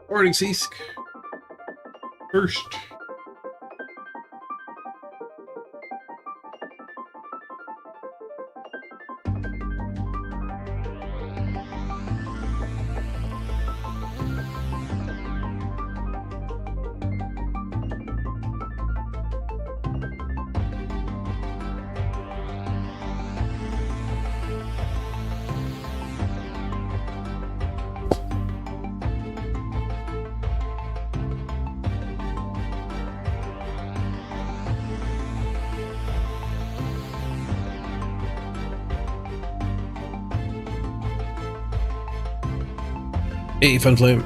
Morning, Ceask. First. Hey, Fun Flame.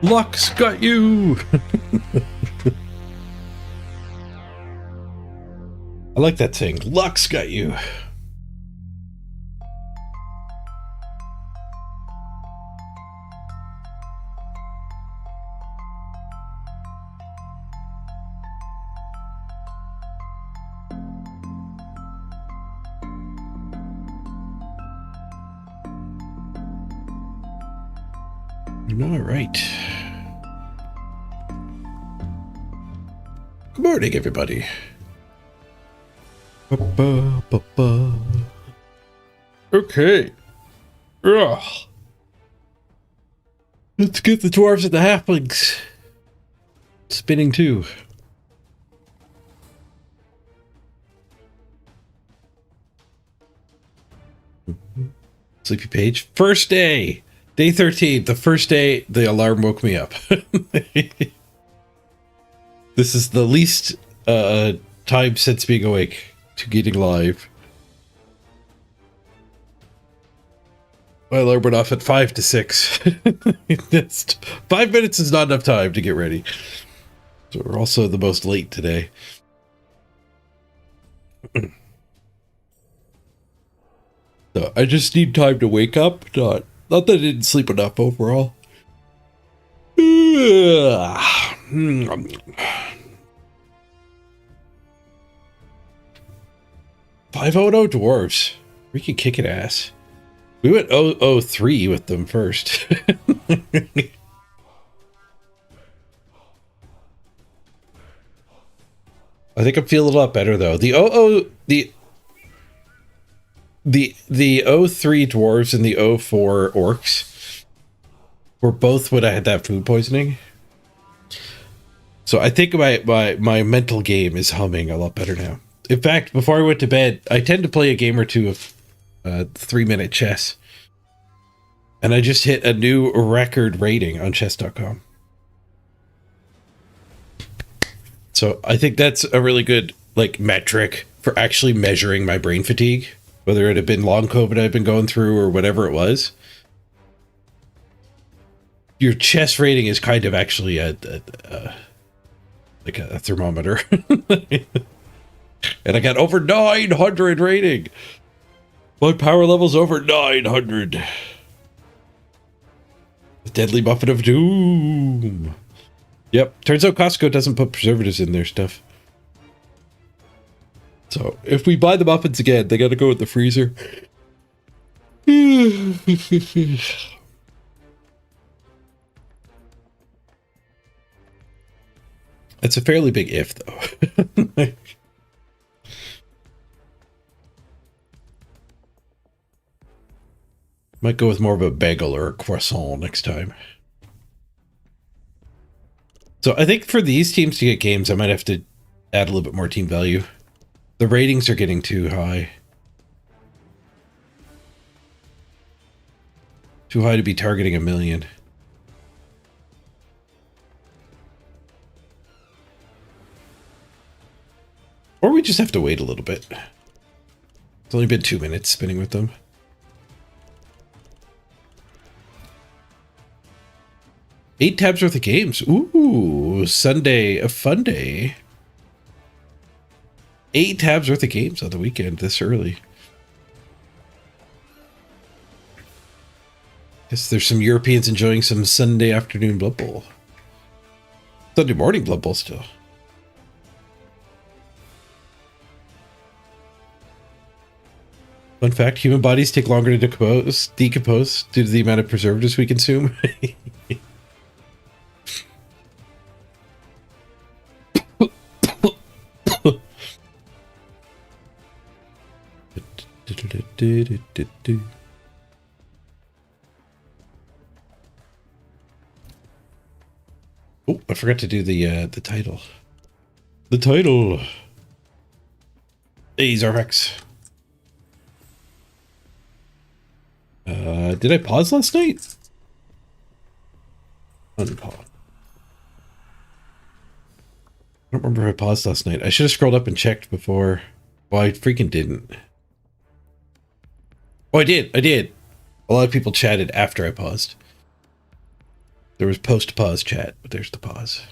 Luck's got you! I like that thing. Luck's got you. All right. Good morning, everybody. Okay. Ugh. Let's get the dwarves and the halflings spinning too. Sleepy page. First day. Day 13. The first day the alarm woke me up. This is the least time since being awake to getting live. My alarm went off at 5 to 6. Just 5 minutes is not enough time to get ready. So we're also the most late today. So I just need time to wake up. Not that I didn't sleep enough overall. 500 dwarves. We can kick it ass. We went 003 with them first. I think I'm feeling a lot better though. The 03 dwarves and the 04 orcs were both when I had that food poisoning. So I think my mental game is humming a lot better now. In fact, before I went to bed, I tend to play a game or two of 3-minute chess. And I just hit a new record rating on chess.com. So I think that's a really good metric for actually measuring my brain fatigue. Whether it had been long COVID I've been going through or whatever it was. Your chess rating is kind of actually a thermometer. And I got over 900 rating. My power level's over 900. The deadly muffin of doom. Yep, turns out Costco doesn't put preservatives in their stuff. So if we buy the muffins again, they gotta go in the freezer. It's a fairly big if, though. Might go with more of a bagel or a croissant next time. So I think for these teams to get games, I might have to add a little bit more team value. The ratings are getting too high. Too high to be targeting 1 million. Or we just have to wait a little bit. It's only been 2 minutes spinning with them. Eight tabs worth of games. Ooh, Sunday, a fun day. 8 tabs worth of games on the weekend this early. Guess there's some Europeans enjoying some Sunday afternoon Blood Bowl. Sunday morning Blood Bowl still. Fun fact, human bodies take longer to decompose due to the amount of preservatives we consume. Oh, I forgot to do the title. The title. Hey, Zarvex. Did I pause last night? Unpause. I don't remember if I paused last night. I should have scrolled up and checked before. Well, I freaking didn't. Oh, I did. I did. A lot of people chatted after I paused. There was post-pause chat, but there's the pause.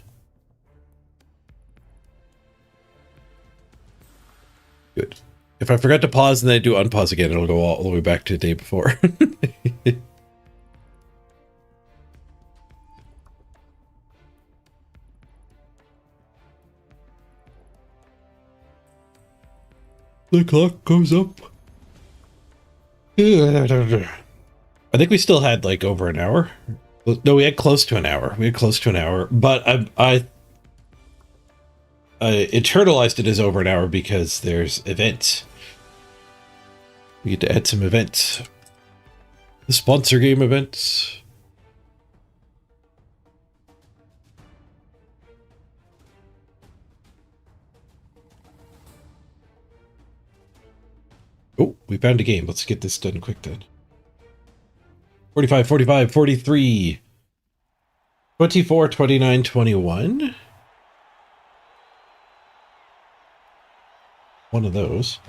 Good. If I forgot to pause and then I do unpause again, it'll go all the way back to the day before. The clock goes up. I think we still had like over an hour. No, we had close to an hour. But I internalized it as over an hour because there's events. We get to add some events. The sponsor game events. Oh, we found a game. Let's get this done quick then. 45, 45, 43, 24, 29, 21. One of those.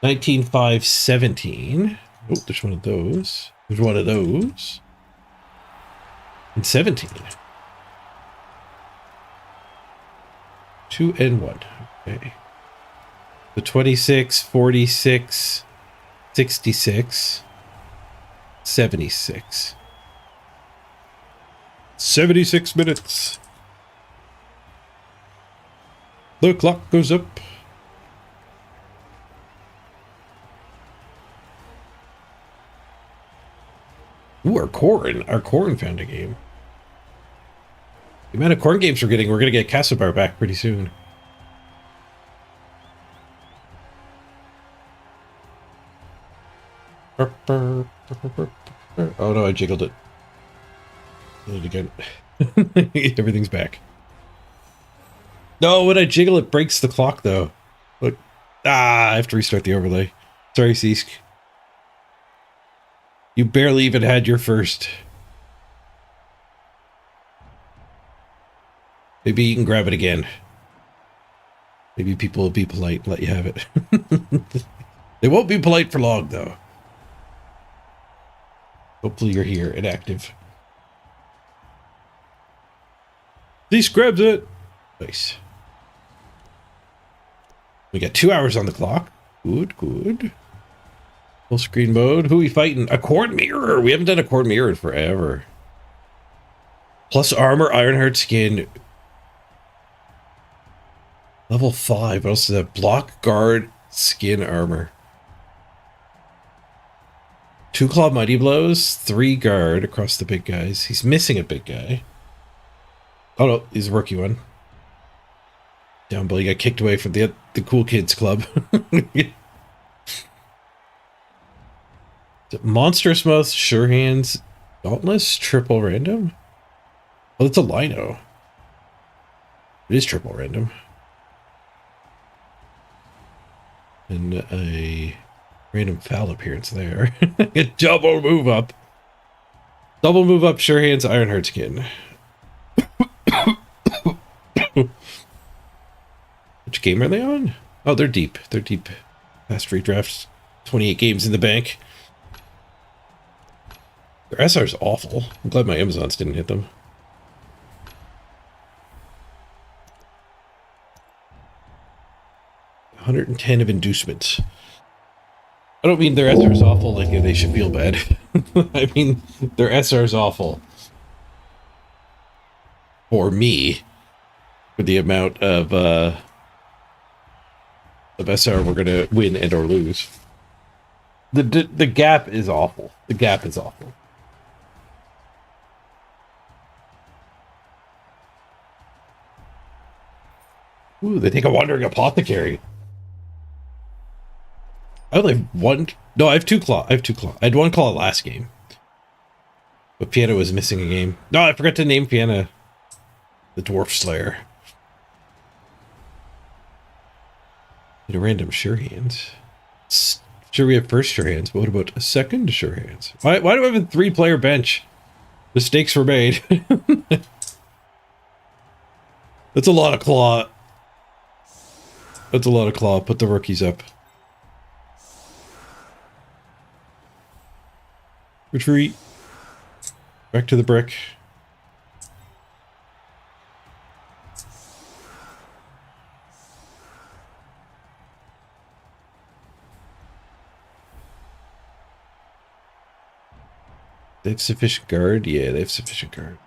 19, 5, 17. Oh, there's one of those. There's one of those. And 17. 2 and 1. Okay. The 26, 46, 66, 76. 76 minutes. The clock goes up. Ooh, our corn found a game. The amount of corn games we're going to get Castlebar back pretty soon. Oh no, I jiggled it. Did it again. Everything's back. No, when I jiggle it breaks the clock though. Look. Ah, I have to restart the overlay. Sorry, Seesk. You barely even had your first. Maybe you can grab it again. Maybe people will be polite and let you have it. They won't be polite for long though. Hopefully you're here and active. This grabs it. Nice. We got 2 hours on the clock. Good, good. Full screen mode. Who are we fighting? A corn mirror. We haven't done a corn mirror in forever. Plus armor, Ironheart skin. Level 5. What else is that? Block, guard, skin, armor. 2 claw mighty blows, 3 guard across the big guys. He's missing a big guy. Oh no, he's a rookie one. Down below, he got kicked away from the cool kids club. Monstrous Mouth, Sure Hands, Dauntless, triple random. Oh, that's a Lino. It is triple random. And a random foul appearance there. A double move up. Double move up, sure hands, Ironheart skin. Which game are they on? Oh, they're deep. They're deep. Past redrafts. 28 games in the bank. Their SR's awful. I'm glad my Amazons didn't hit them. $110 of inducements. I don't mean their SR's awful like they should feel bad. I mean their SR's awful. For me. For the amount of SR we're gonna win and or lose. The gap is awful. The gap is awful. Ooh, they take a Wandering Apothecary. I only have one. No, I have 2 claw. I have 2 claw. I had 1 claw last game. But Piana was missing a game. No, I forgot to name Piana the Dwarf Slayer. Need a random sure hands. Sure, we have first sure hands, but what about a second sure hands? Why do I have a 3-player bench? Mistakes were made. That's a lot of claw. That's a lot of claw. Put the rookies up. Retreat. Back to the brick. They have sufficient guard? Yeah, they have sufficient guard.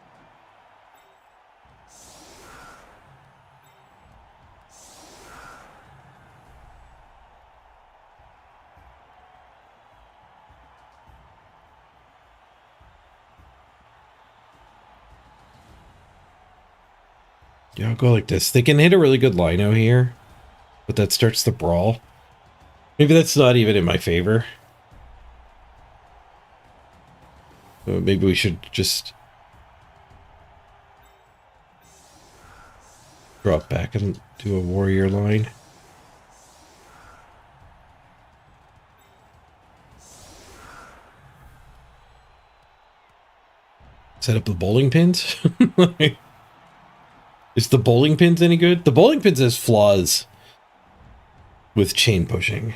Yeah, I'll go like this. They can hit a really good lino here, but that starts the brawl. Maybe that's not even in my favor. So maybe we should just drop back and do a warrior line. Set up the bowling pins? Is the bowling pins any good? The bowling pins has flaws with chain pushing.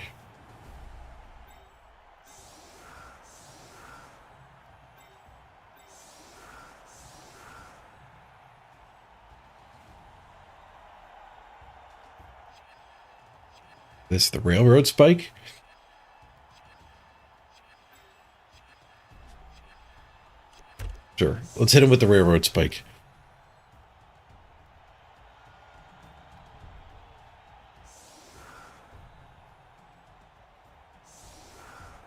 This the railroad spike? Sure. Let's hit him with the railroad spike.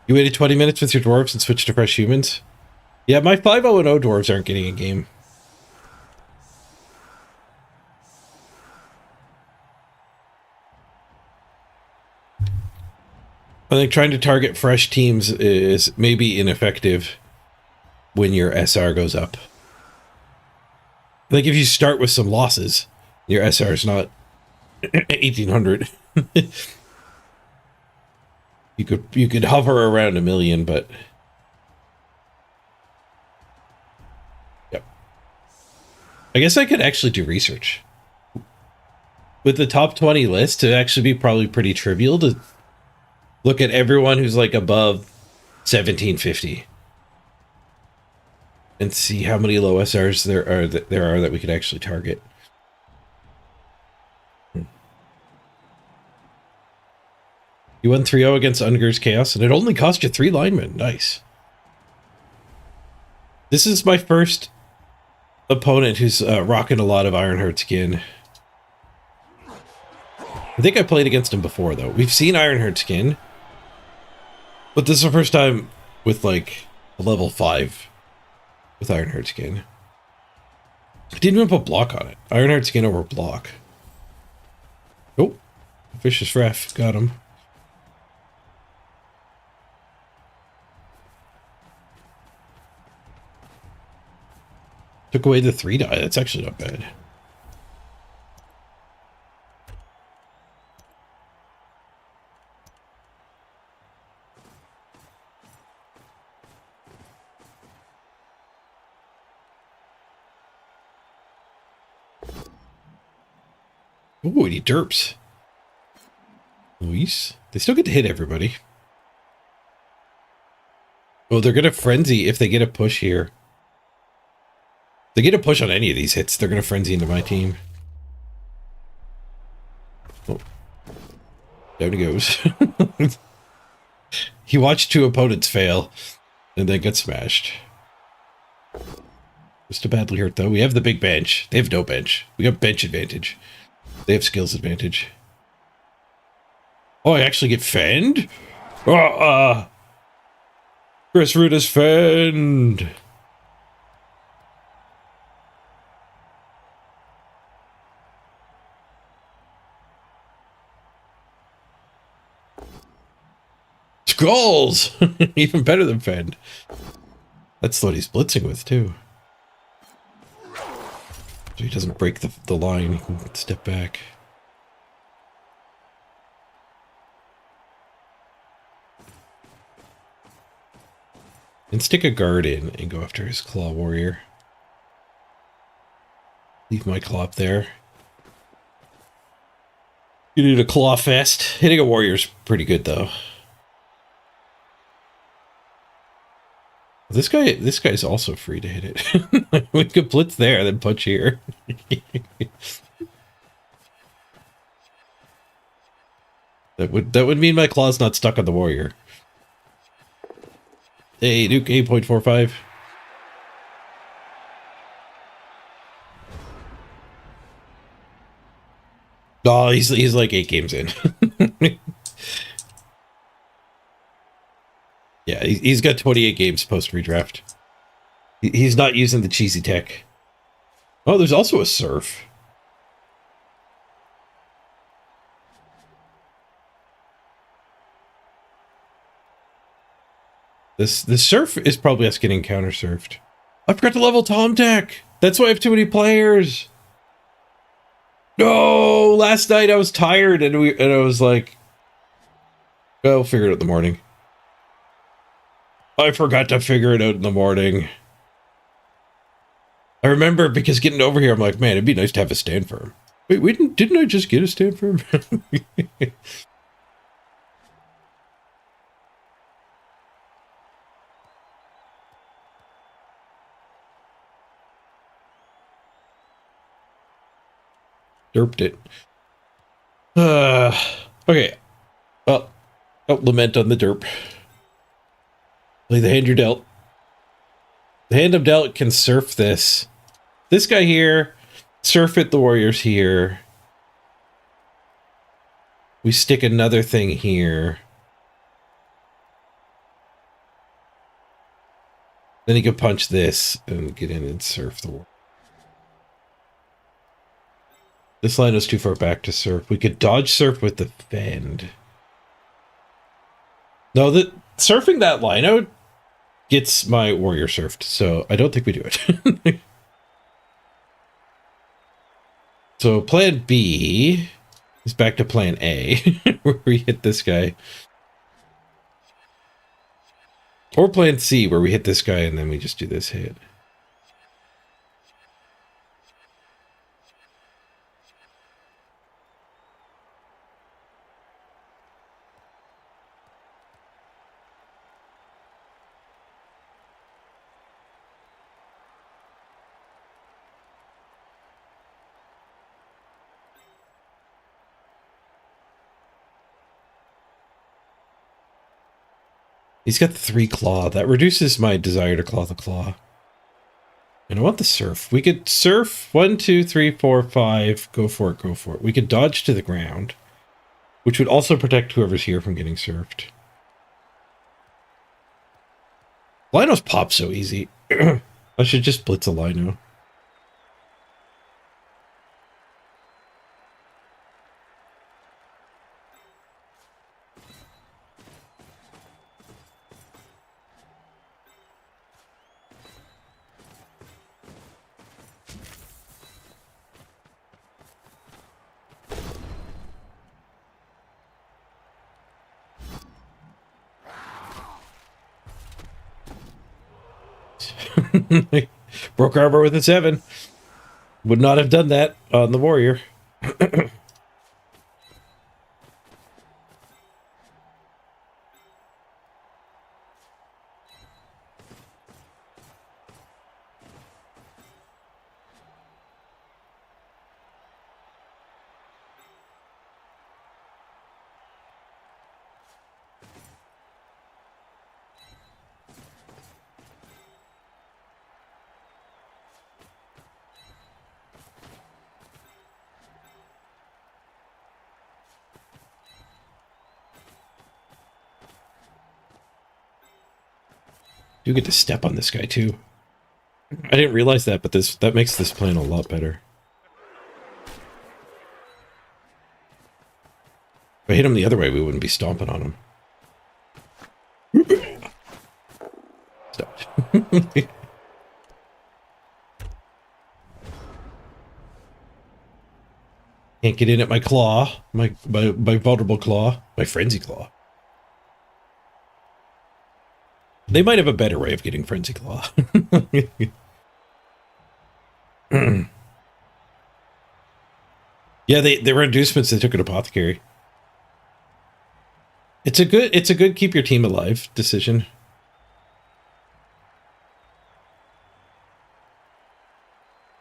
You waited 20 minutes with your dwarves and switched to fresh humans? Yeah, my 5-0-0 dwarves aren't getting a game. I think trying to target fresh teams is maybe ineffective when your SR goes up. I think if you start with some losses, your SR is not 1800. You could hover around 1 million, but yep. I guess I could actually do research. With the top 20 list, it'd actually be probably pretty trivial to look at everyone who's like above 1750 and see how many low SRs there are that we could actually target. You won 3-0 against Unger's Chaos, and it only cost you 3 linemen. Nice. This is my first opponent who's rocking a lot of Ironheart skin. I think I played against him before, though. We've seen Ironheart skin, but this is the first time with, like, a level 5 with Ironheart skin. I didn't even put block on it. Ironheart skin over block. Oh, vicious ref. Got him. Took away the 3 die. That's actually not bad. Ooh, and he derps. Luis. They still get to hit everybody. Oh, they're going to frenzy if they get a push here. If they get a push on any of these hits, they're going to frenzy into my team. Oh. Down he goes. He watched two opponents fail and then get smashed. Just a badly hurt, though. We have the big bench. They have no bench. We got bench advantage. They have skills advantage. Oh, I actually get fend? Chris Ruda's fend. Skulls! Even better than fend. That's what he's blitzing with, too. So he doesn't break the line, he can step back. And stick a guard in and go after his claw warrior. Leave my claw up there. You need a claw fest. Hitting a warrior's pretty good, though. This guy's also free to hit it. We could blitz there, then punch here. That would mean my claw's not stuck on the warrior. Hey, Duke 8.45. Oh, he's like 8 games in. Yeah, he's got 28 games post redraft. He's not using the cheesy tech. Oh, there's also a surf. The surf is probably us getting counter surfed. I forgot to level Tom Tech. That's why I have too many players. No, last night I was tired and I was like, well, I'll figure it out in the morning. I forgot to figure it out in the morning. I remember because getting over here, I'm like, man, it'd be nice to have a stand for him. Wait, didn't I just get a stand for him? Derped it. Okay. Well, don't lament on the derp. Play the hand you're dealt. The hand I'm dealt can surf this. This guy here, surf it the warriors here. We stick another thing here. Then he can punch this and get in and surf the warrior. This line was too far back to surf. We could dodge surf with the fend. No, surfing that line out gets my warrior surfed, so I don't think we do it. So plan B is back to plan A, where we hit this guy. Or plan C, where we hit this guy and then we just do this hit. He's got the 3 claw. That reduces my desire to claw the claw. And I want the surf. We could surf 1, 2, 3, 4, 5. Go for it, go for it. We could dodge to the ground, which would also protect whoever's here from getting surfed. Linos pop so easy. I should just blitz a Lino. Broke armor with a 7. Would not have done that on the warrior. You get to step on this guy too. I didn't realize that, but that makes this plan a lot better. If I hit him the other way, we wouldn't be stomping on him. Stop. Can't get in at my claw, my vulnerable claw, my frenzy claw. They might have a better way of getting frenzy claw. Yeah, there were inducements. They took an apothecary. It's a good keep your team alive decision.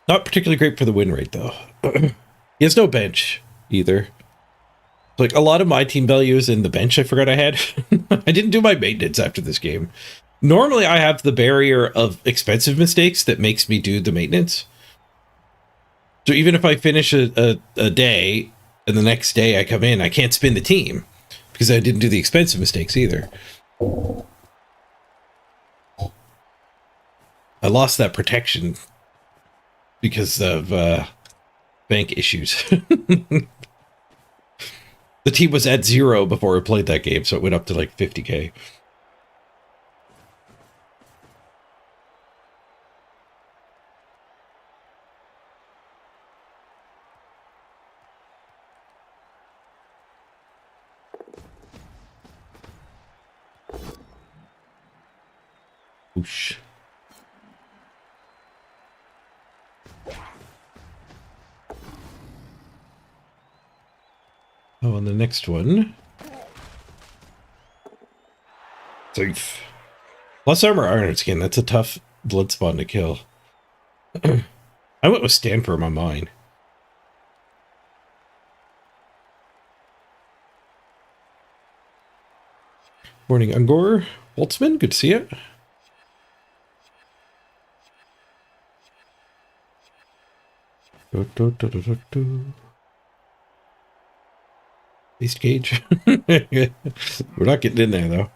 Not particularly great for the win rate though. He has no bench either. Like a lot of my team value is in the bench I forgot I had. I didn't do my maintenance after this game. Normally I have the barrier of expensive mistakes that makes me do the maintenance. So even if I finish a day and the next day I come in, I can't spin the team because I didn't do the expensive mistakes either. I lost that protection because of bank issues. The team was at 0 before I played that game, so it went up to like 50k. Whoosh. Oh, and the next one. Safe. Plus armor iron skin. That's a tough blood spawn to kill. I went with Stanford on mine. Morning, Ungor. Waltzman, good to see you. Beast cage. We're not getting in there though.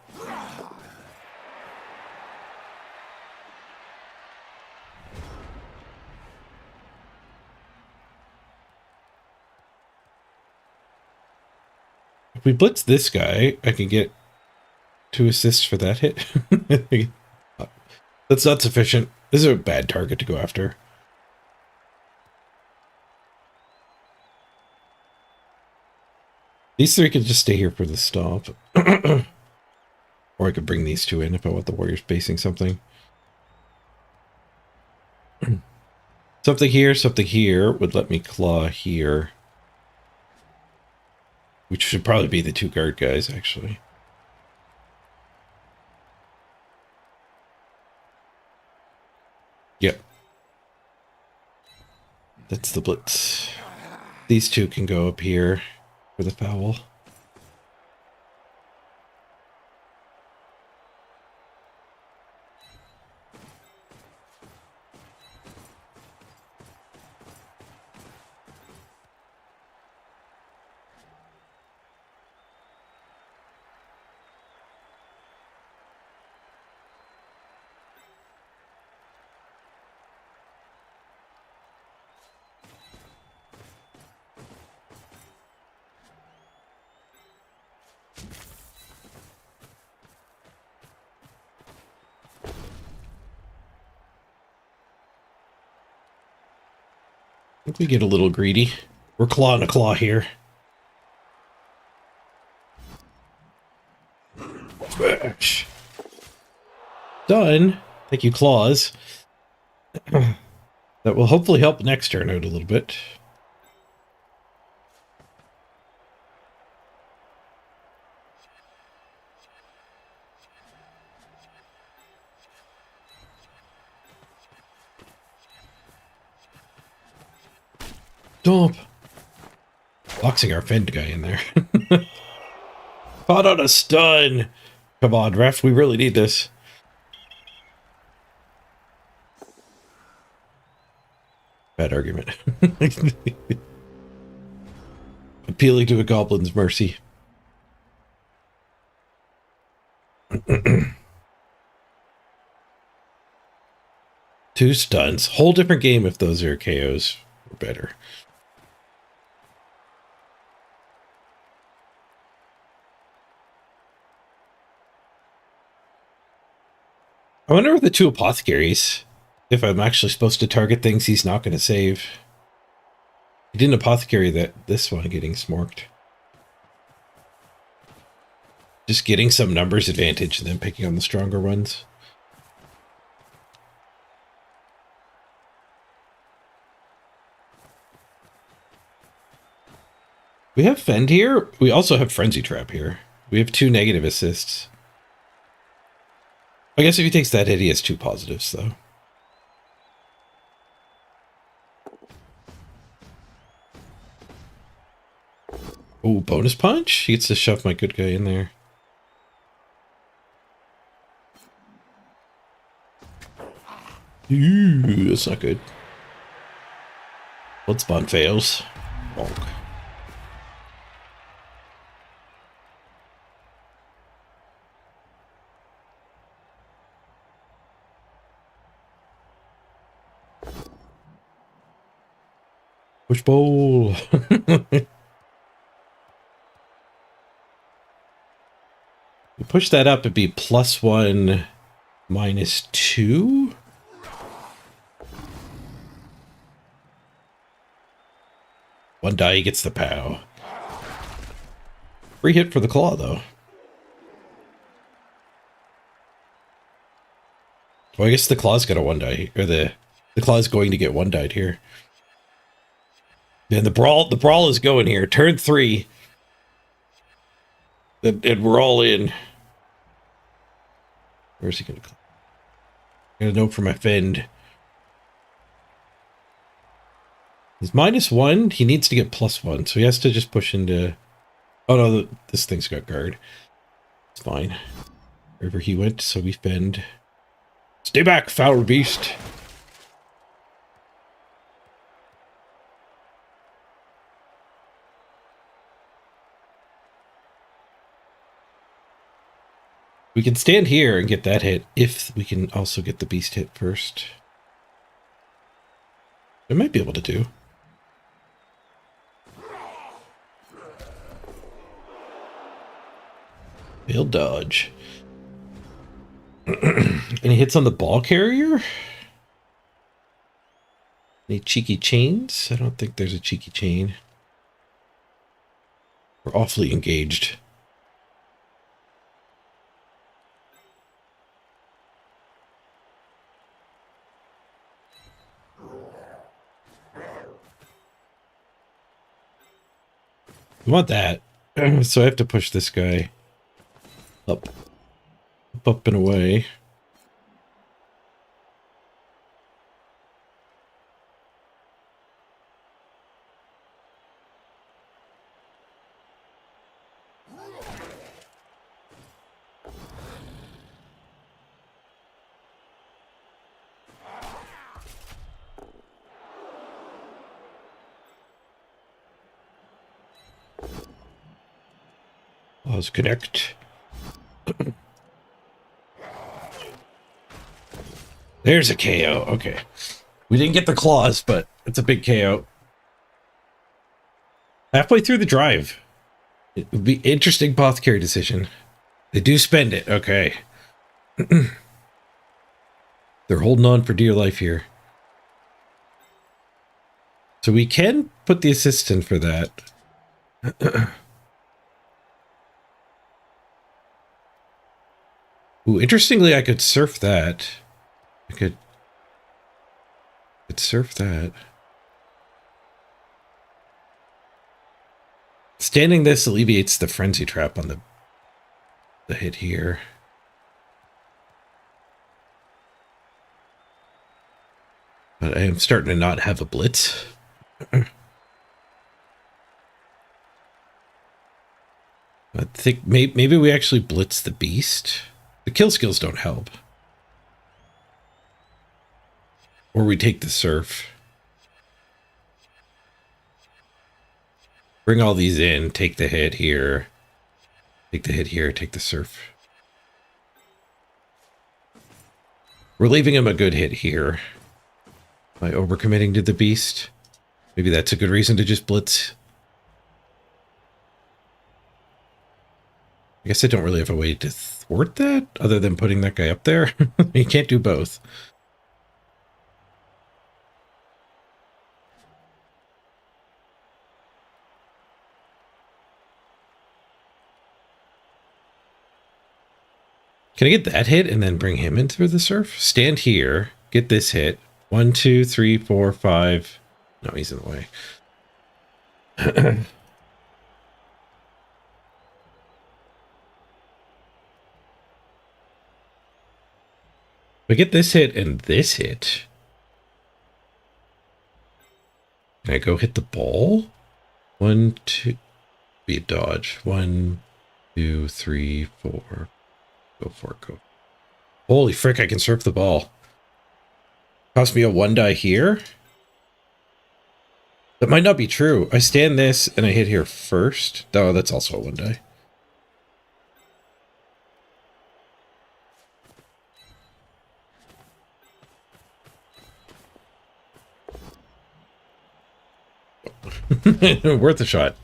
If we blitz this guy, I can get 2 assists for that hit. That's not sufficient. This is a bad target to go after. These 3 can just stay here for the stomp. Or I could bring these 2 in if I want the warriors basing something. Something here would let me claw here. Which should probably be the 2 guard guys, actually. Yep. That's the blitz. These 2 can go up here for the foul. I think we get a little greedy. We're claw and a claw here. Smash. Done. Thank you, claws. That will hopefully help next turn out a little bit. Stomp. Boxing our fend guy in there. Caught on a stun. Come on, ref. We really need this. Bad argument. Appealing to a goblin's mercy. 2 stuns. Whole different game if those are KOs or better. I wonder with the 2 apothecaries, if I'm actually supposed to target things he's not going to save. He didn't apothecary this one getting smorked. Just getting some numbers advantage and then picking on the stronger ones. We have Fend here. We also have Frenzy Trap here. We have 2 negative assists. I guess if he takes that hit, he has 2 positives, though. Oh, bonus punch? He gets to shove my good guy in there. Ooh, that's not good. Blood spawn fails. Bonk. Push bowl. You push that up, it'd be +1, -2. One die gets the POW. Free hit for the claw, though. Well, I guess the claw's got a 1 die, or the claw's going to get 1 died here. And the brawl is going here. Turn 3. And we're all in. Where's he gonna go? I got a note for my Fend. He's -1. He needs to get +1, so he has to just push into... Oh no, this thing's got guard. It's fine. Wherever he went, so we Fend. Stay back, foul beast. We can stand here and get that hit if we can also get the beast hit first. I might be able to do. Failed dodge. Any hits on the ball carrier? Any cheeky chains? I don't think there's a cheeky chain. We're awfully engaged. We want that. So I have to push this guy up. Up and away. Let's connect. There's a KO. Okay. We didn't get the claws, but it's a big KO. Halfway through the drive. It would be interesting apothecary decision. They do spend it. Okay. They're holding on for dear life here. So we can put the assist in for that. Ooh, interestingly, I could surf that. I could surf that. Standing this alleviates the frenzy trap on the hit here. But I am starting to not have a blitz. I think maybe we actually blitz the beast. The kill skills don't help. Or we take the surf. Bring all these in, take the hit here. Take the hit here, take the surf. We're leaving him a good hit here. By overcommitting to the beast. Maybe that's a good reason to just blitz. I guess I don't really have a way to thwart that other than putting that guy up there. You can't do both. Can I get that hit and then bring him in through the surf? Stand here, get this hit. 1, 2, 3, 4, 5. No, he's in the way. If I get this hit and this hit, can I go hit the ball? 1, 2, be a dodge. 1, 2, 3, 4. Go for it, go. Holy frick, I can surf the ball. Cost me a 1 die here? That might not be true. I stand this and I hit here first. Oh, that's also a 1 die. Worth a shot.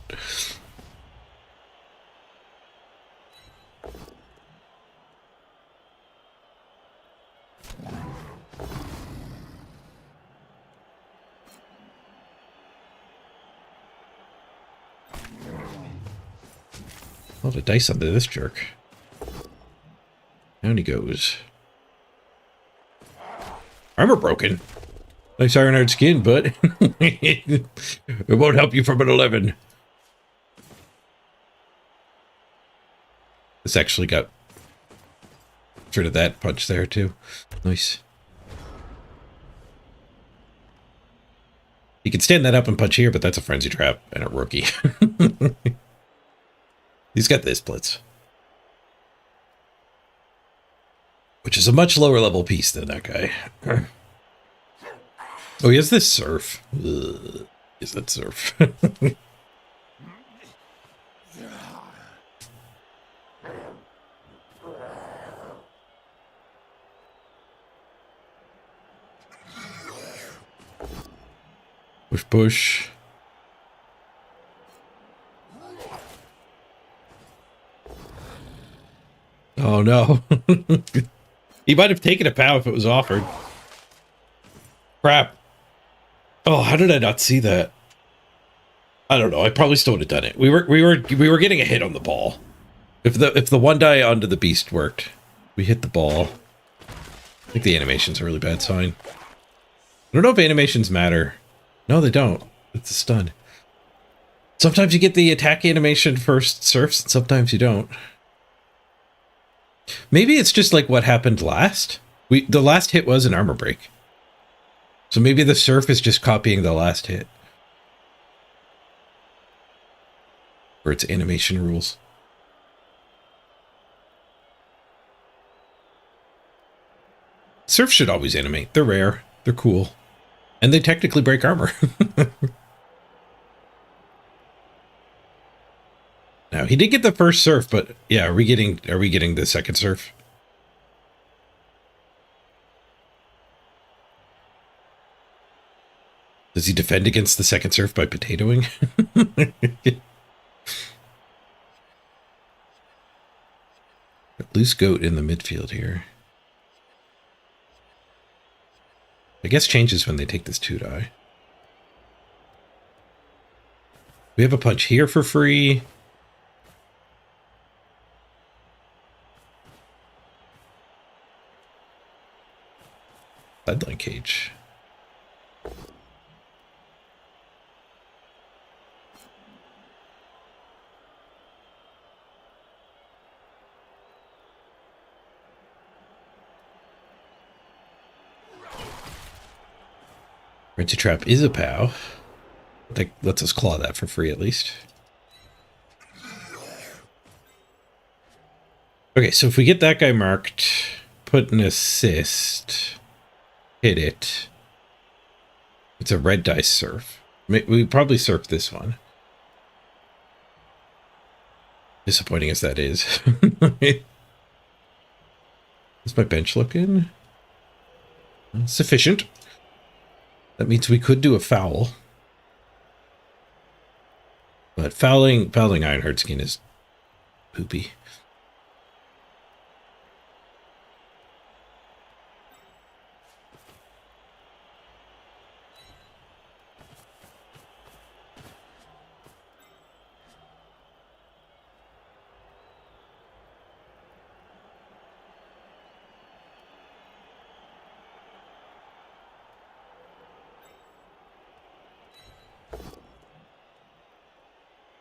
A lot of dice under this jerk. Down he goes. Armor broken. Nice iron-hard skin, but it won't help you from an 11. This actually got rid of that punch there, too. Nice. You can stand that up and punch here, but that's a frenzy trap and a rookie. He's got this blitz. Which is a much lower level piece than that guy. Oh, he has this surf. Ugh. Is that surf? Push, push. Oh no. He might have taken a POW if it was offered. Crap. Oh, how did I not see that? I don't know. I probably still would have done it. We were getting a hit on the ball. If the 1 die onto the beast worked, we hit the ball. I think the animation's a really bad sign. I don't know if animations matter. No, they don't. It's a stun. Sometimes you get the attack animation first surfs, and sometimes you don't. Maybe it's just like what happened last. The last hit was an armor break. So maybe the surf is just copying the last hit. For its animation rules. Surfs should always animate. They're rare. They're cool. And they technically break armor. Now, he did get the first surf, but yeah, are we getting the second surf? Does he defend against the second surf by potatoing? Loose goat in the midfield here. I guess changes when they take this 2 die. We have a punch here for free. Leadline cage. Frenzy trap is a POW. That lets us claw that for free at least. Okay, so if we get that guy marked, put an assist, hit it. It's a red dice surf. We probably surf this one. Disappointing as that is. Is my bench looking? Sufficient. That means we could do a foul. But fouling Ironheart Skin is poopy.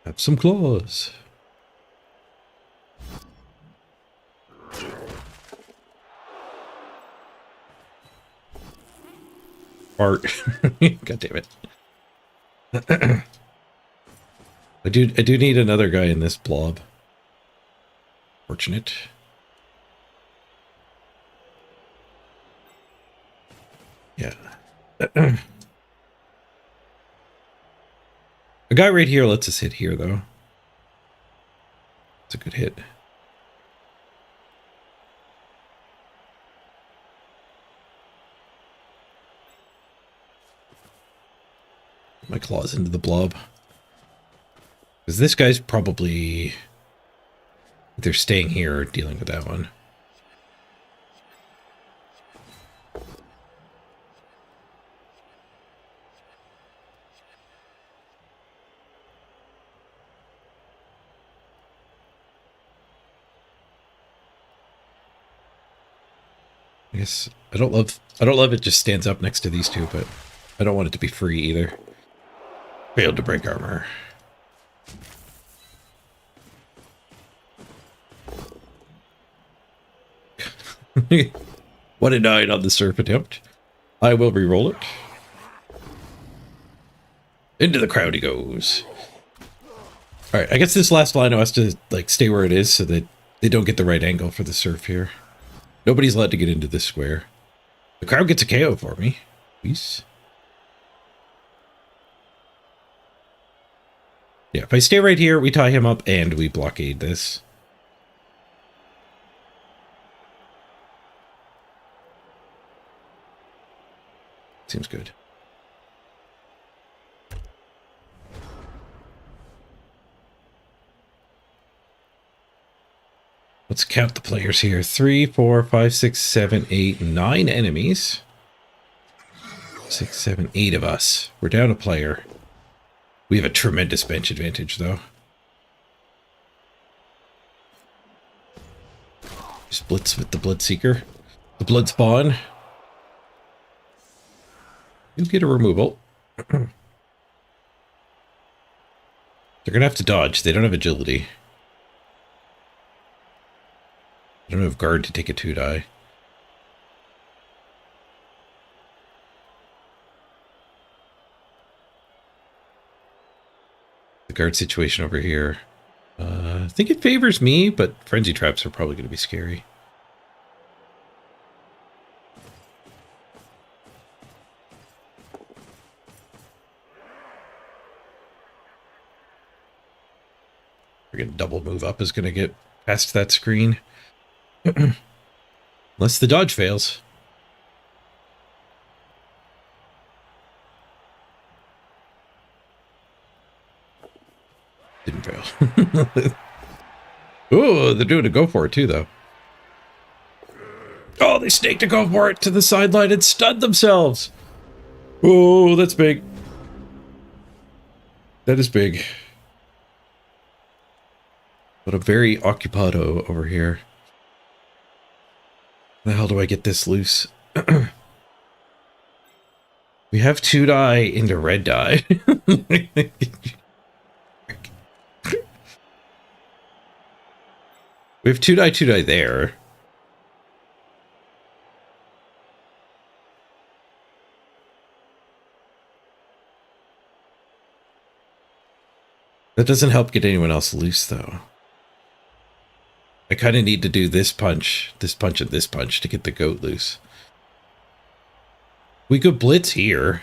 Have some claws. Art. God damn it. I do need another guy in this blob. Fortunate. Yeah. A guy right here lets us hit here, though. It's a good hit. My claws into the blob. Because this guy's probably... They're staying here or dealing with that one. I guess I don't love it just stands up next to these two, but I don't want it to be free either. Failed to break armor. What a 9 on the surf attempt. I will re-roll it. Into the crowd he goes. Alright, I guess this last lino has to like stay where it is so that they don't get the right angle for the surf here. Nobody's allowed to get into this square. The crowd gets a KO for me. Please. Yeah, if I stay right here, we tie him up and we blockade this. Seems good. Let's count the players here. 3, 4, 5, 6, 7, 8, 9 enemies. 6, 7, 8 of us. We're down a player. We have a tremendous bench advantage, though. Splits with the Bloodseeker. The Blood Spawn. You get a removal. They're gonna have to dodge. They don't have agility. I don't have guard to take a 2-die. The guard situation over here. I think it favors me, but frenzy traps are probably going to be scary. We're going to double move up is going to get past that screen. Unless the dodge fails. Didn't fail. Ooh, they're doing a go for it too, though. Oh, they snaked a go for it to the sideline and stunned themselves. Oh, that's big. That is big. But a very occupado over here. How the hell do I get this loose? We have 2-die into red die. We have 2-die there. That doesn't help get anyone else loose, though. I kind of need to do this punch, and this punch to get the goat loose. We could blitz here.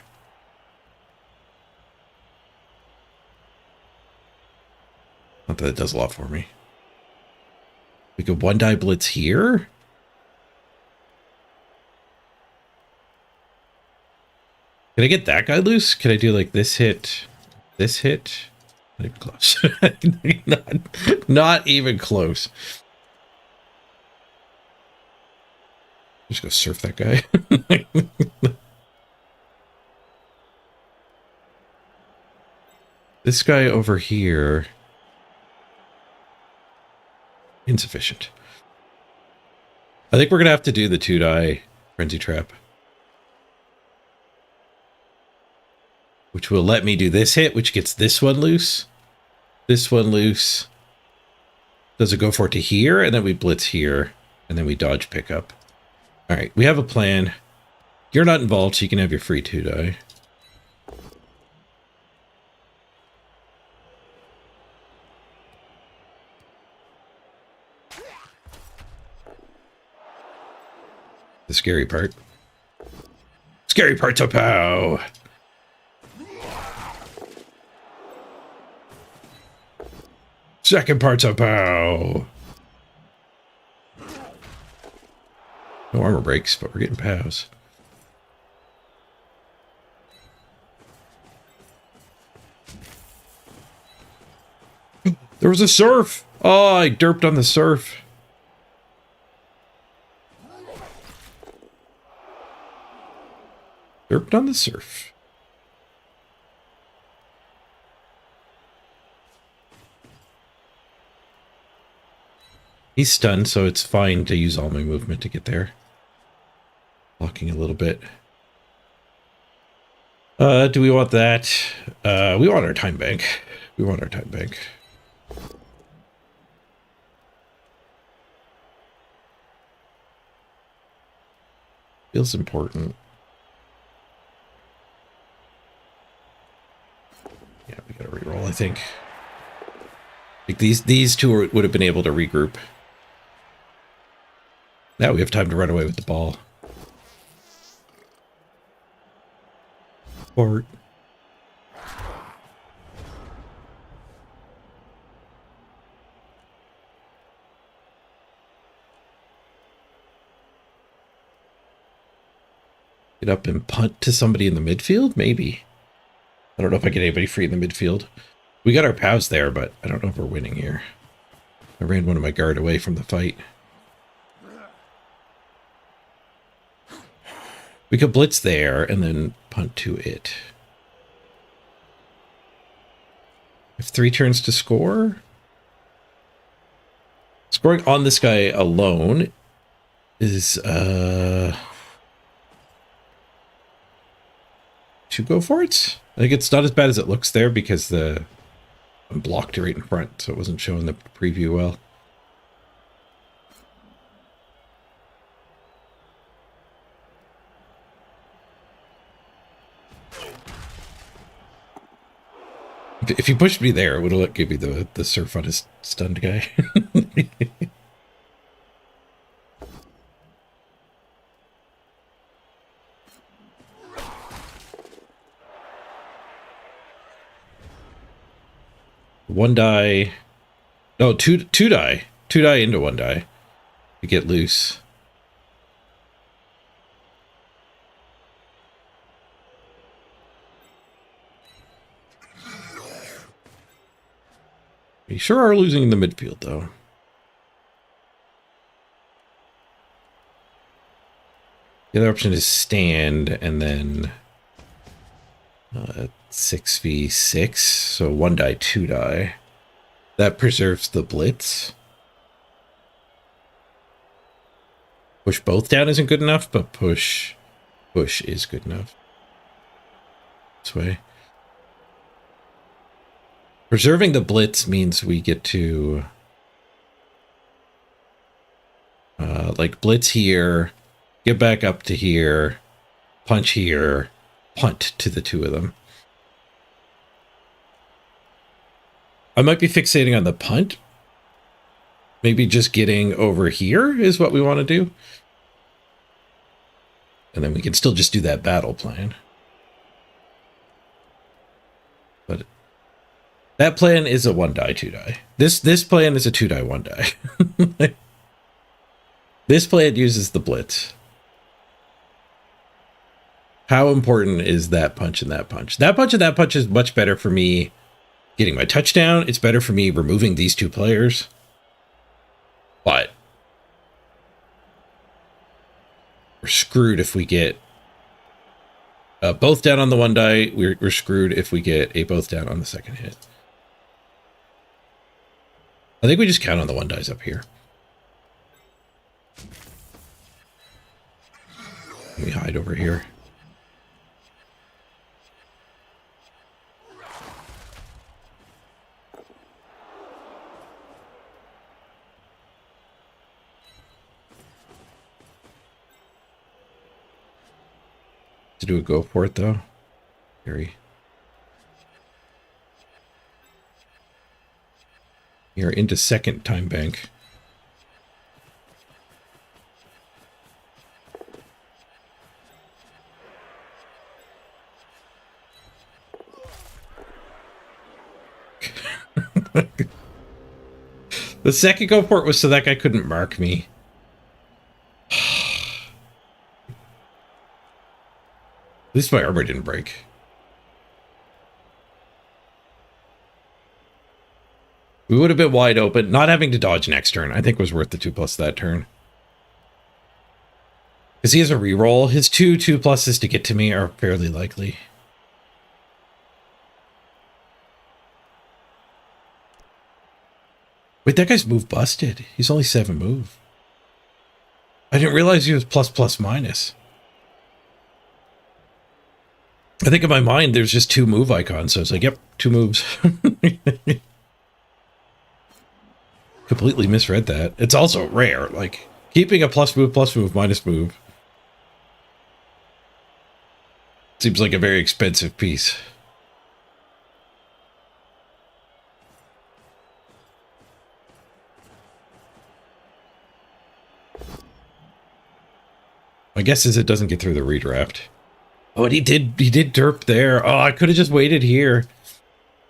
Not that it does a lot for me. We could 1-die blitz here. Can I get that guy loose? Can I do like this hit, this hit? Not even close. not even close. Just go surf that guy. This guy over here. Insufficient. I think we're going to have to do the 2-die frenzy trap. Which will let me do this hit, which gets this one loose. This one loose. Does it go for it to here? And then we blitz here. And then we dodge pickup. Alright, we have a plan. You're not involved, so you can have your free 2-die. The scary part. Scary part's a pow! Second part's a pow! No armor breaks, but we're getting pows. There was a surf! Oh, I derped on the surf. Derped on the surf. He's stunned, so it's fine to use all my movement to get there. Blocking a little bit. Do we want that? We want our time bank. We want our time bank. Feels important. Yeah, we gotta reroll, I think. Like these two would have been able to regroup. Now we have time to run away with the ball. Fort. Get up and punt to somebody in the midfield? Maybe. I don't know if I get anybody free in the midfield. We got our POWs there, but I don't know if we're winning here. I ran one of my guard away from the fight. We could blitz there and then punt to it. Have 3 turns to score. Scoring on this guy alone is 2 go for it. I think it's not as bad as it looks there because I'm blocked right in front, so it wasn't showing the preview well. If you pushed me there, it would have give me the surf on his stunned guy. One die. No, two die. 2 die into 1 die to get loose. We sure are losing in the midfield, though. The other option is stand and then 6v6, so 1 die, 2 die. That preserves the blitz. Push both down isn't good enough, but push is good enough. This way. Preserving the blitz means we get to like blitz here, get back up to here, punch here, punt to the 2 of them. I might be fixating on the punt. Maybe just getting over here is what we want to do. And then we can still just do that battle plan. But that plan is a 1 die, 2 die. This plan is a 2 die, 1 die. This plan uses the blitz. How important is that punch and that punch? That punch and that punch is much better for me getting my touchdown. It's better for me removing these two players. But we're screwed if we get both down on the one die. We're screwed if we get a both down on the second hit. I think we just count on the one dies up here. We hide over here. To do a go for it though. Harry. You're into second time bank. The second go for it was so that guy couldn't mark me. At least my armor didn't break. We would have been wide open. Not having to dodge next turn, I think, was worth the 2+ that turn. Because he has a reroll. His 2+s to get to me are fairly likely. Wait, that guy's move busted. He's only 7 move. I didn't realize he was ++-. I think in my mind, there's just 2 move icons. So it's like, yep, 2 moves. Completely misread that. It's also rare. Like, keeping a +move, -move seems like a very expensive piece. My guess is it doesn't get through the redraft. Oh, and he did derp there. Oh, I could have just waited here.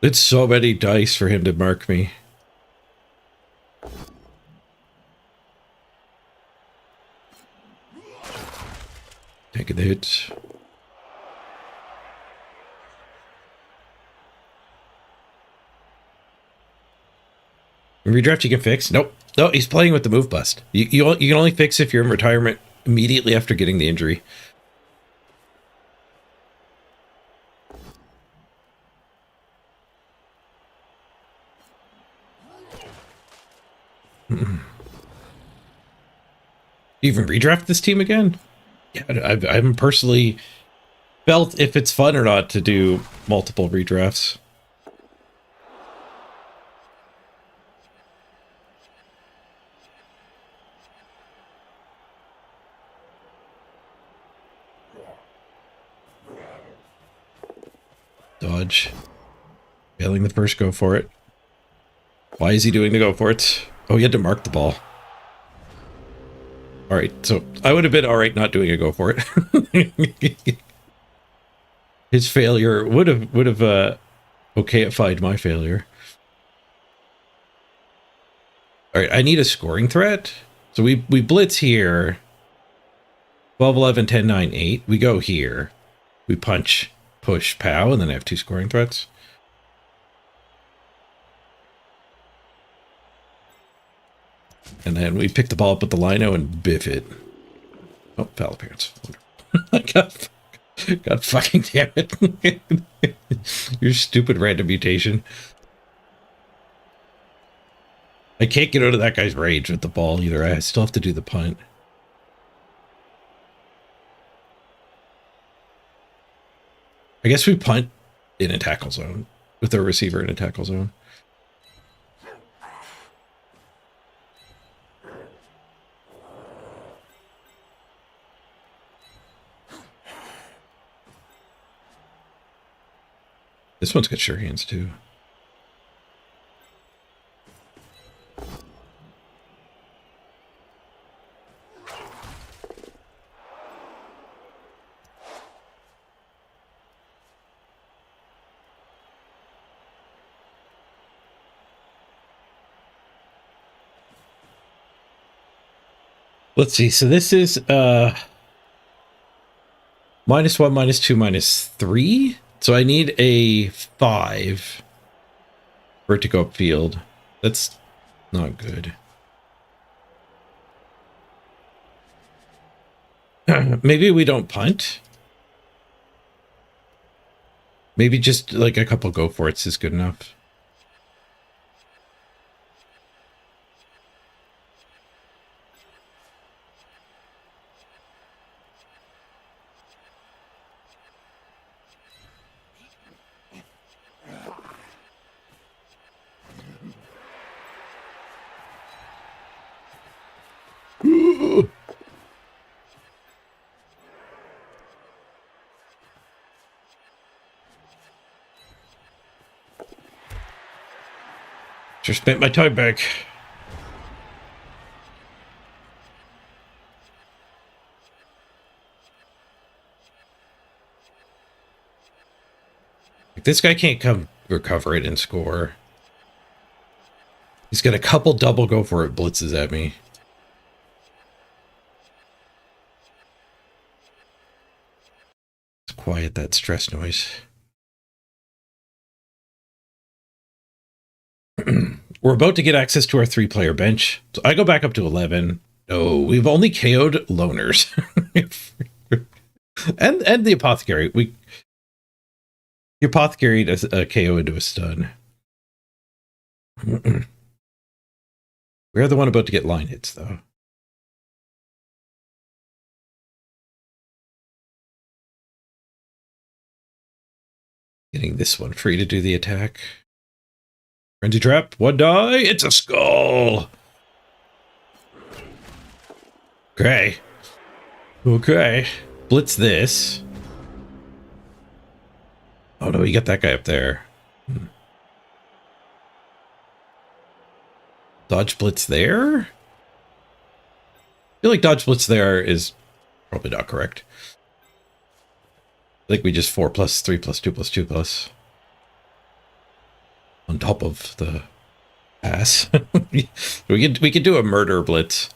It's so many dice for him to mark me. Taking the hits. In redraft, you can fix. Nope. No, he's playing with the move bust. You can only fix if you're in retirement immediately after getting the injury. Even redraft this team again? Yeah, I haven't personally felt if it's fun or not to do multiple redrafts. Dodge. Failing the first go for it. Why is he doing the go for it? Oh, he had to mark the ball. All right, so I would have been all right not doing a go for it. His failure would have okayfied my failure. All right, I need a scoring threat. So we blitz here. 12, 11, 10, 9, 8. We go here. We punch, push, pow, and then I have 2 scoring threats. And then we pick the ball up with the lino and biff it. Oh, foul appearance. God fucking damn it. Your stupid random mutation. I can't get out of that guy's rage with the ball either. I still have to do the punt. I guess we punt in a tackle zone with a receiver in a tackle zone. This one's got sure hands too. Let's see. So this is -1, -2, -3. So I need a 5 for it to go upfield. That's not good. Maybe we don't punt. Maybe just like a couple go for it's is good enough. Just spent my time back. This guy can't come recover it and score. He's got a couple double go for it blitzes at me. Let's quiet that stress noise. We're about to get access to our 3-player bench. So I go back up to 11. No, we've only KO'd loners. and the apothecary. The apothecary does a KO into a stun. We're the one about to get line hits, though. Getting this one free to do the attack. Frenzy trap, 1 die. It's a skull. Okay. Okay. Blitz this. Oh no, you got that guy up there. Dodge blitz there? I feel like dodge blitz there is probably not correct. I think we just 4 plus 3 plus 2 plus 2 plus. On top of the pass. we could do a murder blitz.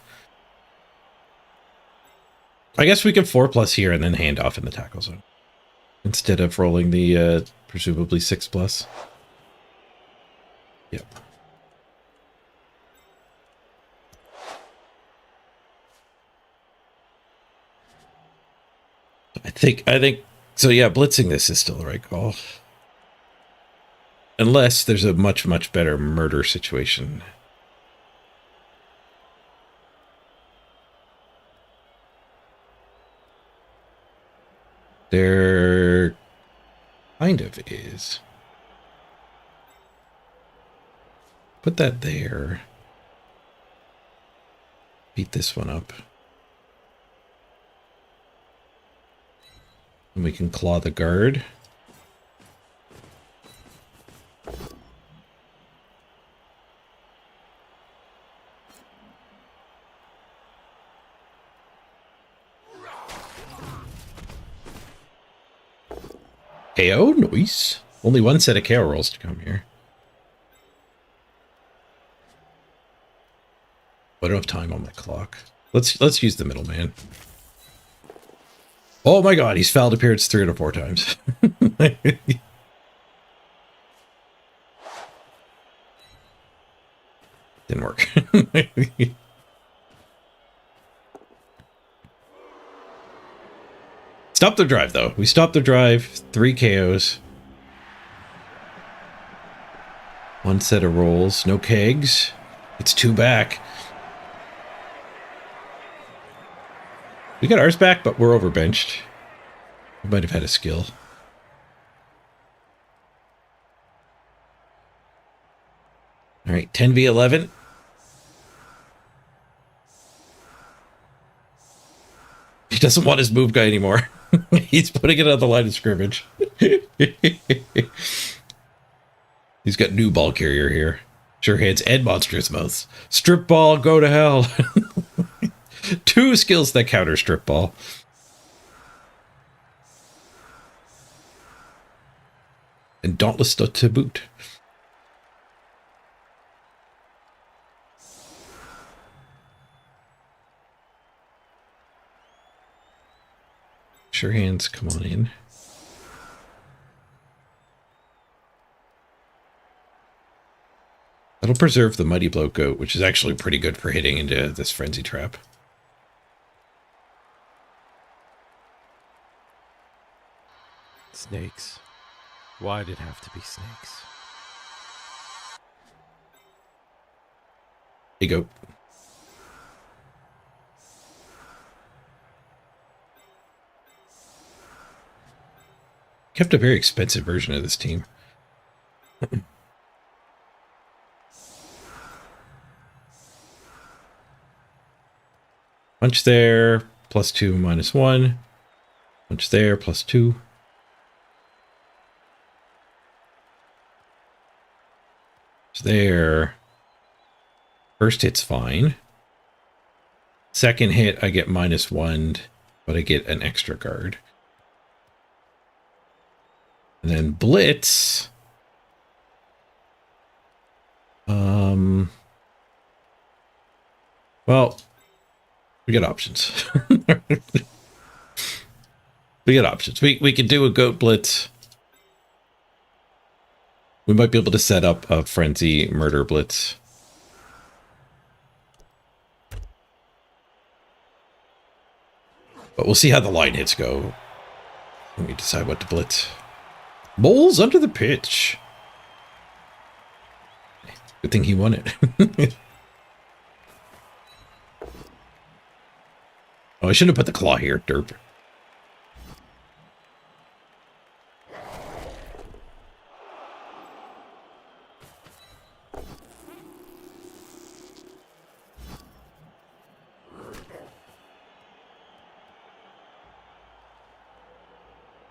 I guess we could 4 plus here and then hand off in the tackle zone. Instead of rolling the presumably 6 plus. Yep. I think so yeah, blitzing this is still the right call. Unless there's a much, much better murder situation. There kind of is. Put that there. Beat this one up. And we can claw the guard. KO? Nice. Only 1 set of KO rolls to come here. I don't have time on my clock. Let's use the middleman. Oh my god, he's fouled appearance 3 out of 4 times. Didn't work. Stop the drive, though. We stopped the drive. 3 KOs. 1 set of rolls. No kegs. It's 2 back. We got ours back, but we're overbenched. We might have had a skill. All right, 10v11. He doesn't want his move guy anymore. He's putting it on the line of scrimmage. He's got new ball carrier here. Sure hands and monstrous mouths. Strip ball, go to hell. 2 skills that counter strip ball. And dauntless to boot. Sure hands, come on in. That'll preserve the Mighty Blow Goat, which is actually pretty good for hitting into this Frenzy Trap. Snakes. Why'd it have to be snakes? Hey, Goat. Kept a very expensive version of this team. Punch there, +2, -1. Punch there, +2. There. First hit's fine. Second hit, I get -1, but I get an extra guard. And then Blitz. Well, we got options. We got options. We could do a Goat Blitz. We might be able to set up a Frenzy Murder Blitz. But we'll see how the line hits go. Let me decide what to blitz. Moles under the pitch. Good thing he won it. Oh, I shouldn't have put the claw here, derp.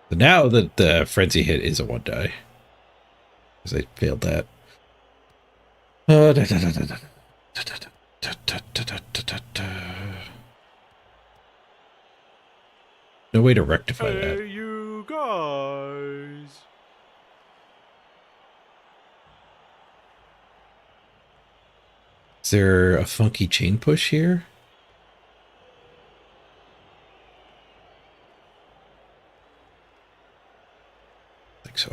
But now that the frenzy hit is a 1-die, because I failed that. No way to rectify that. Hey, you guys. Is there a funky chain push here? I think so.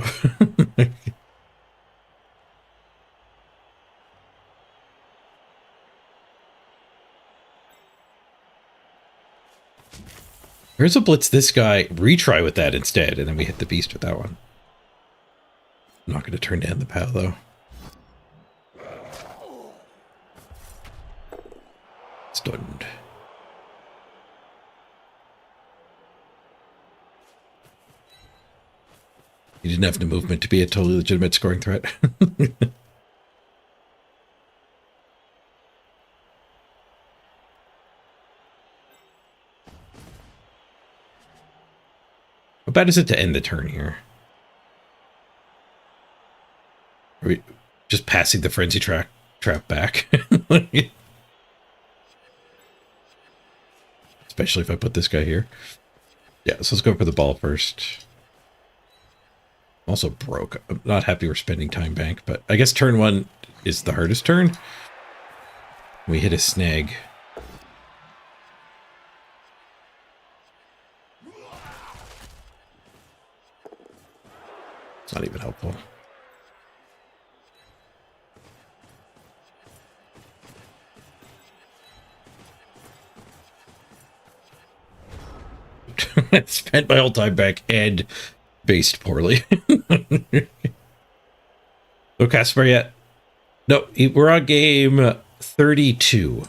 Here's a blitz this guy, retry with that instead, and then we hit the beast with that one. I'm not going to turn down the POW though. Stunned. He didn't have the movement to be a totally legitimate scoring threat. How bad is it to end the turn here? Are we just passing the frenzy trap back? Especially if I put this guy here. Yeah, so let's go for the ball first. Also broke. I'm not happy we're spending time bank, but I guess turn 1 is the hardest turn. We hit a snag. It's not even helpful. I spent my whole time back and based poorly. No Casper yet? No, we're on game 32.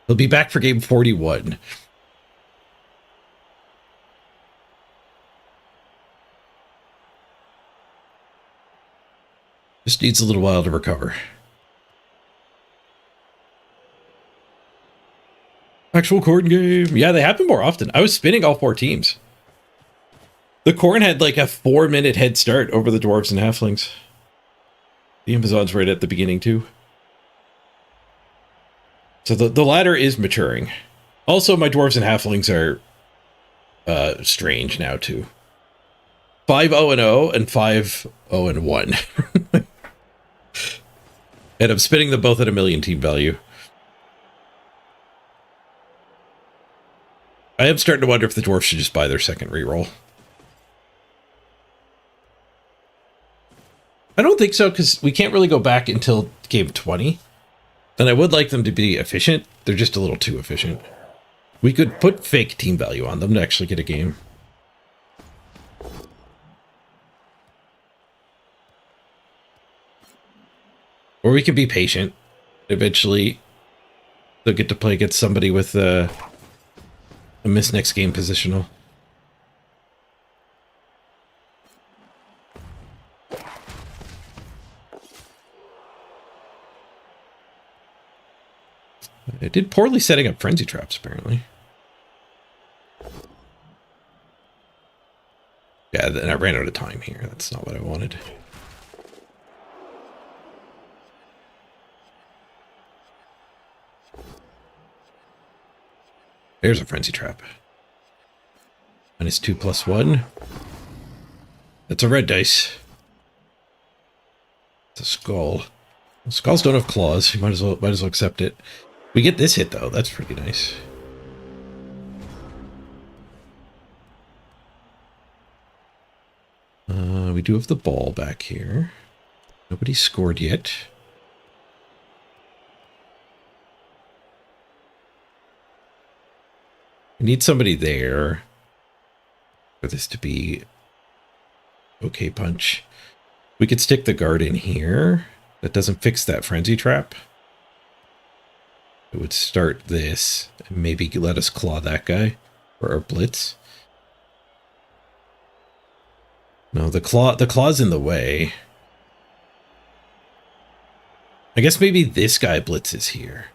He'll be back for game 41. Just needs a little while to recover. Actual corn game. Yeah, they happen more often. I was spinning all 4 teams. The corn had like a 4-minute head start over the dwarves and halflings. The Amazon's right at the beginning too. So the ladder is maturing. Also, my dwarves and halflings are strange now too. 5-0-0 and 5-0-1. And I'm spinning them both at 1 million team value. I am starting to wonder if the dwarf should just buy their second reroll. I don't think so, because we can't really go back until game 20. And I would like them to be efficient. They're just a little too efficient. We could put fake team value on them to actually get a game. Or we could be patient. Eventually, they'll get to play against somebody with a miss next game positional. I did poorly setting up frenzy traps, apparently. Yeah, then I ran out of time here. That's not what I wanted. There's a frenzy trap. -2/+1. That's a red dice. It's a skull. Well, skulls don't have claws. You might as well accept it. We get this hit though. That's pretty nice. We do have the ball back here. Nobody scored yet. We need somebody there for this to be okay punch. We could stick the guard in here. That doesn't fix that frenzy trap. It would start this and maybe let us claw that guy for our blitz. No, the claw's in the way. I guess maybe this guy blitzes here.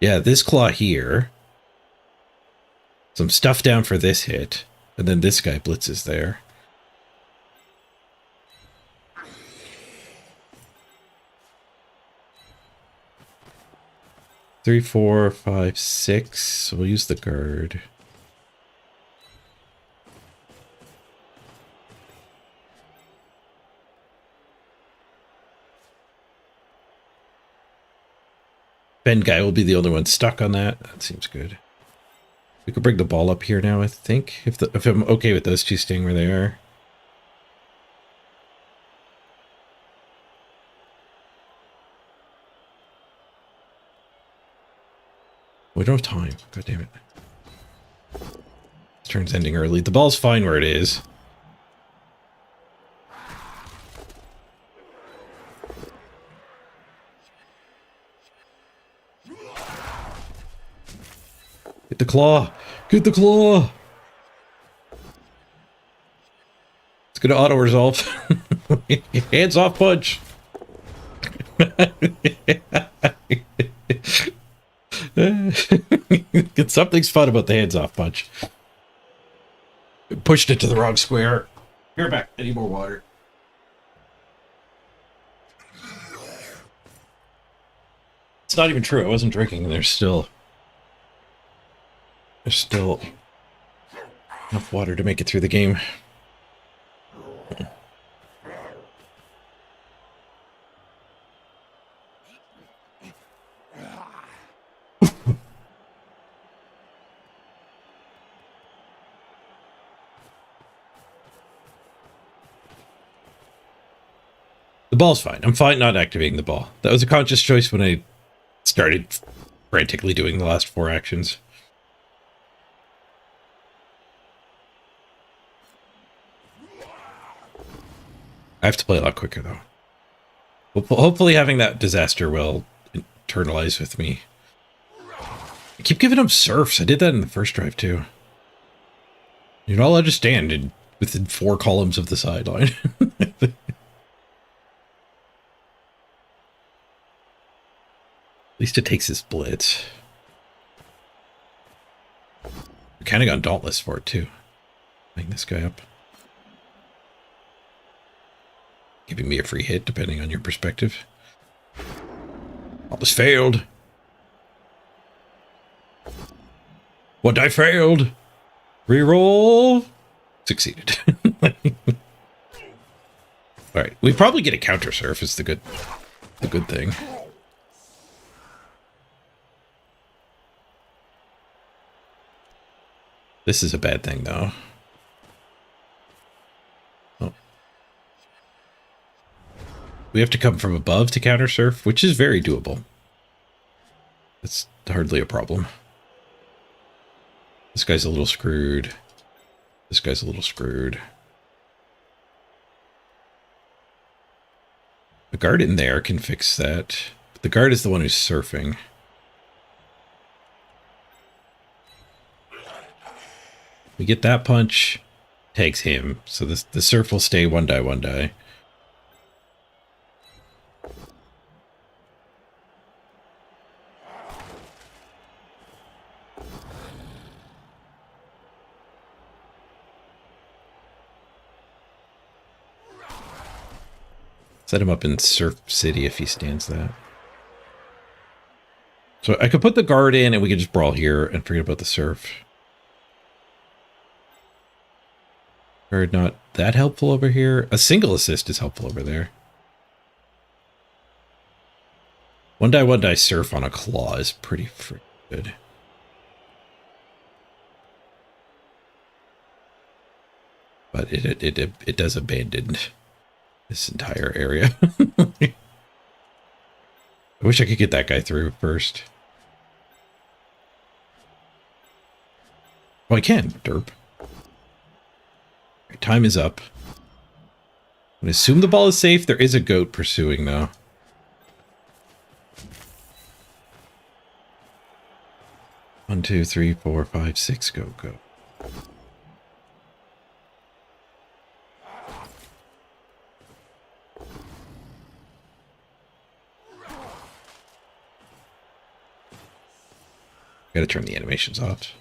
Yeah, this claw here. Some stuff down for this hit. And then this guy blitzes there. Three, 4, 5, 6. So we'll use the guard. Bend guy will be the only one stuck on that. That seems good. We could bring the ball up here now, I think. If I'm okay with those two staying where they are. We don't have time. God damn it. This turn's ending early. The ball's fine where it is. Get the claw! Get the claw! It's gonna auto-resolve. Hands off punch! Something's fun about the hands-off punch. Pushed it to the wrong square. Here, back. I need more water. It's not even true. I wasn't drinking, and there's still enough water to make it through the game. The ball's fine. I'm fine not activating the ball. That was a conscious choice when I started frantically doing the last 4 actions. I have to play a lot quicker, though. Hopefully having that disaster will internalize with me. I keep giving them surfs. I did that in the first drive, too. You're not allowed to stand within 4 columns of the sideline. At least it takes his blitz. We kind of got Dauntless for it, too. Bring this guy up. Giving me a free hit, depending on your perspective. All this failed. What I failed? Reroll. Succeeded. Alright, we probably get a counter surf is the good thing. This is a bad thing, though. Oh. We have to come from above to counter surf, which is very doable. It's hardly a problem. This guy's a little screwed. This guy's a little screwed. The guard in there can fix that. But the guard is the one who's surfing. We get that punch, tags him. So the surf will stay 1 die, 1 die. Set him up in Surf City if he stands that. So I could put the guard in and we could just brawl here and forget about the surf. Guard not that helpful over here. A single assist is helpful over there. 1 die, 1 die surf on a claw is pretty freaking good. But it does abandon this entire area. I wish I could get that guy through first. Oh, I can, derp. Right, time is up. I assume the ball is safe. There is a goat pursuing, though. One, two, three, four, five, six, go, go. Gotta turn the animations off.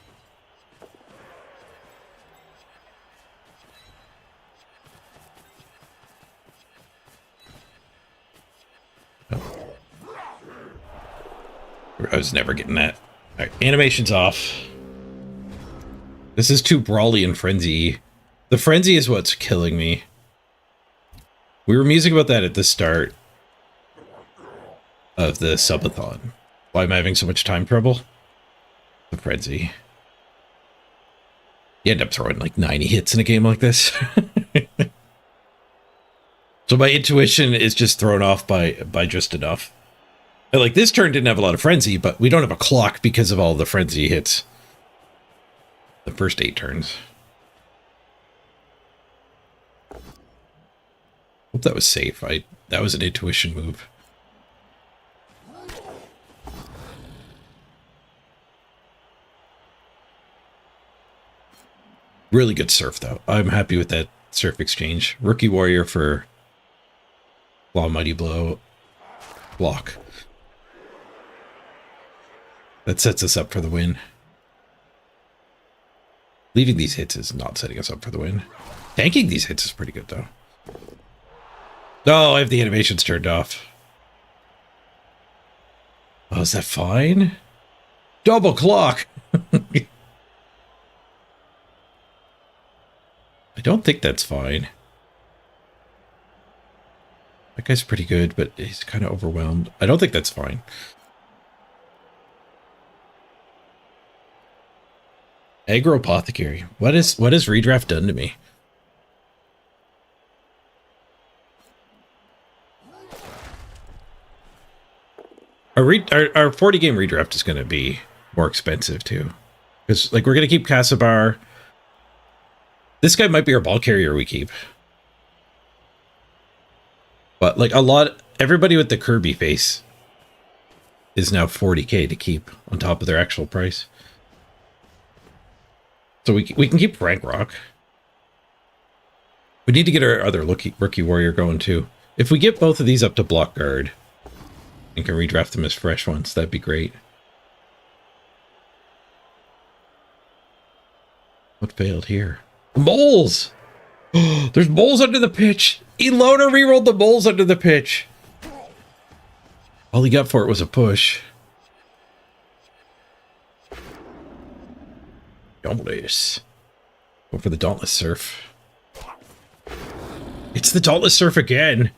Oh. I was never getting that. Alright, animations off. This is too brawly and frenzy. The frenzy is what's killing me. We were musing about that at the start of the subathon. Why am I having so much time trouble? The frenzy. You end up throwing like 90 hits in a game like this. So my intuition is just thrown off by just enough. And like this turn didn't have a lot of frenzy, but we don't have a clock because of all the frenzy hits. The first 8 turns. Hope that was safe. That was an intuition move. Really good surf, though. I'm happy with that surf exchange. Rookie warrior for Claw Mighty Blow. Block. That sets us up for the win. Leaving these hits is not setting us up for the win. Tanking these hits is pretty good, though. Oh, I have the animations turned off. Oh, is that fine? Double clock! I don't think that's fine. That guy's pretty good, but he's kind of overwhelmed. I don't think that's fine. Aggro Apothecary. What has redraft done to me? Our 40 game redraft is going to be more expensive too, because like we're going to keep Casabar. This guy might be our ball carrier we keep, but like everybody with the Kirby face is now 40k to keep on top of their actual price. So we can keep Frank Rock. We need to get our other rookie warrior going too. If we get both of these up to block guard and can redraft them as fresh ones, that'd be great. What failed here? Moles! There's moles under the pitch! Elona rerolled the moles under the pitch! All he got for it was a push. Dauntless. Go for the Dauntless Surf. It's the Dauntless Surf again!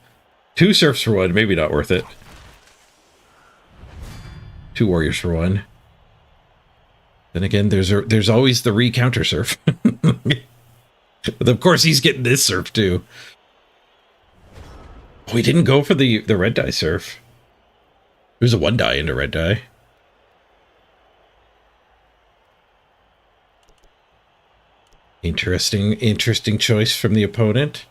2 surfs for 1, maybe not worth it. 2 warriors for 1. Then again, there's always the re-counter surf. But of course, he's getting this surf too. We didn't go for the red die surf. It was a 1 die into red die. Interesting choice from the opponent.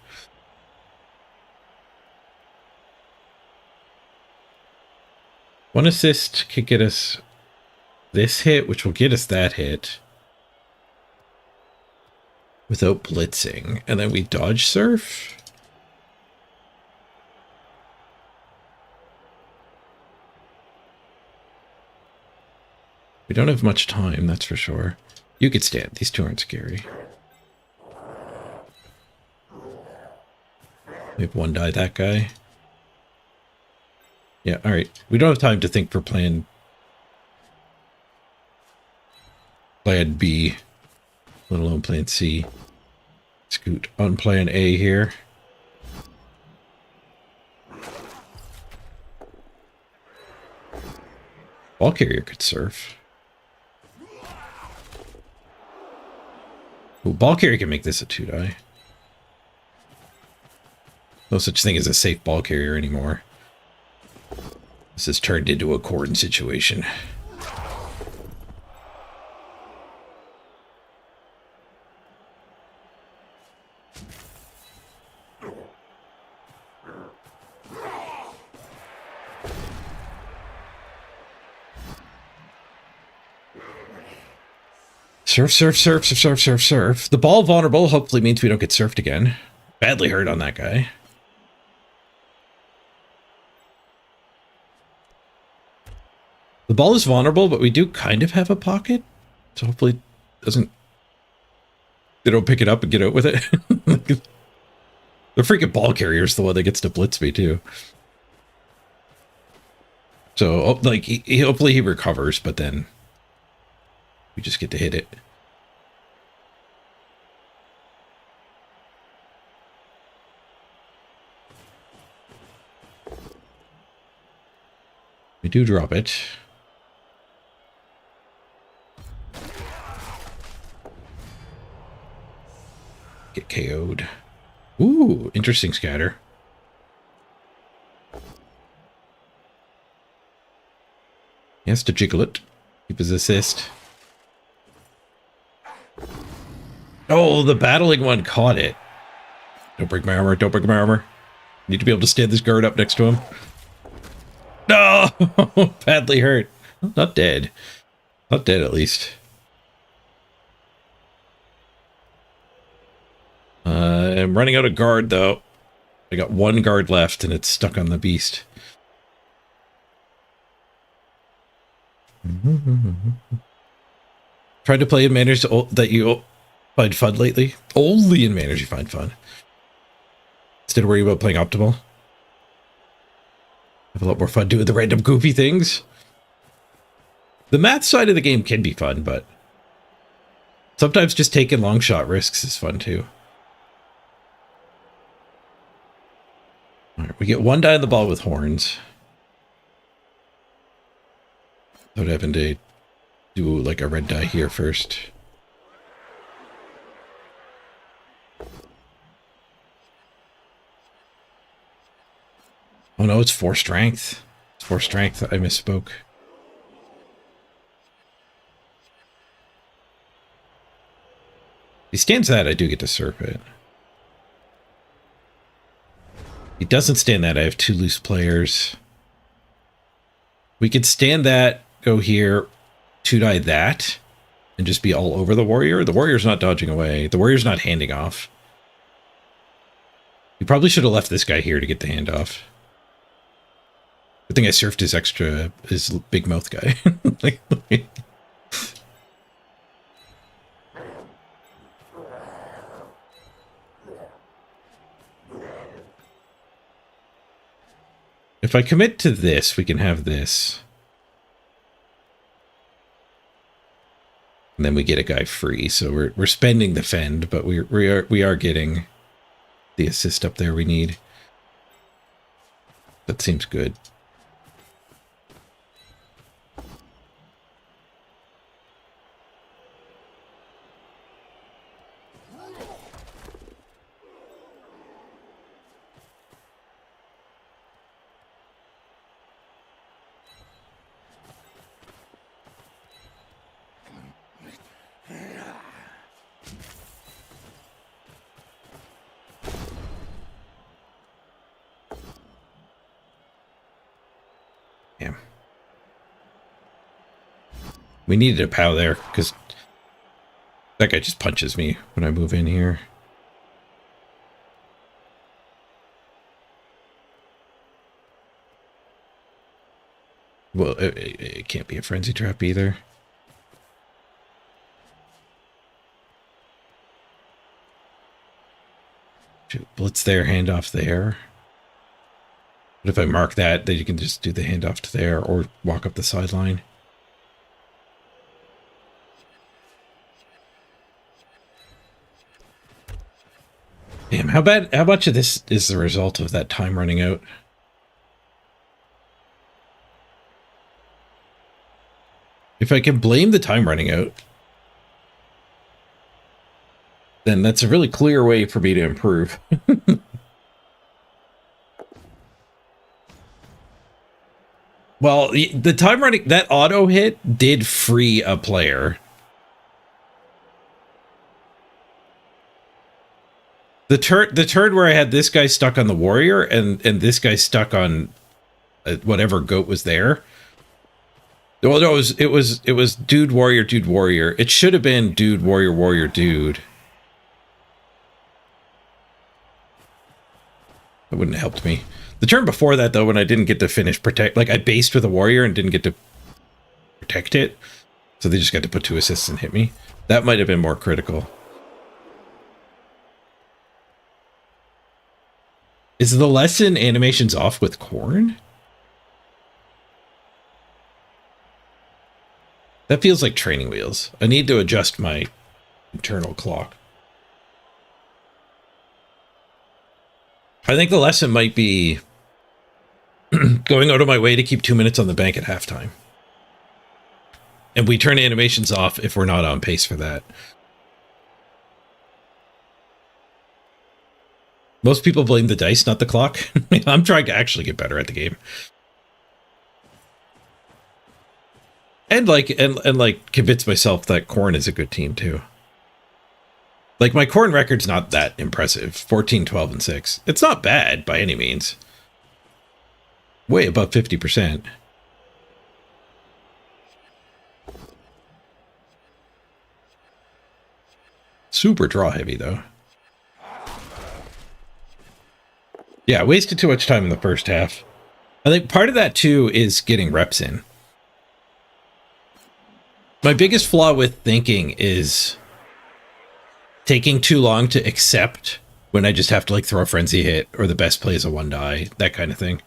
One assist could get us this hit, which will get us that hit without blitzing. And then we dodge surf. We don't have much time, that's for sure. You could stand. These two aren't scary. We have 1 die that guy. Yeah, alright. We don't have time to think for plan B, let alone plan C. Scoot on plan A here. Ball carrier could surf. Ooh, ball carrier can make this a 2 die. No such thing as a safe ball carrier anymore. This has turned into a Corden situation. Surf, surf, surf, surf, surf, surf, surf. The ball vulnerable hopefully means we don't get surfed again. Badly hurt on that guy. The ball is vulnerable, but we do kind of have a pocket. So hopefully it they don't pick it up and get out with it. The freaking ball carrier is the one that gets to blitz me too. So like hopefully he recovers, but then we just get to hit it. We do drop it. Get KO'd. Ooh, interesting scatter. He has to jiggle it. Keep his assist. Oh, the battling one caught it. Don't break my armor. Don't break my armor. Need to be able to stand this guard up next to him. No! Badly hurt. Not dead. Not dead, at least. I'm running out of guard, though. I got 1 guard left, and it's stuck on the beast. Tried to play in manners that you find fun lately? Only in manners you find fun. Instead of worrying about playing optimal. Have a lot more fun doing the random goofy things. The math side of the game can be fun, but sometimes just taking long shot risks is fun too. All right, we get 1 die on the ball with horns. Without having to do like a red die here first. Oh no, it's 4 strength. It's 4 strength. I misspoke. He stands that, I do get to surf it. He doesn't stand that, I have 2 loose players. We could stand that, go here, 2 die that, and just be all over the warrior. The warrior's not dodging away. The warrior's not handing off. You probably should have left this guy here to get the handoff. Good thing I surfed his big mouth guy. If I commit to this, we can have this. And then we get a guy free. So we're spending the fend, but we are getting the assist up there we need. That seems good. Damn. We needed a POW there, because that guy just punches me when I move in here. Well, it can't be a frenzy trap either. Blitz there, handoff there. But if I mark that, then you can just do the handoff to there or walk up the sideline. Damn, how much of this is the result of that time running out? If I can blame the time running out, then that's a really clear way for me to improve. Well, the time running, that auto hit did free a player. The turn where I had this guy stuck on the warrior and this guy stuck on whatever goat was there. Well, no, it was dude warrior dude warrior. It should have been dude warrior warrior dude. That wouldn't have helped me. The turn before that, though, when I didn't get to finish protect, like I based with a warrior and didn't get to protect it, so they just got to put 2 assists and hit me. That might have been more critical. Is the lesson animations off with corn? That feels like training wheels. I need to adjust my internal clock. I think the lesson might be going out of my way to keep 2 minutes on the bank at halftime. And we turn animations off if we're not on pace for that. Most people blame the dice, not the clock. I'm trying to actually get better at the game. And like convince myself that Corn is a good team too. Like my Corn record's not that impressive. 14, 12, and 6. It's not bad by any means. Way above 50%. Super draw heavy though. Yeah, wasted too much time in the first half. I think part of that too is getting reps in. My biggest flaw with thinking is taking too long to accept when I just have to like throw a frenzy hit or the best play is a 1 die, that kind of thing.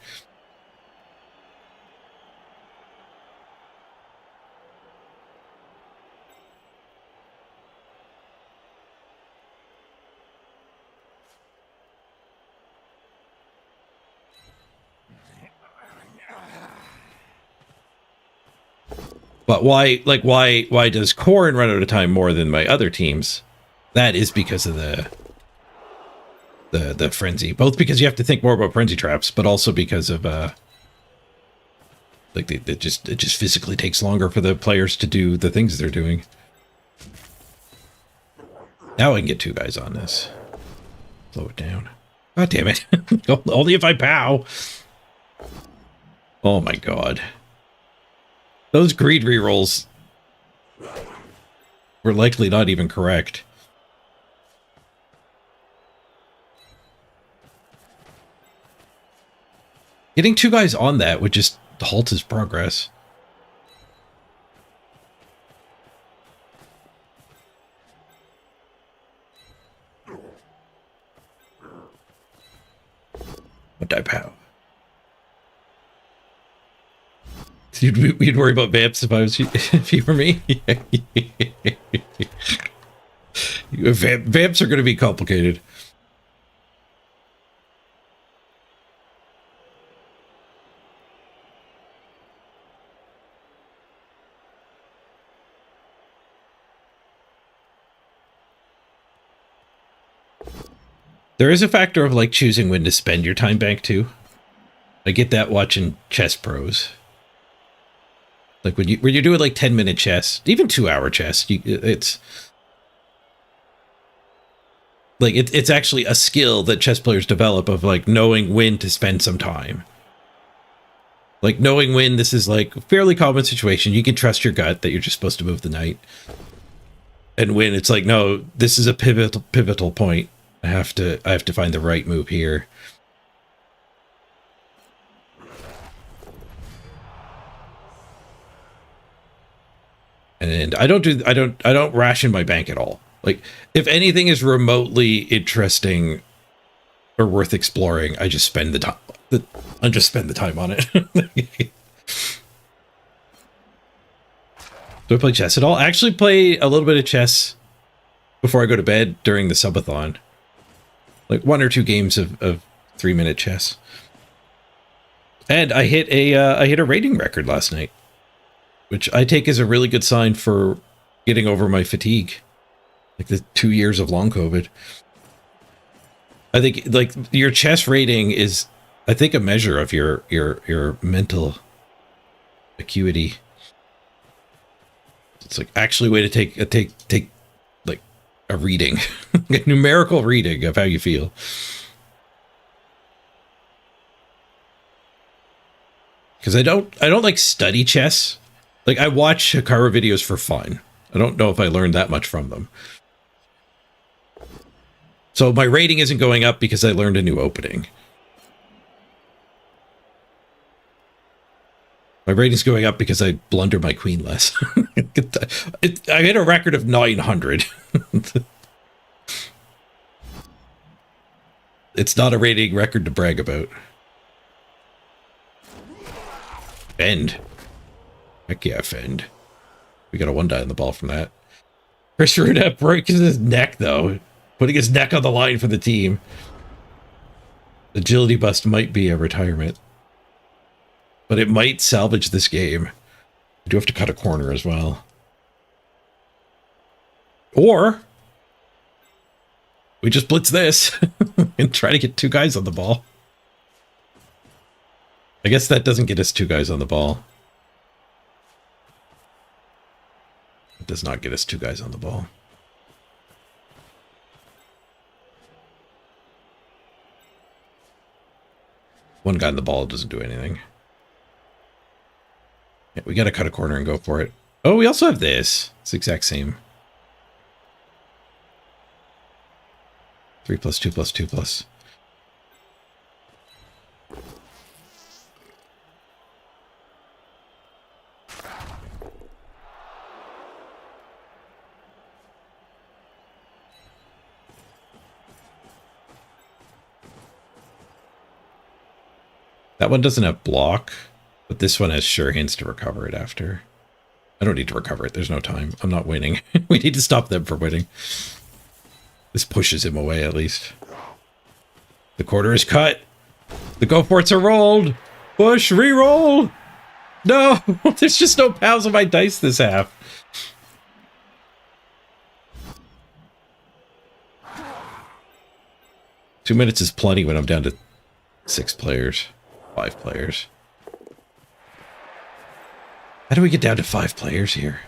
But why does Corn run out of time more than my other teams? That is because of the frenzy. Both because you have to think more about frenzy traps, but also because of like it just physically takes longer for the players to do the things they're doing. Now I can get 2 guys on this. Slow it down. God damn it. Only if I pow. Oh my god. Those greed rerolls were likely not even correct. Getting 2 guys on that would just halt his progress. What die pow? You'd worry about vamps if you were me. Vamps are going to be complicated. There is a factor of like choosing when to spend your time bank too. I get that watching chess pros. Like when you're doing like 10-minute chess, even 2-hour chess, it's like it's actually a skill that chess players develop of like knowing when to spend some time. Like knowing when this is like a fairly common situation, you can trust your gut that you're just supposed to move the knight. And when it's like, no, this is a pivotal point. I have to find the right move here. And I don't ration my bank at all. Like if anything is remotely interesting or worth exploring, I just spend the time. I just spend the time on it. Do I play chess at all? I actually play a little bit of chess before I go to bed during the subathon. Like 1 or 2 games of 3-minute chess. And I hit a rating record last night, which I take as a really good sign for getting over my fatigue. Like the 2 years of long COVID. I think like your chess rating is, I think, a measure of your mental acuity. It's like actually a way to take like a reading, a numerical reading of how you feel. Because I don't like study chess. Like I watch Hikaru videos for fun. I don't know if I learned that much from them. So my rating isn't going up because I learned a new opening. My rating's going up because I blunder my queen less. I hit a record of 900. It's not a rating record to brag about. Fend. Heck yeah, fend. We got a 1 die on the ball from that. Chris Runa breaks his neck, though. Putting his neck on the line for the team. Agility bust might be a retirement. But it might salvage this game. I do have to cut a corner as well. Or we just blitz this and try to get 2 guys on the ball. I guess that doesn't get us 2 guys on the ball. It does not get us 2 guys on the ball. One guy on the ball doesn't do anything. Yeah, we gotta cut a corner and go for it. Oh, we also have this. It's the exact same. 3 plus 2 plus 2 plus. That one doesn't have block, but this one has sure hands to recover it after. I don't need to recover it. There's no time. I'm not winning. We need to stop them from winning. This pushes him away, at least. The quarter is cut. The go-forts are rolled. Push, re-roll. No, there's just no pals on my dice this half. Two minutes is plenty when I'm down to 6 players. 5 players. How do we get down to 5 players here?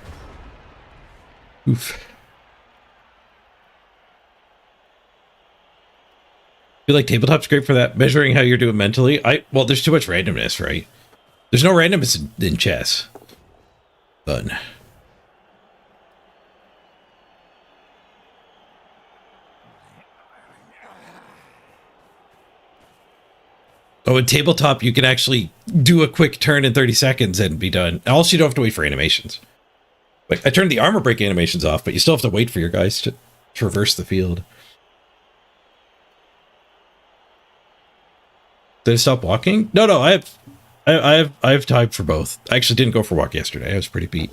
Oof. I feel like tabletop's great for that, measuring how you're doing mentally. Well, there's too much randomness, right? There's no randomness in chess. Done. Oh, in tabletop, you can actually do a quick turn in 30 seconds and be done. Also, you don't have to wait for animations. Like, I turned the armor break animations off, but you still have to wait for your guys to traverse the field. Did I stop walking? No, I have time for both. I actually didn't go for a walk yesterday. I was pretty beat.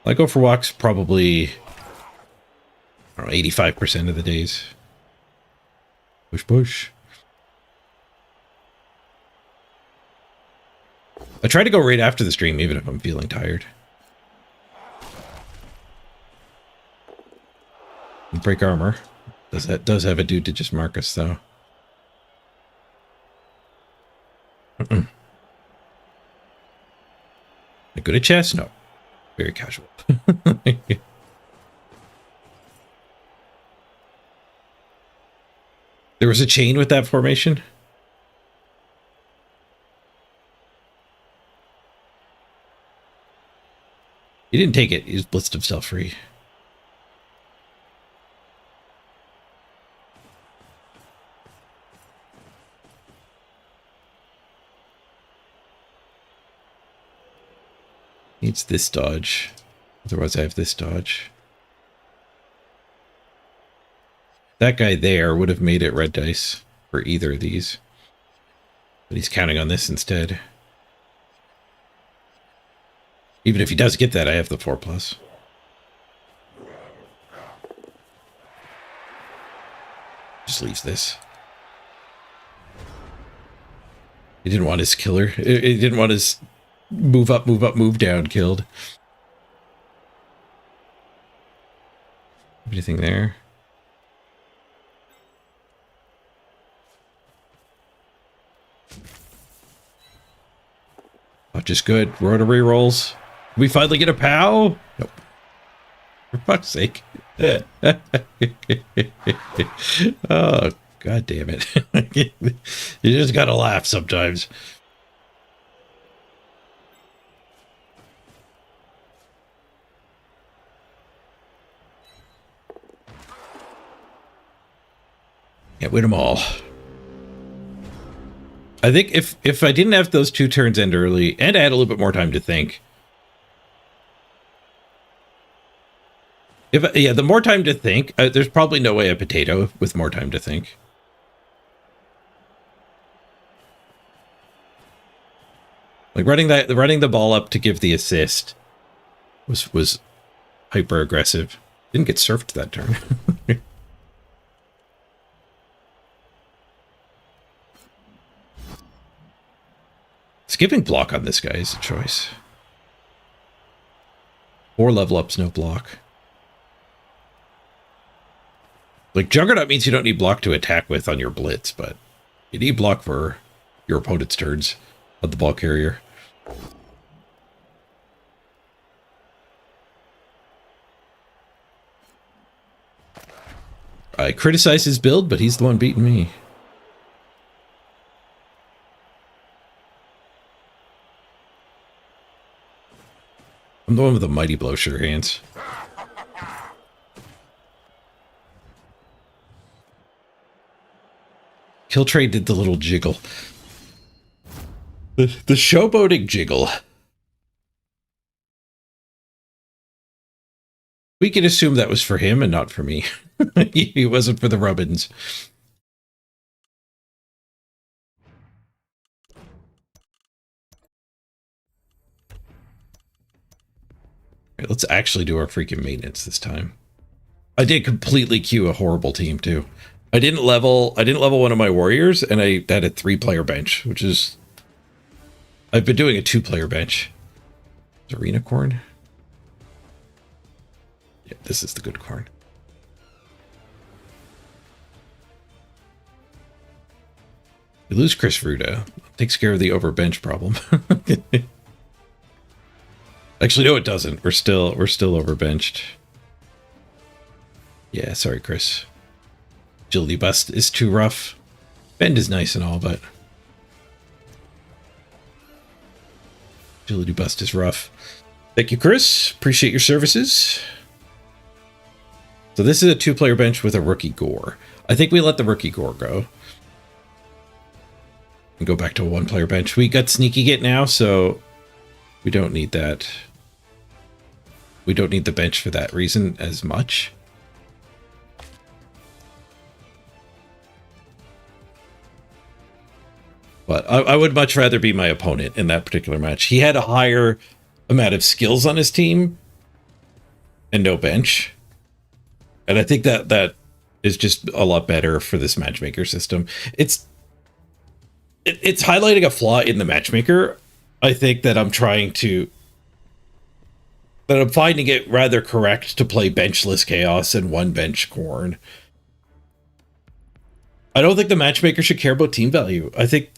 I go for walks probably, I don't know, 85% of the days. Push, push. I try to go right after the stream, even if I'm feeling tired. Break armor. That does have a dude to just mark us, though. Good at chess? No. Very casual. Yeah. There was a chain with that formation. He didn't take it. He just blitzed himself free. Needs this dodge. Otherwise, I have this dodge. That guy there would have made it red dice for either of these. But he's counting on this instead. Even if he does get that, I have the 4+. Just leaves this. He didn't want his killer. He didn't want his move up, move down killed. Anything there? Oh, just good. Rotary rolls. We finally get a POW? Nope. For fuck's sake. Oh, god damn it. You just gotta laugh sometimes. Can't win them all. I think if I didn't have those 2 turns end early, and I had a little bit more time to think. Yeah, the more time to think, there's probably no way a potato with more time to think. Like running the ball up to give the assist was hyper aggressive. Didn't get surfed that turn. Skipping block on this guy is a choice. 4 level ups, no block. Like, Juggernaut means you don't need block to attack with on your blitz, but you need block for your opponent's turns on the ball carrier. I criticize his build, but he's the one beating me. I'm the one with the mighty blow sure hands. Kill trade did the little jiggle. The showboating jiggle. We can assume that was for him and not for me. He wasn't for the rubbins. Right, let's actually do our freaking maintenance this time. I did completely queue a horrible team too. I didn't level one of my warriors, and I had a 3-player bench, which is... I've been doing a 2-player bench. Arena corn? Yeah, this is the good corn. You lose Chris Ruda. Takes care of the overbench problem. Actually, no, it doesn't. We're still overbenched. Yeah, sorry, Chris. Agility bust is too rough. Bend is nice and all, but agility bust is rough. Thank you, Chris. Appreciate your services. So this is a 2-player bench with a rookie gore. I think we let the rookie gore go. And go back to a 1-player bench. We got Sneaky Git now, so we don't need that. We don't need the bench for that reason as much. But I would much rather be my opponent in that particular match. He had a higher amount of skills on his team and no bench. And I think that is just a lot better for this matchmaker system. It's highlighting a flaw in the matchmaker. I think that I'm finding it rather correct to play benchless chaos and 1 bench corn. I don't think the matchmaker should care about team value. I think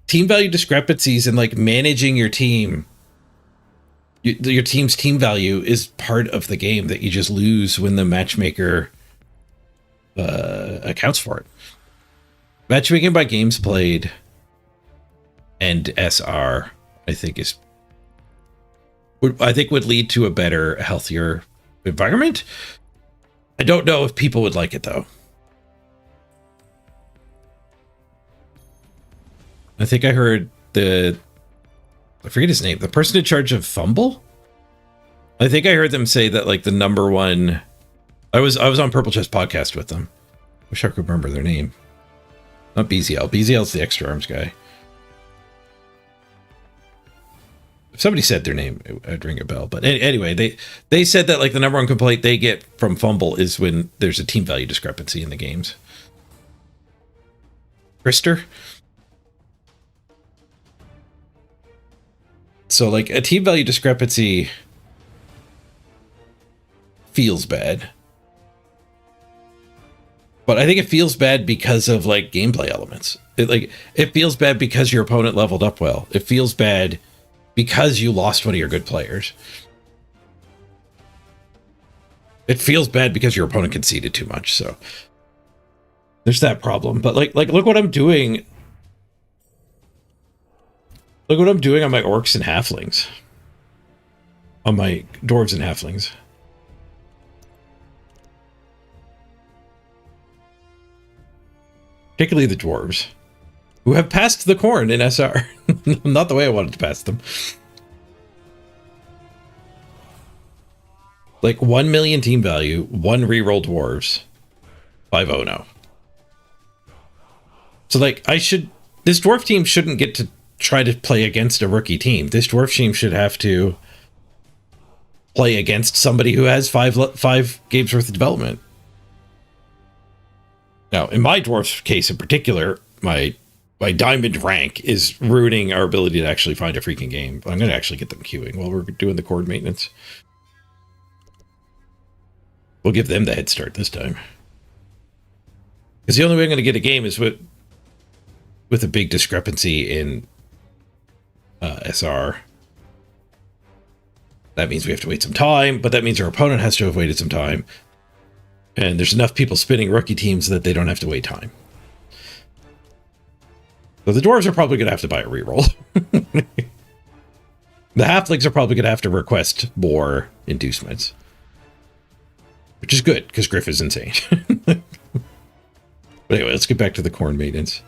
team value discrepancies and like managing your team, your team's team value is part of the game that you just lose when the matchmaker accounts for it. Matchmaking by games played and SR, I think would lead to a better, healthier environment. I don't know if people would like it though. I think I heard I forget his name, the person in charge of Fumble. I think I heard them say that like the number one. I was on Purple Chest podcast with them. Wish I could remember their name. Not BZL. BZL's the extra arms guy. If somebody said their name, I'd ring a bell. But anyway, they said that like the number one complaint they get from Fumble is when there's a team value discrepancy in the games. Krister? So like a team value discrepancy feels bad. But I think it feels bad because of like gameplay elements. It feels bad because your opponent leveled up well. It feels bad because you lost one of your good players. It feels bad because your opponent conceded too much. So there's that problem. But like look what I'm doing. Look what I'm doing on my orcs and halflings. On my dwarves and halflings. Particularly the dwarves, who have passed the corn in SR. Not the way I wanted to pass them. Like 1 million team value, 1 reroll dwarves, 5-0 now. So like this dwarf team shouldn't get to try to play against a rookie team. This dwarf team should have to play against somebody who has 5 games worth of development. Now, in my dwarf case in particular, my diamond rank is ruining our ability to actually find a freaking game. I'm going to actually get them queuing while we're doing the cord maintenance. We'll give them the head start this time. Because the only way I'm going to get a game is with a big discrepancy in SR. That means we have to wait some time, but that means our opponent has to have waited some time. And there's enough people spinning rookie teams that they don't have to wait time. So the dwarves are probably going to have to buy a reroll. The halflings are probably going to have to request more inducements. Which is good, because Griff is insane. But anyway, let's get back to the corn maintenance.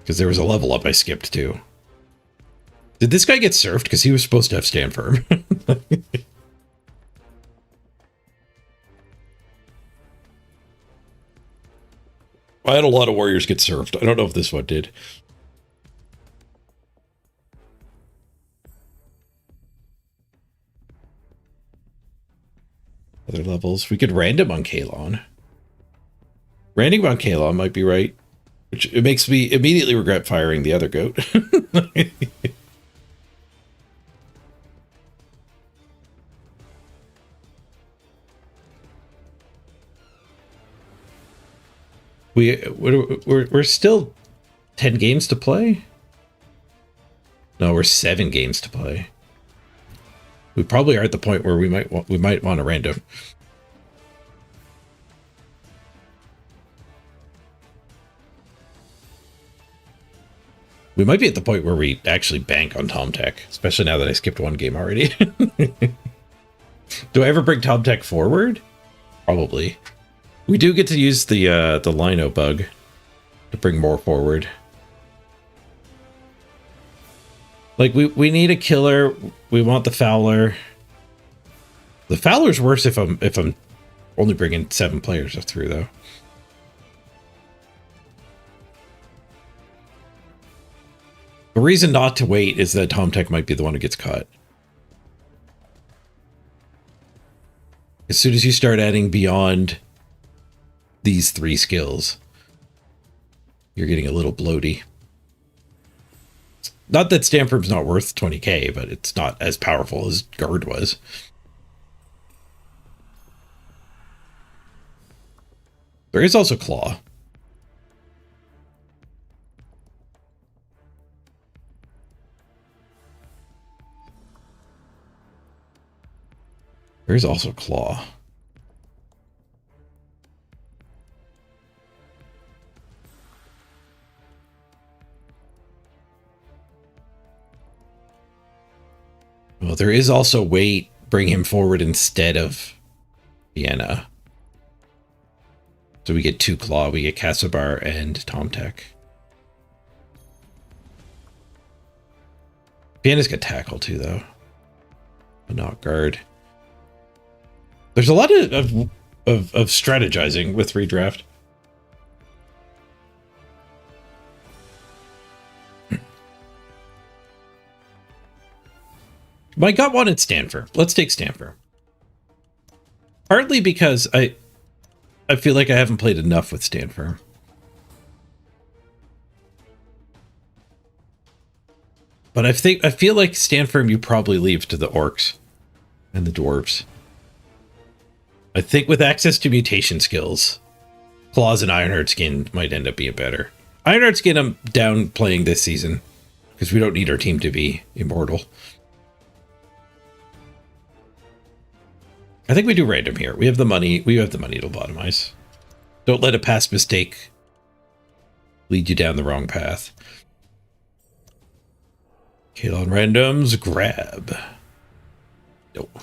Because there was a level up I skipped too. Did this guy get surfed? Because he was supposed to have stand firm. I had a lot of warriors get surfed. I don't know if this one did. Other levels. We could random on Kalon. Random on Kalon might be right. Which it makes me immediately regret firing the other goat. We're still 10 games to play? No, we're 7 games to play. We probably are at the point where we might want a random. We might be at the point where we actually bank on Tom Tech, especially now that I skipped one game already. Do I ever bring Tom Tech forward? Probably. We do get to use the Lino bug to bring more forward. Like we need a killer. We want the Fowler. The Fowler's worse if I'm only bringing 7 players through though. The reason not to wait is that Tom Tech might be the one who gets cut. As soon as you start adding beyond these 3 skills, you're getting a little bloaty. Not that Stanford's not worth 20k, but it's not as powerful as Guard was. There is also Claw. There is also Claw. Well, there is also weight. Bring him forward instead of Vienna. So we get 2 Claw, we get Castlebar and Tomtek. Vienna's got tackle too, though. But not guard. There's a lot of strategizing with redraft. My gut wanted Stanford. Let's take Stanford. Partly because I feel like I haven't played enough with Stanford. But I feel like Stanford you probably leave to the orcs and the dwarves. I think with access to mutation skills, Claws and Ironheart Skin might end up being better. Ironheart Skin I'm down playing this season because we don't need our team to be immortal. I think we do random here. We have the money. We have the money to lobotomize. Don't let a past mistake lead you down the wrong path. Kalon randoms, grab. Nope.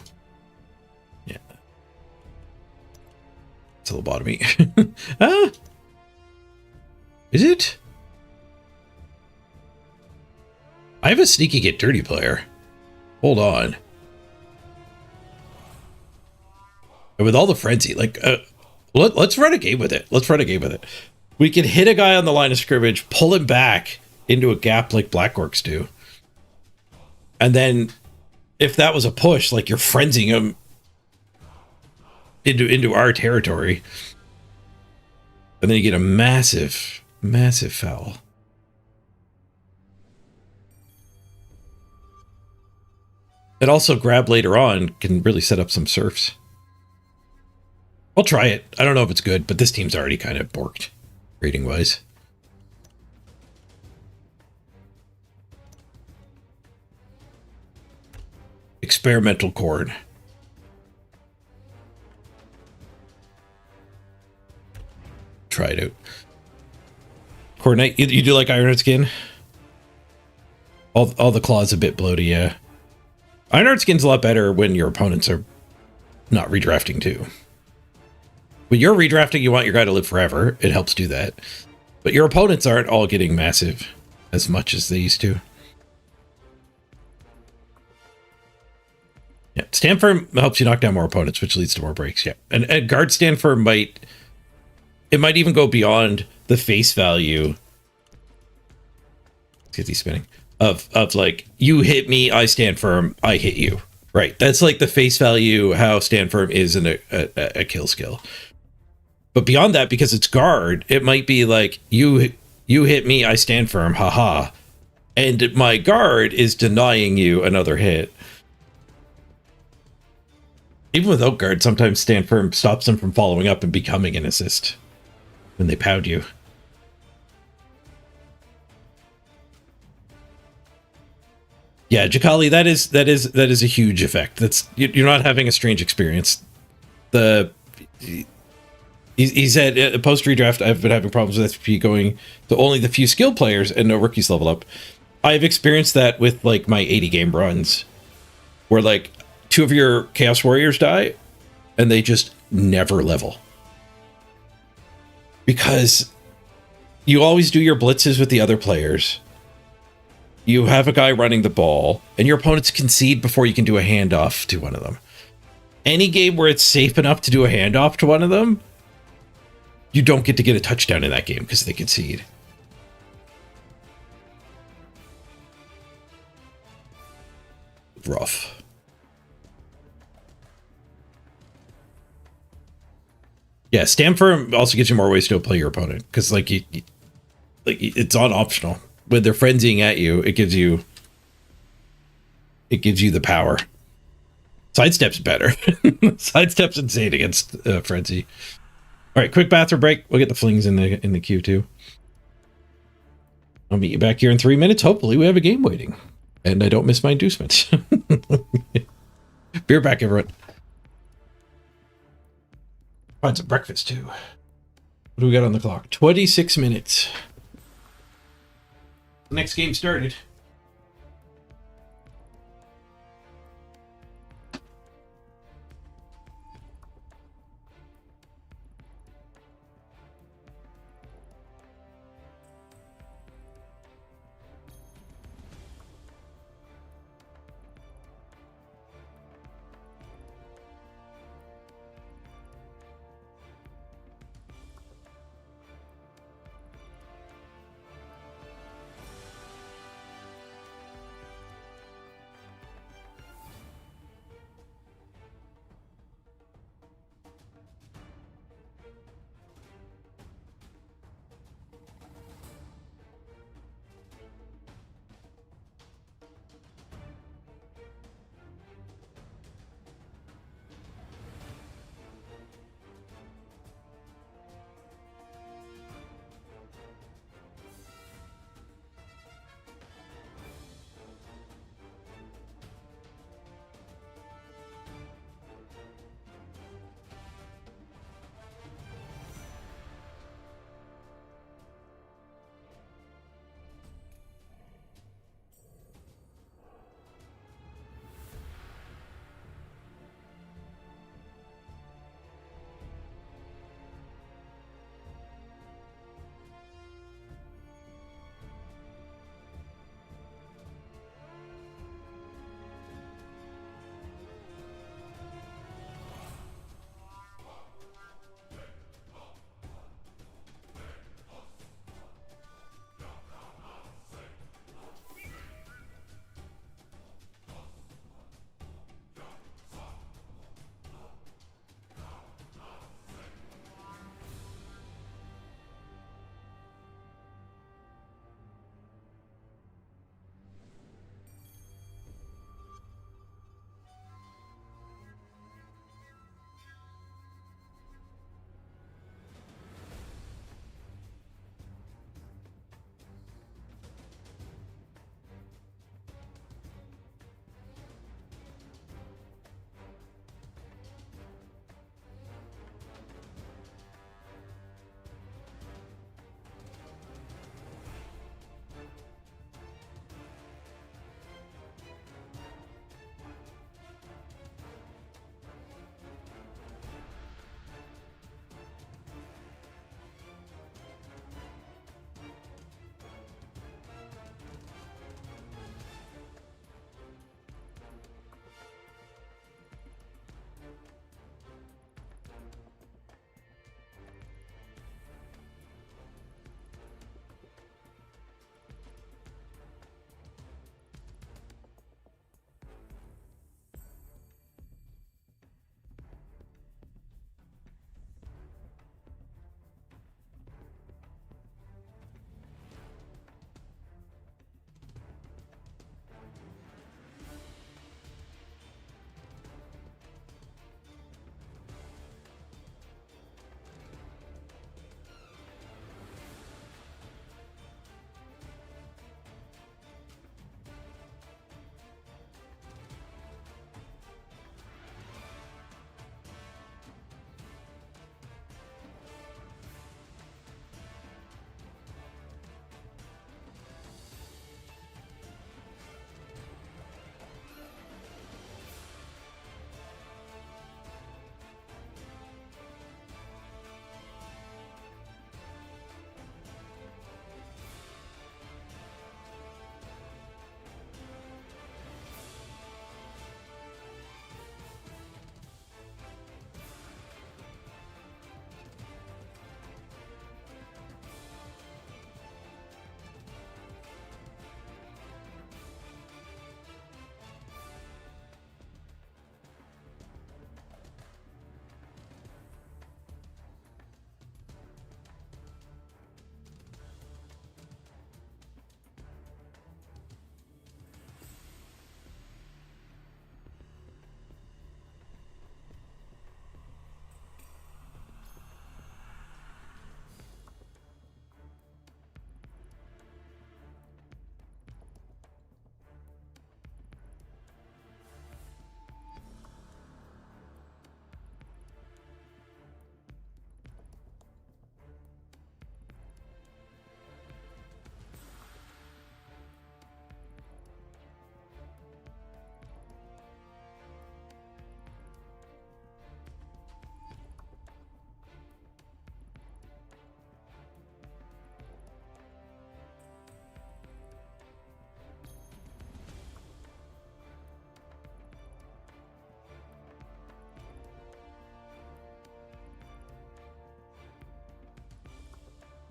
Yeah. It's a lobotomy. Ah! Is it? I have a sneaky get dirty player. Hold on. And with all the frenzy, like, let's run a game with it. Let's run a game with it. We can hit a guy on the line of scrimmage, pull him back into a gap like Black Orcs do. And then if that was a push, like you're frenzying him into our territory. And then you get a massive, massive foul. And also grab later on can really set up some surfs. I'll try it. I don't know if it's good, but this team's already kind of borked, rating-wise. Experimental Chord. Try it out. Coordinate. You do like Ironheart Skin? All the claws a bit bloaty, yeah. Ironheart Skin's a lot better when your opponents are not redrafting too. When you're redrafting, you want your guy to live forever. It helps do that. But your opponents aren't all getting massive as much as they used to. Yeah, Stand Firm helps you knock down more opponents, which leads to more breaks, yeah. And Guard Stand Firm might even go beyond the face value. Let's get these spinning. Of like, you hit me, I stand firm, I hit you. Right. That's like the face value, how stand firm is in a kill skill. But beyond that, because it's guard, it might be like, you hit me, I stand firm, haha. And my guard is denying you another hit. Even without guard, sometimes stand firm stops them from following up and becoming an assist when they pound you. Yeah, Jakali, that is a huge effect. That's you're not having a strange experience. He said post redraft, I've been having problems with SPP going to only the few skilled players and no rookies level up. I've experienced that with like my 80 game runs, where like 2 of your Chaos Warriors die, and they just never level because you always do your blitzes with the other players. You have a guy running the ball, and your opponents concede before you can do a handoff to one of them. Any game where it's safe enough to do a handoff to one of them, you don't get to get a touchdown in that game because they concede. Rough. Yeah, stand firm also gives you more ways to play your opponent because like it's on optional. When they're frenzying at you, it gives you the power. Sidestep's better. Sidestep's insane against frenzy. All right, quick bathroom break. We'll get the flings in the queue too. I'll meet you back here in 3 minutes. Hopefully, we have a game waiting, and I don't miss my inducement. Be right back, everyone. Find some breakfast too. What do we got on the clock? 26 minutes. The next game started.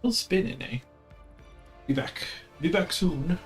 Still spinning, eh? Be back. Be back soon.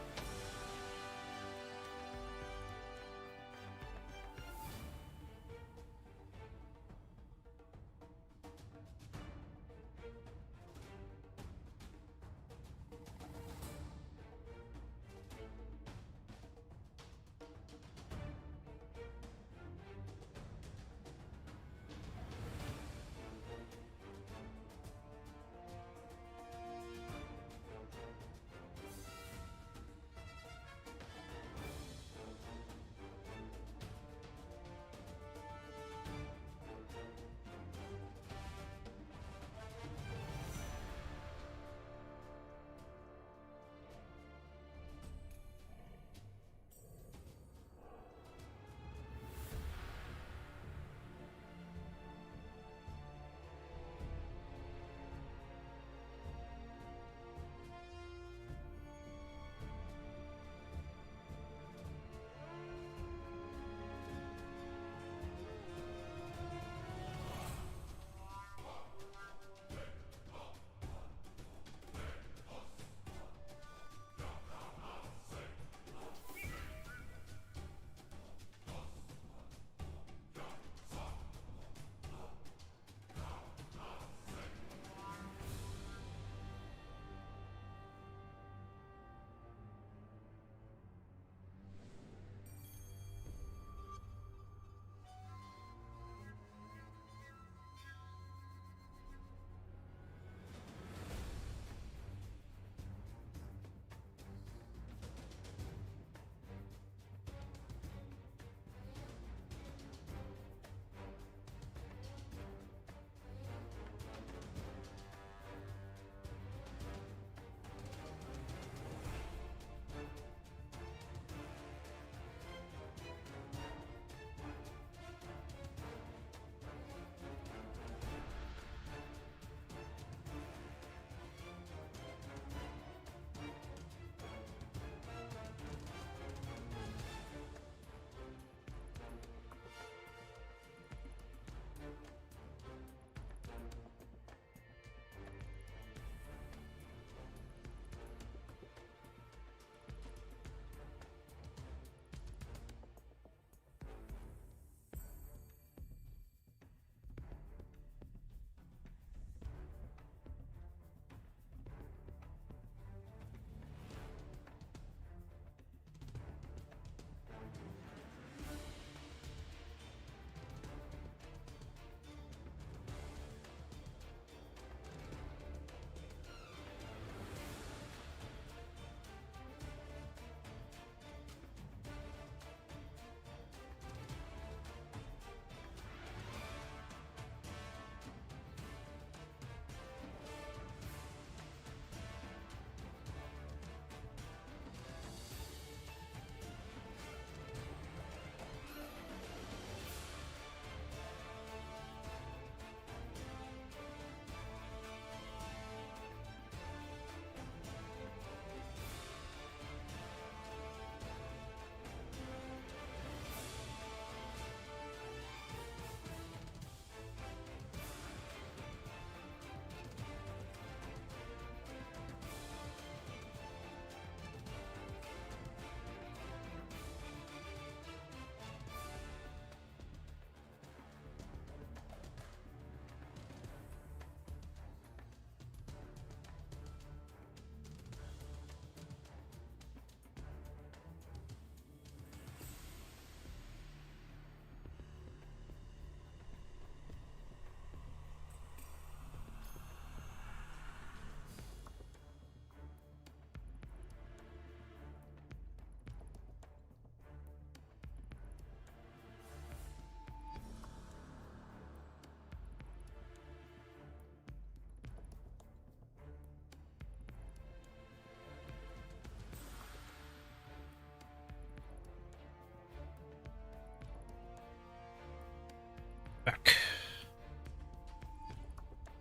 Back.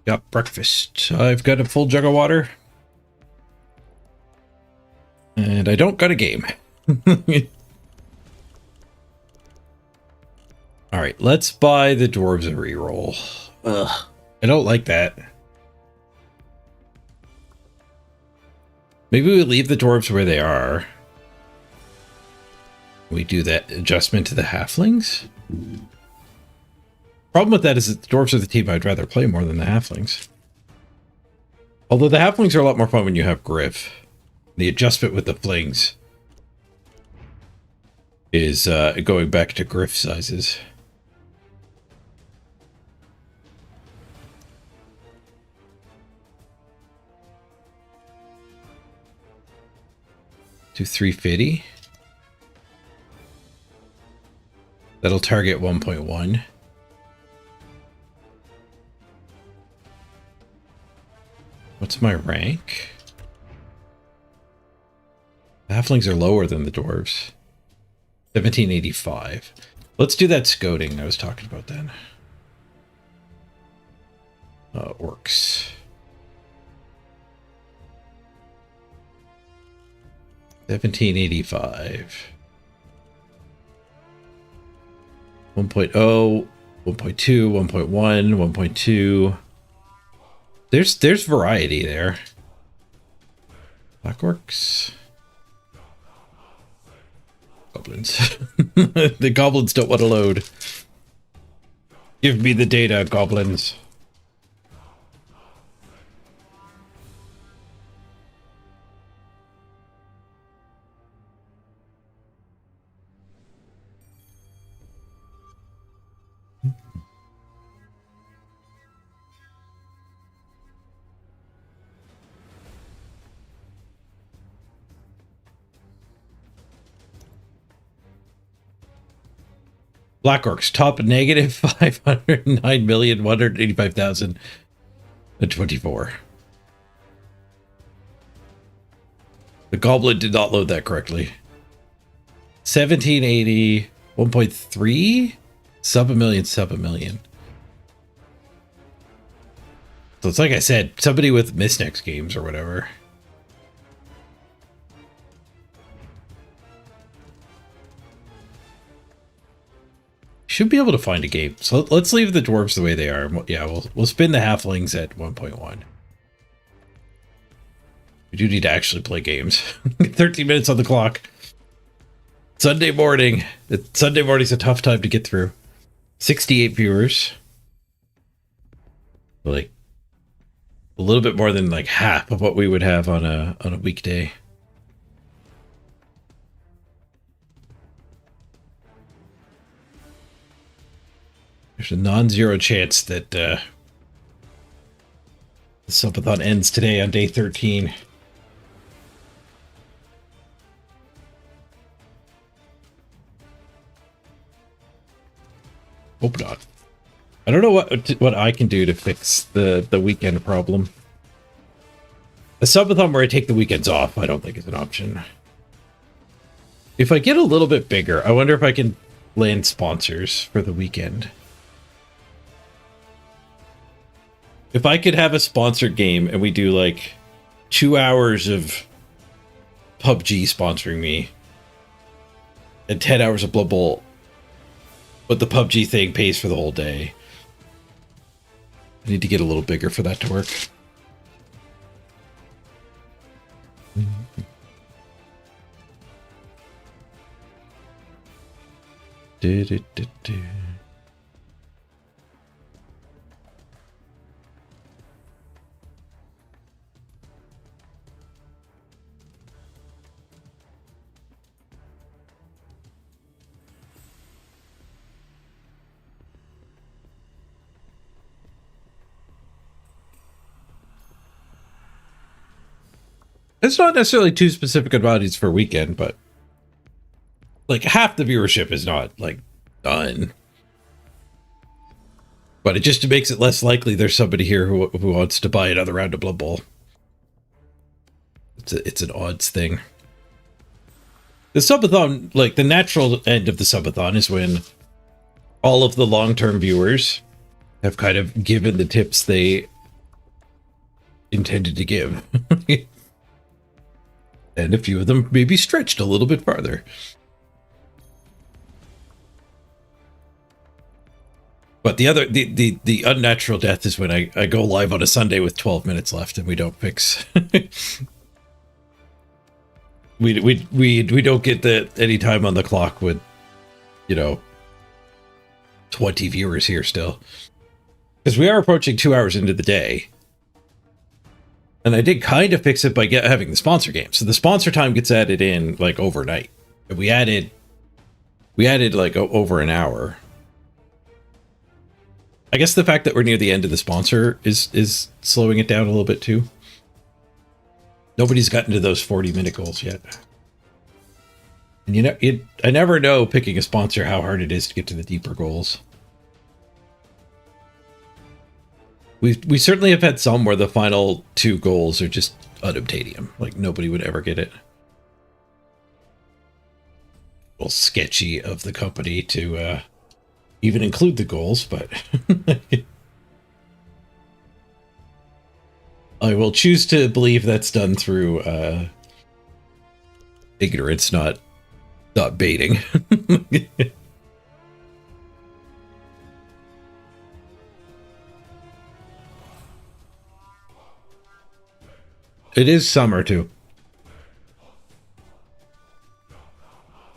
Got breakfast. I've got a full jug of water. And I don't got a game. Alright, let's buy the dwarves a reroll. Ugh. I don't like that. Maybe we leave the dwarves where they are. We do that adjustment to the halflings. Problem with that is that the dwarves are the team I'd rather play more than the halflings. Although the halflings are a lot more fun when you have Griff. The adjustment with the flings is going back to Griff sizes. To 350. That'll target 1.1. What's my rank? The halflings are lower than the dwarves. 1785. Let's do that scouting I was talking about then. Orcs. 1785. 1.0, 1.2, 1.1, 1.2. There's variety there. Black orcs. Goblins. The goblins don't want to load. Give me the data, goblins. Black Orcs, top negative 509,185,024. The Goblin did not load that correctly. 1780, 1.3? Sub a million, sub a million. So it's like I said, somebody with Misnex games or whatever. Should be able to find a game. So let's leave the dwarves the way they are. Yeah, we'll spin the halflings at 1.1. We do need to actually play games. 13 minutes on the clock. Sunday morning. Sunday morning's a tough time to get through. 68 viewers. Like a little bit more than like half of what we would have on a weekday. There's a non-zero chance that the subathon ends today on day 13. Hope not. I don't know what I can do to fix the weekend problem. A subathon where I take the weekends off, I don't think is an option. If I get a little bit bigger, I wonder if I can land sponsors for the weekend. If I could have a sponsored game and we do like 2 hours of PUBG sponsoring me and 10 hours of Blood Bowl, but the PUBG thing pays for the whole day. I need to get a little bigger for that to work. It's not necessarily too specific about it for weekend, but like half the viewership is not like done. But it just makes it less likely there's somebody here who wants to buy another round of Blood Bowl. It's an odds thing. The subathon, like the natural end of the subathon is when all of the long-term viewers have kind of given the tips they intended to give. And a few of them may be stretched a little bit farther. But the unnatural death is when I go live on a Sunday with 12 minutes left and we don't fix we don't get the any time on the clock with, 20 viewers here still. Because we are approaching 2 hours into the day. And I did kind of fix it by having the sponsor game. So the sponsor time gets added in like overnight. And we added like over an hour. I guess the fact that we're near the end of the sponsor is slowing it down a little bit too. Nobody's gotten to those 40-minute goals yet. And I never know picking a sponsor how hard it is to get to the deeper goals. We certainly have had some where the final 2 goals are just unobtainium. Like nobody would ever get it. A little sketchy of the company to even include the goals, but I will choose to believe that's done through ignorance, not baiting. It is summer too.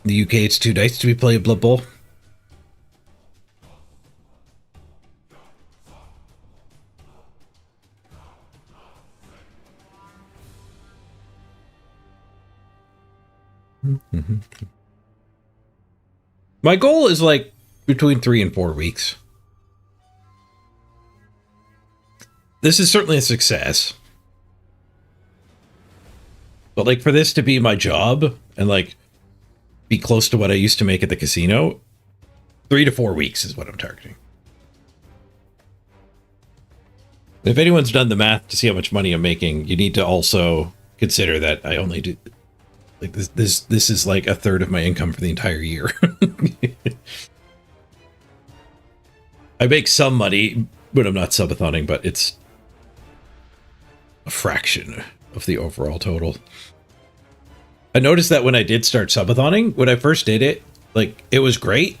The UK, it's too nice to be playing Blood Bowl. My goal is like between 3 and 4 weeks. This is certainly a success. But like for this to be my job and like be close to what I used to make at the casino, 3 to 4 weeks is what I'm targeting. If anyone's done the math to see how much money I'm making, you need to also consider that I only do like this is like a third of my income for the entire year. I make some money when I'm not subatoning, but it's a fraction of the overall total. I noticed that when I did start subatoning, when I first did it, like it was great.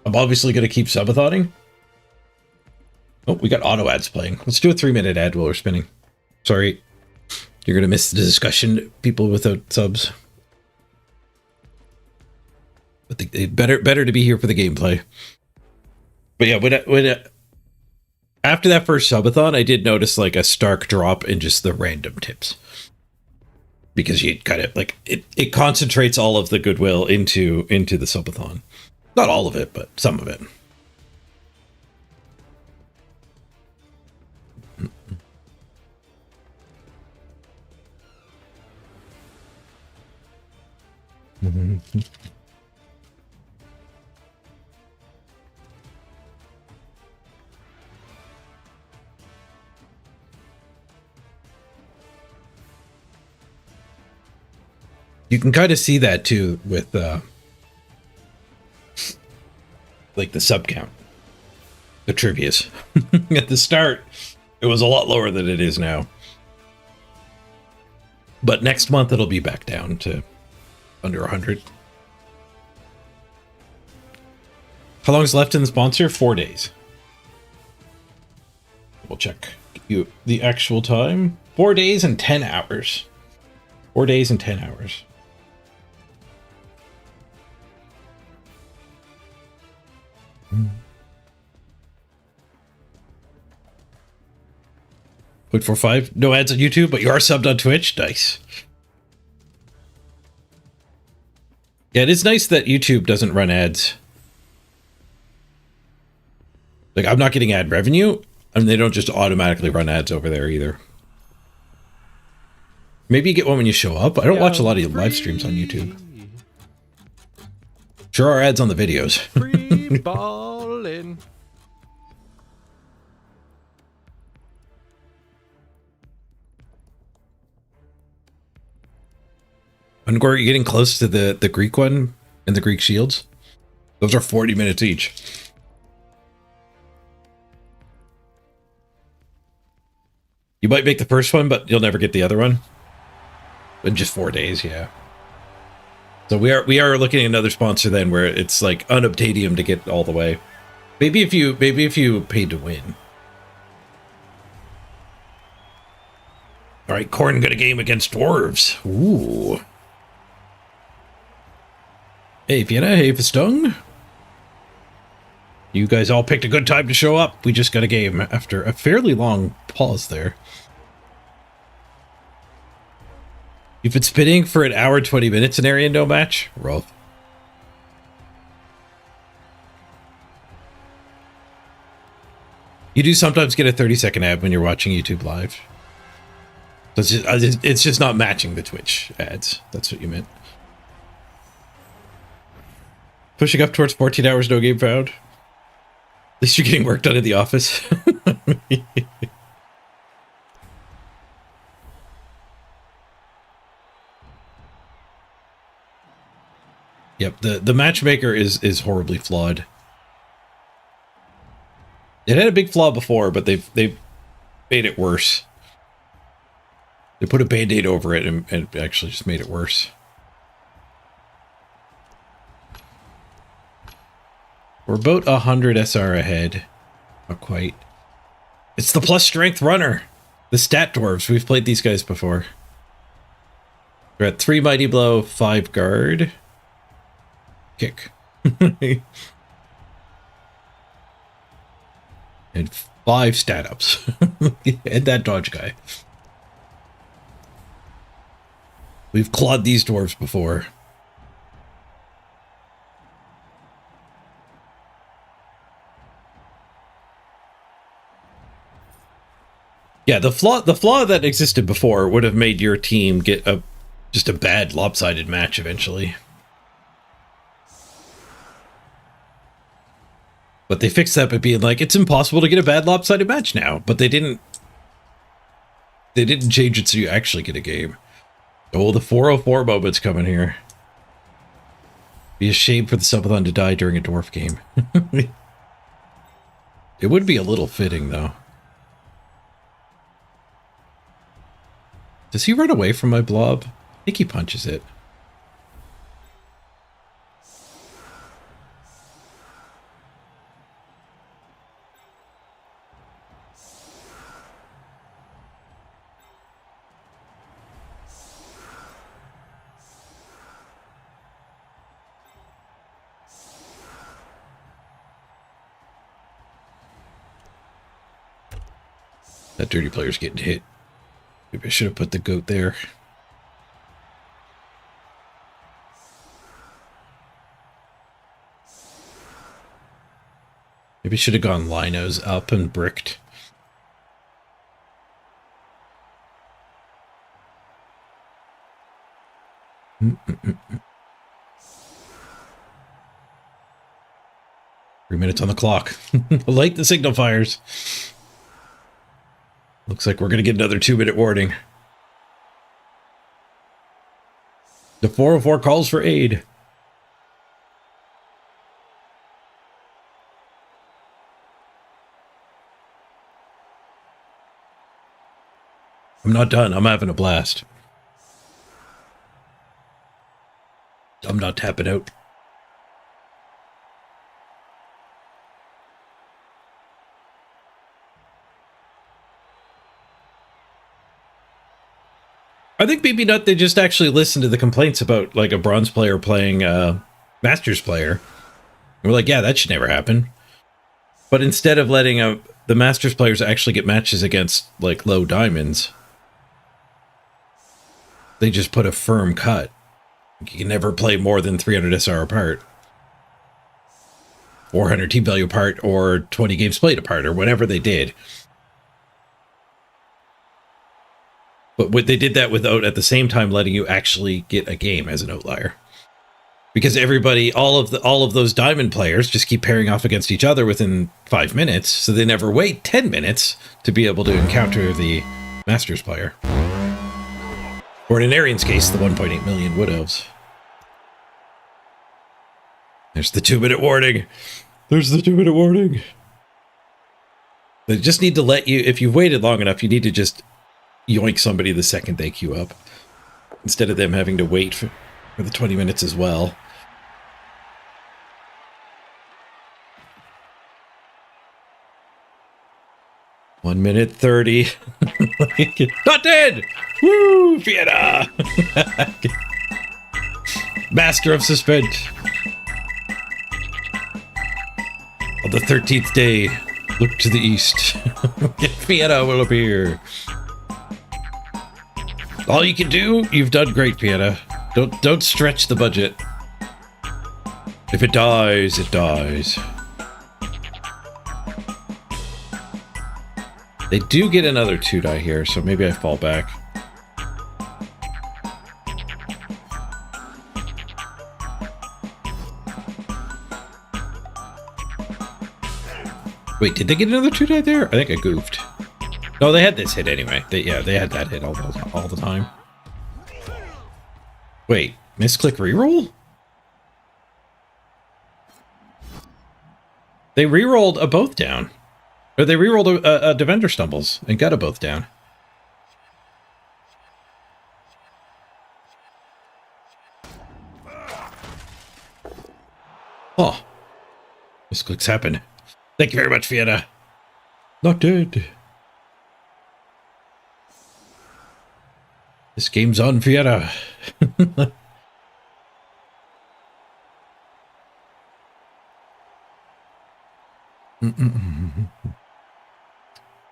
I'm obviously going to keep subatoning. Oh, we got auto ads playing. Let's do a 3-minute ad while we're spinning. Sorry. You're going to miss the discussion, people without subs. But better to be here for the gameplay. But yeah, when after that first subathon, I did notice like a stark drop in just the random tips. Because you kind of like it concentrates all of the goodwill into the subathon. Not all of it, but some of it. You can kind of see that too with like the sub count, the trivias. At the start, it was a lot lower than it is now. But next month it'll be back down to under 100. How long is left in the sponsor? 4 days. We'll check the actual time. 4 days and 10 hours. 4 days and 10 hours. Wait for 5. No ads on YouTube, but you are subbed on Twitch. Nice. Yeah, it is nice that YouTube doesn't run ads. Like, I'm not getting ad revenue, and they don't just automatically run ads over there either. Maybe you get one when you show up. I don't watch a lot of live streams on YouTube. Sure are ads on the videos. Free ballin'. And we're getting close to the Greek one and the Greek shields. Those are 40 minutes each. You might make the first one, but you'll never get the other one. In just 4 days, yeah. So we are looking at another sponsor then where it's like unobtainium to get all the way. Maybe if you paid to win. All right, Corn got a game against dwarves. Ooh. Hey, Fiona. Hey, Festung. You guys all picked a good time to show up. We just got a game after a fairly long pause there. You've been spinning for an hour, 20 minutes in area no match? Rolf. You do sometimes get a 30-second ad when you're watching YouTube live. It's just not matching the Twitch ads. That's what you meant. Pushing up towards 14 hours, no game found. At least you're getting work done at the office. Yep, the matchmaker is horribly flawed. It had a big flaw before, but they've made it worse. They put a band-aid over it and actually just made it worse. We're about 100 SR ahead. Not quite. It's the plus strength runner. The stat dwarves. We've played these guys before. We're at 3 mighty blow, 5 guard. Kick. And 5 stat ups. And that dodge guy. We've clawed these dwarves before. Yeah, the flaw that existed before would have made your team get just a bad lopsided match eventually. But they fixed that by being like, it's impossible to get a bad lopsided match now. But they didn't change it so you actually get a game. Oh, the 404 moment's coming here. Be a shame for the subathon to die during a dwarf game. It would be a little fitting, though. Does he run away from my blob? I think he punches it. That dirty player's getting hit. Maybe I should have put the goat there. Maybe I should have gone linos up and bricked. Mm-mm-mm. 3 minutes on the clock. Light the signal fires. Looks like we're going to get another 2-minute warning. The 404 calls for aid. I'm not done. I'm having a blast. I'm not tapping out. I think maybe not. They just actually listen to the complaints about like a bronze player playing Masters player. And we're like, yeah, that should never happen. But instead of letting the Masters players actually get matches against like low diamonds, they just put a firm cut. You can never play more than 300 SR apart, 400 team value apart, or 20 games played apart, or whatever they did. But they did that without at the same time letting you actually get a game as an outlier. Because everybody, all of those diamond players just keep pairing off against each other within 5 minutes, so they never wait 10 minutes to be able to encounter the Masters player. Or in Arian's case, the 1.8 million Wood Elves. There's the 2-minute warning. There's the 2-minute warning. They just need to let you, if you've waited long enough, you need to just yoink somebody the second they queue up, instead of them having to wait for the 20 minutes as well. One minute 30. Not dead! Woo! Fiona! Master of suspense. the 13th day. Look to the east. Fietta will appear. All you can do, you've done great, Fietta. Don't stretch the budget. If it dies, it dies. They do get another 2-die here, so maybe I fall back. Wait, did they get another 2-die there? I think I goofed. No, they had this hit anyway. They had that hit all the time. Wait, misclick reroll? They rerolled a both down. Or they rerolled a Defender Stumbles and got a both down. Oh. Misclicks happen. Thank you very much, Fietta. Not dead. This game's on, Fietta.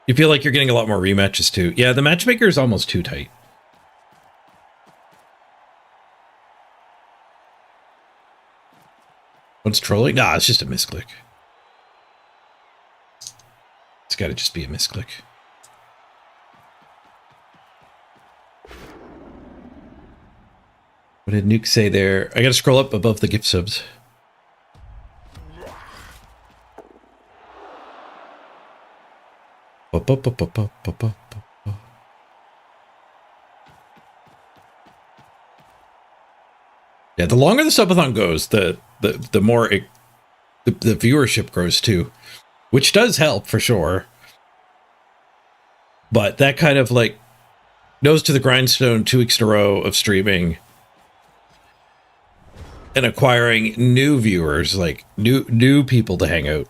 You feel like you're getting a lot more rematches too. Yeah, the matchmaker is almost too tight. What's trolling? Nah, it's just a misclick. It's got to just be a misclick. What did Nuke say there? I got to scroll up above the gift subs. Yeah, the longer the subathon goes, the more the viewership grows too, which does help for sure. But that kind of like nose to the grindstone 2 weeks in a row of streaming and acquiring new viewers, like new people to hang out.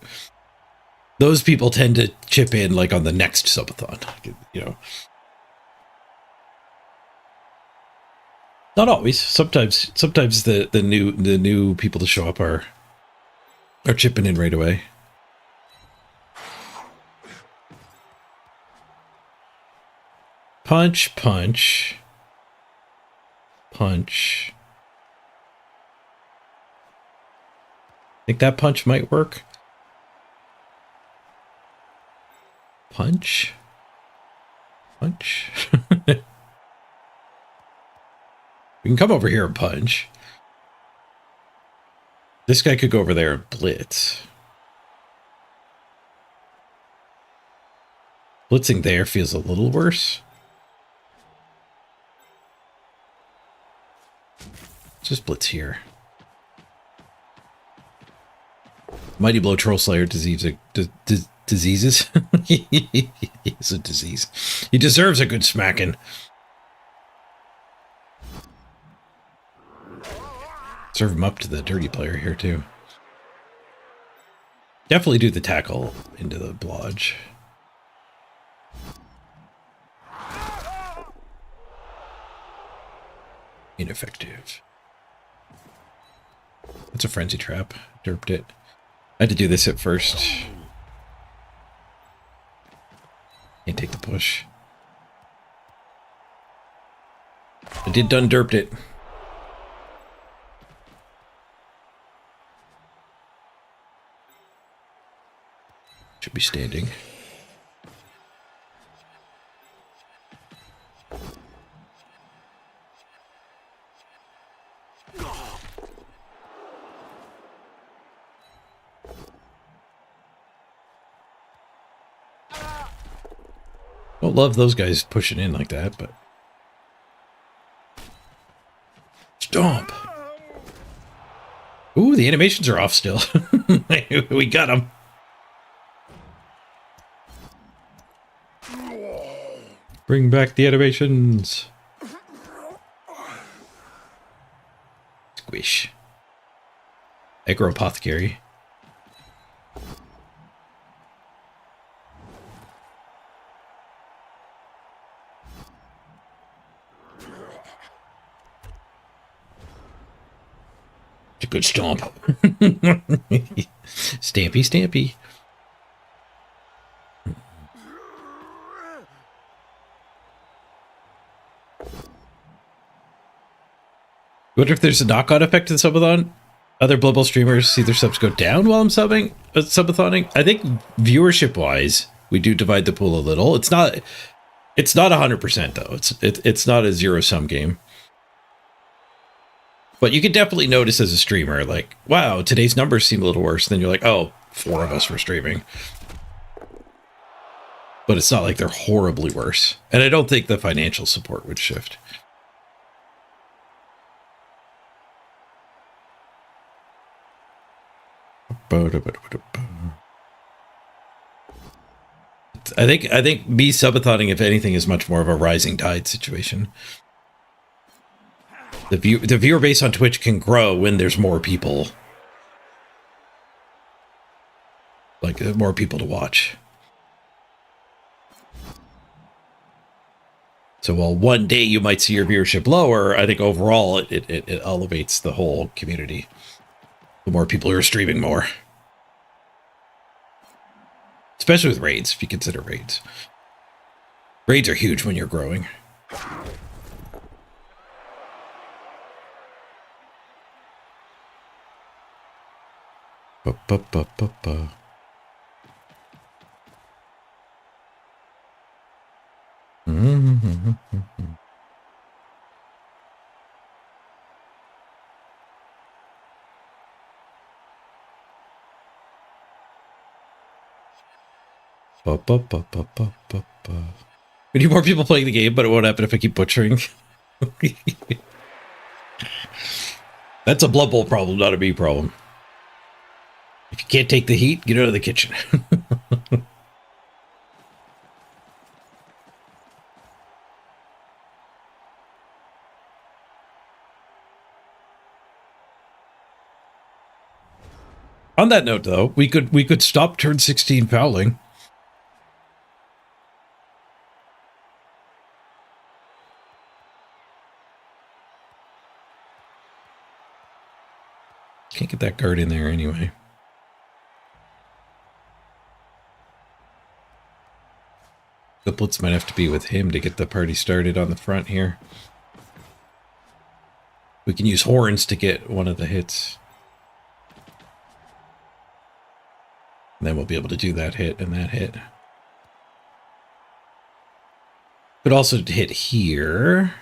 Those people tend to chip in like on the next subathon, you know. Not always. Sometimes the new people to show up are chipping in right away. Punch, punch, punch. Think that punch might work. Punch, punch. We can come over here and punch. This guy could go over there and blitz. Blitzing there feels a little worse. Just blitz here. Mighty Blow Troll Slayer diseases. It's a disease. He deserves a good smacking. Serve him up to the dirty player here too. Definitely do the tackle into the blodge. Ineffective. That's a frenzy trap. Derped it. I had to do this at first. Can't take the push. I did done derped it. Should be standing. Don't love those guys pushing in like that, but stomp. Ooh, the animations are off still. We got them. Bring back the animations. Squish. Aggro Apothecary. It's a good stomp. Stampy, stampy. Wonder if there's a knock-on effect in Subathon. Other Blood Bowl streamers see their subs go down while I'm Subathoning. I think viewership-wise, we do divide the pool a little. It's not 100% though. It's not a zero-sum game. But you can definitely notice as a streamer, like, wow, today's numbers seem a little worse. Then you're like, oh, 4 of us were streaming. But it's not like they're horribly worse. And I don't think the financial support would shift. I think me Subathoning, if anything, is much more of a rising tide situation. The viewer base on Twitch can grow when there's more people. Like, more people to watch. So while one day you might see your viewership lower, I think overall it elevates the whole community. The more people who are streaming more. Especially with raids, if you consider raids. Raids are huge when you're growing. We need more people playing the game, but it won't happen if I keep butchering. That's a Blood Bowl problem, not a me problem. If you can't take the heat, get out of the kitchen. On that note, though, we could stop turn 16 fouling. Can't get that guard in there anyway. The blitz might have to be with him to get the party started on the front here. We can use horns to get one of the hits. And then we'll be able to do that hit and that hit. Could also hit here,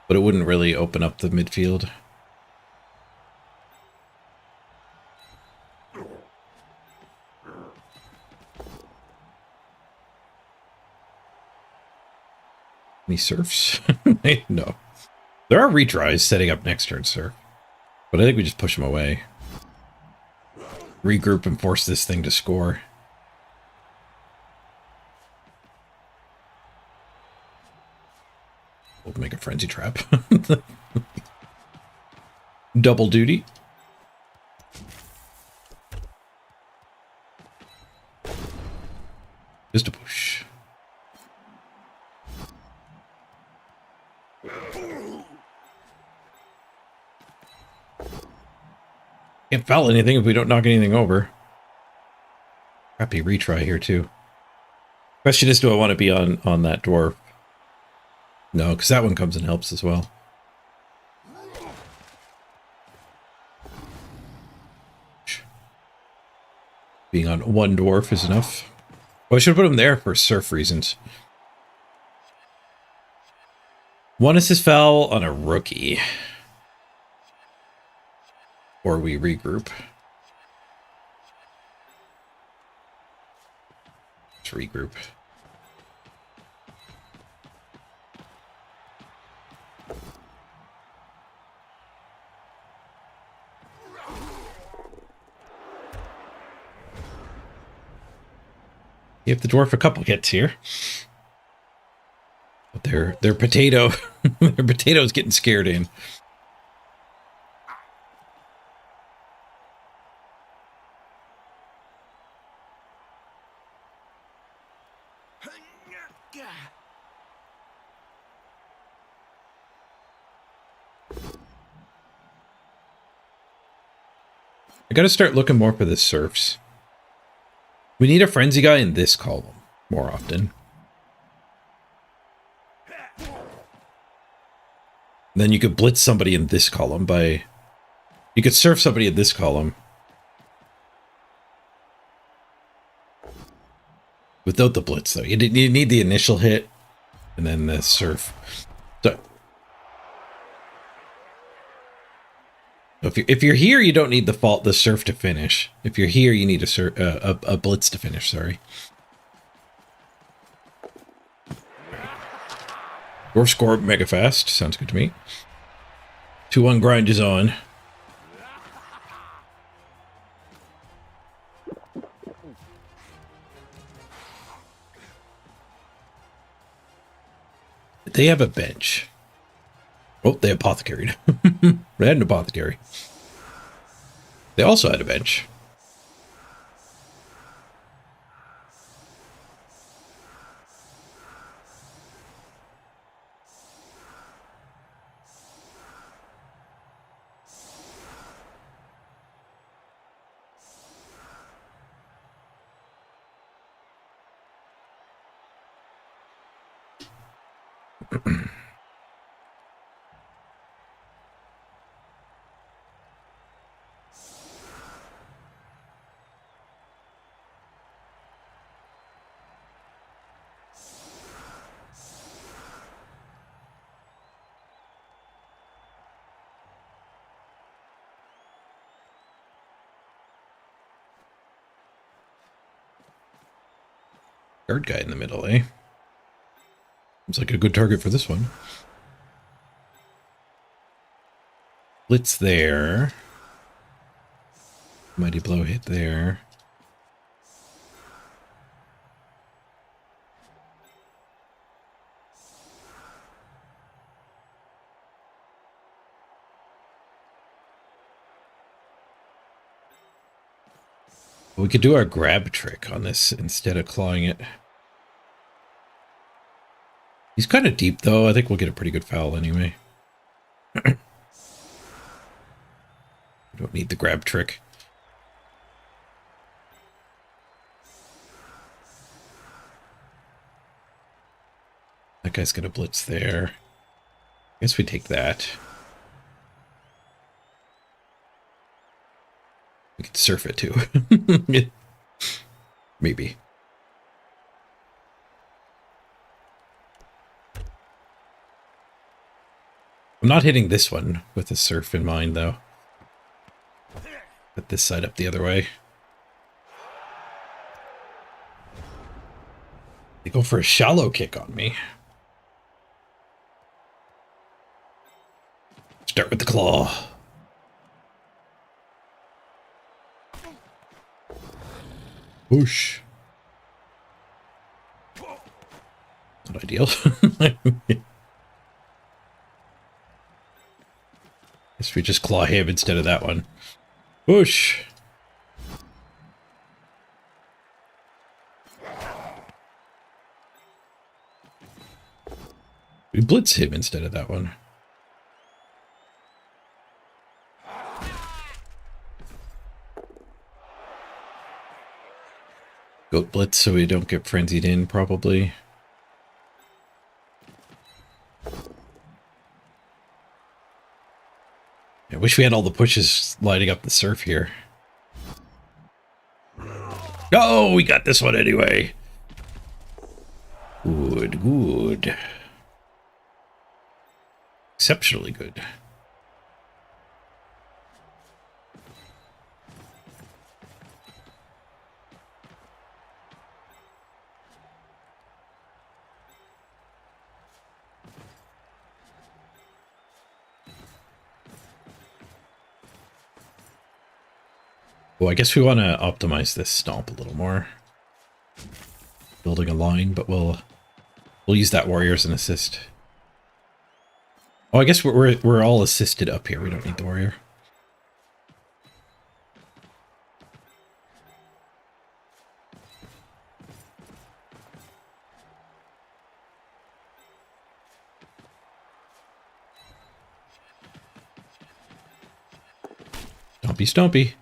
but it wouldn't really open up the midfield. Any surfs? No. There are retries setting up next turn, sir. But I think we just push them away. Regroup and force this thing to score. We'll make a frenzy trap. Double duty. Just a push. Can't foul anything if we don't knock anything over. Crappy retry here too. Question is, do I want to be on that dwarf? No, because that one comes and helps as well. Being on one dwarf is enough. Well, I should put him there for surf reasons. One assist foul on a rookie. Or we regroup. Let's regroup. Give the dwarf a couple hits here. But their potato their potato's getting scared in. I gotta start looking more for the serfs. We need a frenzy guy in this column more often. Then you could blitz somebody in this column by... You could serf somebody in this column. Without the blitz, though. You need the initial hit, and then the serf. So, if you're here, you don't need the serf to finish. If you're here, you need a blitz to finish, sorry. Dwarf score mega fast. Sounds good to me. 2-1 grind is on. They have a bench. Oh, they apothecaried. They had an apothecary. They also had a bench. Guard guy in the middle, eh? Seems like a good target for this one. Blitz there. Mighty blow hit there. We could do our grab trick on this instead of clawing it. He's kind of deep, though. I think we'll get a pretty good foul anyway. We don't need the grab trick. That guy's going to blitz there. I guess we take that. We could surf it, too. Maybe. I'm not hitting this one with a surf in mind, though. Put this side up the other way. They go for a shallow kick on me. Start with the claw. Whoosh. Not ideal. Guess we just claw him instead of that one. Whoosh. We blitz him instead of that one. Goat blitz so we don't get frenzied in, probably. I wish we had all the pushes lighting up the surf here. Oh, we got this one anyway. Good, good. Exceptionally good. Well, I guess we want to optimize this stomp a little more. Building a line, but we'll use that warrior as an assist. Oh, I guess we're all assisted up here. We don't need the warrior. Stompy, stompy.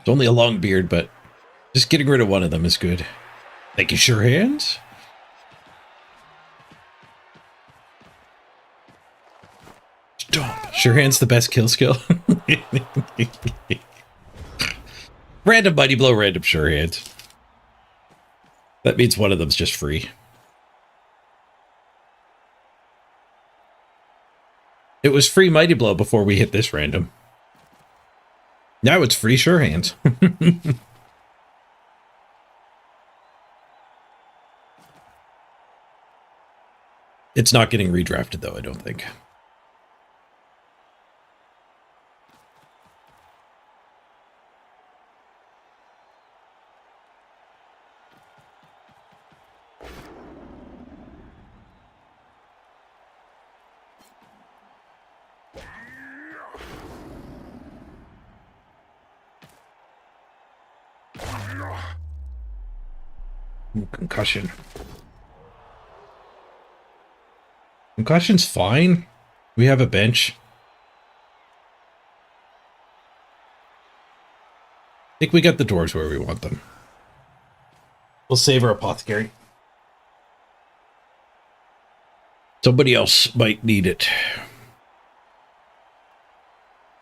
It's only a long beard, but just getting rid of one of them is good. Thank you, Sure Hands. Stop. Sure Hands the best kill skill. Random Mighty Blow, random Sure Hands. That means one of them's just free. It was free Mighty Blow before we hit this random. Now it's free Sure Hands. It's not getting redrafted, though, I don't think. Concussion. Concussion's fine. We have a bench. I think we got the doors where we want them. We'll save our apothecary. Somebody else might need it.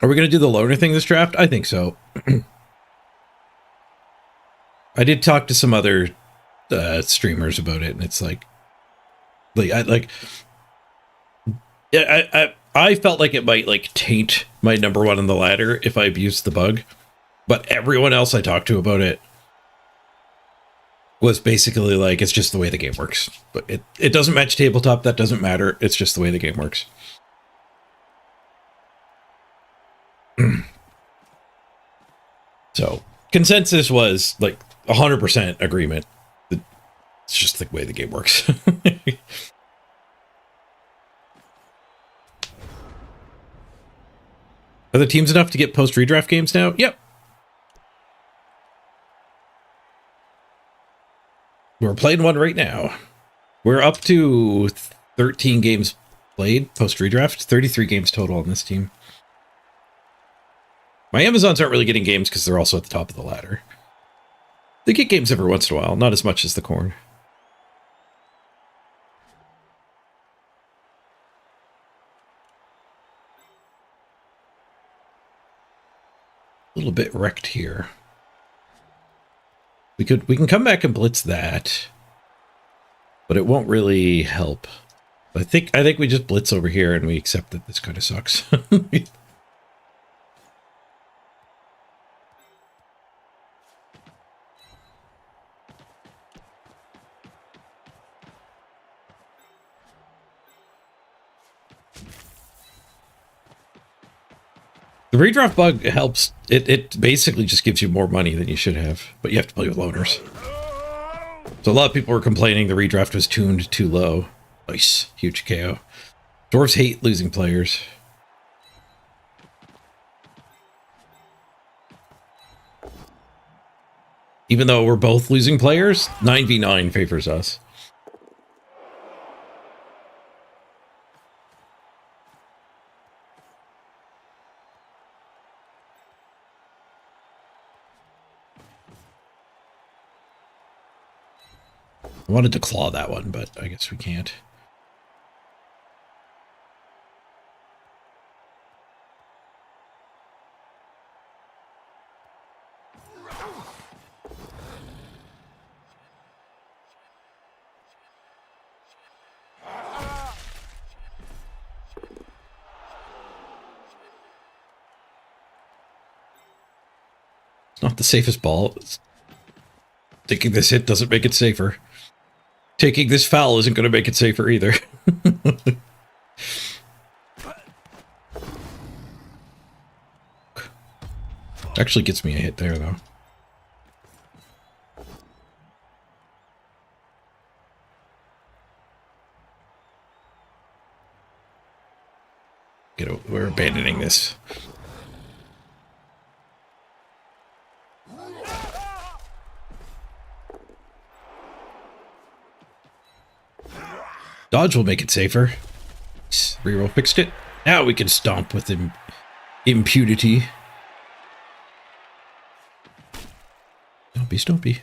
Are we going to do the loner thing this draft? I think so. I did talk to some other streamers about it, and it's I felt like it might like taint my number one on the ladder if I abused the bug, but everyone else I talked to about it was basically like, it's just the way the game works. But it doesn't match tabletop. That doesn't matter. It's just the way the game works. So consensus was like 100% agreement. It's just the way the game works. Are the teams enough to get post-redraft games now? Yep. We're playing one right now. We're up to 13 games played post-redraft. 33 games total on this team. My Amazons aren't really getting games because they're also at the top of the ladder. They get games every once in a while, not as much as the corn. A little bit wrecked here. We can come back and blitz that, but it won't really help. I think we just blitz over here and we accept that this kind of sucks. The redraft bug helps. It basically just gives you more money than you should have, but you have to play with loners. So a lot of people were complaining the redraft was tuned too low. Nice. Huge KO. Dwarves hate losing players. Even though we're both losing players, 9v9 favors us. I wanted to claw that one, but I guess we can't. It's not the safest ball. Taking this hit doesn't make it safer. Taking this foul isn't going to make it safer either. Actually gets me a hit there, though. We're abandoning this. Dodge will make it safer. Reroll fixed it. Now we can stomp with impunity. Stompy, stompy.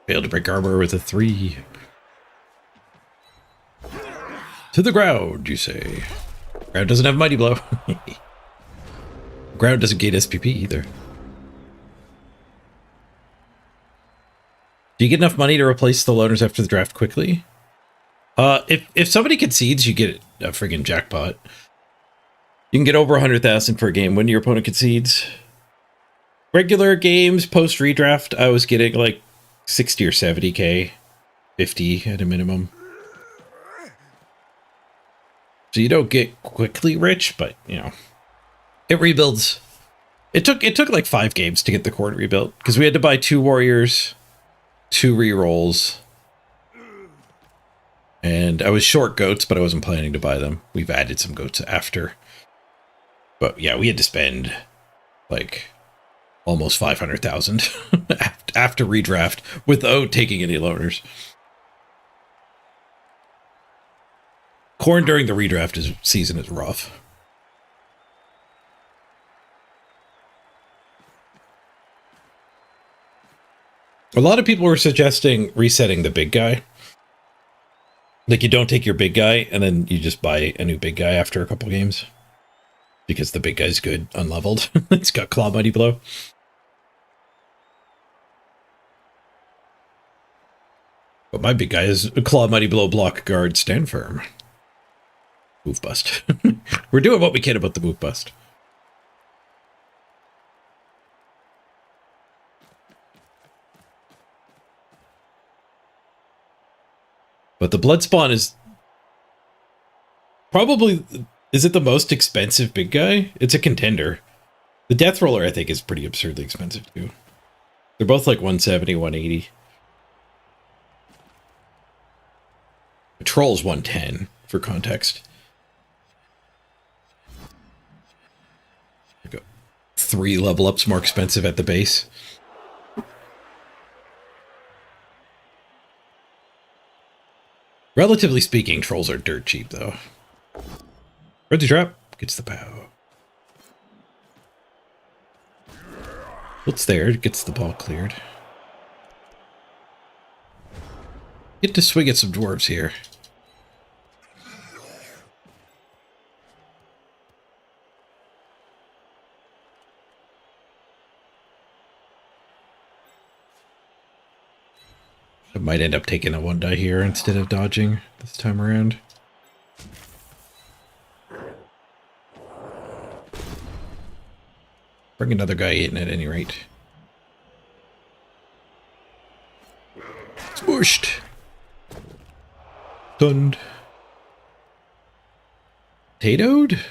Failed to break armor with a 3. To the ground, you say. Ground doesn't have mighty blow. Ground doesn't gain SPP either. Do you get enough money to replace the loaners after the draft quickly? If somebody concedes, you get a friggin' jackpot. You can get over 100,000 per game when your opponent concedes. Regular games post redraft, I was getting like 60 or 70k, 50 at a minimum. So you don't get quickly rich, but you know, it rebuilds. It took like 5 games to get the core rebuilt because we had to buy 2 warriors, 2 rerolls, and I was short goats, but I wasn't planning to buy them. We've added some goats after, but yeah, we had to spend like almost 500,000 after redraft without taking any loaners. Corn during the redraft season is rough. A lot of people were suggesting resetting the big guy. Like you don't take your big guy and then you just buy a new big guy after a couple games. Because the big guy's good, unleveled. It's got Claw Mighty Blow. But my big guy is Claw Mighty Blow, Block, Guard, Stand Firm. Move Bust. We're doing what we can about the Move Bust. But the Blood Spawn is probably... Is it the most expensive big guy? It's a contender. The Death Roller, I think, is pretty absurdly expensive, too. They're both like 170, 180. The Troll's 110, for context. Like 3 level ups more expensive at the base. Relatively speaking, Trolls are dirt cheap, though. Ready trap gets the pow. What's there? Gets the ball cleared. Get to swing at some dwarves here. I might end up taking a 1 die here instead of dodging this time around. Bring another guy in at any rate. Smushed. Stunned. Potatoed? What's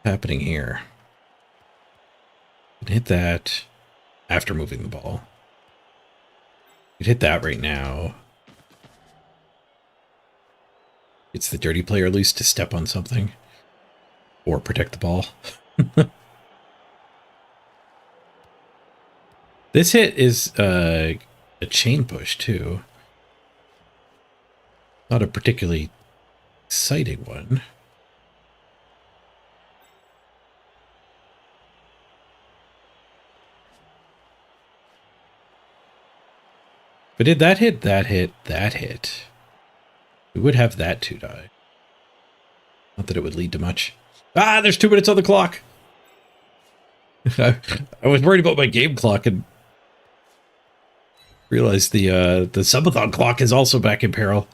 happening here? Hit that after moving the ball. You'd hit that right now. It's the dirty player at least to step on something. Or protect the ball. This hit is a chain push too. Not a particularly exciting one. But did that hit, that hit, that hit? We would have that 2 die. Not that it would lead to much. Ah, there's 2 minutes on the clock. I was worried about my game clock and realized the subathon clock is also back in peril.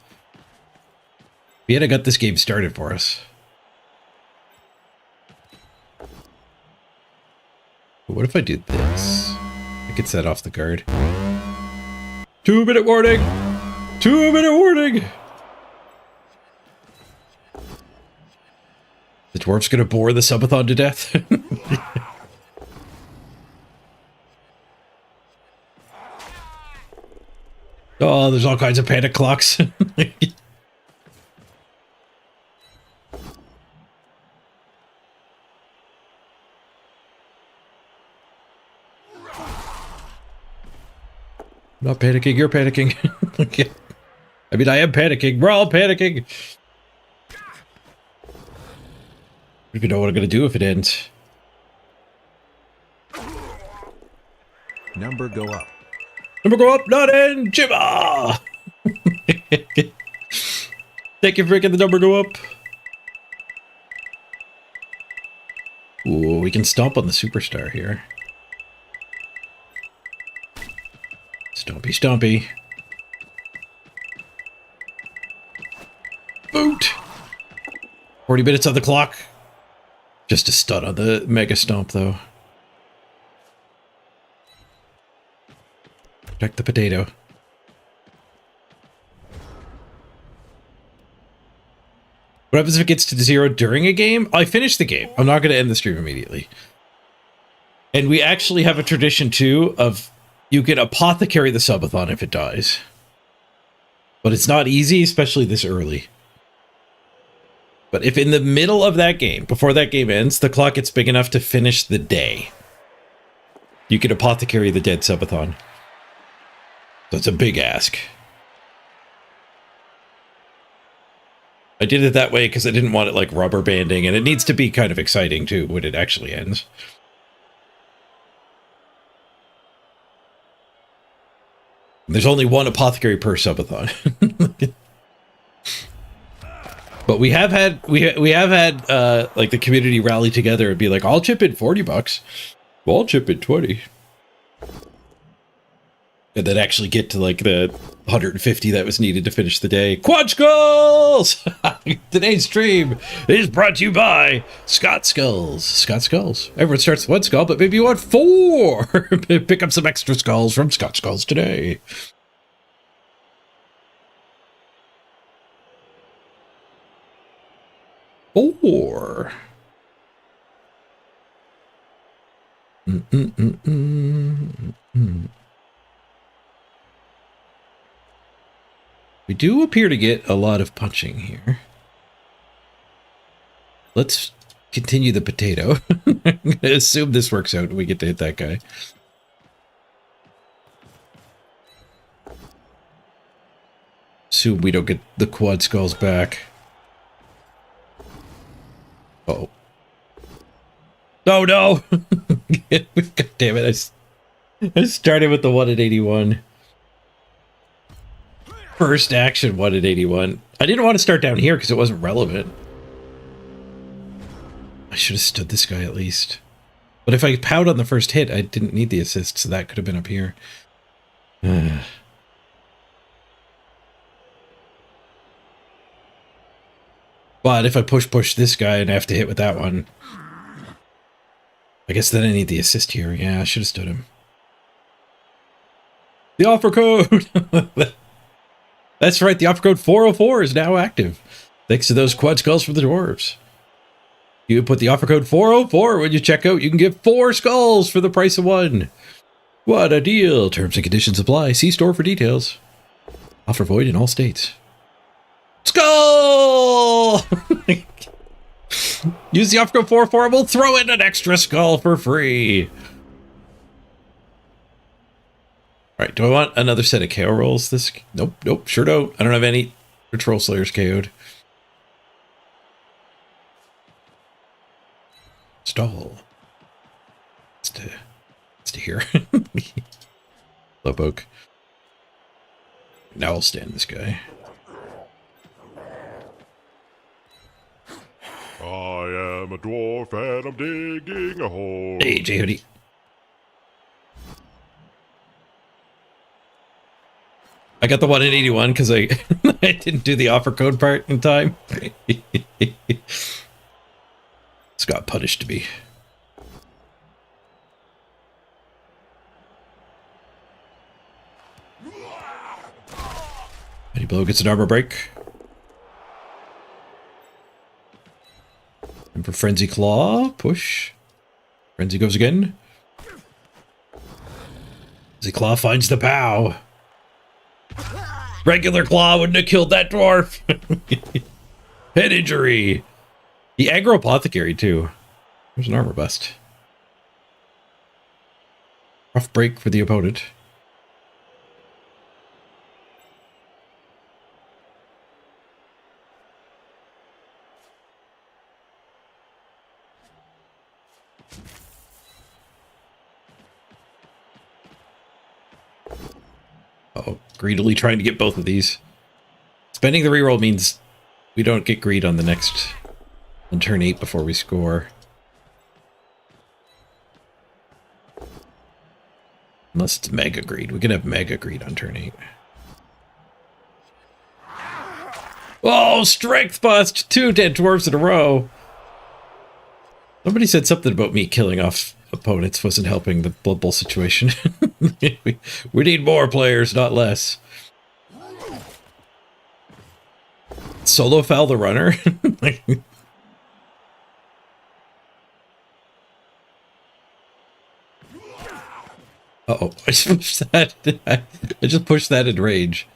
Vienna got this game started for us. But what if I do this? It gets that off the guard. 2-minute warning! 2-minute warning! The dwarf's gonna bore the subathon to death. Oh, there's all kinds of panic clocks. I'm not panicking, you're panicking. I mean, I am panicking. We're all panicking. don't even know what I'm gonna do if it ends. Number go up. Number go up, not in, Jibba! Thank you for making the number go up. Ooh, we can stomp on the superstar here. Stompy, stompy. Boot! 40 minutes on the clock. Just a stud on the mega stomp, though. Protect the potato. What happens if it gets to 0 during a game? I finish the game. I'm not going to end the stream immediately. And we actually have a tradition, too, of you can apothecary the subathon if it dies. But it's not easy, especially this early. But if in the middle of that game, before that game ends, the clock gets big enough to finish the day, you can apothecary the dead subathon. So it's a big ask. I did it that way because I didn't want it like rubber banding, and it needs to be kind of exciting too when it actually ends. There's only one apothecary per subathon. But we have had like the community rally together and be like, I'll chip in $40. Well, I'll chip in 20. And then actually get to like the 150 that was needed to finish the day. Quad Skulls! Today's stream is brought to you by Scott Skulls. Scott Skulls. Everyone starts with 1 skull, but maybe you want 4. Pick up some extra skulls from Scott Skulls today. Four. We do appear to get a lot of punching here. Let's continue the potato. I'm going to assume this works out and we get to hit that guy. Assume we don't get the quad skulls back. Uh-oh. Oh no! God damn it, I started with the 1 at 81. First action 1 at 81. I didn't want to start down here because it wasn't relevant. I should have stood this guy at least. But if I powed on the first hit, I didn't need the assist, so that could have been up here. But if I push this guy and I have to hit with that one, I guess then I need the assist here. Yeah, I should have stood him. The offer code! That's right, the offer code 404 is now active. Thanks to those quad skulls from the dwarves. You put the offer code 404 when you check out. You can get 4 skulls for the price of 1. What a deal. Terms and conditions apply. See store for details. Offer void in all states. Skull! Use the offer code 404 and we'll throw in an extra skull for free. All right, do I want another set of KO rolls? Nope, sure don't. I don't have any Patrol Slayers KO'd. Stall. It's to here. Slowpoke. Now I'll stand this guy. I am a dwarf and I'm digging a hole. Hey, J-Hoodie. I got the 1 in 81 because I didn't do the offer code part in time. Scott punished me. Mighty Blow gets an armor break. And for Frenzy Claw, push. Frenzy goes again. Frenzy Claw finds the pow. Regular Claw wouldn't have killed that dwarf. Head injury. The aggro apothecary too. There's an armor bust. Rough break for the opponent. Uh-oh. Greedily trying to get both of these. Spending the reroll means we don't get greed on the next... on turn 8 before we score. Unless it's mega greed. We can have mega greed on turn 8. Oh, strength bust! 2 dead dwarves in a row! Somebody said something about me killing off opponents wasn't helping the Blood Bowl situation. we need more players, not less. Solo foul the runner? Uh-oh, I just pushed that. I just pushed that in rage.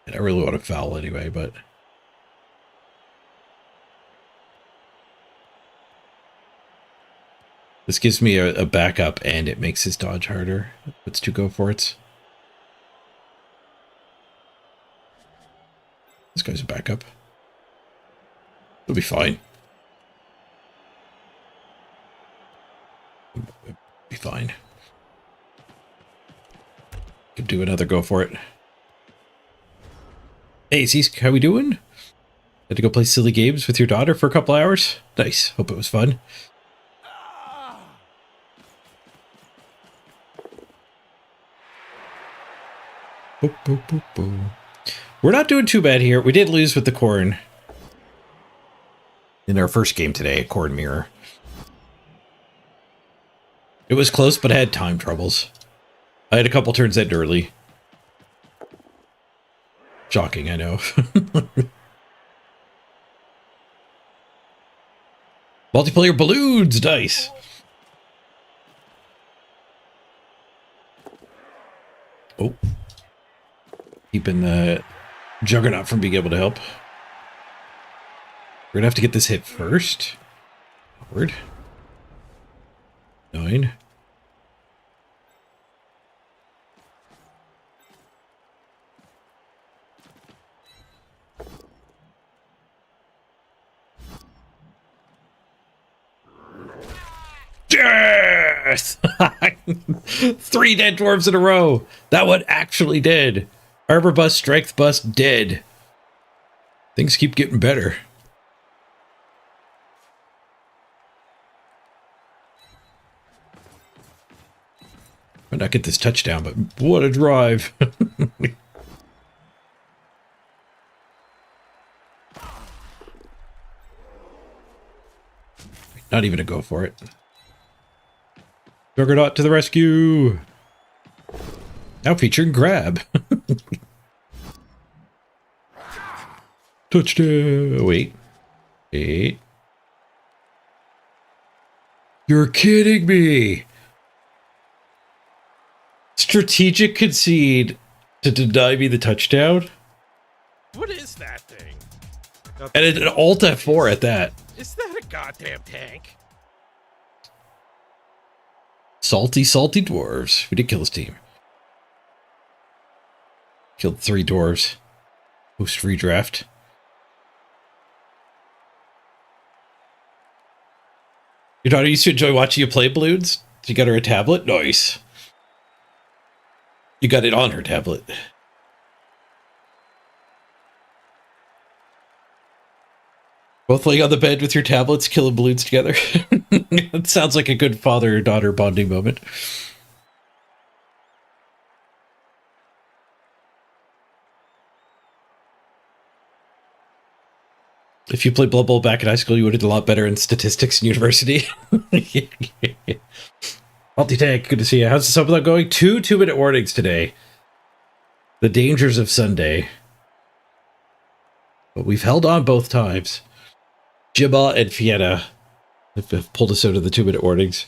And I really want to foul anyway, but... This gives me a backup, and it makes his dodge harder. Puts 2 go for it. This guy's a backup. It'll be fine. It'll be fine. Could do another go for it. Hey, Zeesk, how we doing? Had to go play silly games with your daughter for a couple hours? Nice. Hope it was fun. Boop, boop, boop, boop. We're not doing too bad here. We did lose with the Corn in our first game today, Corn Mirror. It was close, but I had time troubles. I had a couple turns end early. Shocking, I know. Multiplayer balloons, nice. Oh. Keeping the Juggernaut from being able to help. We're gonna have to get this hit first. Forward. 9. Yes! 3 dead dwarves in a row. That one actually did. Armor bust, strength bust, dead. Things keep getting better. Might not get this touchdown, but what a drive. Not even a go for it. Juggernaut to the rescue. Now featuring grab. Touchdown. Wait. 8. You're kidding me. Strategic concede to deny me the touchdown. What is that thing? And an alt F4 at that. Is that a goddamn tank? Salty, salty dwarves. We did kill his team. Killed 3 dwarves. Post redraft. Your daughter used to enjoy watching you play balloons? You got her a tablet? Nice. You got it on her tablet. Both laying on the bed with your tablets, killing balloons together. It sounds like a good father-daughter bonding moment. If you played Blood Bowl back in high school, you would have done a lot better in statistics in university. Multi-tank, good to see you. How's the Subathon going? 2 2-minute warnings today. The dangers of Sunday. But we've held on both times. Jibba and Fietta have pulled us out of the 2-minute warnings.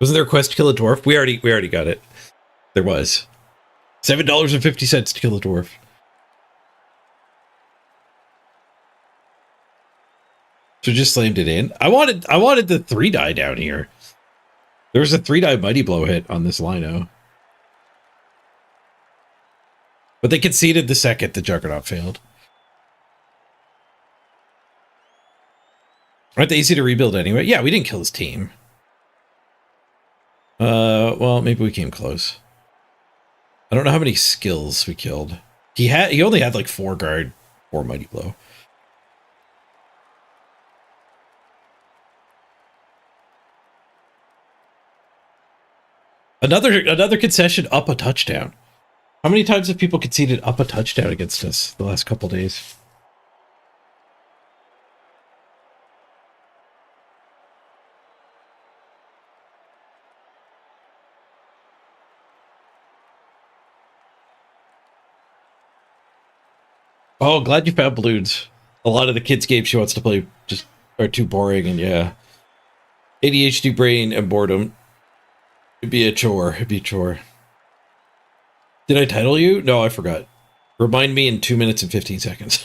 Wasn't there a quest to kill a dwarf? We already got it. There was. $7.50 to kill a dwarf. So just slammed it in. I wanted the 3-die down here. There was a 3-die mighty blow hit on this lino. But they conceded the 2nd the Juggernaut failed. Aren't they easy to rebuild anyway? Yeah, we didn't kill his team. Well, maybe we came close. I don't know how many skills we killed. He only had like 4 guard, 4 mighty blow. Another concession up a touchdown. How many times have people conceded up a touchdown against us the last couple days? Oh, glad you found balloons. A lot of the kids' games she wants to play just are too boring, and yeah. ADHD brain and boredom. It'd be a chore. It'd be a chore. Did I title you? No, I forgot. Remind me in 2 minutes and 15 seconds.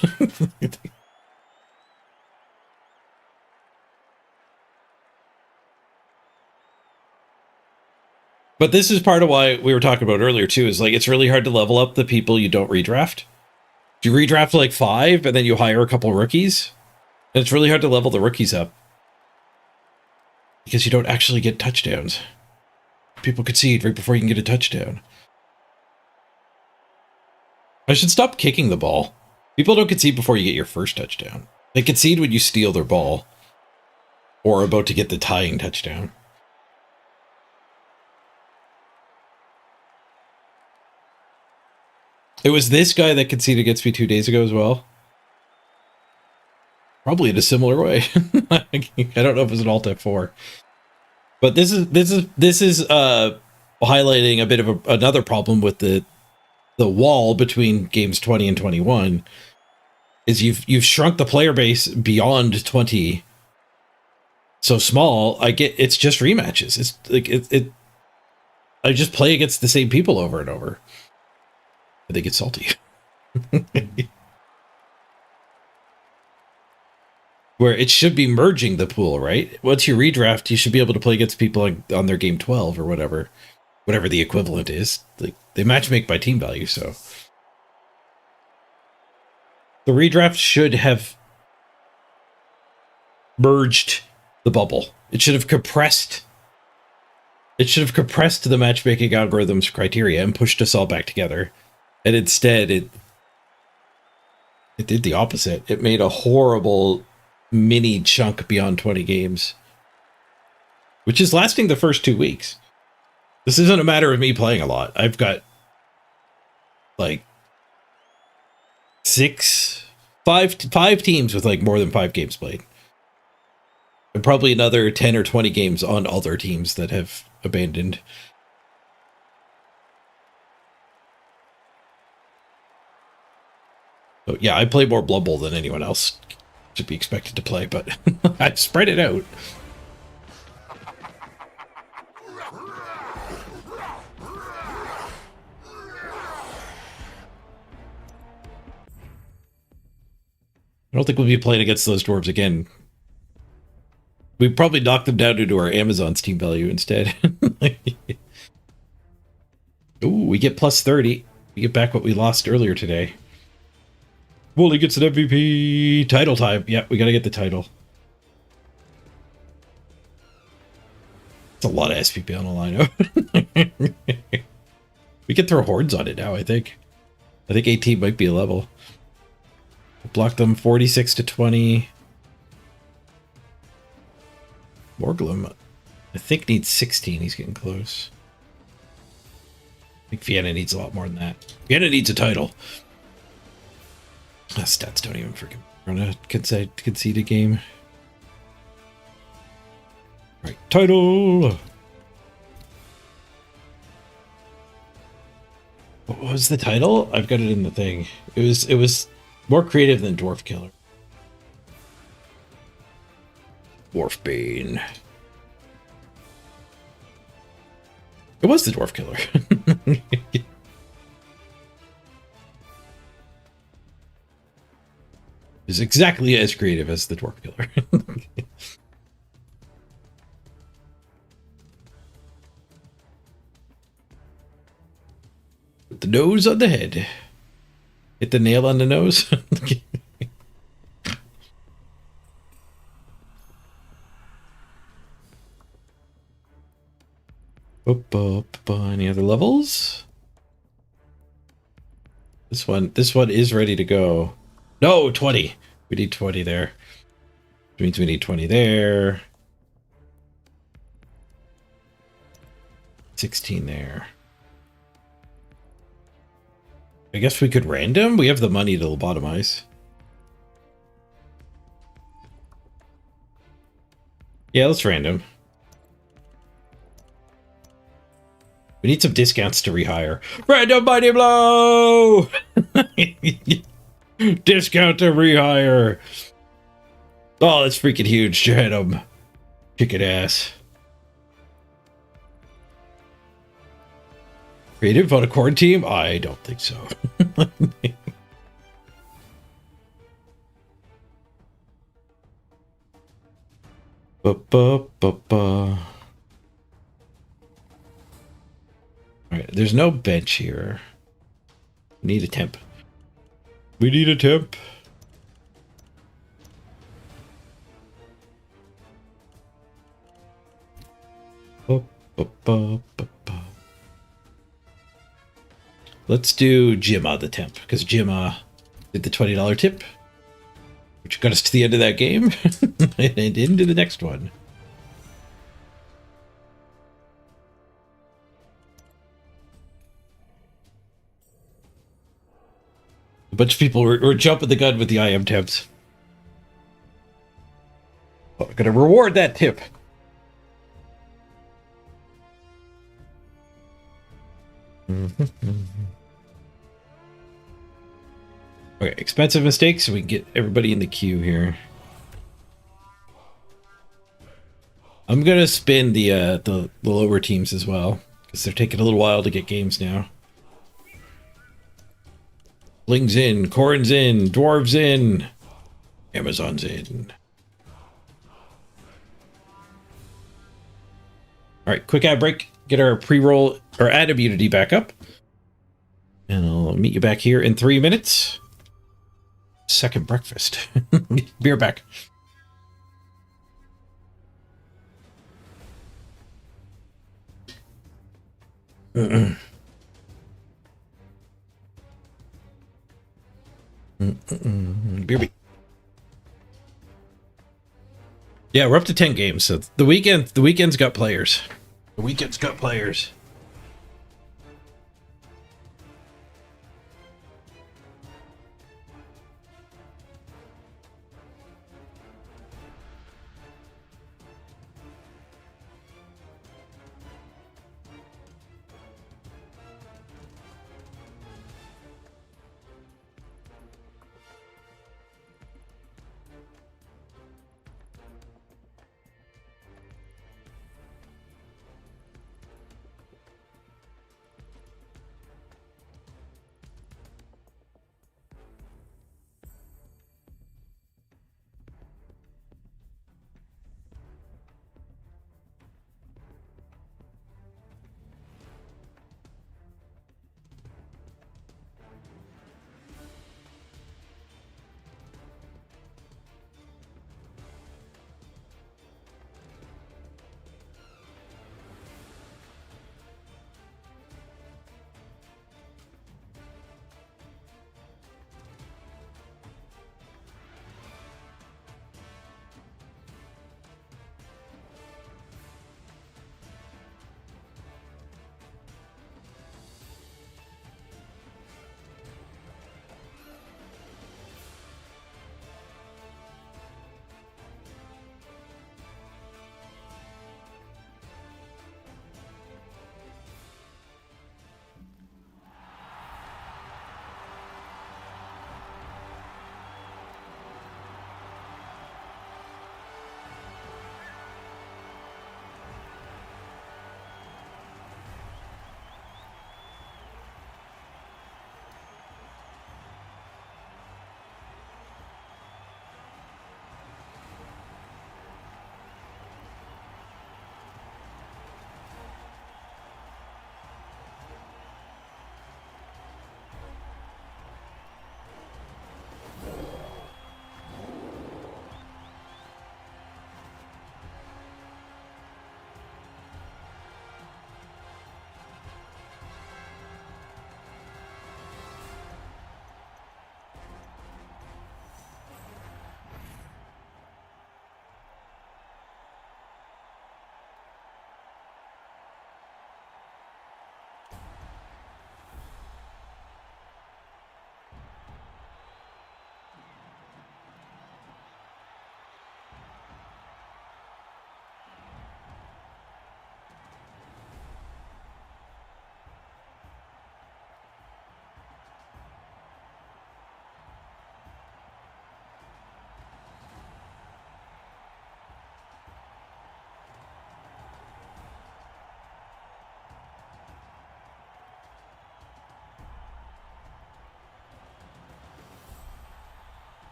But this is part of why we were talking about earlier, too, is like it's really hard to level up the people you don't redraft. You redraft like 5 and then you hire a couple rookies, and it's really hard to level the rookies up because you don't actually get touchdowns. People concede right before you can get a touchdown. I should stop kicking the ball. People don't concede before you get your first touchdown. They concede when you steal their ball or are about to get the tying touchdown. It was this guy that conceded against me 2 days ago as well. Probably in a similar way. I don't know if it was an Alt F4. But this is highlighting a bit of another problem with the wall between games 20 and 21 is you've shrunk the player base beyond 20 so small. It's just rematches. It's like I just play against the same people over and over. But they get salty. Where it should be merging the pool, right? Once you redraft, you should be able to play against people on their game 12 or whatever the equivalent is. Like they matchmake by team value, so the redraft should have merged the bubble. It should have compressed. It should have compressed the matchmaking algorithm's criteria and pushed us all back together. And instead, it did the opposite. It made a horrible mini chunk beyond 20 games, which is lasting the first 2 weeks. This isn't a matter of me playing a lot. I've got like 5 teams with like more than 5 games played, and probably another 10 or 20 games on other teams that have abandoned. So yeah, I play more Blood Bowl than anyone else should be expected to play, but I spread it out. I don't think we'll be playing against those dwarves again. We probably knocked them down into our Amazon's team value instead. Ooh, we get plus 30. We get back what we lost earlier today. Wooly gets an MVP. Title time. Yeah, we got to get the title. It's a lot of SPP on the line. We can throw hordes on it now, I think. I think 18 might be a level. Block them 46 to 20. Morglum, I think, needs 16. He's getting close. I think Vienna needs a lot more than that. Vienna needs a title. Stats don't even freaking run a conceded game. Right, title. What was the title? I've got it in the thing. It was more creative than Dwarf Killer. Dwarf Bane. It was the Dwarf Killer. Is exactly as creative as the Dwarf Killer. Put the nose on the head. Hit the nail on the nose. Any other levels? This one is ready to go. No, 20. We need 20 there. Which means we need 20 there. 16 there. I guess we could random. We have the money to lobotomize. Yeah, let's random. We need some discounts to rehire. Random mighty blow! Discount to rehire. Oh, that's freaking huge. Random. Chicken ass. Creative on a core team? I don't think so. Alright, there's no bench here. We need a temp. We need a temp. Let's do Jimma the temp, because Jimma did the $20 tip, which got us to the end of that game, and into the next one. A bunch of people were jumping the gun with the IM temps. Well, I'm gonna reward that tip. Okay, expensive mistakes, so we can get everybody in the queue here. I'm gonna spin the lower teams as well, because they're taking a little while to get games now. FLINGS in, Corn's in, Dwarves in, Amazon's in. Alright, quick ad break. Get our pre-roll or ad immunity back up. And I'll meet you back here in 3 minutes. Second breakfast. Be right back. BRB. Yeah, we're up to 10 games. So the weekend's got players. The weekend's got players.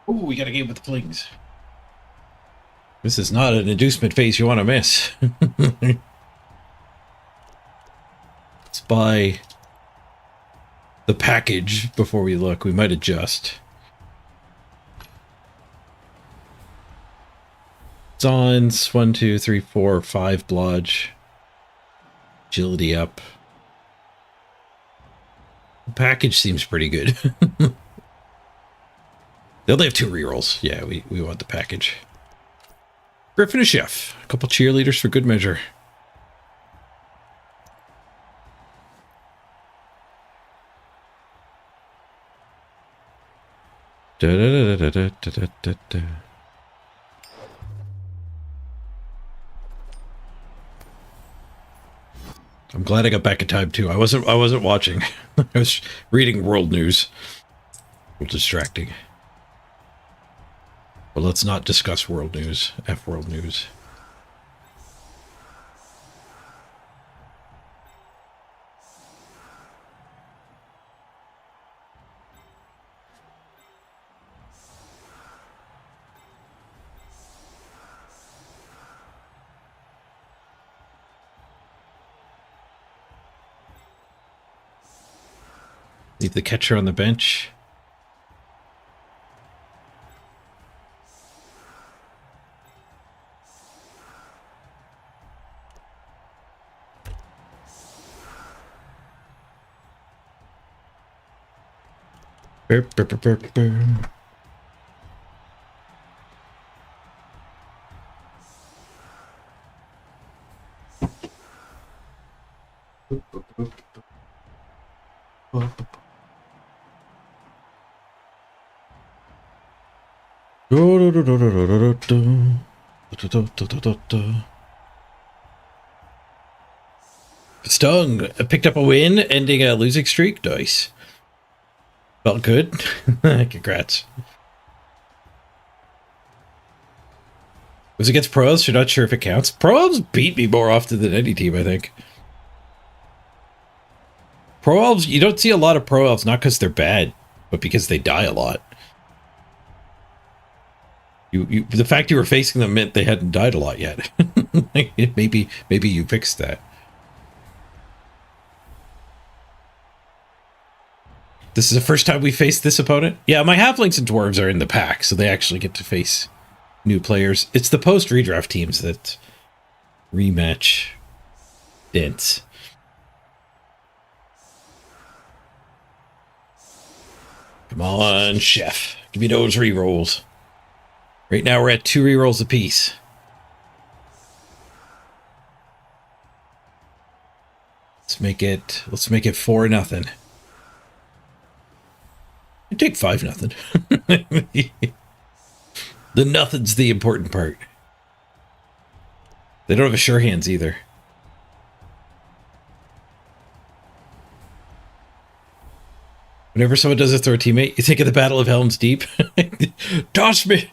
Ooh, we got a game with the Flings. This is not an inducement phase you want to miss. Let's buy the package before we look. We might adjust. Zons, 1, 2, 3, 4, 5 blodge. Agility up. The package seems pretty good. They only have 2 rerolls. Yeah, we want the package. Griffin a chef. A couple cheerleaders for good measure. Da da da da da da da da. I'm glad I got back in time too. I wasn't watching. I was reading world news. A little distracting. But let's not discuss world news. F world news. Leave the catcher on the bench. Burr, burr, burr, burr, burr. Stung. I picked up a win, ending a losing streak. Nice. Felt good. Congrats. Was it against Pro Elves? You're not sure if it counts. Pro Elves beat me more often than any team, I think. Pro Elves, you don't see a lot of Pro Elves, not because they're bad, but because they die a lot. The fact you were facing them meant they hadn't died a lot yet. maybe you fixed that. This is the first time we faced this opponent? Yeah, my halflings and dwarves are in the pack, so they actually get to face new players. It's the post-redraft teams that rematch dense. Come on, chef. Give me those rerolls. Right now we're at 2 rerolls apiece. Let's make it 4-0. You take 5-0. The nothing's the important part. They don't have a sure hands either. Whenever someone does it through a teammate, you think of the Battle of Helm's Deep. Toss me!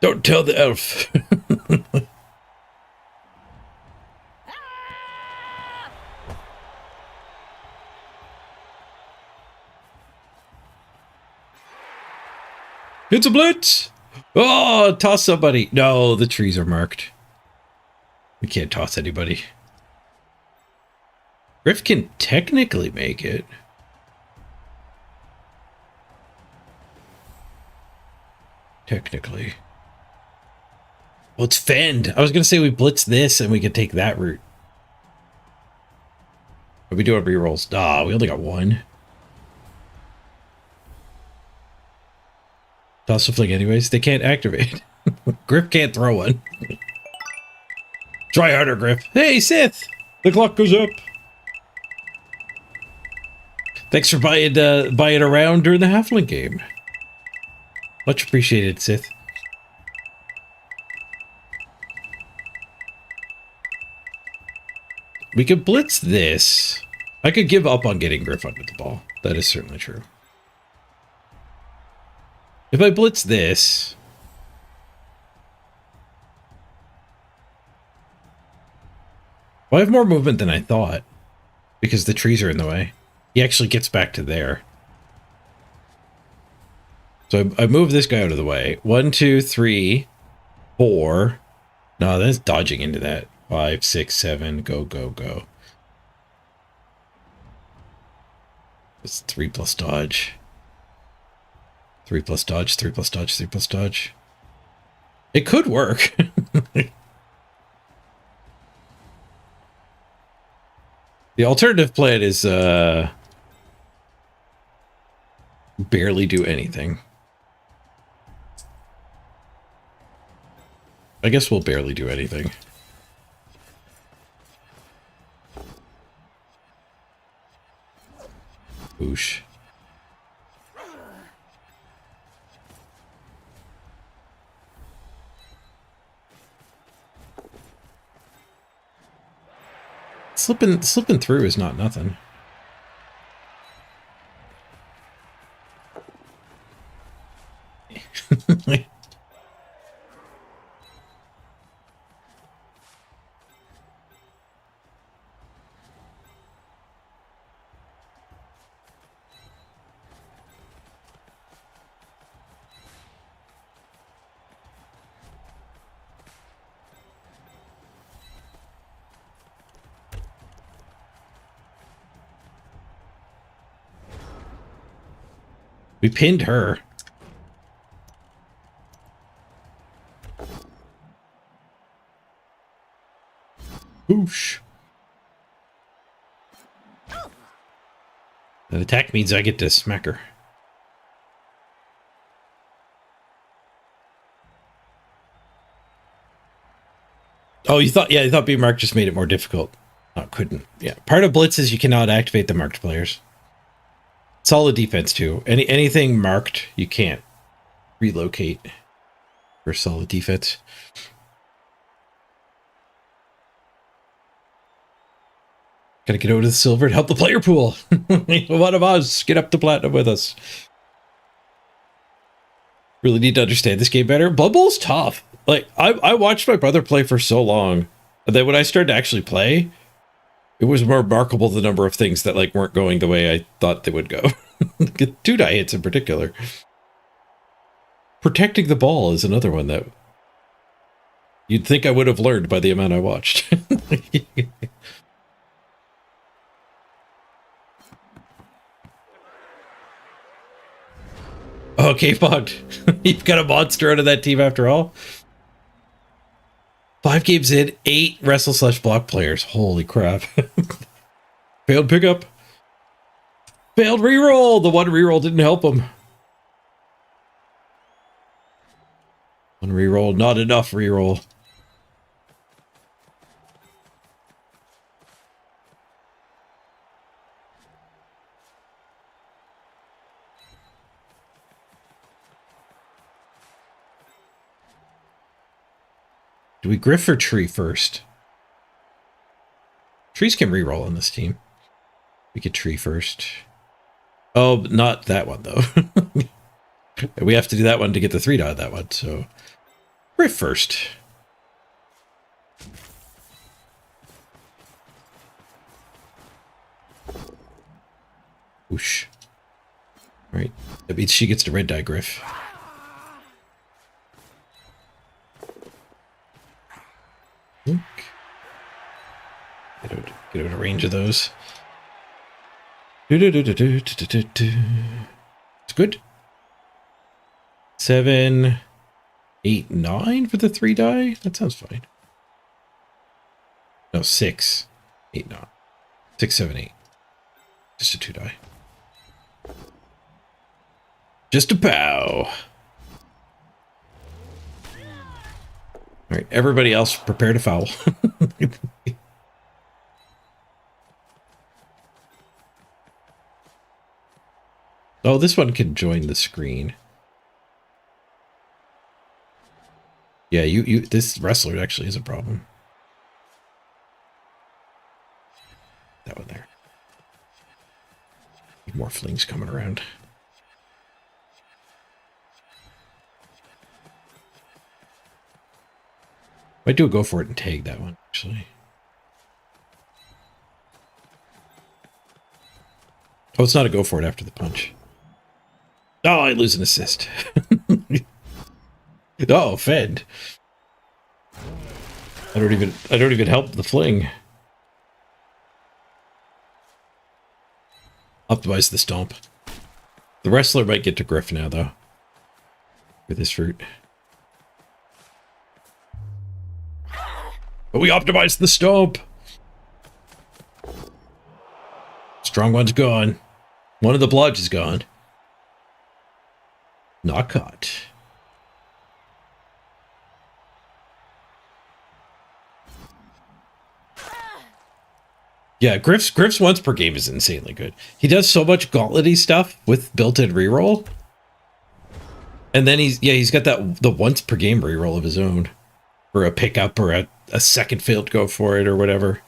Don't tell the elf. It's a blitz! Oh, toss somebody. No, the trees are marked. We can't toss anybody. Griff can technically make it. Technically. Well, it's fend. I was going to say we blitz this and we could take that route. But we do have rerolls. Ah, we only got 1. Toss a fling anyways. They can't activate. Griff can't throw one. Try harder, Griff. Hey, Sith! The clock goes up. Thanks for buying around during the halfling game. Much appreciated, Sith. We could blitz this. I could give up on getting Griff under the ball. That is certainly true. If I blitz this... Well, I have more movement than I thought. Because the trees are in the way. He actually gets back to there. So I move this guy out of the way. 1, 2, 3, 4. No, that's dodging into that. 5, 6, 7. Go, go, go. It's 3 plus dodge. 3 plus dodge, 3 plus dodge, 3 plus dodge. It could work. The alternative plan is barely do anything. I guess we'll barely do anything. Oosh. Slipping through is not nothing. We pinned her. Whoosh. That attack means I get to smack her. Oh, you thought being marked just made it more difficult. Oh, couldn't. Yeah. Part of Blitz is you cannot activate the marked players. Solid defense too. Anything marked, you can't relocate for solid defense. Gotta get over to the silver and help the player pool. One of us, get up to platinum with us. Really need to understand this game better. Blood Bowl's tough. Like I watched my brother play for so long, and then when I started to actually play, it was more remarkable the number of things that like weren't going the way I thought they would go. 2-die hits in particular. Protecting the ball is another one that you'd think I would have learned by the amount I watched. Okay, Bond. You've got a monster out of that team after all. 5 games in, 8 wrestle/block players. Holy crap. Failed pickup. Failed reroll. The one reroll didn't help him. One reroll, not enough reroll. Do we griff or tree first? Trees can reroll on this team. We could tree first. Oh, not that one though. We have to do that one to get the 3 out of that one, so griff first. Whoosh. Right. That means she gets to red die griff. Get out of range of those. It's good. 7, 8, 9 for the 3 die. That sounds fine. No, 6, 8, 9. 6, 7, 8. Just a 2 die. Just a pow. All right, everybody else prepare to foul. Oh, this one can join the screen. Yeah, this wrestler actually is a problem. That one there. More flings coming around. Might do a go for it and tag that one, actually. Oh, it's not a go for it after the punch. Oh, I lose an assist. Oh, fed. I don't even help the fling. Optimize the stomp. The wrestler might get to Griff now, though. With his fruit. But we optimized the stomp. Strong one's gone. One of the blodge is gone. Not caught. Yeah, Griff's once per game is insanely good. He does so much gauntlet-y stuff with built-in reroll. And then he's got the once per game reroll of his own. Or a pickup or a second failed go for it or whatever.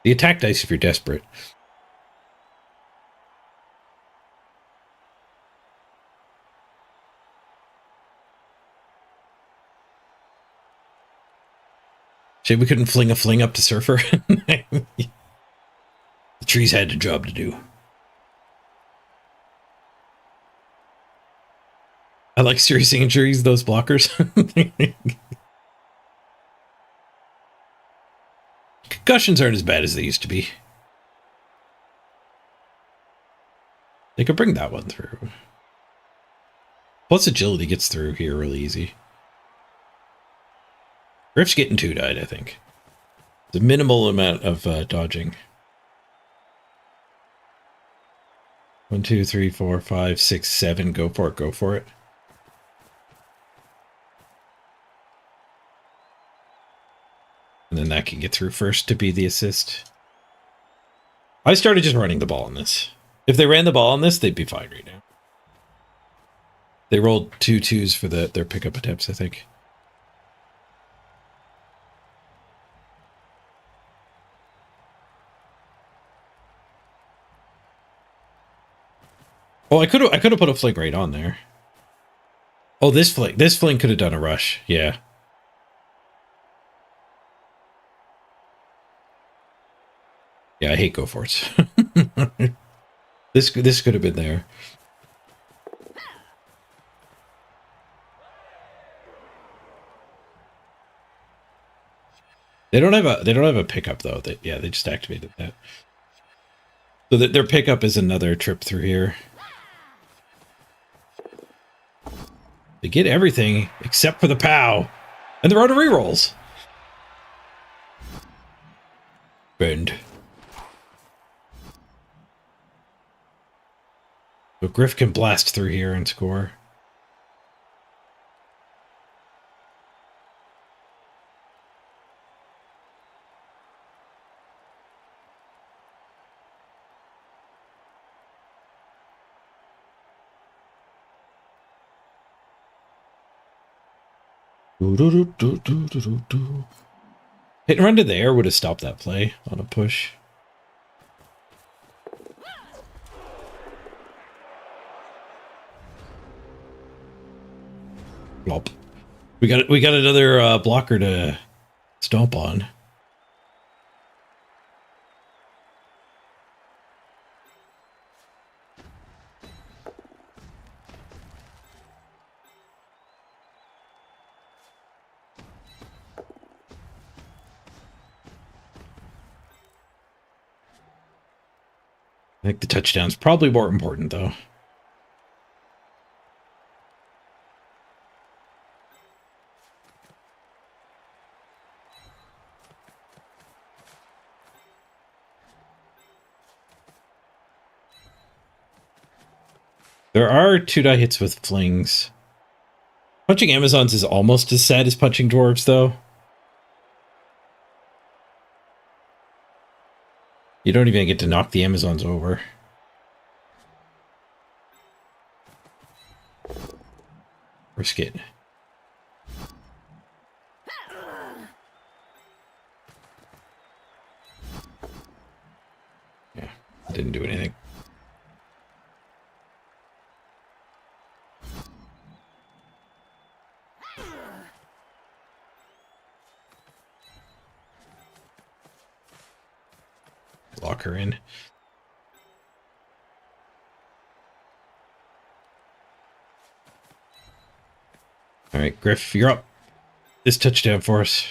The attack dice if you're desperate. Shame we couldn't fling a fling up to Surfer. The trees had a job to do. I like serious injuries, those blockers. Concussions aren't as bad as they used to be. They could bring that one through. Plus agility gets through here really easy. Griff's getting 2-died, I think. The minimal amount of dodging. 1, 2, 3, 4, 5, 6, 7. Go for it, go for it. And then that can get through first to be the assist. I started just running the ball on this. If they ran the ball on this, they'd be fine right now. They rolled 2 2s for their pickup attempts, I think. Oh, I could have put a fling right on there. Oh, this fling could have done a rush. Yeah. Yeah, I hate go forts. This could have been there. They don't have a pickup though. They just activated that. So their pickup is another trip through here. They get everything except for the POW. And they're out of rerolls. Bend. So Griff can blast through here and score. Hit and run to the air would have stopped that play on a push. Flop. We got another blocker to stomp on. I think the touchdown's probably more important, though. There are 2-die hits with flings. Punching Amazons is almost as sad as punching dwarves, though. You don't even get to knock the Amazons over. Risk it. Yeah, didn't do anything. Lock her in. All right, Griff, you're up. This touchdown for us.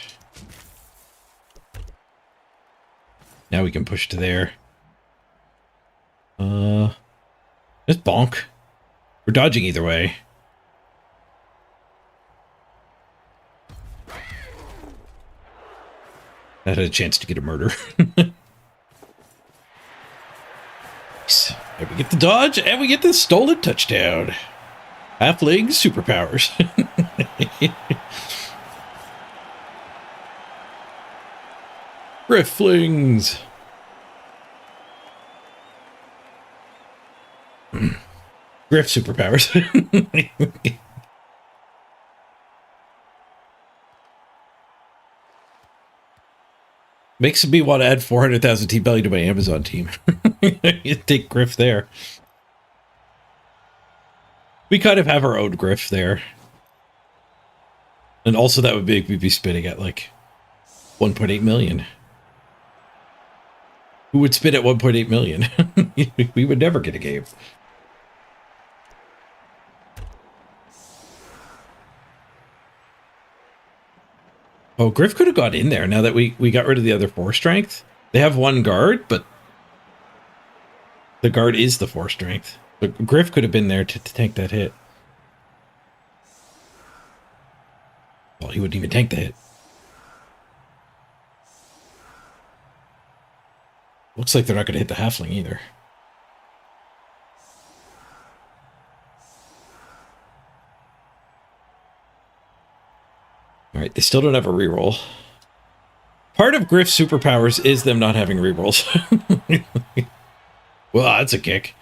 Now we can push to there. Just bonk. We're dodging either way. That had a chance to get a murder. Nice. And we get the dodge, and we get the stolen touchdown. FLINGS superpowers. Griff FLINGS. Griff superpowers. Makes me want to add 400,000 T-Belly to my Amazon team. You take Griff there. We kind of have our own Griff there. And also that would make me be spinning at like 1.8 million. Who would spin at 1.8 million? We would never get a game. Oh, Griff could have got in there now that we got rid of the other 4 strength. They have 1 guard, but the guard is the 4 strength. But Griff could have been there to tank that hit. Well, he wouldn't even tank the hit. Looks like they're not going to hit the halfling either. Alright, they still don't have a reroll. Part of Griff's superpowers is them not having rerolls. Well, that's a kick.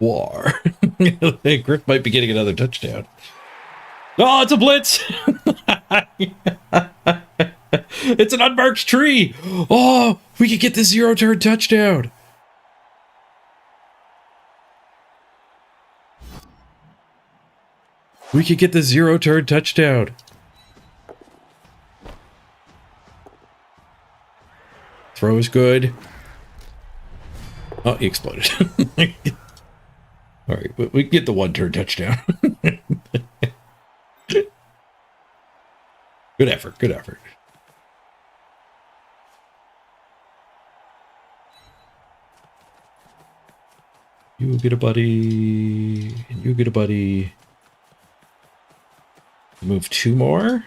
War. Griff might be getting another touchdown. Oh, it's a blitz! It's an unmarked tree! Oh, we could get the 0-turn touchdown! We could get the 0-turn touchdown. Throw is good. Oh, he exploded. All right, we can get the 1-turn touchdown. Good effort, good effort. You get a buddy, and you get a buddy. Move 2 more.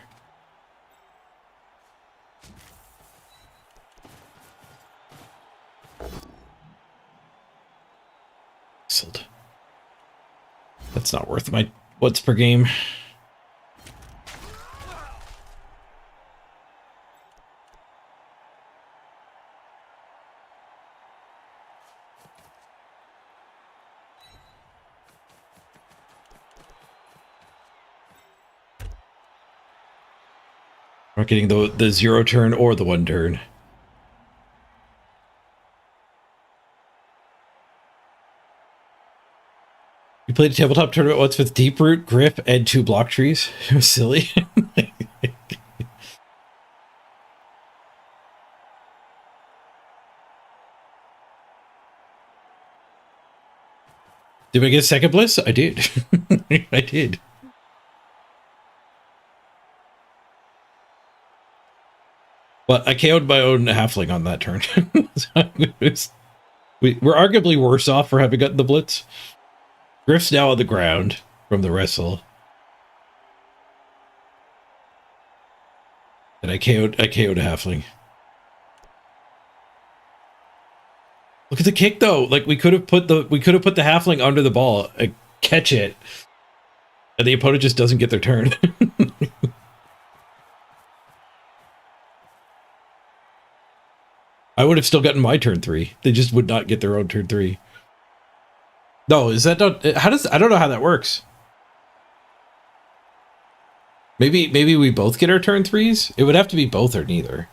Excellent. That's not worth my what's per game. Not getting the 0-turn or the 1-turn. We played a tabletop tournament once with Deep Root, Grip, and 2 block trees. It was silly. Did we get a second bliss? I did. I did. But I KO'd my own halfling on that turn. So we're arguably worse off for having gotten the blitz. Griff's now on the ground from the wrestle. And I KO'd a halfling. Look at the kick though. Like we could have put the halfling under the ball, catch it, and the opponent just doesn't get their turn. I would have still gotten my turn 3. They just would not get their own turn 3. No, is that not... I don't know how that works. Maybe we both get our turn 3s? It would have to be both or neither.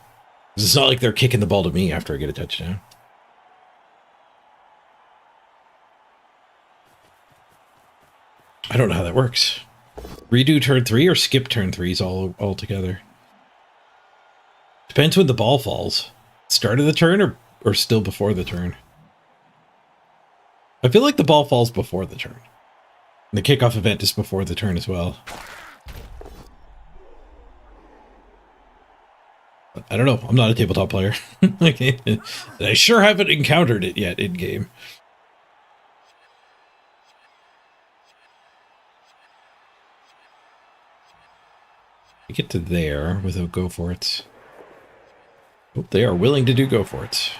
It's not like they're kicking the ball to me after I get a touchdown. I don't know how that works. Redo turn 3 or skip turn 3s all together? Depends when the ball falls. Start of the turn or still before the turn? I feel like the ball falls before the turn. The kickoff event is before the turn as well. But I don't know. I'm not a tabletop player. And I sure haven't encountered it yet in game. We get to there without go for it. Oh, they are willing to do go for it.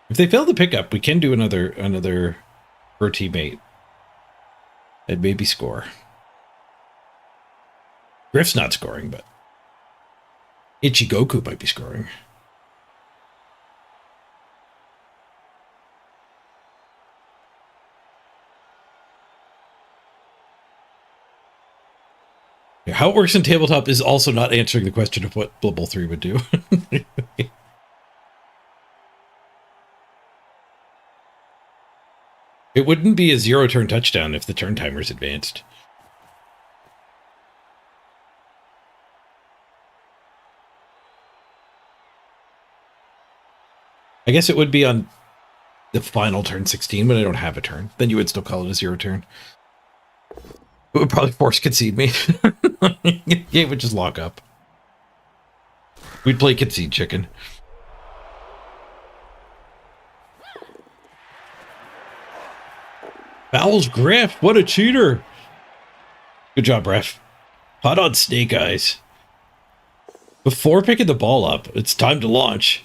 If they fail the pickup, we can do another per teammate. And maybe score. Griff's not scoring, but Ichigoku might be scoring. How it works in tabletop is also not answering the question of what Blood Bowl 3 would do. It wouldn't be a 0-turn touchdown if the turn timer's advanced. I guess it would be on the final turn 16, but I don't have a turn. Then you would still call it a 0-turn. It would probably force concede me. It would just lock up. We'd play concede chicken. Fouls Griff, what a cheater. Good job, ref. Hot on snake eyes. Before picking the ball up, it's time to launch.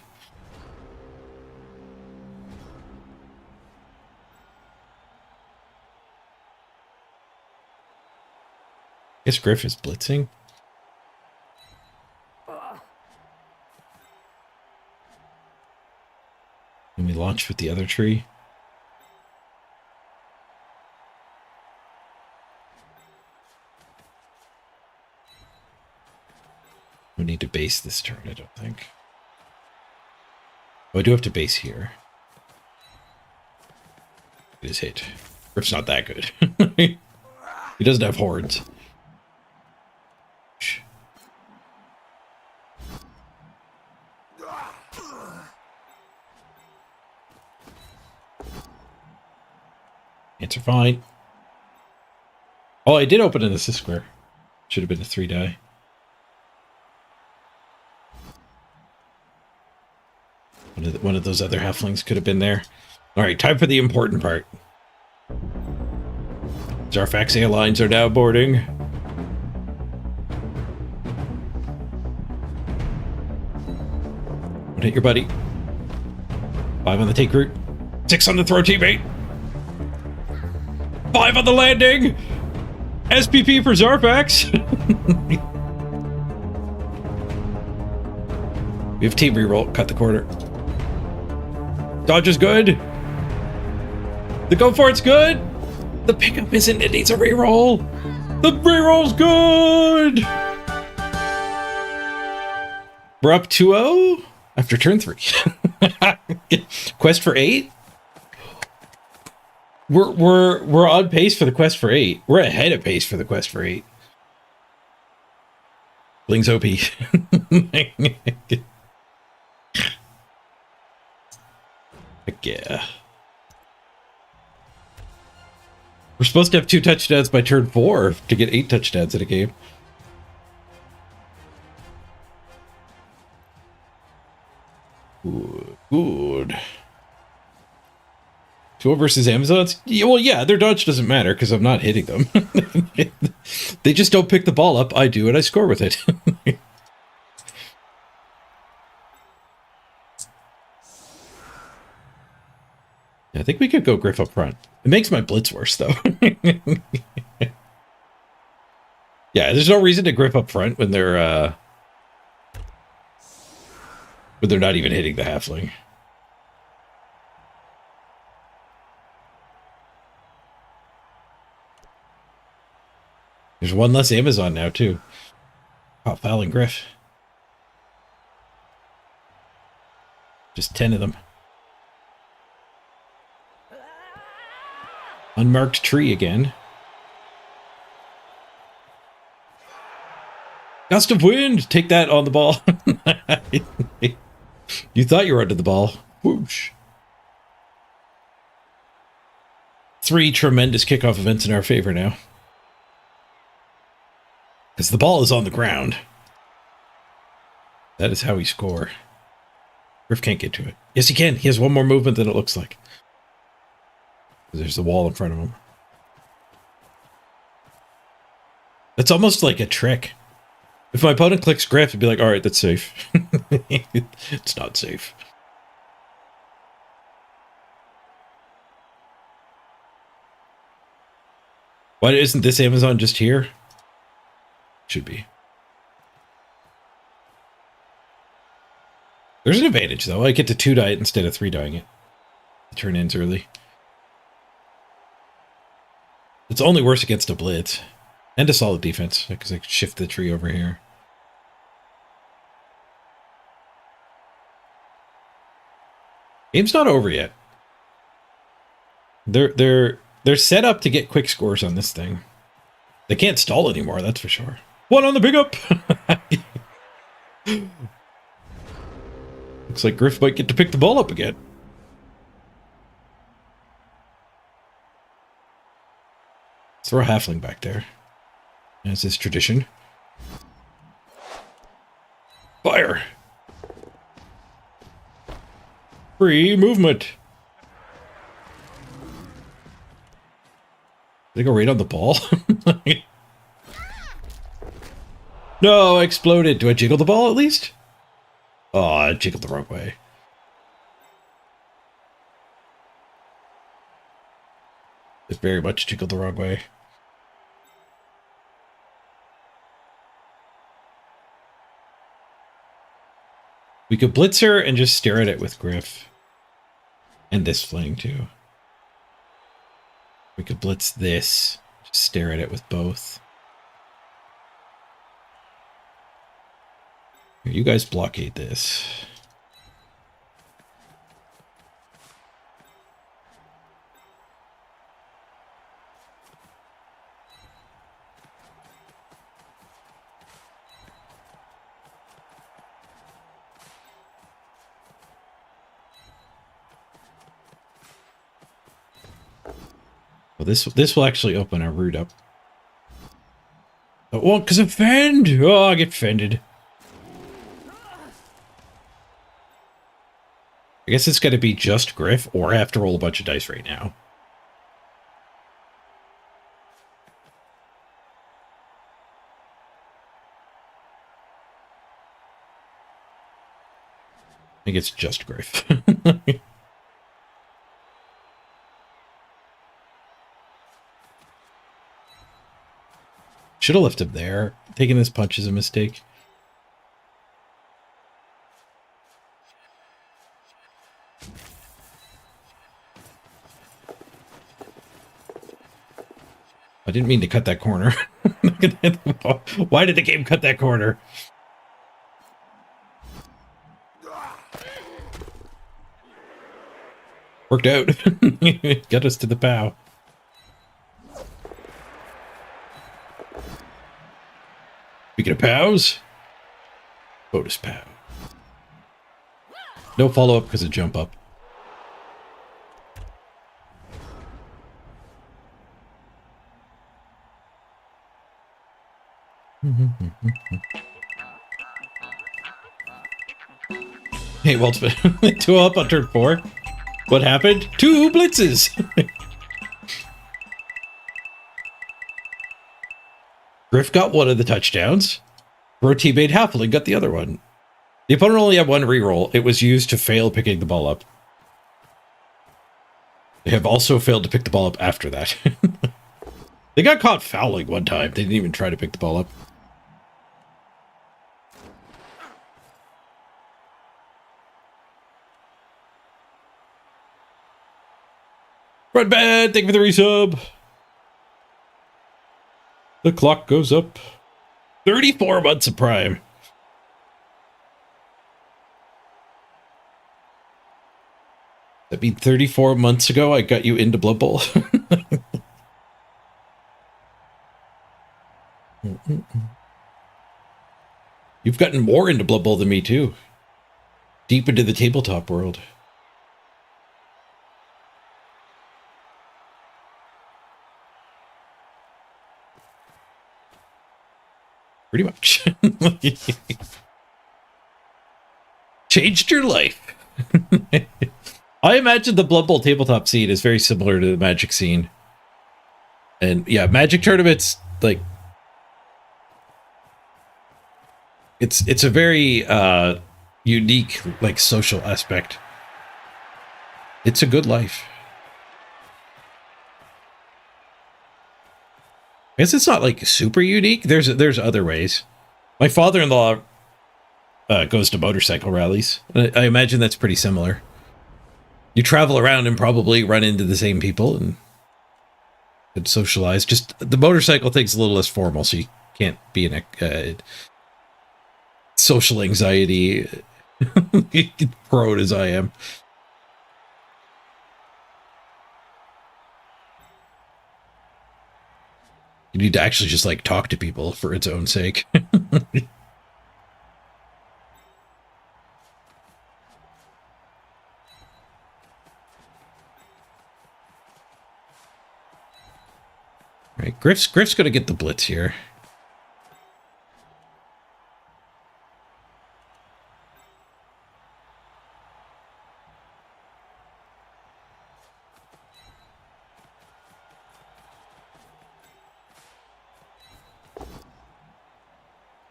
I guess Griff is blitzing. Let me launch with the other tree. We need to base this turn, I don't think. Oh, I do have to base here. It is hit. Griff's not that good. He doesn't have hordes. Answer fine. Oh, I did open an assist square. Should have been a 3-die. One of those other halflings could have been there. All right, time for the important part. Zarfaxia lines are now boarding. Don't hit your buddy. 5 on the take route. 6 on the throw teammate. 5 on the landing. SPP for Zarfax. We have team reroll. Cut the corner. Dodge is good. The go for it's good. The pickup isn't. It needs a reroll. The reroll's good. We're up 2-0 after turn 3. Quest for 8. We're on pace for the quest for 8. We're ahead of pace for the quest for 8. Flings OP. Heck yeah. We're supposed to have 2 touchdowns by turn 4 to get 8 touchdowns in a game. Good. 2 versus Amazons? Yeah, well, yeah, their dodge doesn't matter because I'm not hitting them. They just don't pick the ball up. I do, and I score with it. I think we could go Griff up front. It makes my blitz worse, though. Yeah, there's no reason to Griff up front when they're not even hitting the halfling. There's 1 less Amazon now, too. Oh, fouling Griff. Just 10 of them. Unmarked tree again. Gust of wind! Take that on the ball. You thought you were under the ball. Whoosh. 3 tremendous kickoff events in our favor now. Because the ball is on the ground. That is how we score. Griff can't get to it. Yes, he can. He has one more movement than it looks like. There's the wall in front of him. That's almost like a trick. If my opponent clicks Griff, it'd be like, all right, that's safe. It's not safe. Why isn't this Amazon just here? Should be. There's an advantage, though. I get to 2-die it instead of 3-dieing it. The turn ends early. It's only worse against a blitz. And a solid defense, because I could shift the tree over here. Game's not over yet. They're set up to get quick scores on this thing. They can't stall anymore, that's for sure. One on the big up! Looks like Griff might get to pick the ball up again. Let's throw a halfling back there. As is tradition. Fire! Free movement! Did I go right on the ball? No, I exploded. Do I jiggle the ball at least? Oh, I jiggled the wrong way. It very much jiggled the wrong way. We could blitz her and just stare at it with Griff. And this fling too. We could blitz this. Just stare at it with both. Here, you guys blockade this. Well, this will actually open our route up. Oh, well, because of fend! Oh, I get fended. I guess it's got to be just Griff, or I have to roll a bunch of dice right now. I think it's just Griff. Should have left him there. Taking this punch is a mistake. I didn't mean to cut that corner. Why did the game cut that corner? Worked out. Got us to the POW. Speaking of POWs, bonus POW. No follow-up because of jump up. Hey, well, 2 up on turn 4. What happened? 2 blitzes! Griff got one of the touchdowns. Bro teammate Halfling got the other one. The opponent only had 1 reroll. It was used to fail picking the ball up. They have also failed to pick the ball up after that. They got caught fouling one time. They didn't even try to pick the ball up. Red Bad, thank you for the resub. The clock goes up. 34 months of Prime. That mean 34 months ago I got you into Blood Bowl? You've gotten more into Blood Bowl than me too. Deep into the tabletop world. Pretty much. Changed your life. I imagine the Blood Bowl tabletop scene is very similar to the Magic scene. And yeah, Magic tournaments, like, it's a very unique, like, social aspect. It's a good life. I guess it's not like super unique. There's other ways. My father-in-law goes to motorcycle rallies. I imagine that's pretty similar. You travel around and probably run into the same people and socialize. Just the motorcycle thing's a little less formal, so you can't be in a social anxiety prone as I am. You need to actually just like talk to people for its own sake. Right, Griff's gonna get the blitz here.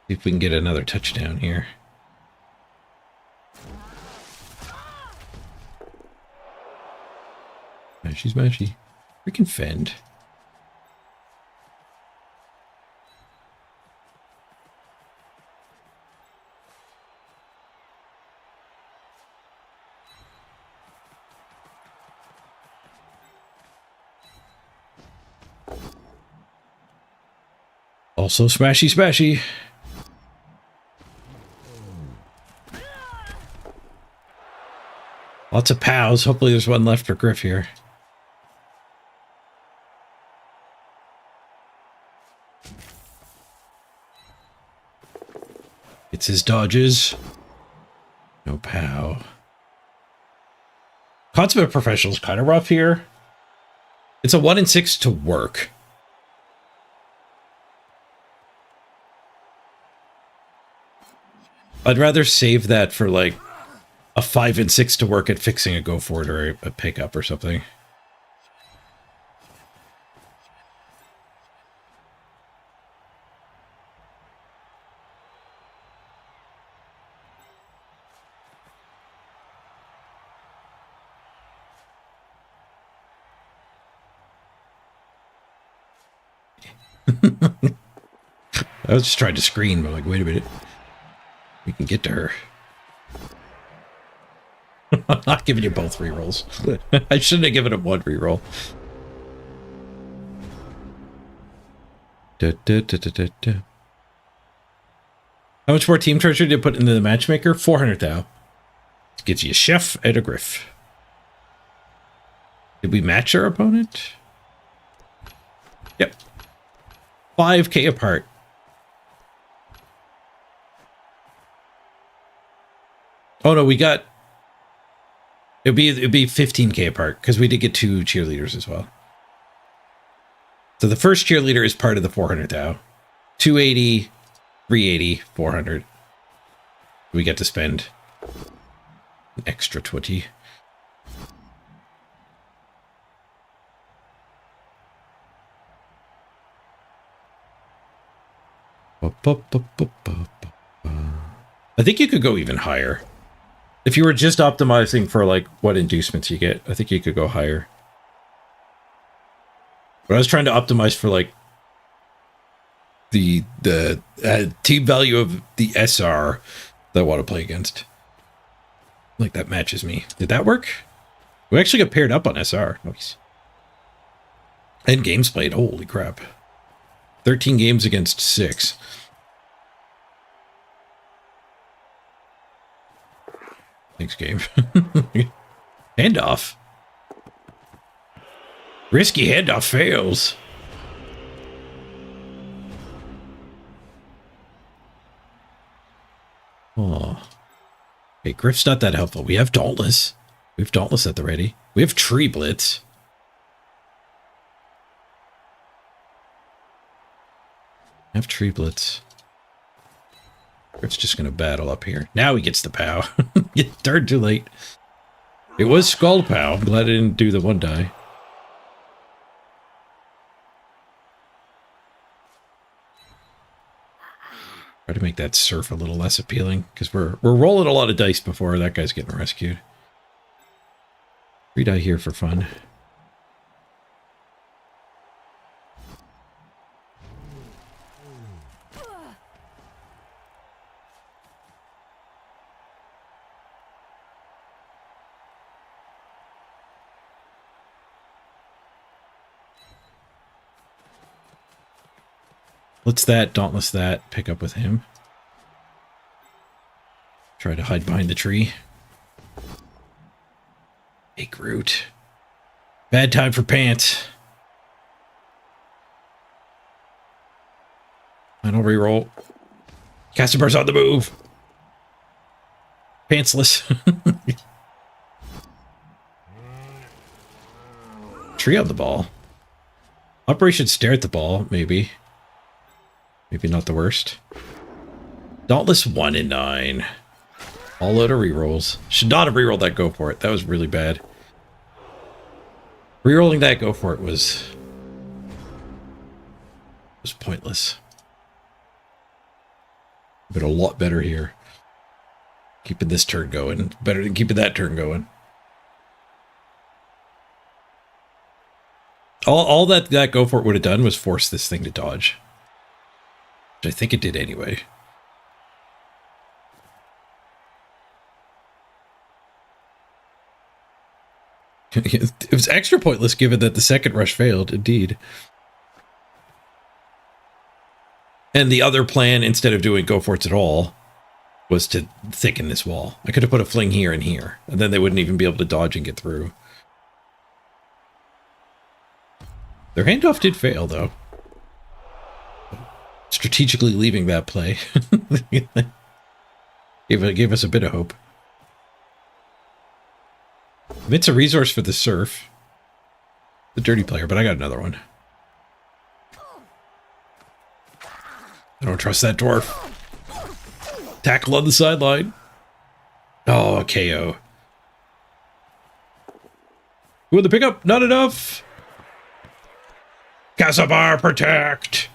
See if we can get another touchdown here. Smashy, smashy. Freaking fend. Also smashy, smashy. Lots of pows. Hopefully there's one left for Griff here. It's his dodges. No pow. Consummate Professional is kind of rough here. It's a 1 in 6 to work. I'd rather save that for like a 5 in 6 to work at fixing a go forward or a pickup or something. I was just trying to screen, but like, wait a minute. We can get to her. I'm not giving you both rerolls. I shouldn't have given him one reroll. How much more team treasure did you put into the matchmaker? 400 thou. It gets you a chef and a Griff. Did we match our opponent? Yep. 5k apart. Oh no, we got... It'd be 15k apart, because we did get 2 cheerleaders as well. So the first cheerleader is part of the 400 thou. 280, 380, 400. We get to spend an extra 20. I think you could go even higher. If you were just optimizing for like what inducements you get, I think you could go higher. But I was trying to optimize for like the team value of the SR that I want to play against. Like that matches me. Did that work? We actually got paired up on SR. Nice. And games played. Holy crap. 13 games against 6. Thanks, game. Handoff. Risky handoff fails. Oh. Hey, Griff's not that helpful. We have Dauntless. We have Dauntless at the ready. We have Tree Blitz. I have Tree Blitz. It's just going to battle up here. Now he gets the POW. It turned too late. It was Skull POW. I'm glad I didn't do the 1 die. Try to make that surf a little less appealing, because we're rolling a lot of dice before that guy's getting rescued. 3 die here for fun. Let's that, dauntless that, pick up with him. Try to hide behind the tree. Hey, Groot. Bad time for pants. Final reroll. Casterbar's on the move. Pantsless. Tree on the ball. Operation stare at the ball, maybe. Maybe not the worst. Dauntless 1 in 9. All load of rerolls. Should not have rerolled that go for it. That was really bad. Rerolling that go for it was pointless. But a lot better here. Keeping this turn going. Better than keeping that turn going. All that go for it would have done was force this thing to dodge. Which I think it did anyway. It was extra pointless given that the second rush failed, indeed. And the other plan, instead of doing go forts at all, was to thicken this wall. I could have put a fling here and here, and then they wouldn't even be able to dodge and get through. Their handoff did fail, though. Strategically leaving that play gave us a bit of hope. It's a resource for the surf. The dirty player, but I got another one. I don't trust that dwarf. Tackle on the sideline. Oh, a KO. With the pickup, not enough. Casabar, protect.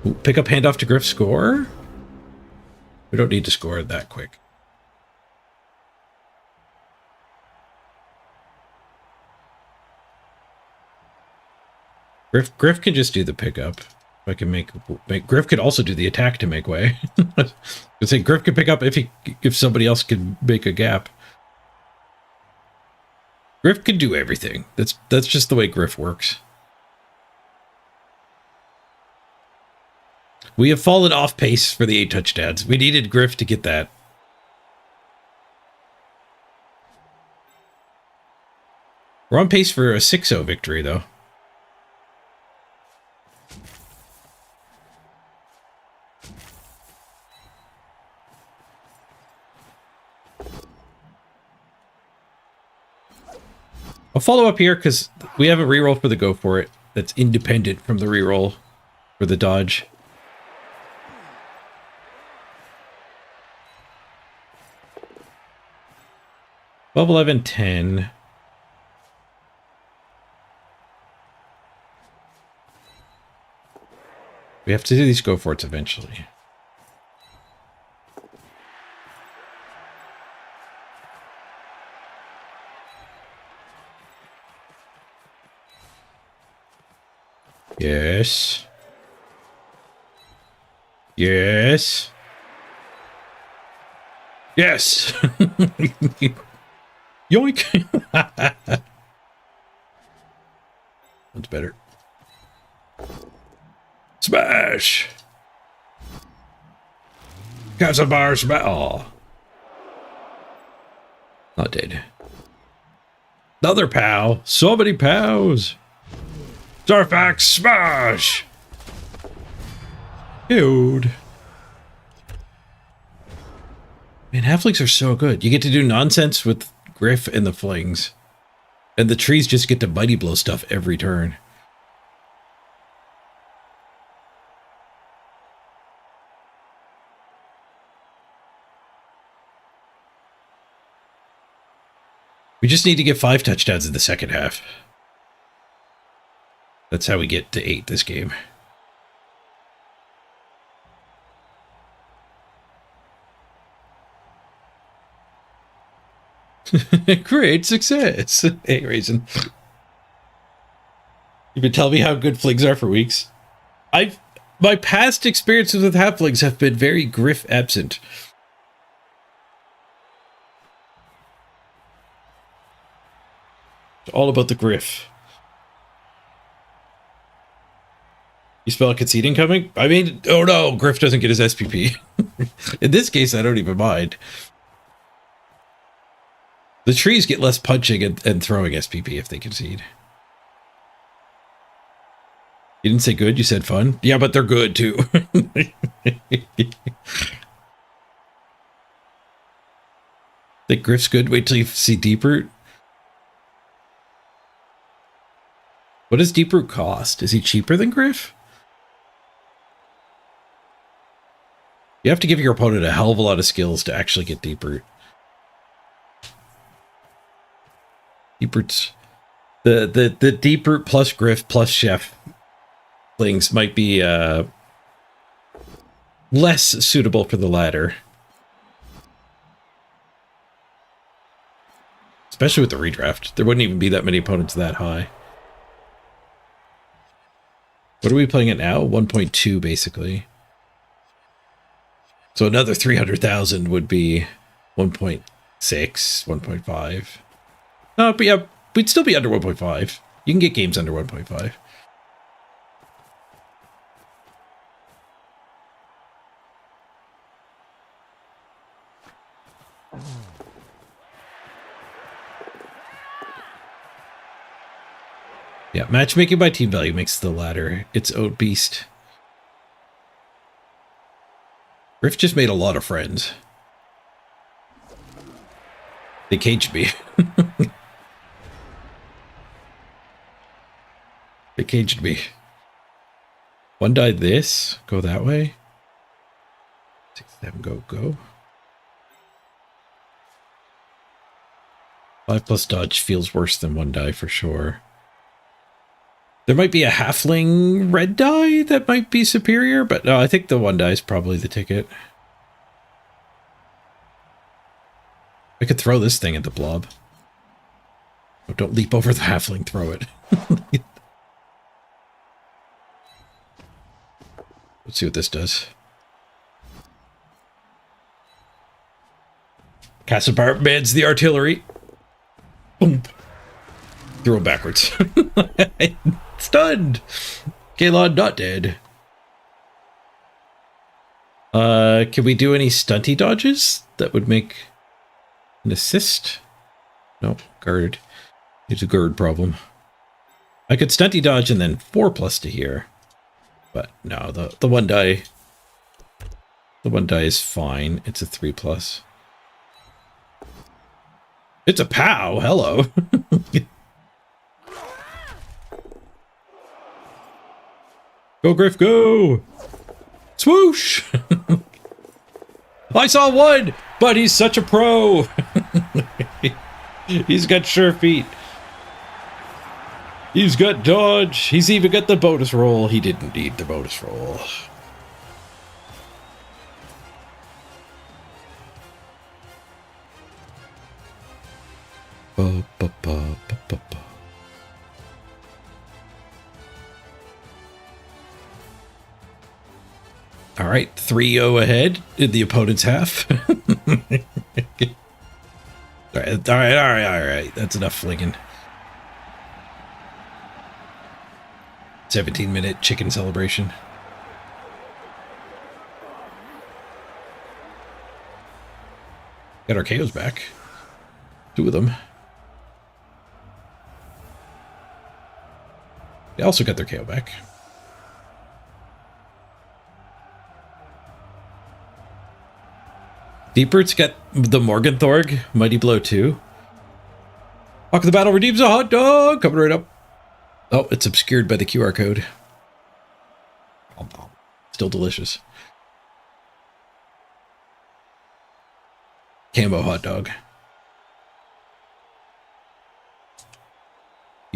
Ooh, pick up handoff to Griff, score. We don't need to score that quick. Griff can just do the pickup. If I can make Griff could also do the attack to make way. I say Griff can pick up if somebody else can make a gap. Griff can do everything. That's just the way Griff works. We have fallen off pace for the 8 touchdowns. We needed Griff to get that. We're on pace for a 6-0 victory, though. I'll follow up here because we have a reroll for the go for it that's independent from the reroll for the dodge. 12, 11, 10. We have to do these go for it eventually. Yes. Yes. Yes. Yoink. That's better. Smash. Casabar smash. Oh. Not dead. Another POW. So many POWs. Starfax smash! Dude. Man, halflings are so good. You get to do nonsense with Griff and the Flings. And the trees just get to mighty blow stuff every turn. We just need to get 5 touchdowns in the second half. That's how we get to 8 this game. Great success. Hey, Raisin. You've been telling me how good flings are for weeks. My past experiences with halflings have been very Griff absent. It's all about the Griff. You spell conceding coming? I mean, oh no, Griff doesn't get his SPP. In this case, I don't even mind. The trees get less punching and throwing SPP if they concede. You didn't say good, you said fun? Yeah, but they're good too. Think Griff's good? Wait till you see Deeproot. What does Deeproot cost? Is he cheaper than Griff? You have to give your opponent a hell of a lot of skills to actually get Deeproot. Deeproot's the Deeproot plus Griff plus Chef flings might be less suitable for the latter. Especially with the redraft. There wouldn't even be that many opponents that high. What are we playing at now? 1.2 basically. So another 300,000 would be 1.6, 1.5. No, but yeah, we'd still be under 1.5. You can get games under 1.5. Yeah, matchmaking by team value makes the latter its own beast. Griff just made a lot of friends. They caged me. They caged me. One died this. Go that way. 6, 7, go. 5 plus dodge feels worse than 1 die for sure. There might be a halfling red die that might be superior, but no, I think the 1 die is probably the ticket. I could throw this thing at the blob. Oh, don't leap over the halfling, throw it. Let's see what this does. Caspar mans the artillery. Boom. Throw him backwards. Stunned. Galon not dead. Can we do any stunty dodges that would make an assist? No, guard. It's a guard problem. I could stunty dodge and then 4 plus to here. But no, the 1 die. The 1 die is fine. It's a 3 plus. It's a POW. Hello. Go, Griff, go! Swoosh! I saw 1, but he's such a pro. He's got sure feet. He's got dodge. He's even got the bonus roll. He didn't need the bonus roll. Ba, ba, ba, ba, ba, ba. All right, 3-0 ahead in the opponent's half. All right. That's enough flinging. 17-minute chicken celebration. Got our KOs back. 2 of them. They also got their KO back. Deeproot's got the Morgenthorg, Mighty Blow 2. Hawk of the Battle redeems a hot dog! Coming right up. Oh, it's obscured by the QR code. Still delicious. Cambo hot dog.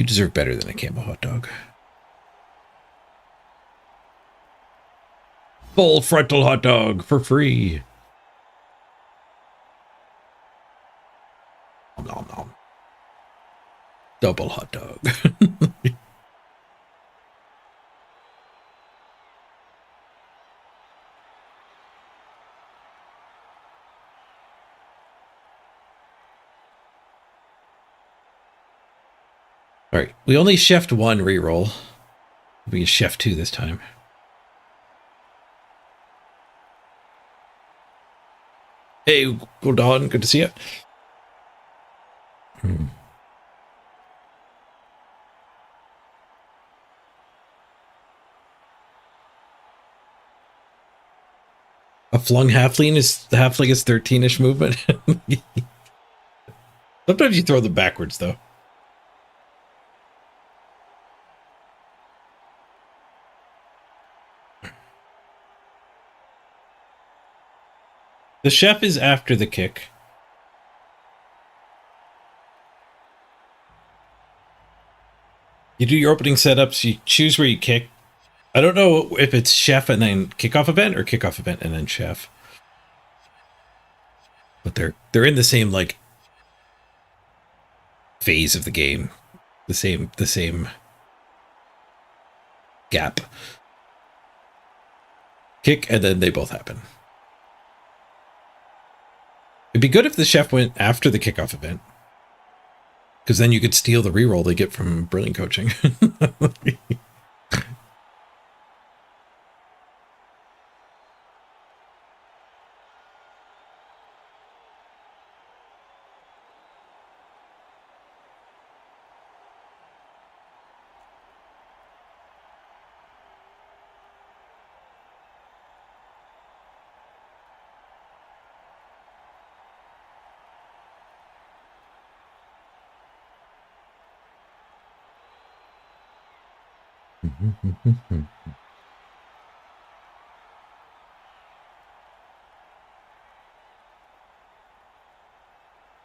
You deserve better than a camo hot dog. Full frontal hot dog for free. Nom, nom, nom. Double hot dog. All right, we only chefed one reroll. We can chef 2 this time. Hey, Gordon, good to see you. A flung halfling is 13-ish movement. Sometimes you throw them backwards, though. The chef is after the kick. You do your opening setups, you choose where you kick. I don't know if it's chef and then kickoff event or kickoff event and then chef. But they're in the same like phase of the game. The same gap. Kick and then they both happen. It'd be good if the chef went after the kickoff event. Because then you could steal the reroll they get from brilliant coaching.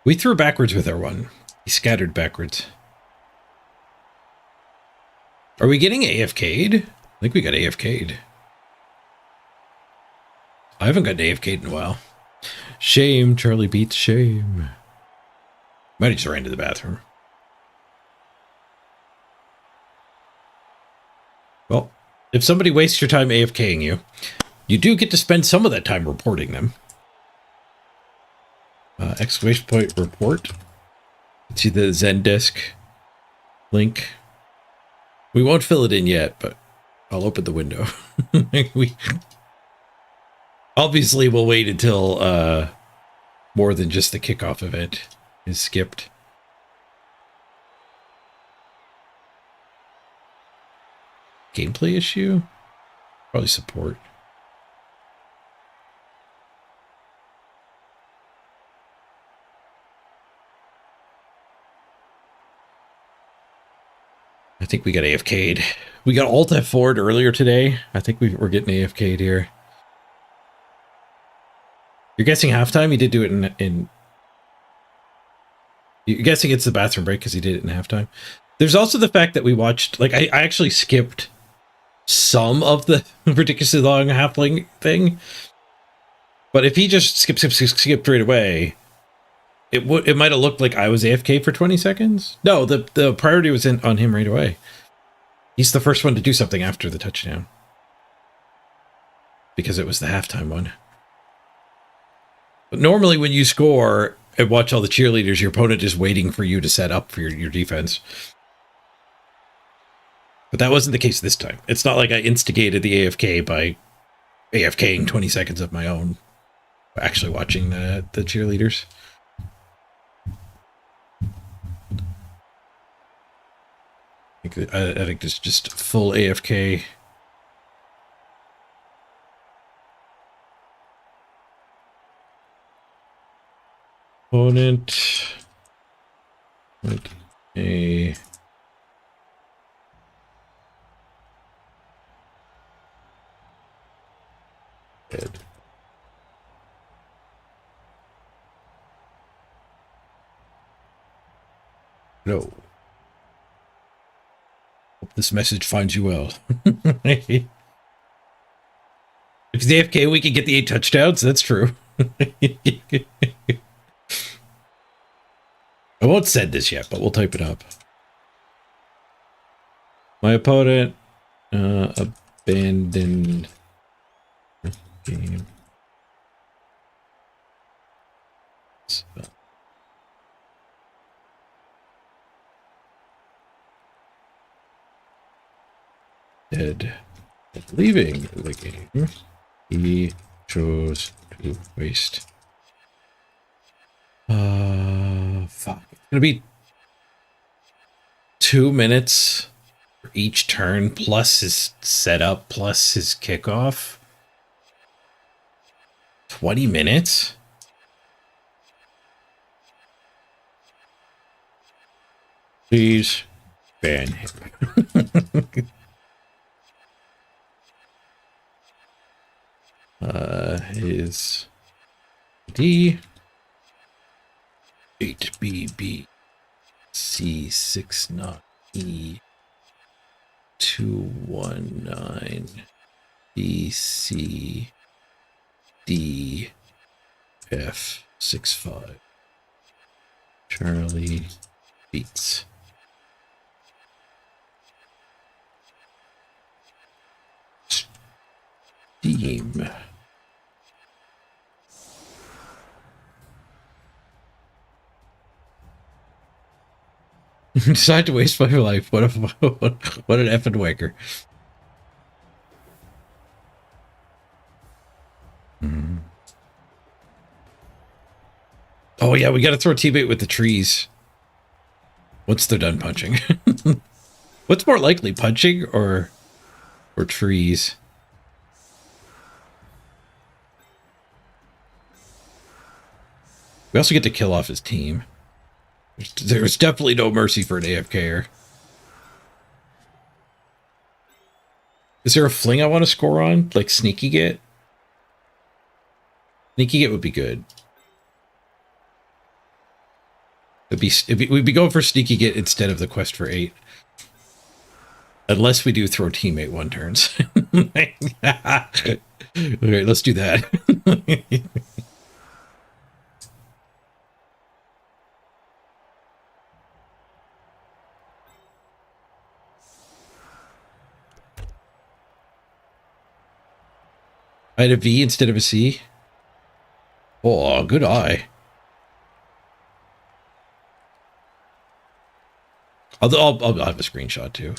We threw backwards with our one. He scattered backwards. Are we getting AFK'd? I think we got AFK'd. I haven't gotten AFK'd in a while. Shame, Charlie beats shame. Might have just ran to the bathroom. Well, if somebody wastes your time AFKing you, you do get to spend some of that time reporting them. Exclamation point report. See the Zendesk link. We won't fill it in yet, but I'll open the window. We obviously will wait until more than just the kickoff event is skipped. Gameplay issue? Probably support. I think we got AFK'd. We got Alt F4'd earlier today. I think we're getting AFK'd here. You're guessing halftime? You did do it in you're guessing it's the bathroom break because he did it in halftime. There's also the fact that we watched, like, I actually skipped some of the ridiculously long halfling thing. But if he just skipped right away, it might have looked like I was AFK for 20 seconds. No, the priority was on him right away. He's the first one to do something after the touchdown. Because it was the halftime one. But normally when you score and watch all the cheerleaders, your opponent is waiting for you to set up for your defense. But that wasn't the case this time. It's not like I instigated the AFK by AFKing 20 seconds of my own. Actually watching the cheerleaders. I think it's just full AFK. Opponent. Like a head. No. This message finds you well. If he's AFK, we can get the 8 touchdowns. That's true. I won't send this yet, but we'll type it up. My opponent abandoned game. So. Dead. Leaving the game, he chose to waste. Fuck. It's gonna be 2 minutes for each turn, plus his setup, plus his kickoff. 20 minutes? Please ban him. His D 8BB C69 E 219 BC D F 65 Charlie Beats. Steam. Decide to waste my life. What an effing wanker. Oh yeah, we gotta throw a teammate with the trees. Once they're done punching. What's more likely, punching or trees? We also get to kill off his team. There's definitely no mercy for an AFKer. Is there a fling I want to score on? Like Sneaky Get? Sneaky Get would be good. We'd be going for Sneaky Get instead of the quest for 8. Unless we do throw teammate 1 turns. Okay, let's do that. I had a V instead of a C. Oh, good eye. I'll have a screenshot too.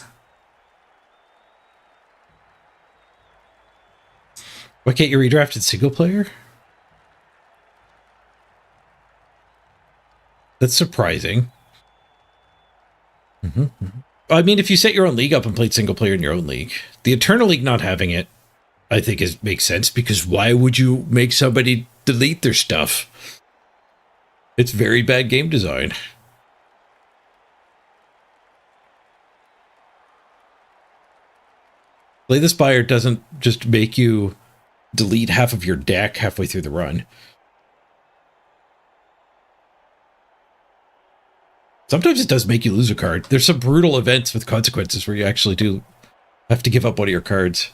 Why can't you redraft it single player? That's surprising. I mean, if you set your own league up and played single player in your own league, the Eternal League not having it, I think makes sense, because why would you make somebody delete their stuff? It's very bad game design. Play the Spire doesn't just make you delete half of your deck halfway through the run. Sometimes it does make you lose a card. There's some brutal events with consequences where you actually do have to give up one of your cards.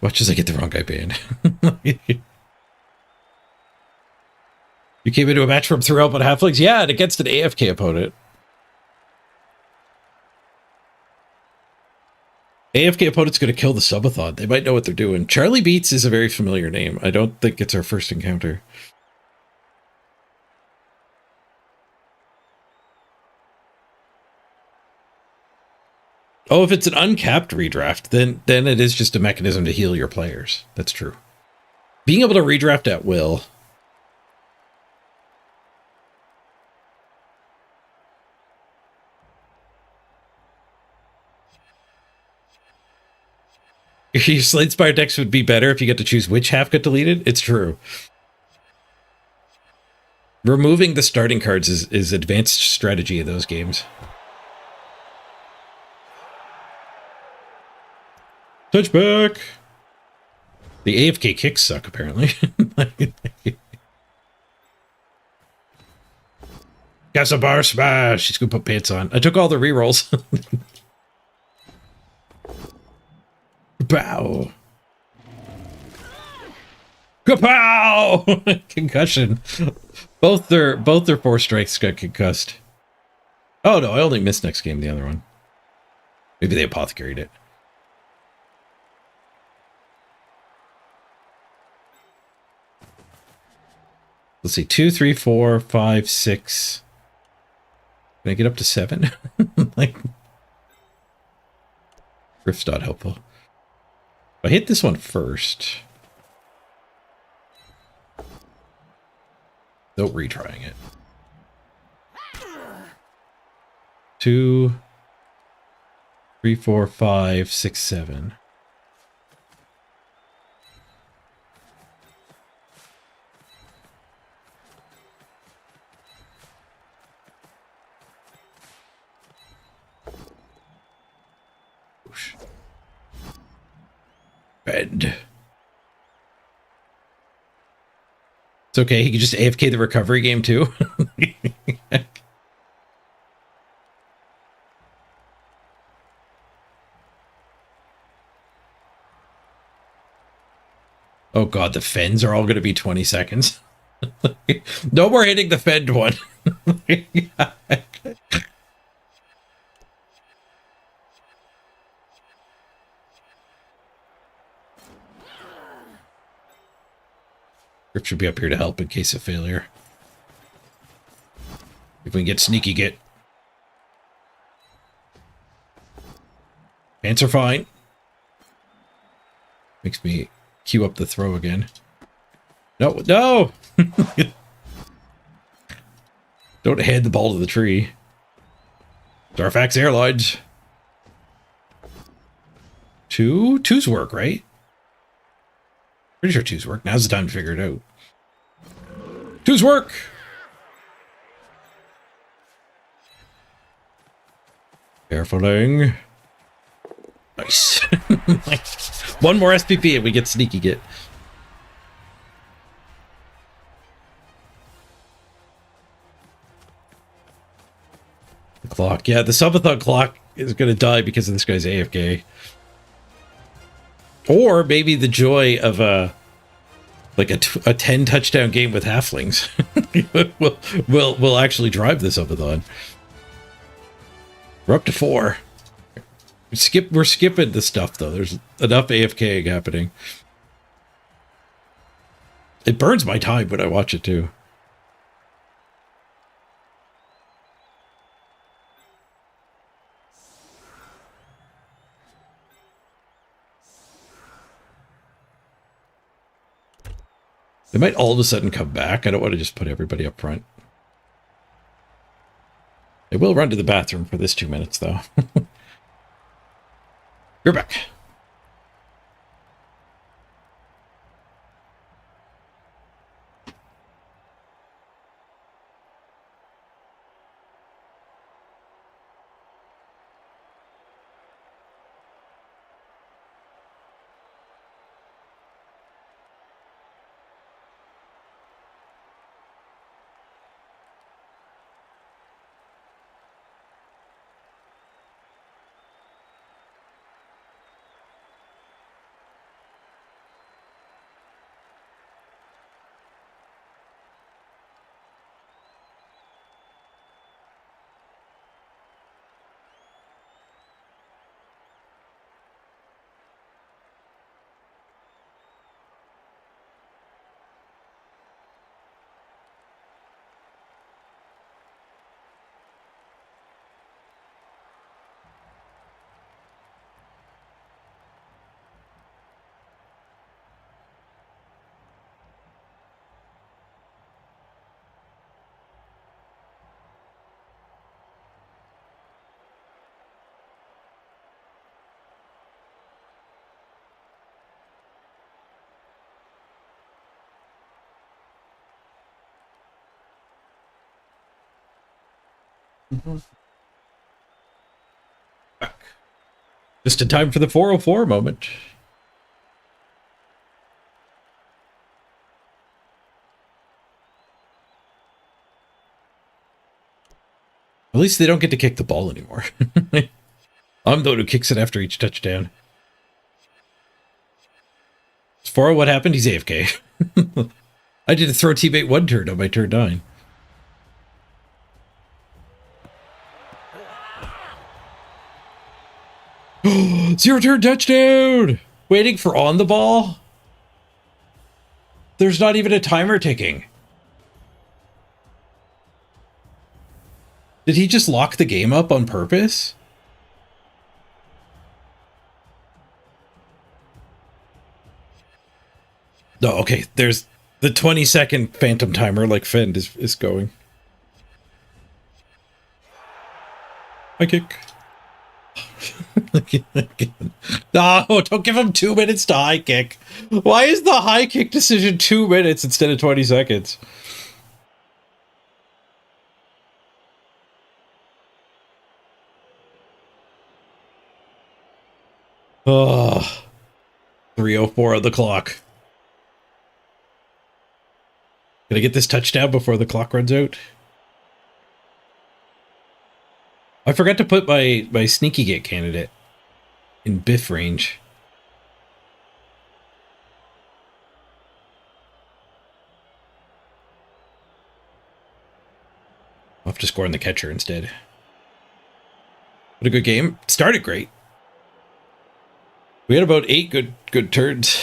Watch as I get the wrong guy banned. You came into a match from throughout but halflings? Yeah, and against an AFK opponent. AFK opponent's going to kill the Subathon. They might know what they're doing. Charlie Beats is a very familiar name. I don't think it's our first encounter. Oh, if it's an uncapped redraft, then it is just a mechanism to heal your players. That's true. Being able to redraft at will. Your Slate Spire decks would be better if you get to choose which half got deleted. It's true. Removing the starting cards is advanced strategy in those games. Touchback! The AFK kicks suck, apparently. Got a bar smash. She's gonna put pants on. I took all the rerolls. Bow. Kapow! Concussion. Both their 4 strikes got concussed. Oh no, I only missed next game, the other one. Maybe they apothecaried it. Let's see, 2, 3, 4, 5, 6. Can I get up to 7? Like, Rift's not helpful. I hit this one first. No retrying it. 2, 3, 4, 5, 6, 7. Bend. It's okay, he can just AFK the recovery game too. Oh god, the fens are all going to be 20 seconds. No more hitting the fend one. Rip should be up here to help in case of failure. If we can get sneaky get. Pants are fine. Makes me queue up the throw again. No, no! Don't hand the ball to the tree. Starfax Airlines. 2? 2's work, right? Pretty sure 2's work. Now's the time to figure it out. 2's work! Carefuling. Nice. One more SPP and we get sneaky get. The clock. Yeah, the subathon clock is going to die because of this guy's AFK. Or maybe the joy of a 10 touchdown game with halflings will actually drive this subathon. We're up to 4. We're skipping the stuff though. There's enough AFK happening. It burns my time when I watch it too. They might all of a sudden come back. I don't want to just put everybody up front. I will run to the bathroom for this 2 minutes, though. You're back. Back. Just in time for the 404 moment. At least they don't get to kick the ball anymore. I'm the one who kicks it after each touchdown. As far as what happened, he's AFK. I did a throw teammate 1 turn on my turn 9. Zero turn touchdown! Waiting for on the ball? There's not even a timer ticking. Did he just lock the game up on purpose? No, okay, there's the 20-second phantom timer like Fend is going. High kick. No, don't give him 2 minutes to high kick. Why is the high kick decision 2 minutes instead of 20 seconds? Oh, 3:04 on the clock. Can I get this touchdown before the clock runs out? I forgot to put my sneaky get candidate in biff range. I'll have to score on the catcher instead. What a good game. Started great. We had about 8 good turns.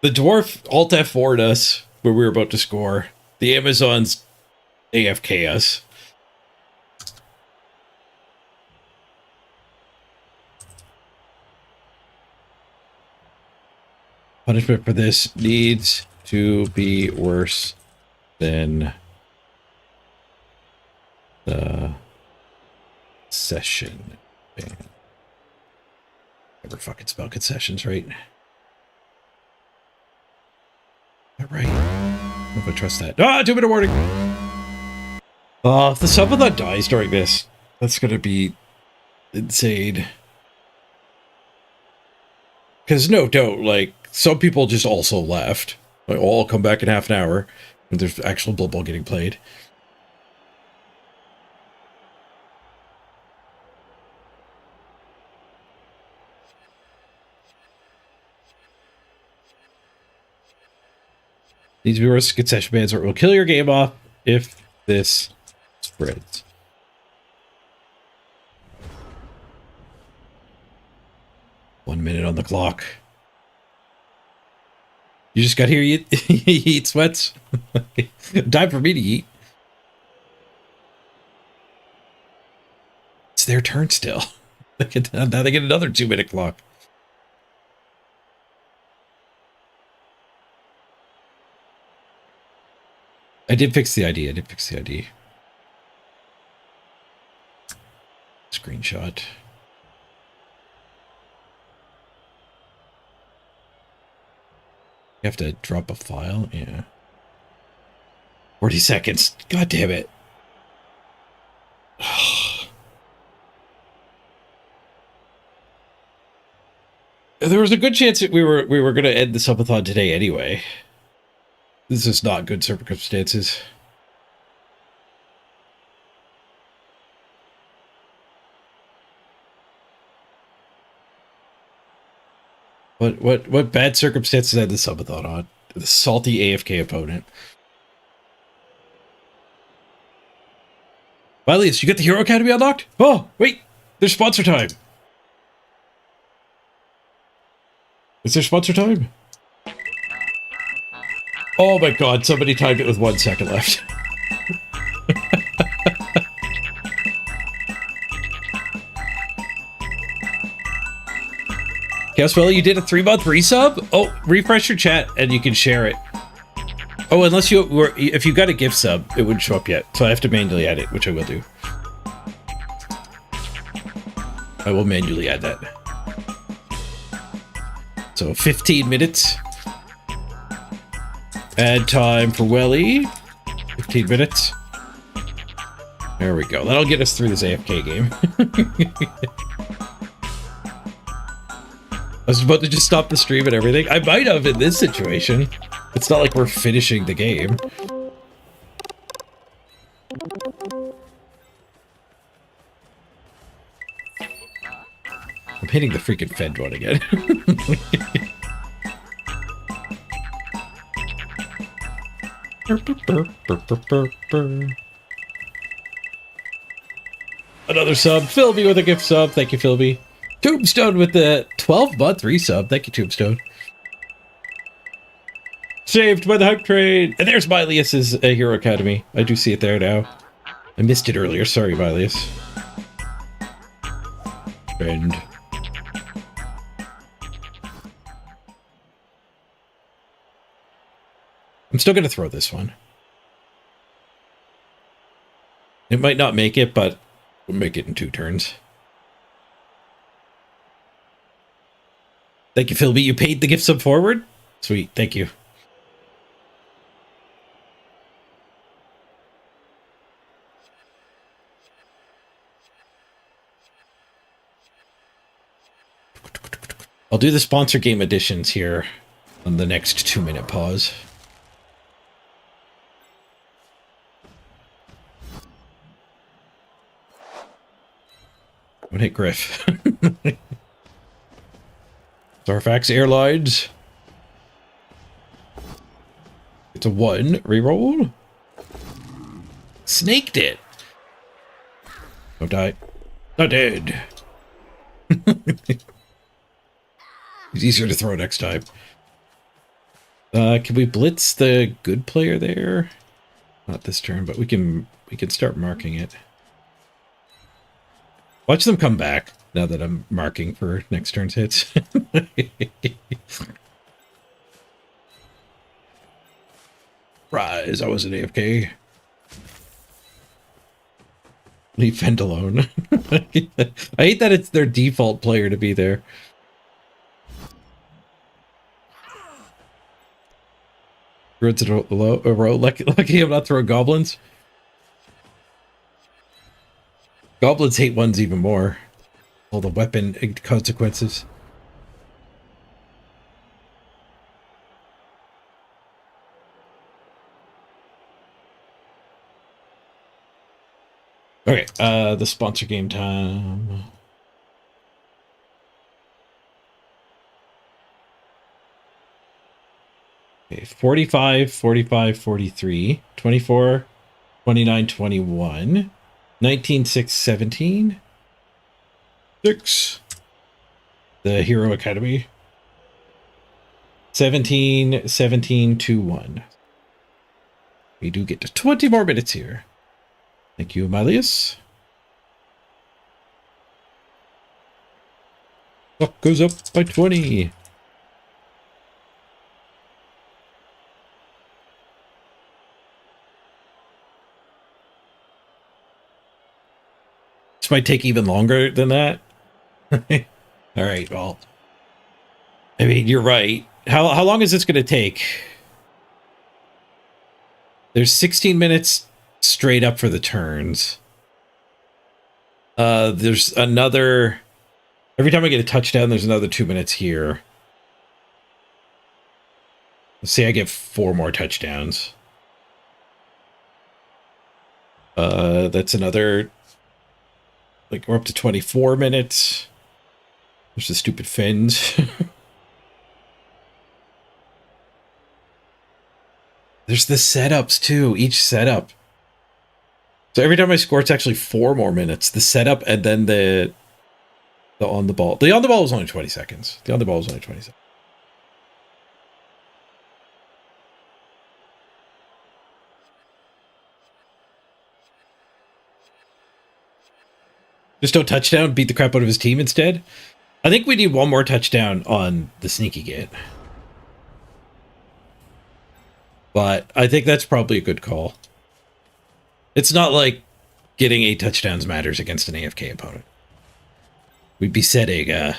The dwarf alt F4'd us where we were about to score. The Amazons AFK us. Punishment for this needs to be worse than the session ban. Never fucking spell concessions, right? All right. I don't know if I trust that. Ah, 2-minute warning. If the SUBATHON dies during this, that's gonna be insane. Because no doubt, like, some people just also left. Like, oh, I'll come back in half an hour when there's actual Blood Bowl getting played. These viewers concession bans will kill your game off if this spreads. One minute on the clock. You just got here, you eat sweats. Time for me to eat. It's their turn still. Now they get another 2-minute clock. I did fix the ID. Screenshot. You have to drop a file? Yeah. 40 seconds. God damn it. There was a good chance that we were going to end the subathon today anyway. This is not good circumstances. What bad circumstances had the subathon on? The salty AFK opponent. Vilius, you get the Hero Academy unlocked? Oh, wait, there's sponsor time. Is there sponsor time? Oh my god, somebody timed it with 1 second left. Caswell, you did a 3-month resub? Oh, refresh your chat and you can share it. Oh, unless you were, if you got a gift sub, it wouldn't show up yet. So I have to manually add it, which I will do. I will manually add that. So 15 minutes. Add time for Welly. 15 minutes. There we go. That'll get us through this AFK game. I was about to just stop the stream and everything. I might have in this situation. It's not like we're finishing the game. hitting the freaking fed one again. Another sub. Philby with a gift sub. Thank you, Philby. Tombstone with the 12-month resub. Thank you, Tombstone. Saved by the hype train. And there's Mylius's Hero Academy. I do see it there now. I missed it earlier. Sorry, Mylius. Friend. I'm still going to throw this one. It might not make it, but we'll make it in 2 turns. Thank you, Philby. You paid the gift sub forward? Sweet. Thank you. I'll do the sponsor game additions here on the next 2-minute pause. Don't hit Griff. Starfax Airlines. It's a 1. Reroll. Snaked it. Don't die. Not dead. It's easier to throw next time. Can we blitz the good player there? Not this turn, but we can start marking it. Watch them come back now that I'm marking for next turn's hits. Rise, I was an AFK. Leave Fend alone. I hate that it's their default player to be there. Druids in a row. Lucky I'm not throwing goblins. Goblins hate ones even more. All the weapon consequences. Okay, the sponsor game time. Okay, 45, 45, 43, 24, 29, 21, 19, 6, 17, 6, the Hero Academy, 17, 17, 2, 1. We do get to 20 more minutes here. Thank you, Mylius. Clock goes up by 20. This might take even longer than that. All right, well, I mean, you're right. How long is this going to take? There's 16 minutes straight up for the turns. There's another... Every time I get a touchdown, there's another 2 minutes here. Let's say I get 4 more touchdowns. That's another... Like, we're up to 24 minutes. There's the stupid fins. There's the setups, too. Each setup. So every time I score, it's actually 4 more minutes. The setup and then the on the ball. The on the ball was only 20 seconds. The on the ball was only 20 seconds. Just don't touchdown, beat the crap out of his team instead. I think we need 1 more touchdown on the sneaky gate. But I think that's probably a good call. It's not like getting 8 touchdowns matters against an AFK opponent. We'd be setting a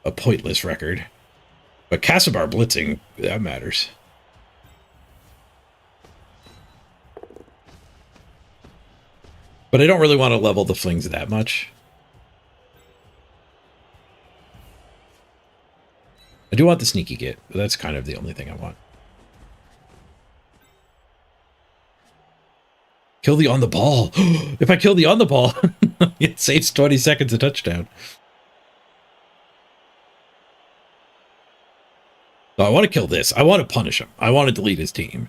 pointless record. But Castlebar blitzing, that matters. But I don't really want to level the flings that much. I do want the sneaky git, but that's kind of the only thing I want. Kill the on the ball. If I kill the on the ball, it saves 20 seconds a touchdown. No, I want to kill this. I want to punish him. I want to delete his team.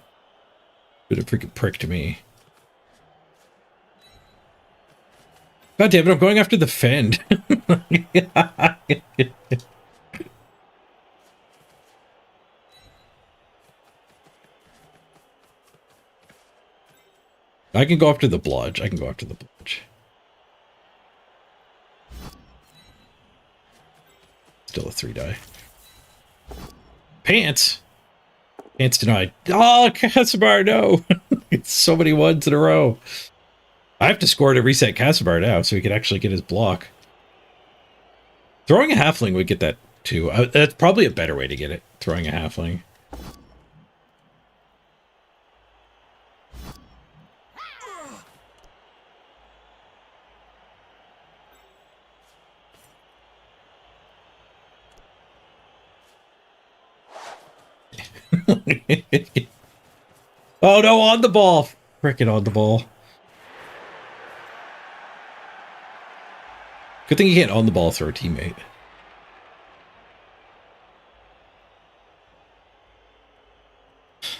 Bit of freaking prick to me. God damn it, I'm going after the fend. I can go after the bludge. I can go after the bludge. Still a 3-die. Pants! Pants denied. Oh, Casimir, no! It's so many ones in a row. I have to score to reset Casimir now so he can actually get his block. Throwing a halfling would get that too. That's probably a better way to get it. Throwing a halfling. Oh no, on the ball. Frickin' on the ball. Good thing you can't on the ball throw a teammate.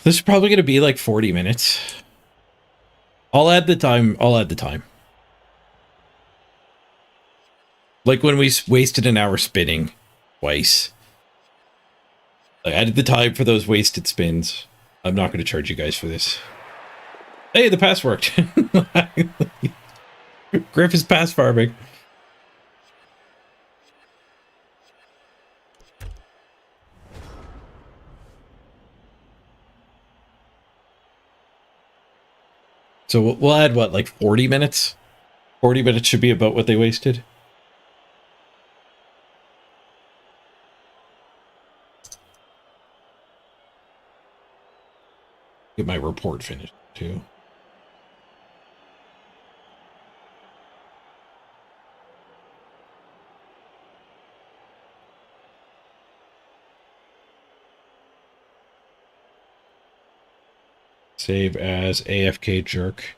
This is probably going to be like 40 minutes. I'll add the time. I'll add the time. Like when we wasted an hour spinning twice. I added the time for those wasted spins. I'm not going to charge you guys for this. Hey, the pass worked. Griff is pass farming. So we'll add, what, like 40 minutes? 40 minutes should be about what they wasted. Get my report finished, too. Save as AFK jerk.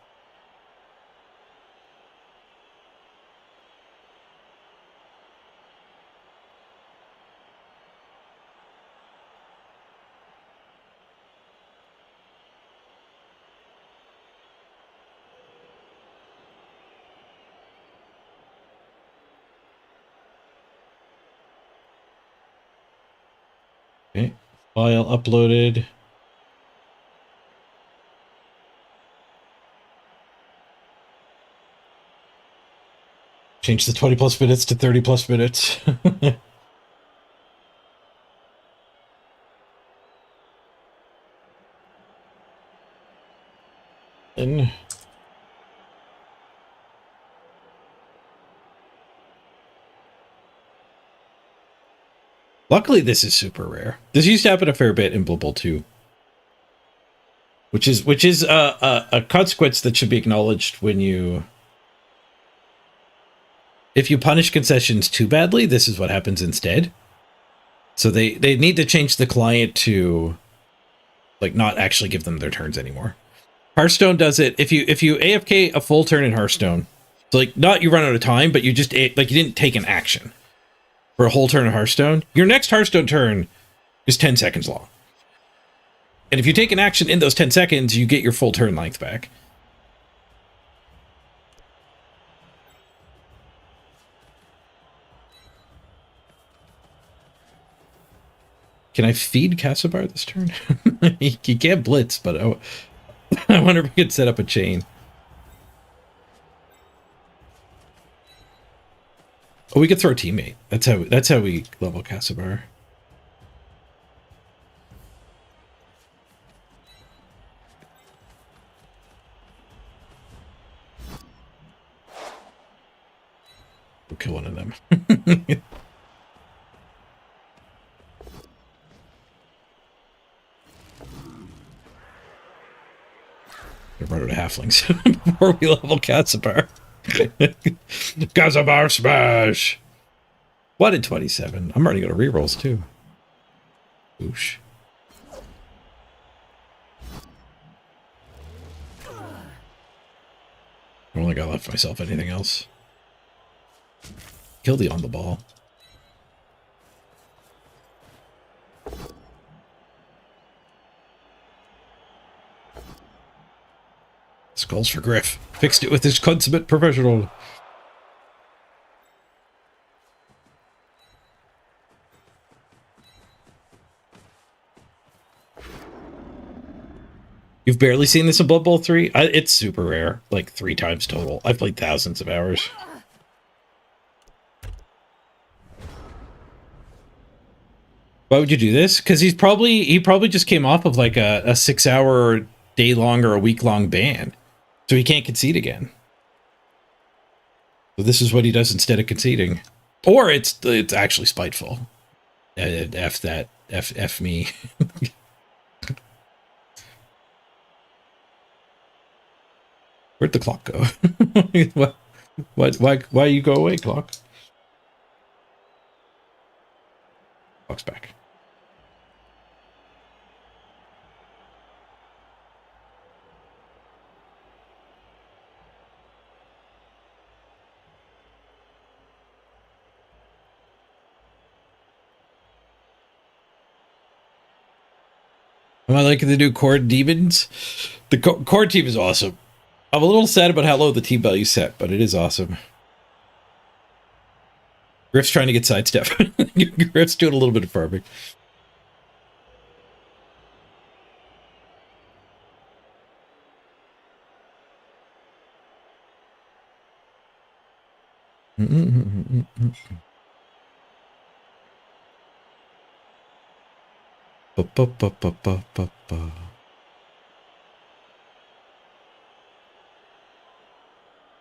Okay, file uploaded. Change the 20 plus minutes to 30 plus minutes. And luckily this is super rare. This used to happen a fair bit in Blood Bowl 2. Which is a consequence that should be acknowledged when you... If you punish concessions too badly, this is what happens instead. So they need to change the client to like not actually give them their turns anymore. Hearthstone does it if you AFK a full turn in Hearthstone. So like not you run out of time, but you just like you didn't take an action for a whole turn of Hearthstone. Your next Hearthstone turn is 10 seconds long. And if you take an action in those 10 seconds, you get your full turn length back. Can I feed Casimir this turn? He can't blitz, but I wonder if we could set up a chain. Oh, we could throw teammate. That's how we level Casimir. We'll kill one of them. Run out of halflings before we level Casimir. Casimir smash! 1 in 27. I'm already going to rerolls too. Oosh. I don't think I left myself anything else. Kill the on the ball. goals for Griff. Fixed it with his consummate professional. You've barely seen this in Blood Bowl 3? It's super rare. Like 3 times total. I've played thousands of hours. Why would you do this? Because he probably just came off of like a 6-hour, day-long, or a week-long ban. So he can't concede again. So this is what he does instead of conceding. Or it's actually spiteful. F that. F me. Where'd the clock go? Why you go away, clock? Clock's back. Am I liking the new Core Demons? The Core team is awesome. I'm a little sad about how low the team value set, but it is awesome. Griff's trying to get sidestep. Griff's doing a little bit of farming.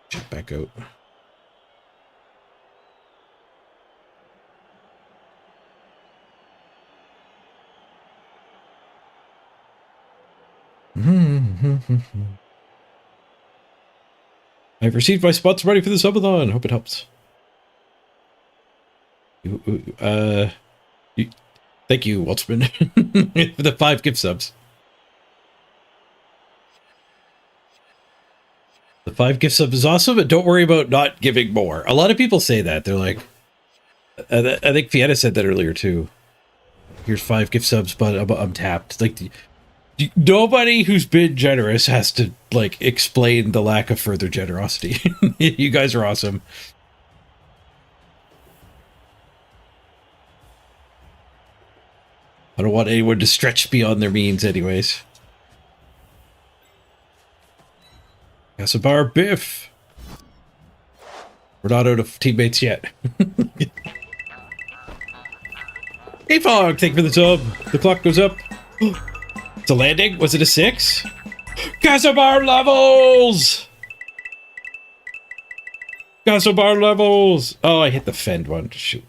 Check back out. I've received my spots ready for the subathon. Hope it helps. Thank you, Waltzman, for the 5 gift subs. The 5 gift sub is awesome, but don't worry about not giving more. A lot of people say that. They're like, I think Fietta said that earlier too. Here's 5 gift subs, but I'm tapped. Like, nobody who's been generous has to like explain the lack of further generosity. You guys are awesome. I don't want anyone to stretch beyond their means anyways. Casabar Biff. We're not out of teammates yet. Hey Fog, thank you for the sub. The clock goes up. It's a landing? Was it a 6? Casabar levels! Casabar levels! Oh, I hit the fend one. Shoot.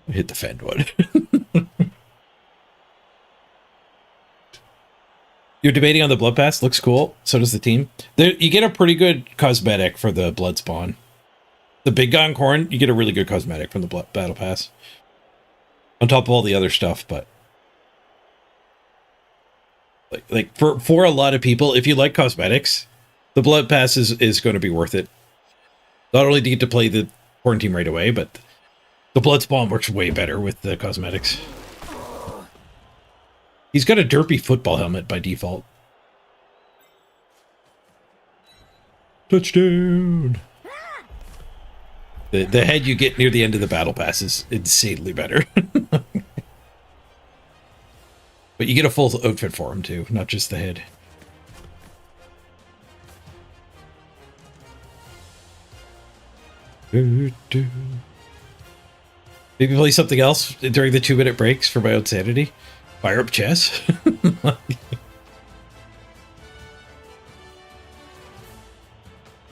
I hit the fend one. You're debating on the blood pass. Looks cool. So does the team. There, you get a pretty good cosmetic for the blood spawn. The big guy on Corn, you get a really good cosmetic from the blood battle pass. On top of all the other stuff, but like for a lot of people, if you like cosmetics, the blood pass is going to be worth it. Not only do you get to play the Corn team right away, but the blood spawn works way better with the cosmetics. He's got a derpy football helmet by default. Touchdown! The head you get near the end of the battle pass is insanely better. But you get a full outfit for him too, not just the head. Maybe play something else during the 2-minute breaks for my own sanity. Fire up chess.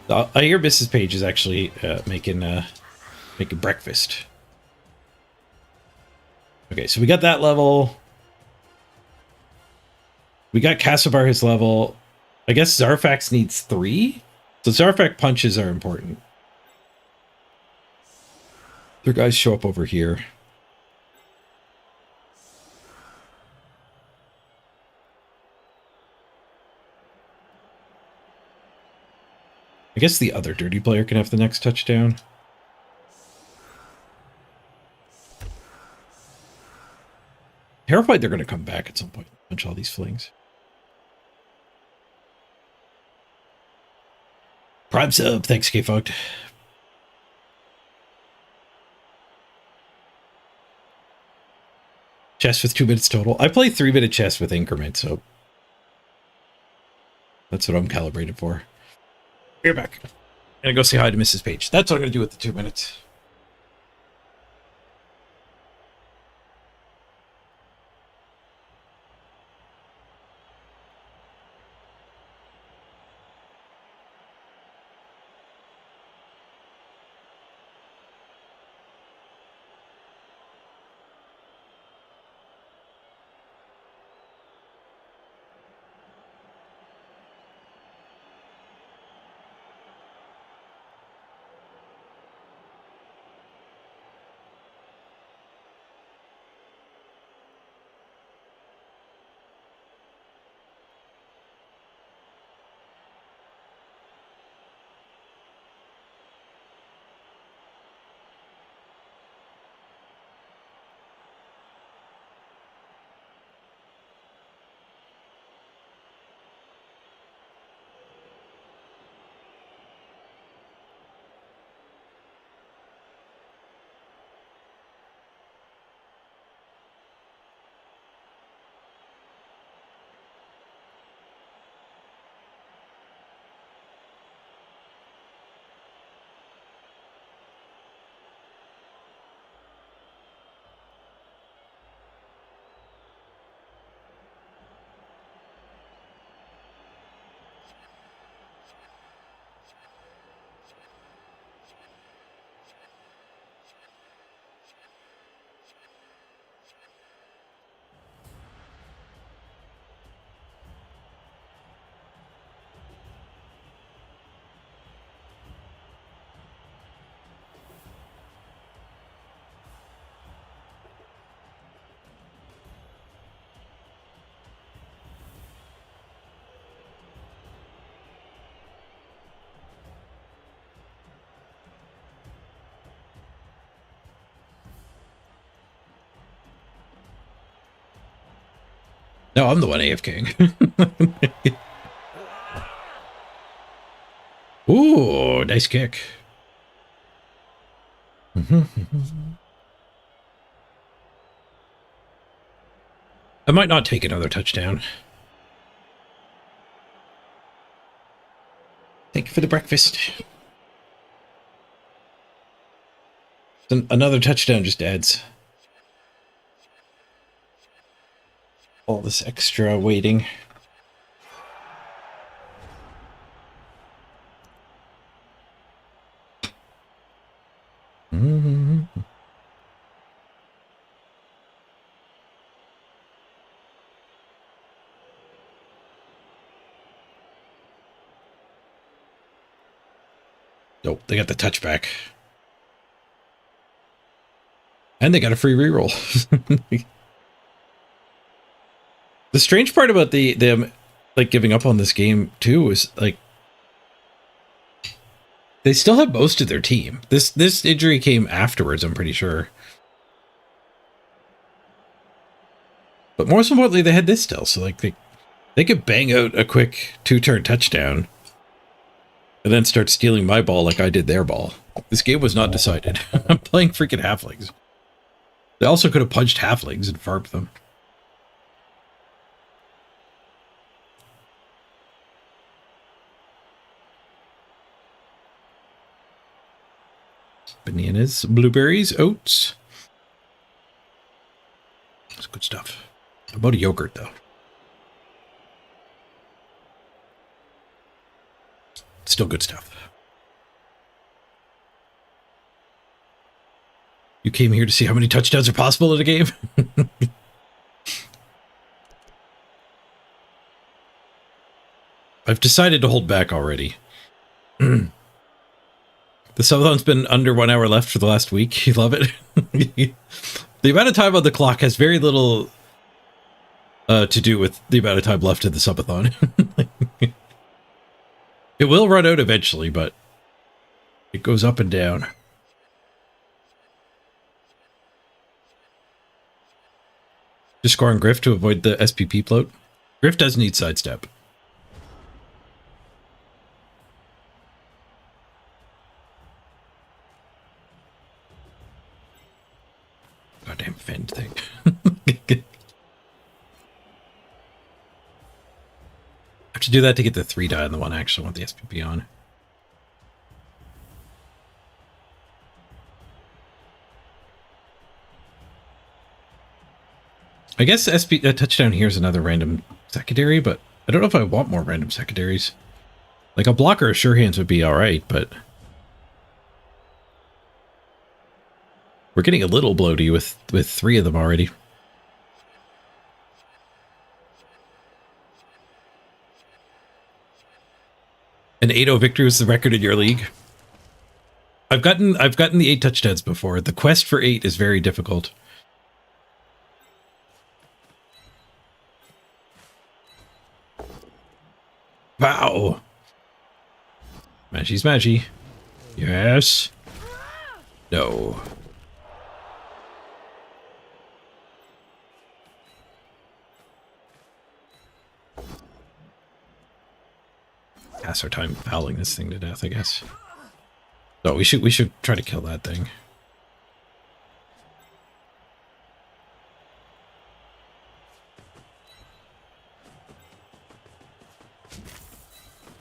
I hear Mrs. Page is actually making breakfast. Okay, so we got that level. We got Casabar his level. I guess Zarfax needs 3. So Zarfax punches are important. Their guys show up over here. I guess the other dirty player can have the next touchdown. Terrified they're going to come back at some point. Punch all these flings. Prime sub. Thanks, K-Fogged. Chess with 2 minutes total. I play 3-minute chess with increments, so that's what I'm calibrated for. You're back. I'm gonna go say hi to Mrs. Page. That's what I'm gonna do with the 2 minutes. No, I'm the one AFKing. Ooh, nice kick. I might not take another touchdown. Thank you for the breakfast. Another touchdown just adds all this extra waiting. Nope, they got the touchback. And they got a free reroll. The strange part about them like giving up on this game too is like they still have most of their team. This injury came afterwards, I'm pretty sure. But more importantly, they had this still, so like they could bang out a quick 2-turn touchdown and then start stealing my ball like I did their ball. This game was not decided. I'm playing freaking halflings. They also could have punched halflings and farmed them. Bananas, blueberries, oats. That's good stuff. How about a yogurt, though? Still good stuff. You came here to see how many touchdowns are possible in a game? I've decided to hold back already. The subathon's been under 1 hour left for the last week. You love it? The amount of time on the clock has very little to do with the amount of time left in the subathon. It will run out eventually, but it goes up and down. Just scoring Griff to avoid the SPP float. Griff does need sidestep. blind thing. Have to do that to get the 3 die on the one I actually want the SPP on. I guess touchdown here is another random secondary, but I don't know if I want more random secondaries. Like a blocker of sure hands would be alright, but we're getting a little bloaty with 3 of them already. An 8-0 victory was the record in your league. I've gotten the 8 touchdowns before. The quest for 8 is very difficult. Wow. Smashy smashy. Yes. No. Pass our time fouling this thing to death, I guess. So we should try to kill that thing.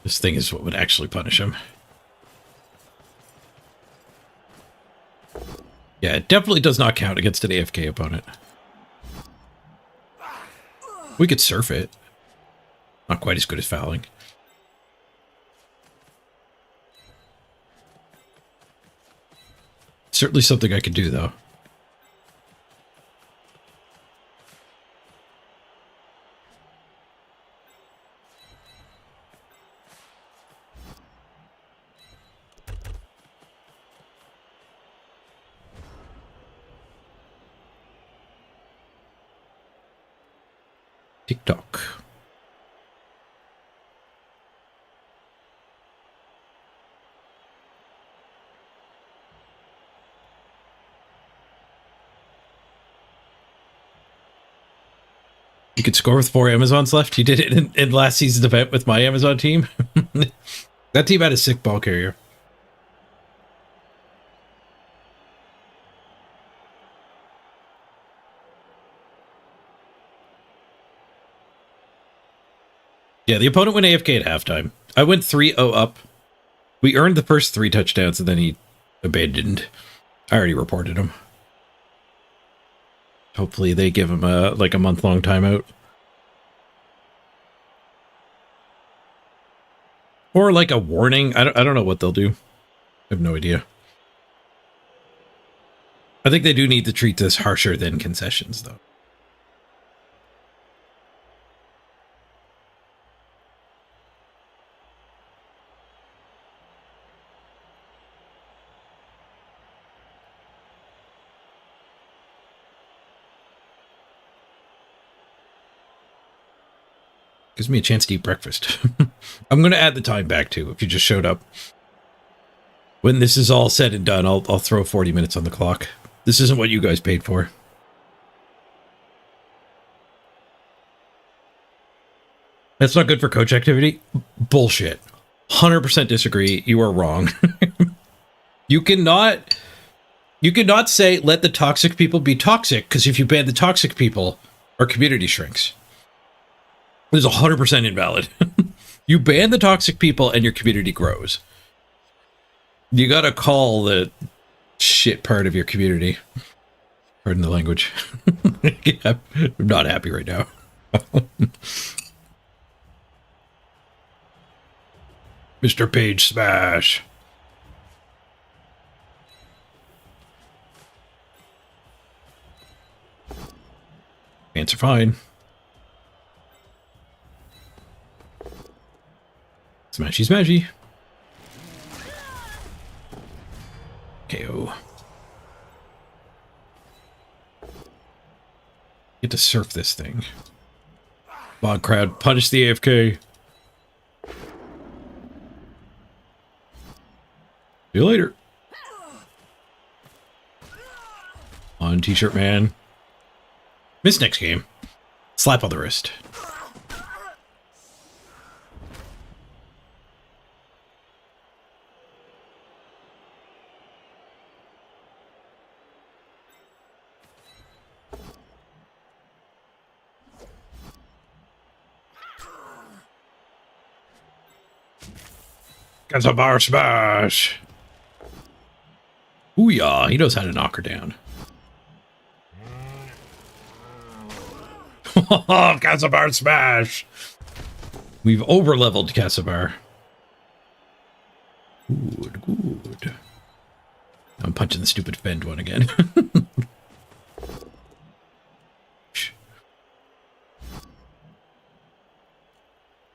This thing is what would actually punish him. Yeah, it definitely does not count against an AFK opponent. We could surf it. Not quite as good as fouling. Certainly something I could do, though. TikTok. You could score with 4 Amazons left. You did it in last season's event with my Amazon team. That team had a sick ball carrier. Yeah, the opponent went AFK at halftime. I went 3-0 up. We earned the first 3 touchdowns, and then he abandoned. I already reported him. Hopefully they give him a month-long timeout. Or like a warning. I don't know what they'll do. I have no idea. I think they do need to treat this harsher than concessions, though. Gives me a chance to eat breakfast. I'm going to add the time back, too, if you just showed up. When this is all said and done, I'll throw 40 minutes on the clock. This isn't what you guys paid for. That's not good for coach activity? Bullshit. 100% disagree. You are wrong. You cannot say let the toxic people be toxic, because if you ban the toxic people, our community shrinks. This is 100% invalid. You ban the toxic people and your community grows. You gotta call the shit part of your community. Pardon the language. I'm not happy right now. Mr. Page Smash. Pants are fine. Smashy smashy. KO. Get to surf this thing. Bog crowd, punish the AFK. See you later. On t-shirt man. Miss next game. Slap on the wrist. Got a bar smash. Ooh, yeah, he knows how to knock her down. Casabar smash. We've over-leveled Casabar. Good, good. I'm punching the stupid fend one again.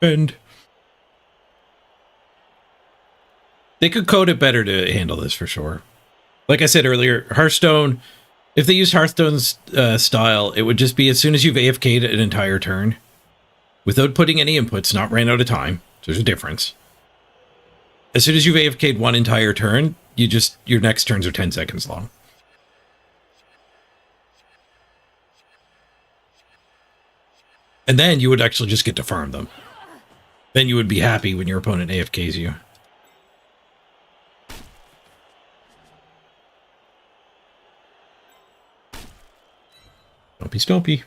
Fend. They could code it better to handle this for sure. Like I said earlier, Hearthstone, if they used Hearthstone's style, it would just be as soon as you've AFK'd an entire turn, without putting any inputs, not ran out of time, so there's a difference. As soon as you've AFK'd one entire turn, your next turns are 10 seconds long. And then you would actually just get to farm them. Then you would be happy when your opponent AFKs you. Stompy, stompy.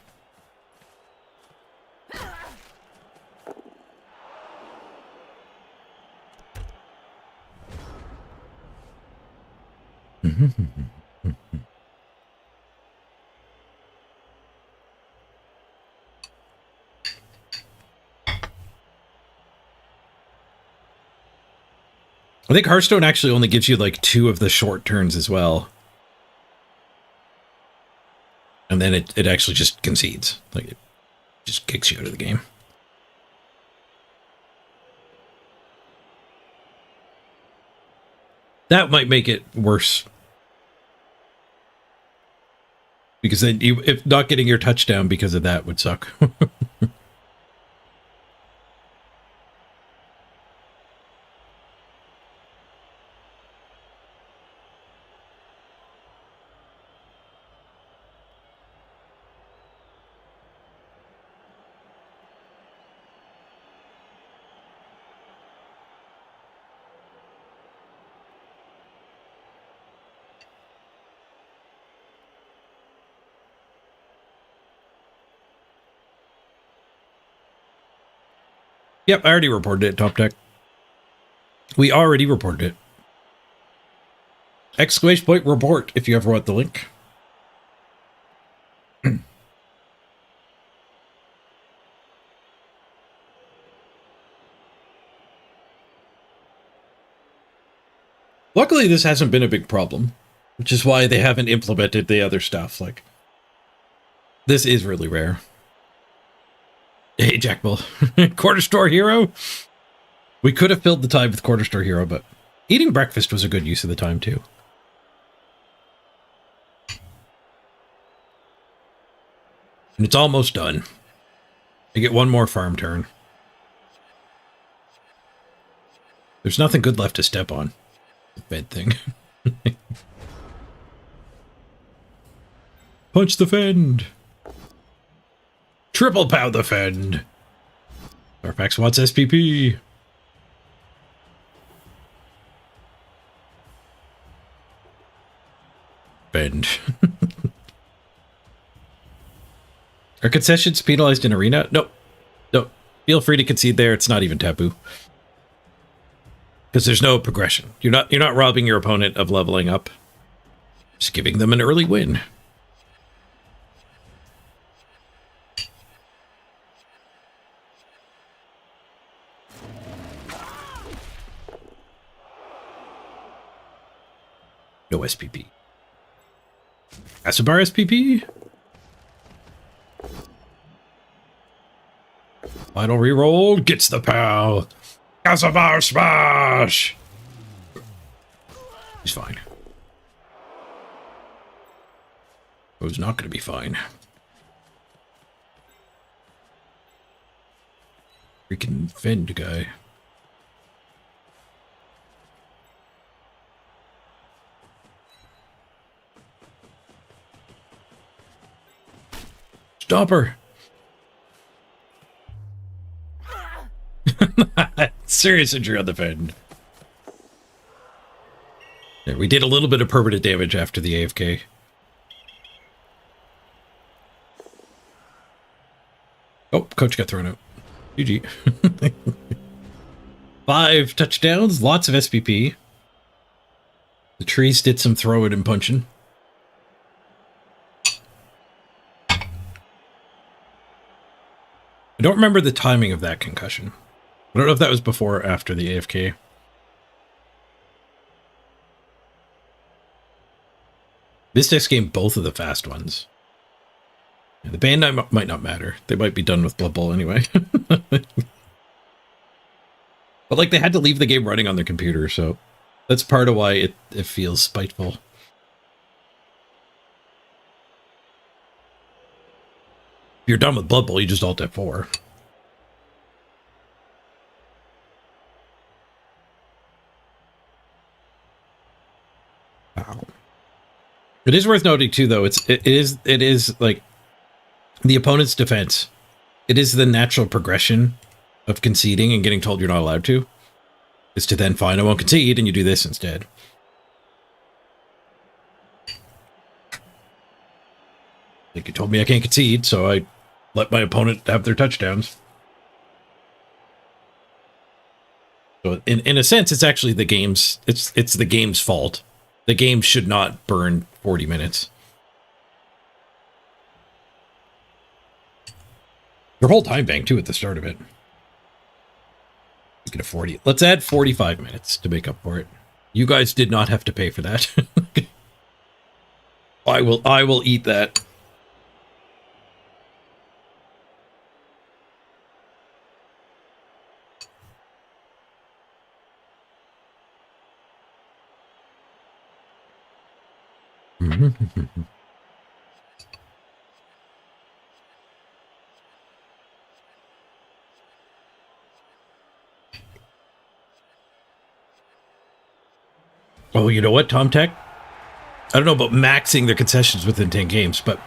I think Hearthstone actually only gives you like 2 of the short turns as well. And then it actually just concedes. Like, it just kicks you out of the game. That might make it worse. Because then if not getting your touchdown because of that would suck. Yep, I already reported it, Top Deck. We already reported it. Exclamation point report if you ever want the link. Luckily, this hasn't been a big problem, which is why they haven't implemented the other stuff. Like, this is really rare. Hey, Jackbull. Quarter Store Hero? We could have filled the time with Quarter Store Hero, but eating breakfast was a good use of the time, too. And it's almost done. I get one more farm turn. There's nothing good left to step on. Bad thing. Punch the fend. Triple pound the fend. Starfax wants SPP. Fend. Are concessions penalized in arena? Nope. Nope. Feel free to concede there. It's not even taboo. Because there's no progression. You're not robbing your opponent of leveling up. Just giving them an early win. No SPP. Casabar SPP? Final reroll gets the POW. Casabar smash! He's fine. Oh, he's not going to be fine. Freaking fend guy. Stop her! Serious injury on the fend. Yeah, we did a little bit of permanent damage after the AFK. Oh, coach got thrown out. GG. 5 touchdowns, lots of SPP. The trees did some throwing and punching. I don't remember the timing of that concussion. I don't know if that was before or after the AFK. This next game, both of the fast ones. Yeah, the band might not matter. They might be done with Blood Bowl anyway. But like they had to leave the game running on their computer, so that's part of why it feels spiteful. If you're done with Blood Bowl, you just alt F4. Wow. It is worth noting too, though. It is like the opponent's defense. It is the natural progression of conceding and getting told you're not allowed to, is to then fine, I won't concede, and you do this instead. Like, you told me I can't concede, so I let my opponent have their touchdowns. So in a sense, it's actually the game's, it's the game's fault. The game should not burn 40 minutes. Your whole time bank too at the start of it. Get a 40. Let's add 45 minutes to make up for it. You guys did not have to pay for that. I will eat that. Oh, you know what, Tom Tech? I don't know about maxing their concessions within 10 games, but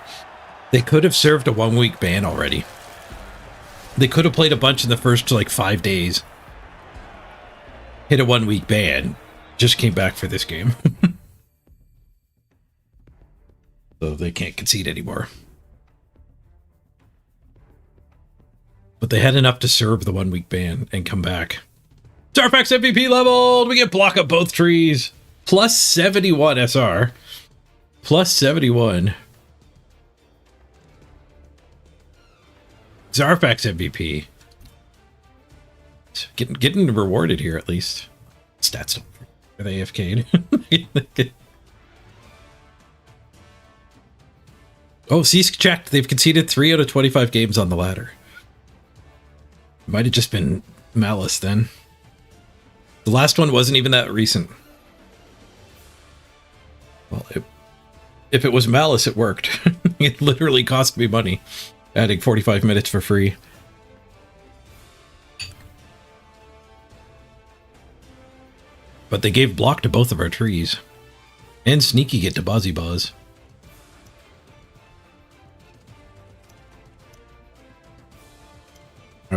they could have served a 1-week ban already. They could have played a bunch in the first, like, 5 days. Hit a 1-week ban. Just came back for this game. So they can't concede anymore. But they had enough to serve the 1-week ban and come back. Starfax MVP leveled! We get block up both trees. Plus 71 SR. Plus 71. Zarfax MVP. Getting rewarded here at least. Stats don't are they AFK'd? Oh, Cease checked. They've conceded 3 out of 25 games on the ladder. Might have just been Malice then. The last one wasn't even that recent. Well, if it was Malice, it worked. It literally cost me money, adding 45 minutes for free. But they gave block to both of our trees. And sneaky get to Bozzy Boz.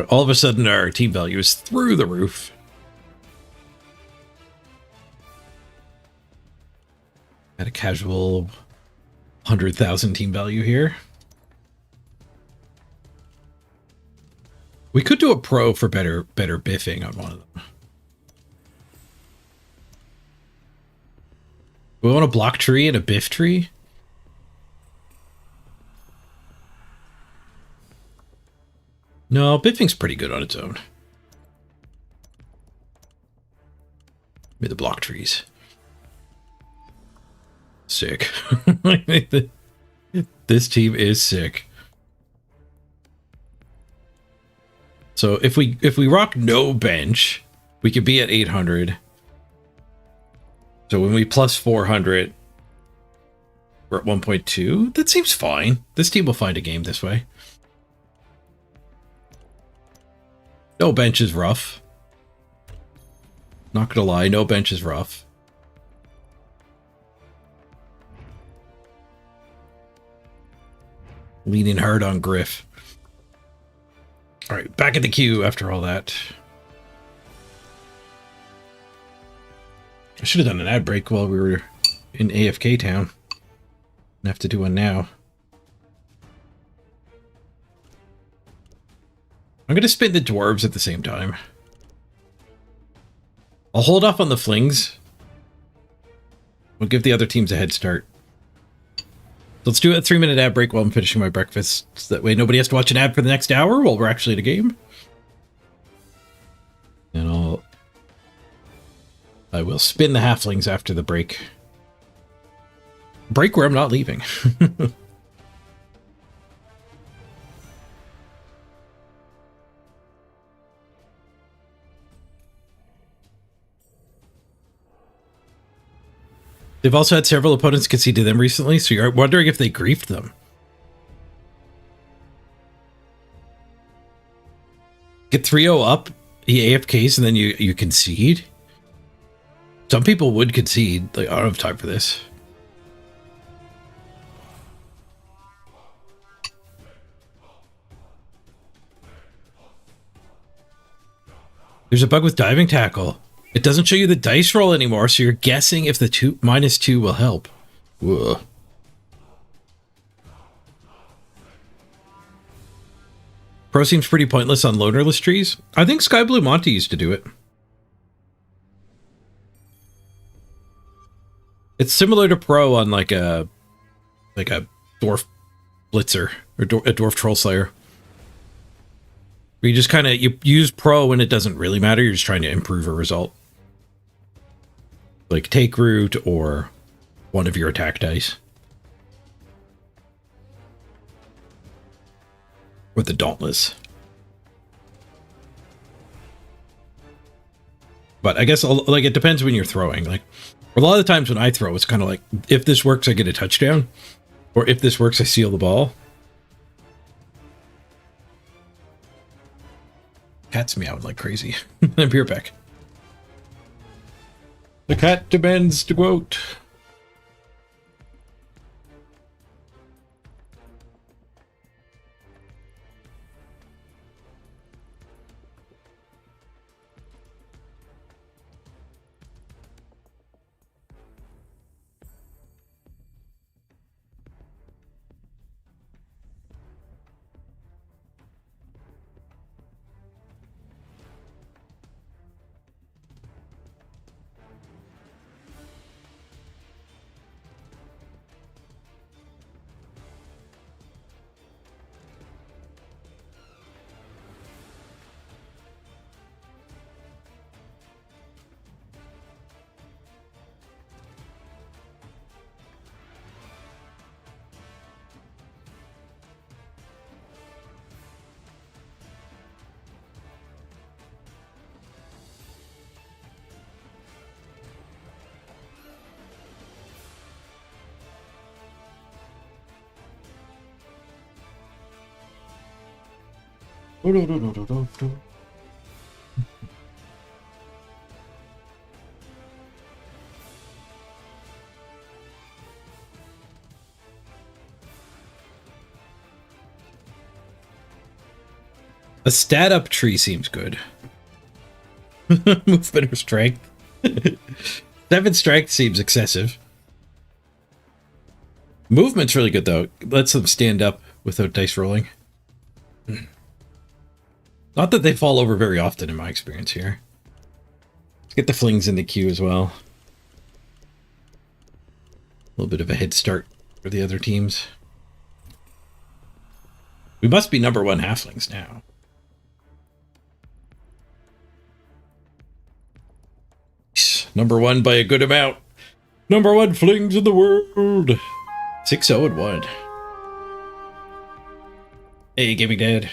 All of a sudden, our team value is through the roof. At a casual 100,000 team value here. We could do a pro for better biffing on one of them. We want a block tree and a biff tree? No, biffing's pretty good on its own. Maybe the block trees. Sick. This team is sick. So if we rock no bench, we could be at 800. So when we plus 400, we're at 1.2. That seems fine. This team will find a game this way. No bench is rough. Not gonna lie, no bench is rough. Leaning hard on Griff. Alright, back in the queue after all that. I should have done an ad break while we were in AFK town. I have to do one now. I'm going to spin the dwarves at the same time. I'll hold off on the flings. We'll give the other teams a head start. Let's do a 3-minute ad break while I'm finishing my breakfast. So that way nobody has to watch an ad for the next hour while we're actually in a game. And I will spin the halflings after the break. Break where I'm not leaving. They've also had several opponents concede to them recently, so you're wondering if they griefed them. Get 3-0 up, he AFKs, and then you concede? Some people would concede. Like, I don't have time for this. There's a bug with diving tackle. It doesn't show you the dice roll anymore, so you're guessing if the -2 will help. Whoa. Pro seems pretty pointless on loaderless trees. I think Sky Blue Monty used to do it. It's similar to Pro on like a Dwarf Blitzer or a Dwarf Troll Slayer. Where you just kind of you use Pro when it doesn't really matter. You're just trying to improve a result. Like take root or one of your attack dice. Or the Dauntless. But I guess like it depends when you're throwing. Like a lot of the times when I throw, it's kind of like if this works, I get a touchdown, or if this works, I seal the ball. Cat's meowing like crazy. I'm here back. The cat demands to go out. A stat up tree seems good. Movement or strength. 7 strength seems excessive. Movement's really good though. Lets them stand up without dice rolling. Not that they fall over very often in my experience here. Let's get the flings in the queue as well. A little bit of a head start for the other teams. We must be number 1 halflings now. Number 1 by a good amount. Number 1 flings in the world. 6-0-1. Hey, Gaming Dad.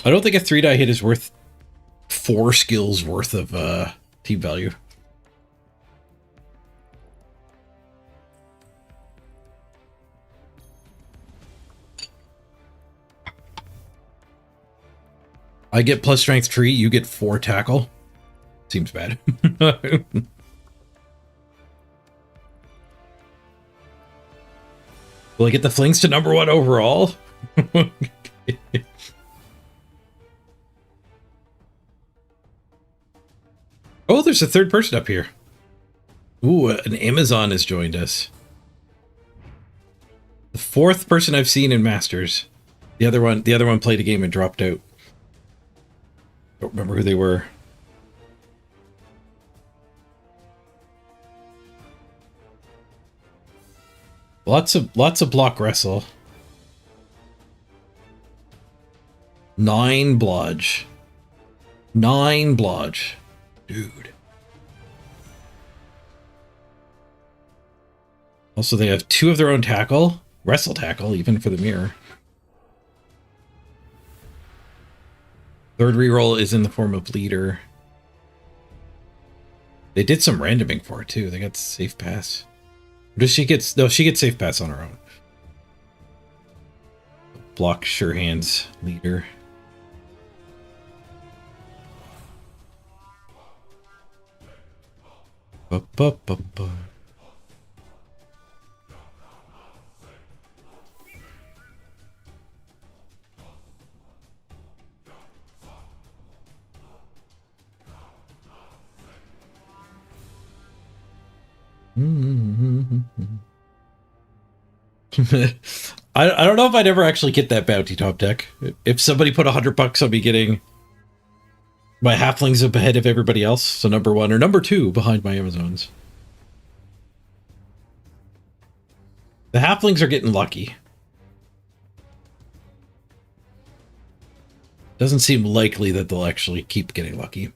I don't think a 3-die hit is worth 4 skills worth of team value. I get plus strength 3, you get 4 tackle. Seems bad. Will I get the flings to number 1 overall? Oh, there's a 3rd person up here. Ooh, an Amazon has joined us. The fourth person I've seen in Masters. The other one played a game and dropped out. Don't remember who they were. Lots of block wrestle. 9 blodge. 9 blodge. Dude. Also, they have 2 of their own tackle. Wrestle tackle, even for the mirror. Third reroll is in the form of leader. They did some randoming for it, too. They got safe pass. Or does she get... No, she gets safe pass on her own. Block, sure hands, leader. Ba-ba-ba-ba. I don't know if I'd ever actually get that bounty top deck. If somebody put $100 on me getting my halflings up ahead of everybody else, so number 1 or number 2 behind my Amazons. The halflings are getting lucky. Doesn't seem likely that they'll actually keep getting lucky.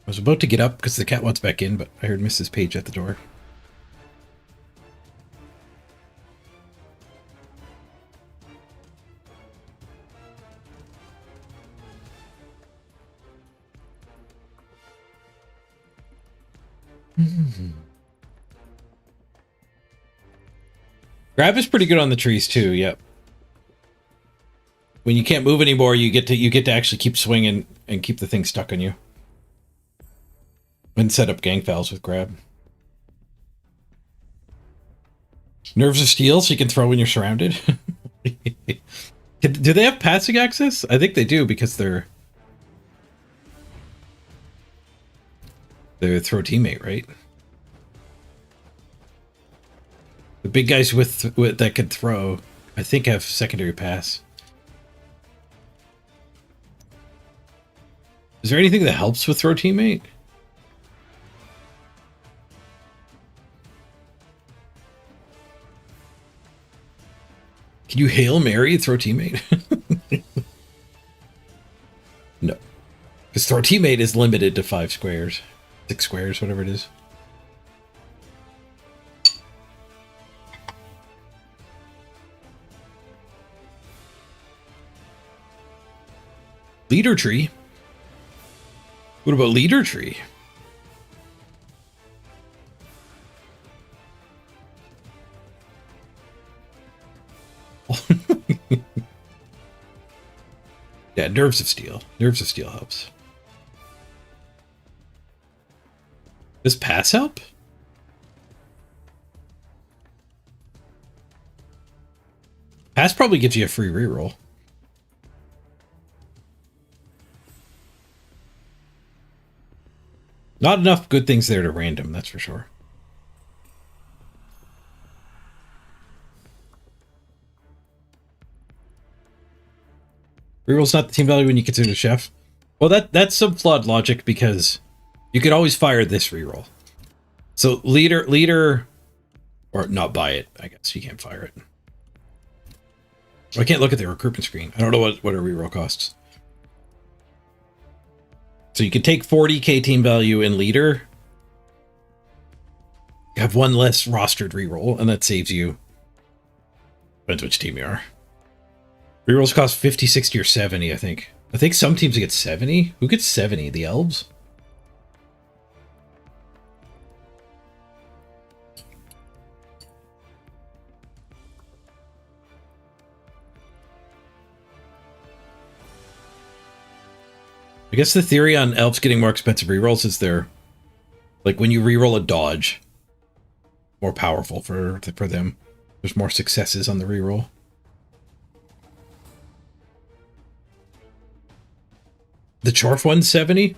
I was about to get up because the cat wants back in, but I heard Mrs. Page at the door. Grab is pretty good on the trees too. Yep. When you can't move anymore, you get to actually keep swinging and keep the thing stuck on you. And set up gang fouls with grab. Nerves of steel, so you can throw when you're surrounded. Do they have passing access? I think they do because they're throw teammate, right? The big guys with that could throw, I think, have secondary pass. Is there anything that helps with throw teammate? Can you Hail Mary throw teammate? No. Because throw teammate is limited to 5 squares. 6 squares, whatever it is. Leader tree? What about leader tree? Yeah, nerves of steel. Nerves of steel helps. Does pass help? Pass probably gives you a free reroll. Not enough good things there to random, that's for sure. Reroll's not the team value when you consider the chef. Well, that's some flawed logic because you could always fire this reroll. So leader, or not buy it. I guess you can't fire it. I can't look at the recruitment screen. I don't know what a reroll costs. So you could take 40k team value in leader. You have 1 less rostered reroll, and that saves you. Depends which team you are. Rerolls cost 50, 60, or 70, I think. I think some teams get 70. Who gets 70? The elves? I guess the theory on elves getting more expensive rerolls is they're, like, when you reroll a dodge, more powerful for them. There's more successes on the reroll. The Chorf 170?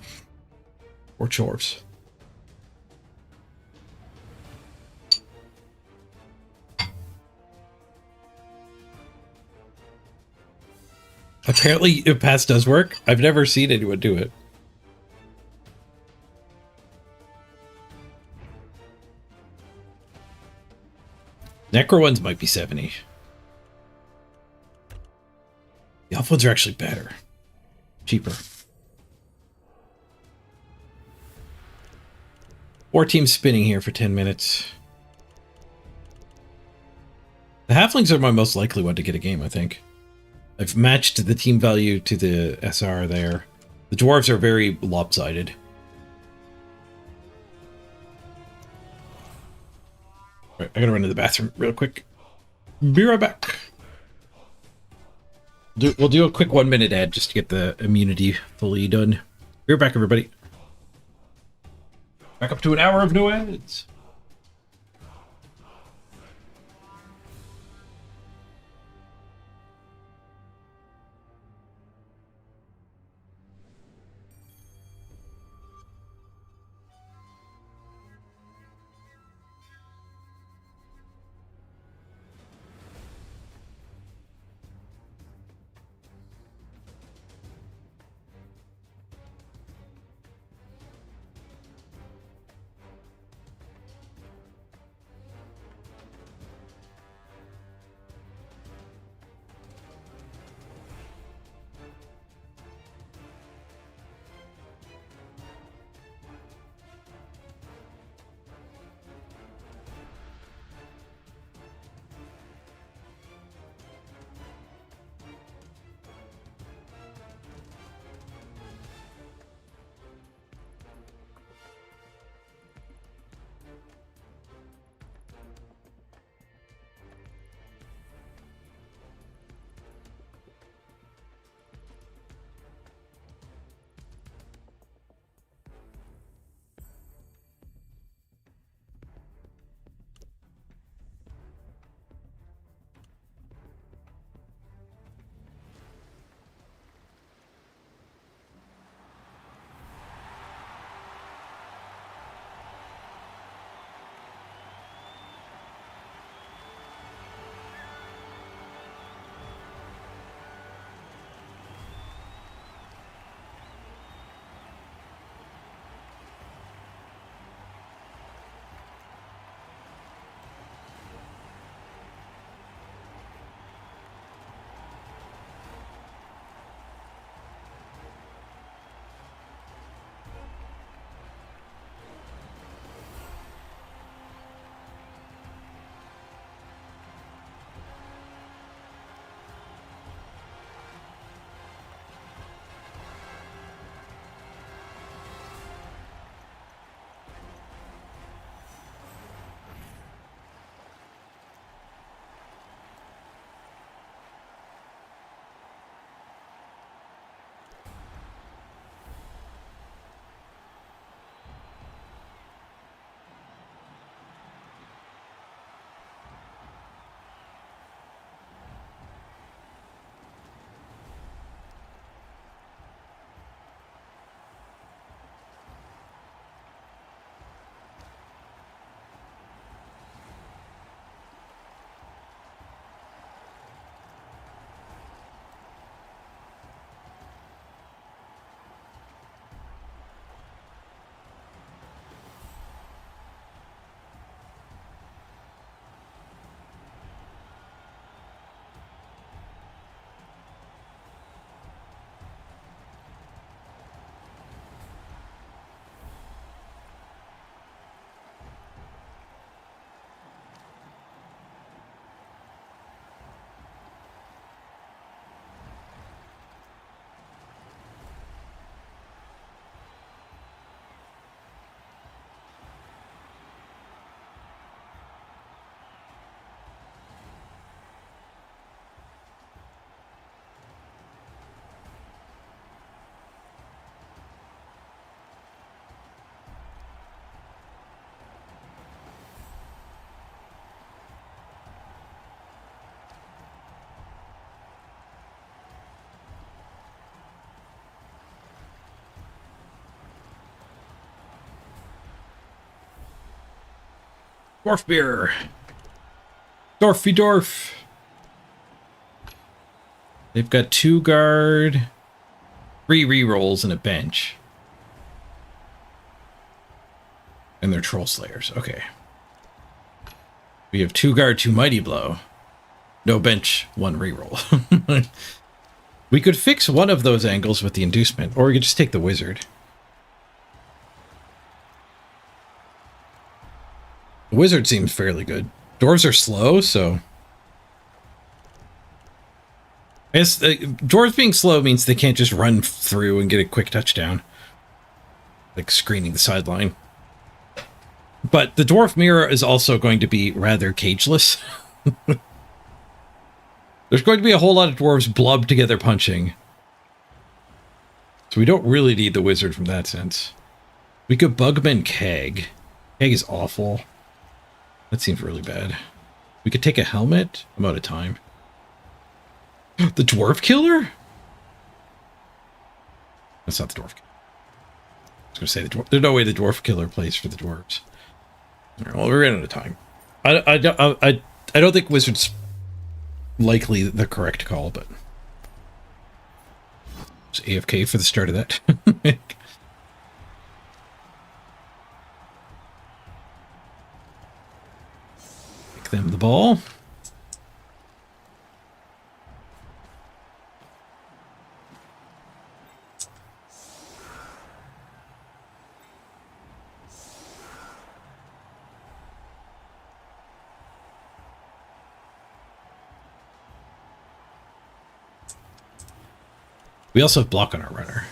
Or Chorfs? Apparently, if pass does work. I've never seen anyone do it. Necro ones might be 70. The elf ones are actually better. Cheaper. 4 teams spinning here for 10 minutes. The halflings are my most likely one to get a game, I think. I've matched the team value to the SR there. The dwarves are very lopsided. Alright, I gotta run to the bathroom real quick. Be right back. We'll do a quick 1-minute ad just to get the immunity fully done. Be right back, everybody. Back up to an hour of no ads. Dwarf beer. Dwarfy dwarf. They've got 2 guard, 3 rerolls, and a bench. And they're troll slayers. Okay. We have 2 guard, 2 mighty blow. No bench, 1 reroll. We could fix one of those angles with the inducement, or we could just take the wizard. The wizard seems fairly good. Dwarves are slow, so... I guess dwarves being slow means they can't just run through and get a quick touchdown. Like screening the sideline. But the dwarf mirror is also going to be rather cageless. There's going to be a whole lot of dwarves blob together punching. So we don't really need the wizard from that sense. We could Bugman Keg. Keg is awful. That seems really bad. We could take a helmet. I'm out of time. The dwarf killer? That's not the dwarf killer. I was going to say the dwarf. There's no way the dwarf killer plays for the dwarves. All right, well, we're running out of time. I don't think wizard's likely the correct call, but it's AFK for the start of that. Make them the ball. We also have block on our runner.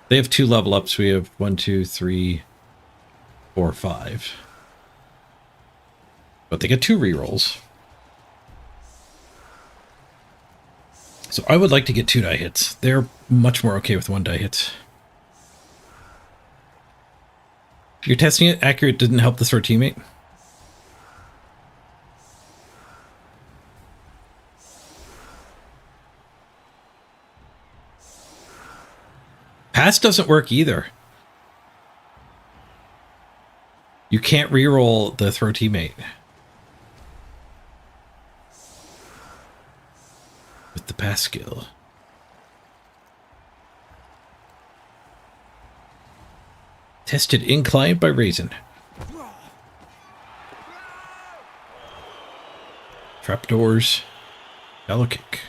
They have 2 level ups. We have 1, 2, 3, 4, 5. But they get 2 rerolls. So I would like to get 2 die hits. They're much more okay with 1 die hits. You're testing it. Accurate didn't help the throw teammate. Pass doesn't work either. You can't reroll the throw teammate with the pass skill. Tested in client by Raisin. Trapdoors. Shallow kick.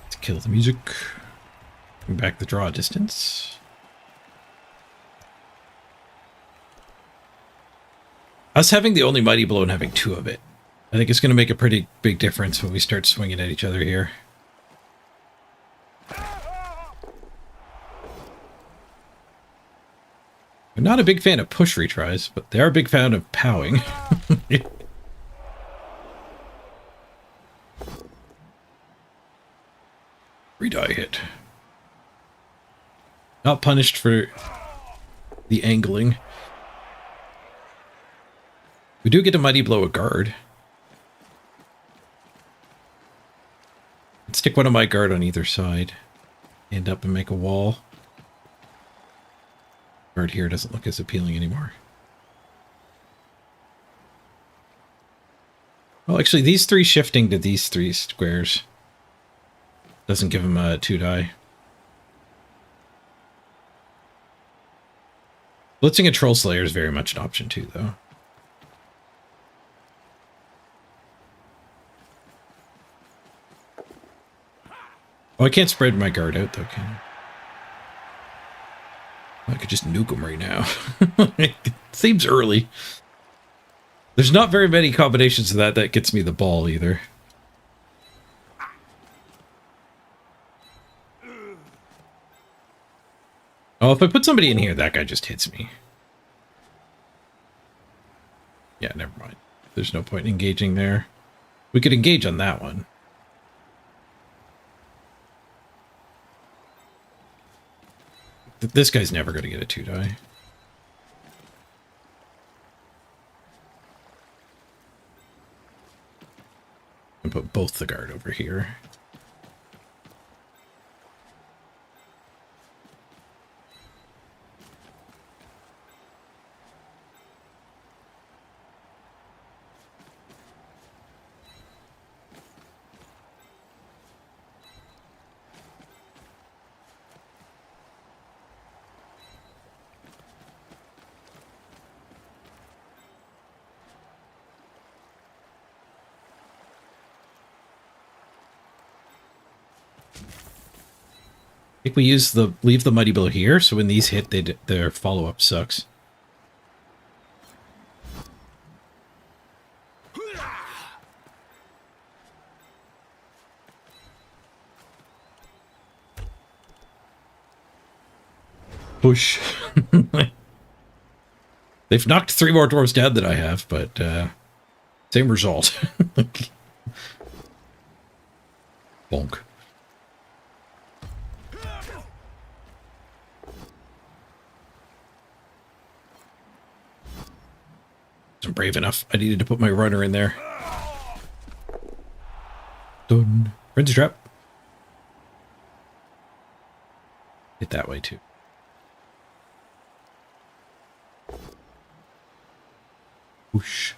Let's kill the music. Bring back the draw distance. Us having the only mighty blow and having 2 of it, I think it's going to make a pretty big difference when we start swinging at each other here. I'm not a big fan of push retries, but they are a big fan of powing. 3 die hit. Not punished for the angling. We do get a mighty blow a guard. Let's stick one of my guard on either side. End up and make a wall. Guard here doesn't look as appealing anymore. Well, actually, these 3 shifting to these 3 squares doesn't give them a 2 die. Blitzing a Troll Slayer is very much an option too, though. Oh, I can't spread my guard out, though, can I? I could just nuke him right now. It seems early. There's not very many combinations of that gets me the ball, either. Oh, if I put somebody in here, that guy just hits me. Yeah, never mind. There's no point in engaging there. We could engage on that one. This guy's never going to get a 2 die. And put both the guard over here. think we leave the Mighty Blow here, so when these hit, their follow-up sucks. Push. They've knocked 3 more dwarves down than I have, but same result. Bonk. I'm brave enough. I needed to put my runner in there. Done. Frenzy trap. Hit that way too. Whoosh.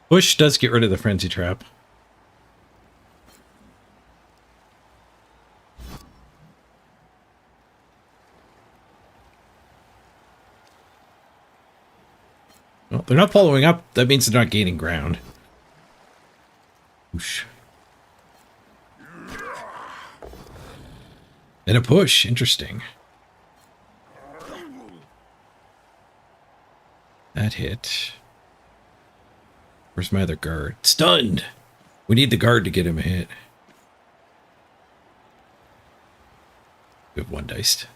Push does get rid of the frenzy trap. Well, they're not following up. That means they're not gaining ground. Whoosh. And a push. Interesting. That hit. Where's my other guard? Stunned! We need the guard to get him a hit. We have 1 diced. I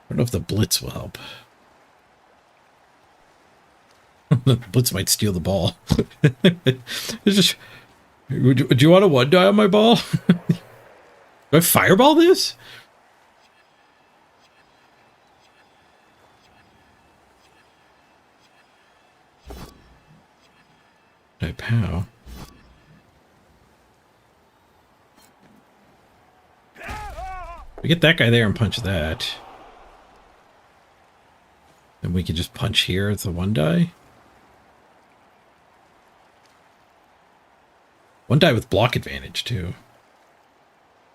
don't know if the blitz will help. The blitz might steal the ball. It's just, would you want a 1 die on my ball? Do I fireball this? I pow. We get that guy there and punch that. Then we can just punch here at the 1 die. 1 die with block advantage too.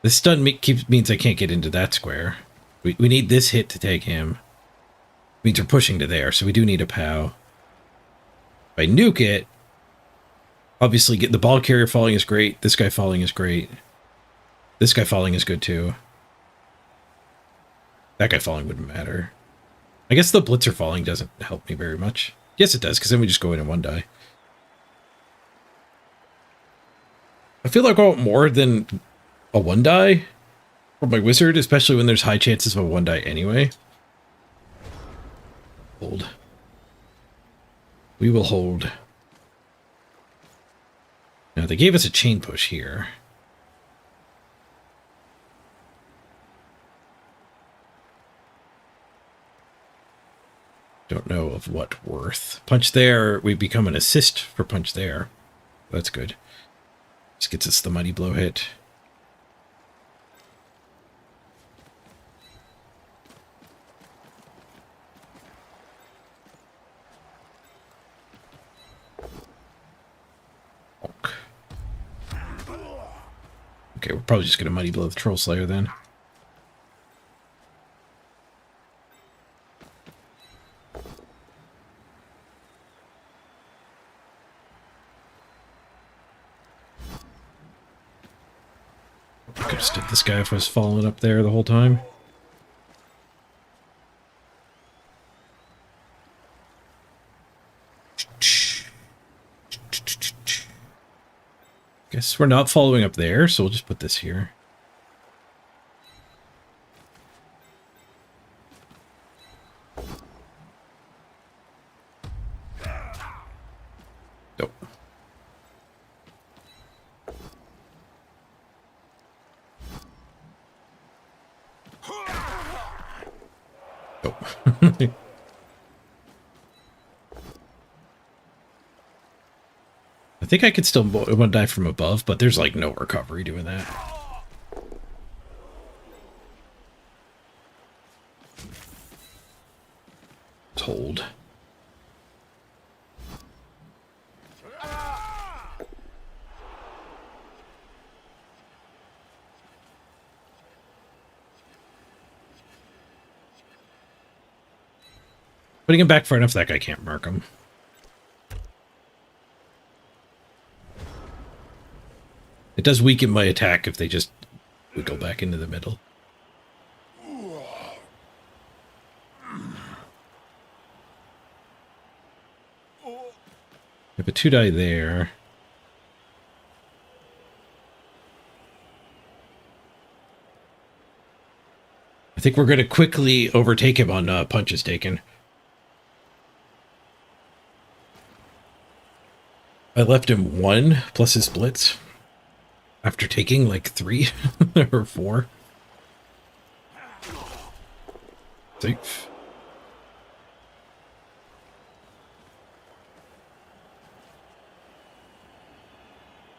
This stun means I can't get into that square. We need this hit to take him. Means we're pushing to there, so we do need a pow. If I nuke it, obviously get the ball carrier falling is great. This guy falling is great. This guy falling is good too. That guy falling wouldn't matter. I guess the blitzer falling doesn't help me very much. Yes, it does, because then we just go in and 1 die. I feel like I want more than a 1 die for my wizard, especially when there's high chances of a 1 die anyway. Hold. We will hold. Now, they gave us a chain push here. Don't know of what worth. Punch there, we become an assist for punch there. That's good. Just gets us the Mighty Blow hit. Okay, we're probably just going to Mighty Blow the Troll Slayer then. I could have stood this guy if I was following up there the whole time. Guess we're not following up there, so we'll just put this here. Nope. Nope. I think I could still 1 die from above, but there's like no recovery doing that. Let's hold. Putting him back far enough that guy can't mark him. It does weaken my attack if they just wiggle back into the middle. I have a 2-die there. I think we're going to quickly overtake him on punches taken. I left him 1 plus his splits after taking like 3 or 4. Safe.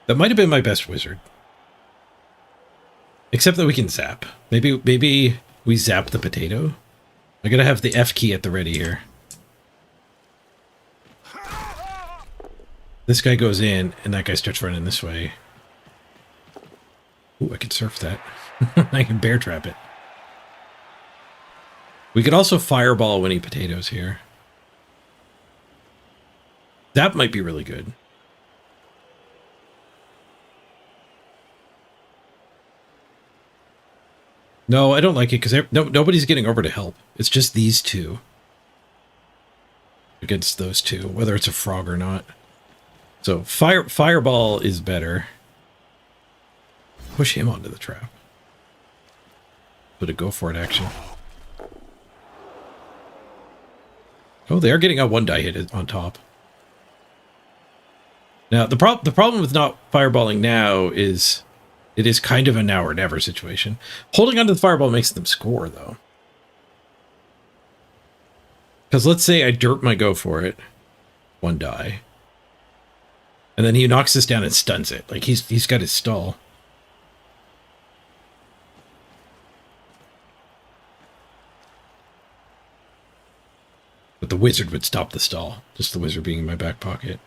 That might have been my best wizard. Except that we can zap. Maybe we zap the potato. I gotta have the F key at the ready here. This guy goes in, and that guy starts running this way. Ooh, I can surf that. I can bear trap it. We could also fireball winning potatoes here. That might be really good. No, I don't like it because nobody's getting over to help. It's just these two against those two, whether it's a frog or not. So fireball is better. Push him onto the trap. Put a go for it action. Oh, they are getting a 1-die hit on top. Now the problem with not fireballing now is it is kind of a now or never situation. Holding onto the fireball makes them score, though. Because let's say I dirt my go for it. 1 die. And then he knocks this down and stuns it. Like, he's got his stall. But the wizard would stop the stall. Just the wizard being in my back pocket.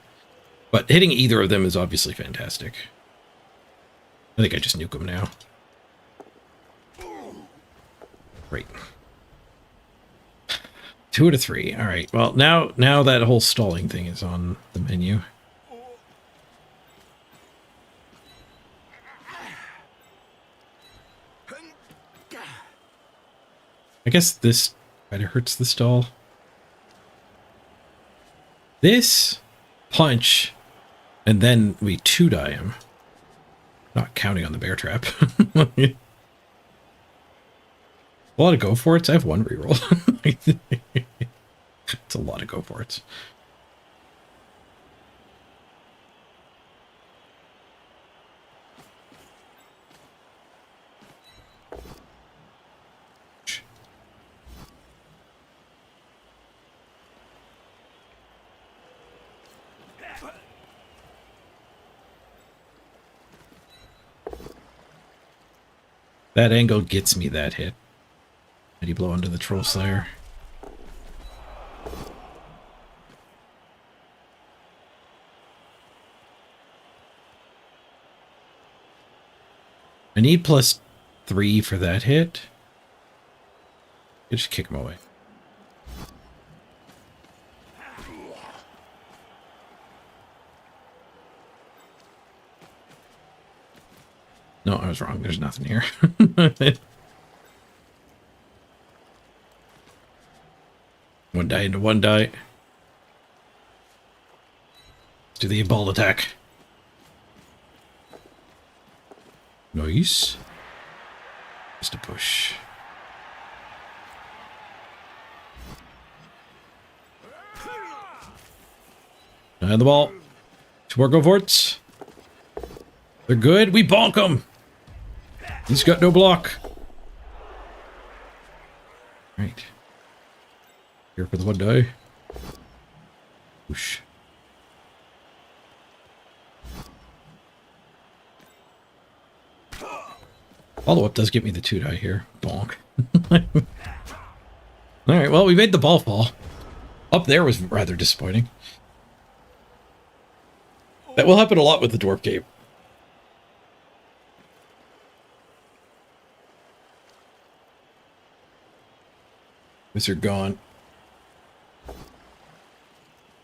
But hitting either of them is obviously fantastic. I think I just nuke him now. Great. 2 out of 3. All right. Well, now that whole stalling thing is on the menu. I guess this kind of hurts the stall. This punch, and then we 2-die him. Not counting on the bear trap. A lot of go for it. I have 1 reroll. It's a lot of go for it. That angle gets me that hit. Did he blow under the Troll Slayer? I need +3 for that hit. You just kick him away. No, I was wrong. There's nothing here. 1 die into 1 die. Let's do the ball attack. Nice. Just a push. And the ball. 2 more go forts. They're good. We bonk them. He's got no block. Right. Here for the 1 die. Whoosh. Follow-up does get me the 2 die here. Bonk. Alright, well, we made the ball fall. Up there was rather disappointing. That will happen a lot with the dwarf game. Wizard gone.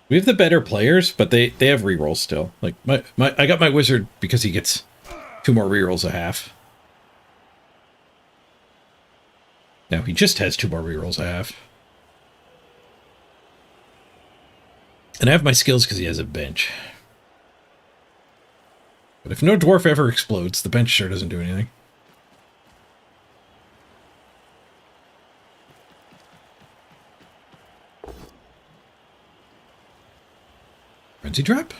We have the better players, but they have rerolls still. Like I got my wizard because he gets 2 more rerolls a half. Now he just has 2 more rerolls a half. And I have my skills because he has a bench. But if no dwarf ever explodes, the bench sure doesn't do anything. Frenzy trap?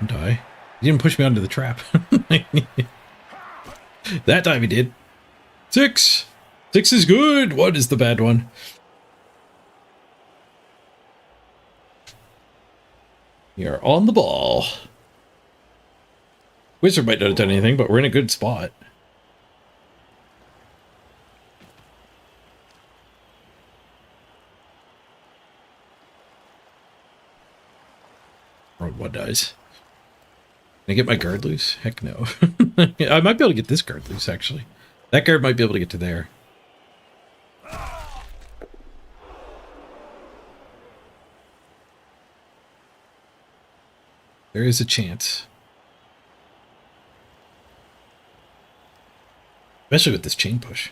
Die. He didn't push me onto the trap. That time he did. 6! 6 is good! 1 is the bad one. We are on the ball. Wizard might not have done anything, but we're in a good spot. Or 1 dies. Can I get my guard loose? Heck no. I might be able to get this guard loose, actually. That guard might be able to get to there. There is a chance. Especially with this chain push.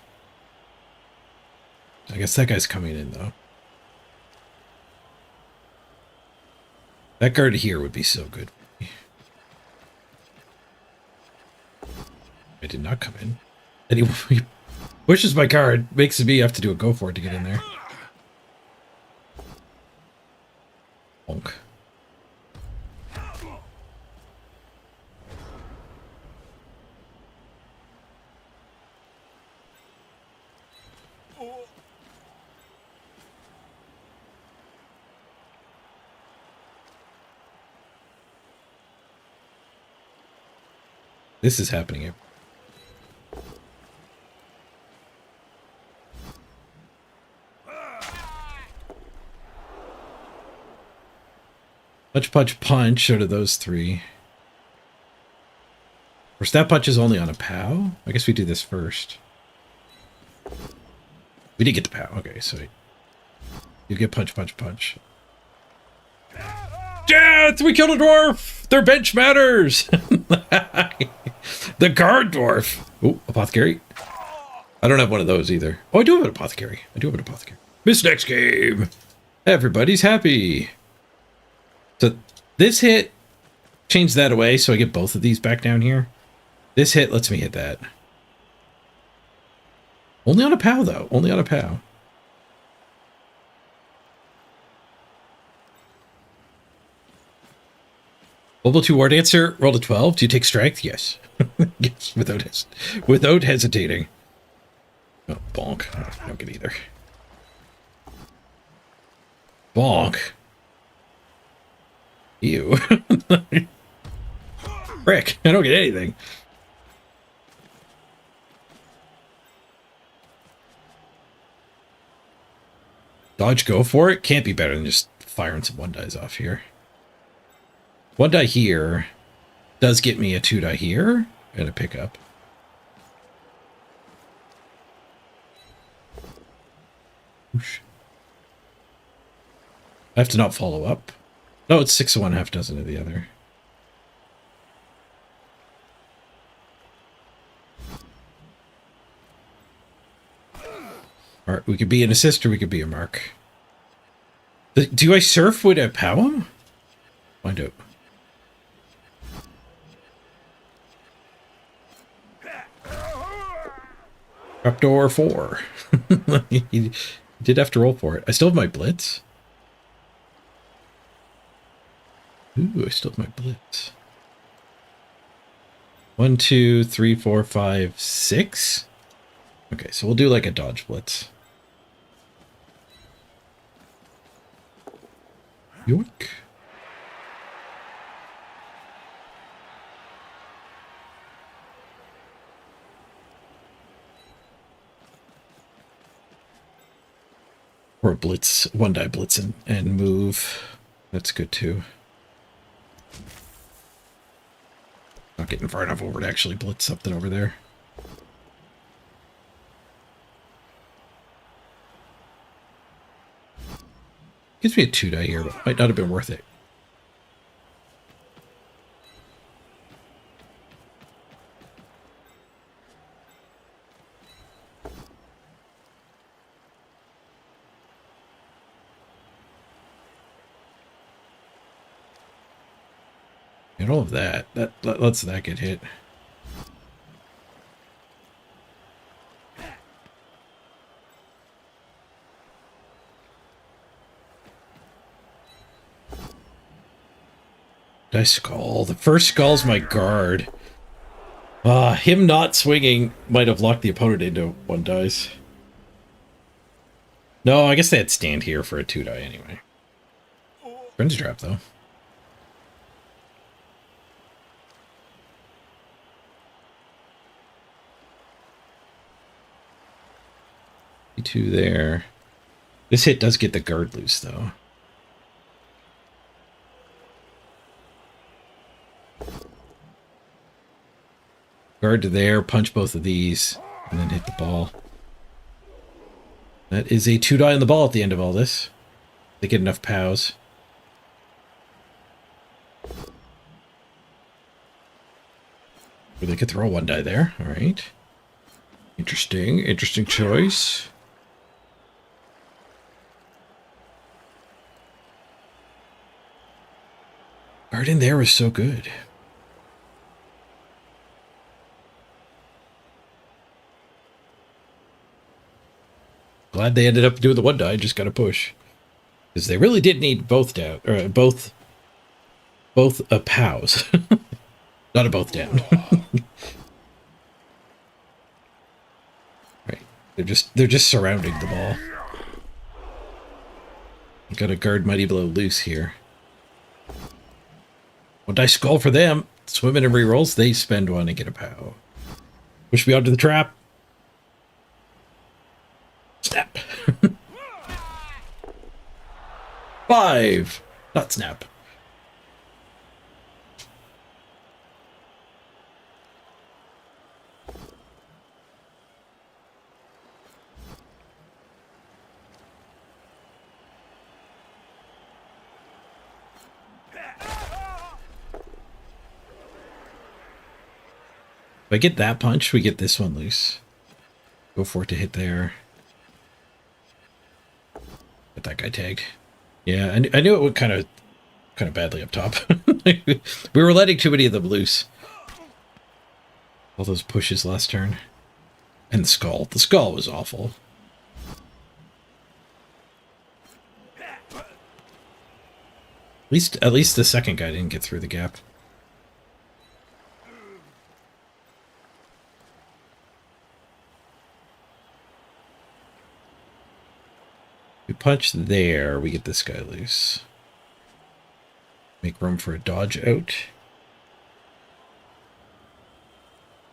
I guess that guy's coming in, though. That guard here would be so good. I did not come in. And he pushes my card, makes me have to do a go for it to get in there. Bonk. This is happening here. Punch, punch, punch out of those 3. Of course, that punch is only on a POW. I guess we do this first. We did get the POW. Okay, so you get punch, punch, punch. Death! We killed a dwarf! Their bench matters! The guard dwarf! Oh, apothecary. I don't have one of those either. Oh, I do have an apothecary. Miss next game! Everybody's happy. So this hit changed that away, so I get both of these back down here. This hit lets me hit that. Only on a POW, though. Only on a POW. Level 2 War Dancer, roll a 12. Do you take strength? Yes. Yes, without hesitating. Oh, bonk. I don't get either. Bonk. Ew. Frick, I don't get anything. Dodge, go for it? Can't be better than just firing some 1-dies off here. 1-die here does get me a 2-die here and a pickup. Whoosh. I have to not follow up. No, it's 6 of one, half dozen of the other. Alright, we could be an assist or we could be a mark. Do I surf with a POW? Find out. Trapdoor 4. He did have to roll for it. I still have my blitz. Ooh, I still have my blitz. 1, 2, 3, 4, 5, 6. Okay, so we'll do like a dodge blitz. Yoink. Or blitz, 1-die blitz and move. That's good too. Not getting far enough over to actually blitz something over there. Gives me a 2-die here, but might not have been worth it. And all of that. That lets that get hit. Did I skull? The first skull's my guard. Him not swinging might have locked the opponent into 1 dice. No, I guess they had stand here for a 2-die anyway. Friend's trap, though. Two there. This hit does get the guard loose, though. Guard to there, punch both of these, and then hit the ball. That is a 2-die on the ball at the end of all this. They get enough POWs. Or they could throw a 1-die there. All right. Interesting. Interesting choice. Guard in there was so good. Glad they ended up doing the 1-die, just got to push. Because they really did need both down, or both POWs. Not a both down. Right. They're just surrounding the ball. Got a guard mighty blow loose here. 1-die skull for them. Swimming and rerolls, they spend 1 and get a POW. Push me onto the trap. Snap. 5. Not snap. If I get that punch, we get this one loose. Go for it to hit there. Get that guy tagged. Yeah, I knew it would kind of badly up top. We were letting too many of them loose. All those pushes last turn. And the skull. The skull was awful. At least the second guy didn't get through the gap. We punch there, we get this guy loose. Make room for a dodge out.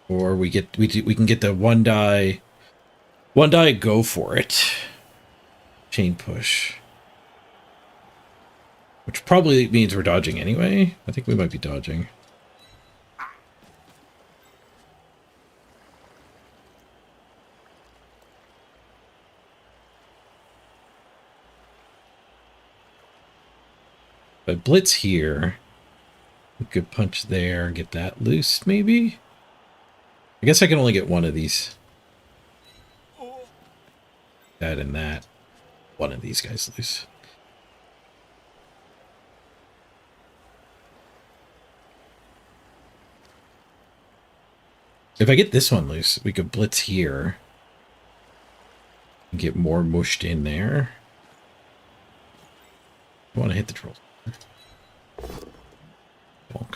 Or we can get the 1-die go for it. Chain push. Which probably means we're dodging anyway. I think we might be dodging. If I blitz here, we could punch there, get that loose, maybe? I guess I can only get 1 of these. That and that. 1 of these guys loose. If I get this one loose, we could blitz here. And get more mushed in there. I want to hit the trolls. Bonk.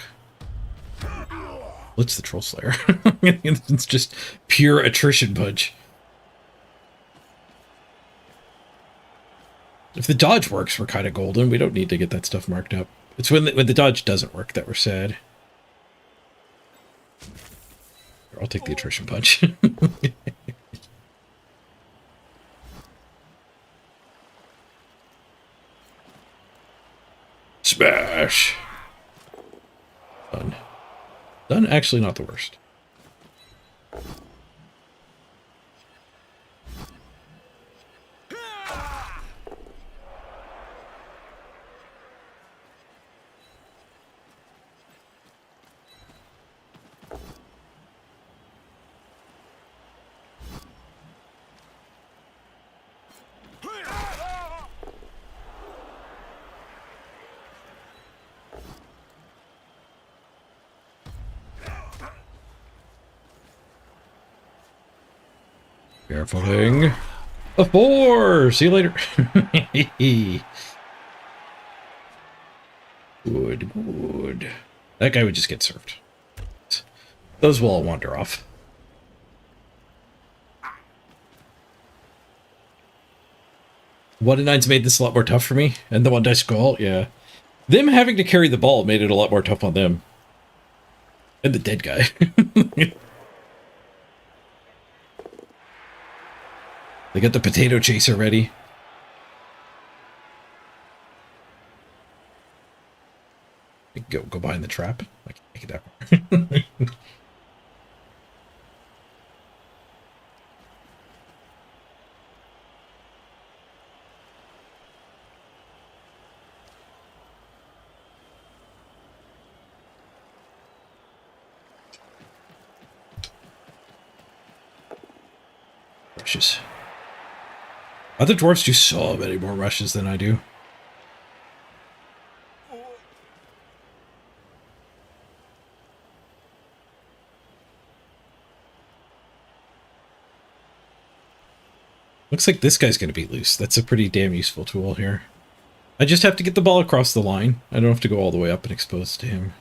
Blitz the Troll Slayer. It's just pure attrition punch. If the dodge works, we're kind of golden. We don't need to get that stuff marked up. It's when the dodge doesn't work that we're sad. I'll take the attrition punch. Smash! Done. Done, actually not the worst. Carefuling. A 4! See you later. Good, good. That guy would just get served. Those will all wander off. One and nine's made this a lot more tough for me. And the one dice skull, yeah. Them having to carry the ball made it a lot more tough on them. And the dead guy. They got the potato chaser ready. Go behind the trap. I can make it that. Rushes. Other dwarves do so many more rushes than I do. Looks like this guy's going to be loose. That's a pretty damn useful tool here. I just have to get the ball across the line. I don't have to go all the way up and expose to him.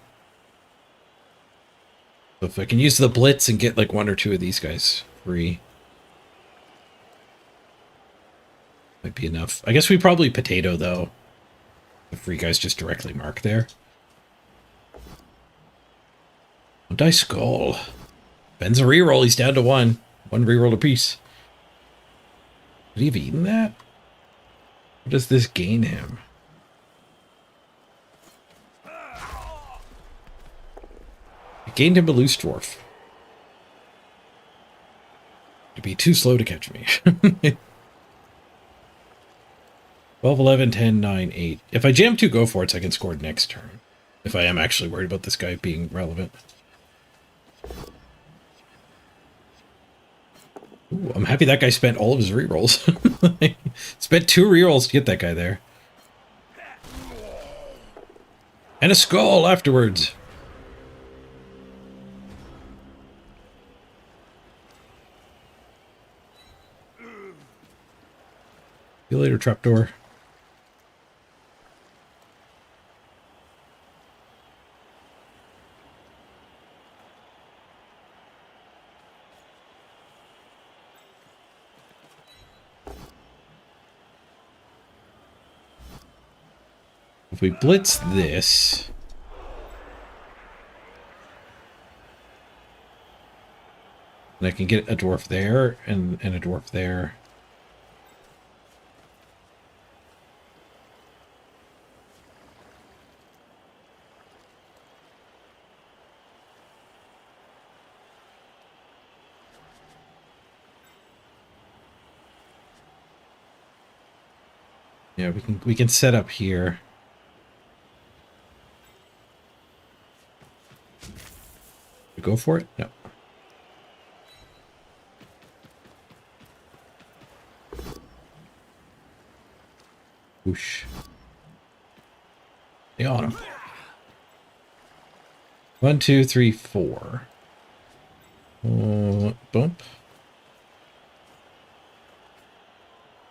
So if I can use the blitz and get like one or two of these guys free, might be enough. I guess we probably potato though. The free guys just directly mark there. Dice skull. Ben's a reroll. He's down to one. One reroll apiece. Would he have eaten that? What does this gain him? It gained him a loose dwarf. It'd be too slow to catch me. 12, 11, 10, 9, 8. If I jam 2 go for it, I can score next turn. If I am actually worried about this guy being relevant. Ooh, I'm happy that guy spent all of his rerolls. Spent 2 rerolls to get that guy there. And a skull afterwards. See you later, trapdoor. If we blitz this, and I can get a dwarf there and a dwarf there. Yeah, we can set up here. Go for it? No. Whoosh. They on him. 1, 2, 3, 4. Bump.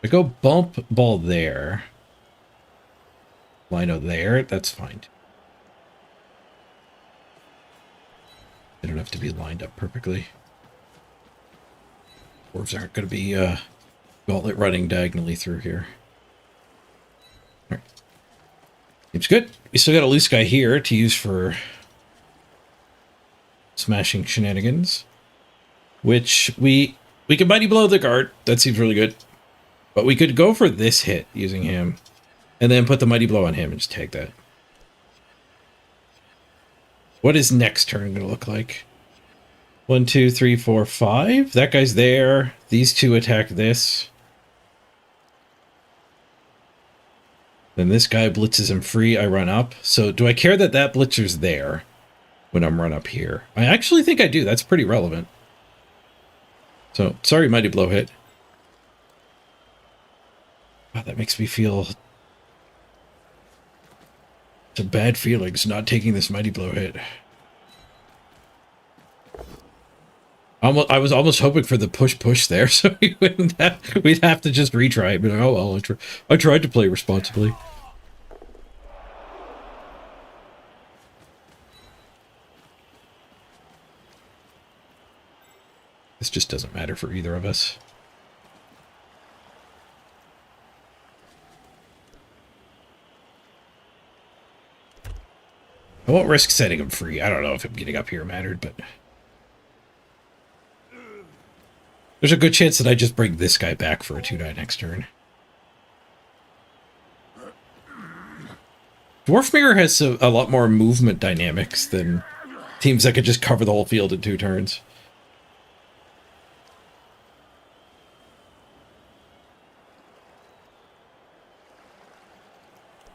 I go bump ball there. Lino there. That's fine. They don't have to be lined up perfectly. Dwarves aren't going to be gauntlet running diagonally through here. All right. Seems good. We still got a loose guy here to use for smashing shenanigans. Which we can mighty blow the guard. That seems really good. But we could go for this hit using him. And then put the mighty blow on him and just tag that. What is next turn going to look like? 1, 2, 3, 4, 5. That guy's there. These two attack this. Then this guy blitzes him free. I run up. So do I care that that blitzer's there when I'm run up here? I actually think I do. That's pretty relevant. So, sorry, mighty blow hit. Wow, that makes me feel... some bad feelings not taking this mighty blow hit. I was almost hoping for the push there, so we'd have to just retry it. But oh well, I tried to play responsibly. This just doesn't matter for either of us. I won't risk setting him free. I don't know if him getting up here mattered, but there's a good chance that I just bring this guy back for a 2-die next turn. Dwarf Mirror has a lot more movement dynamics than teams that could just cover the whole field in 2 turns.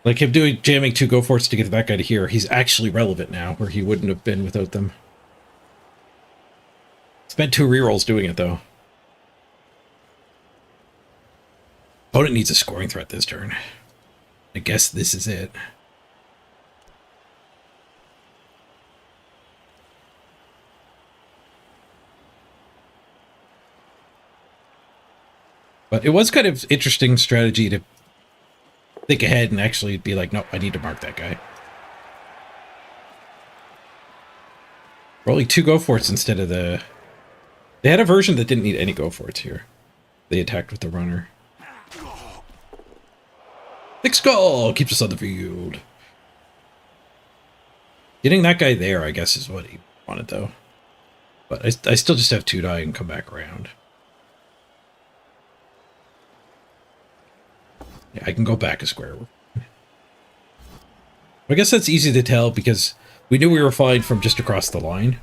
Like him jamming 2 go forts to get that guy to here, he's actually relevant now, where he wouldn't have been without them. Spent 2 rerolls doing it though. Opponent needs a scoring threat this turn. I guess this is it. But it was kind of interesting strategy to think ahead and actually be like, no, I need to mark that guy. Rolling 2 go forts instead of the... They had a version that didn't need any go forts here. They attacked with the runner. Thick Skull keeps us on the field. Getting that guy there, I guess, is what he wanted, though. But I still just have 2 die and come back around. Yeah, I can go back a square. I guess that's easy to tell because we knew we were fine from just across the line.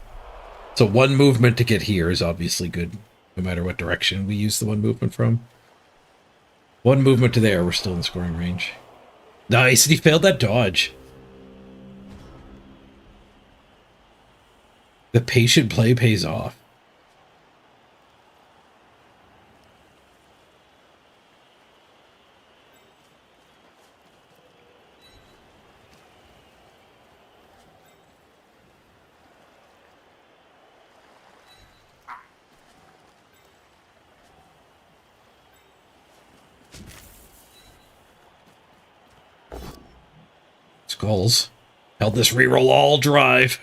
So 1 movement to get here is obviously good, no matter what direction we use the 1 movement from. 1 movement to there, we're still in scoring range. Nice, and he failed that dodge. The patient play pays off. Skulls. Held this reroll all drive.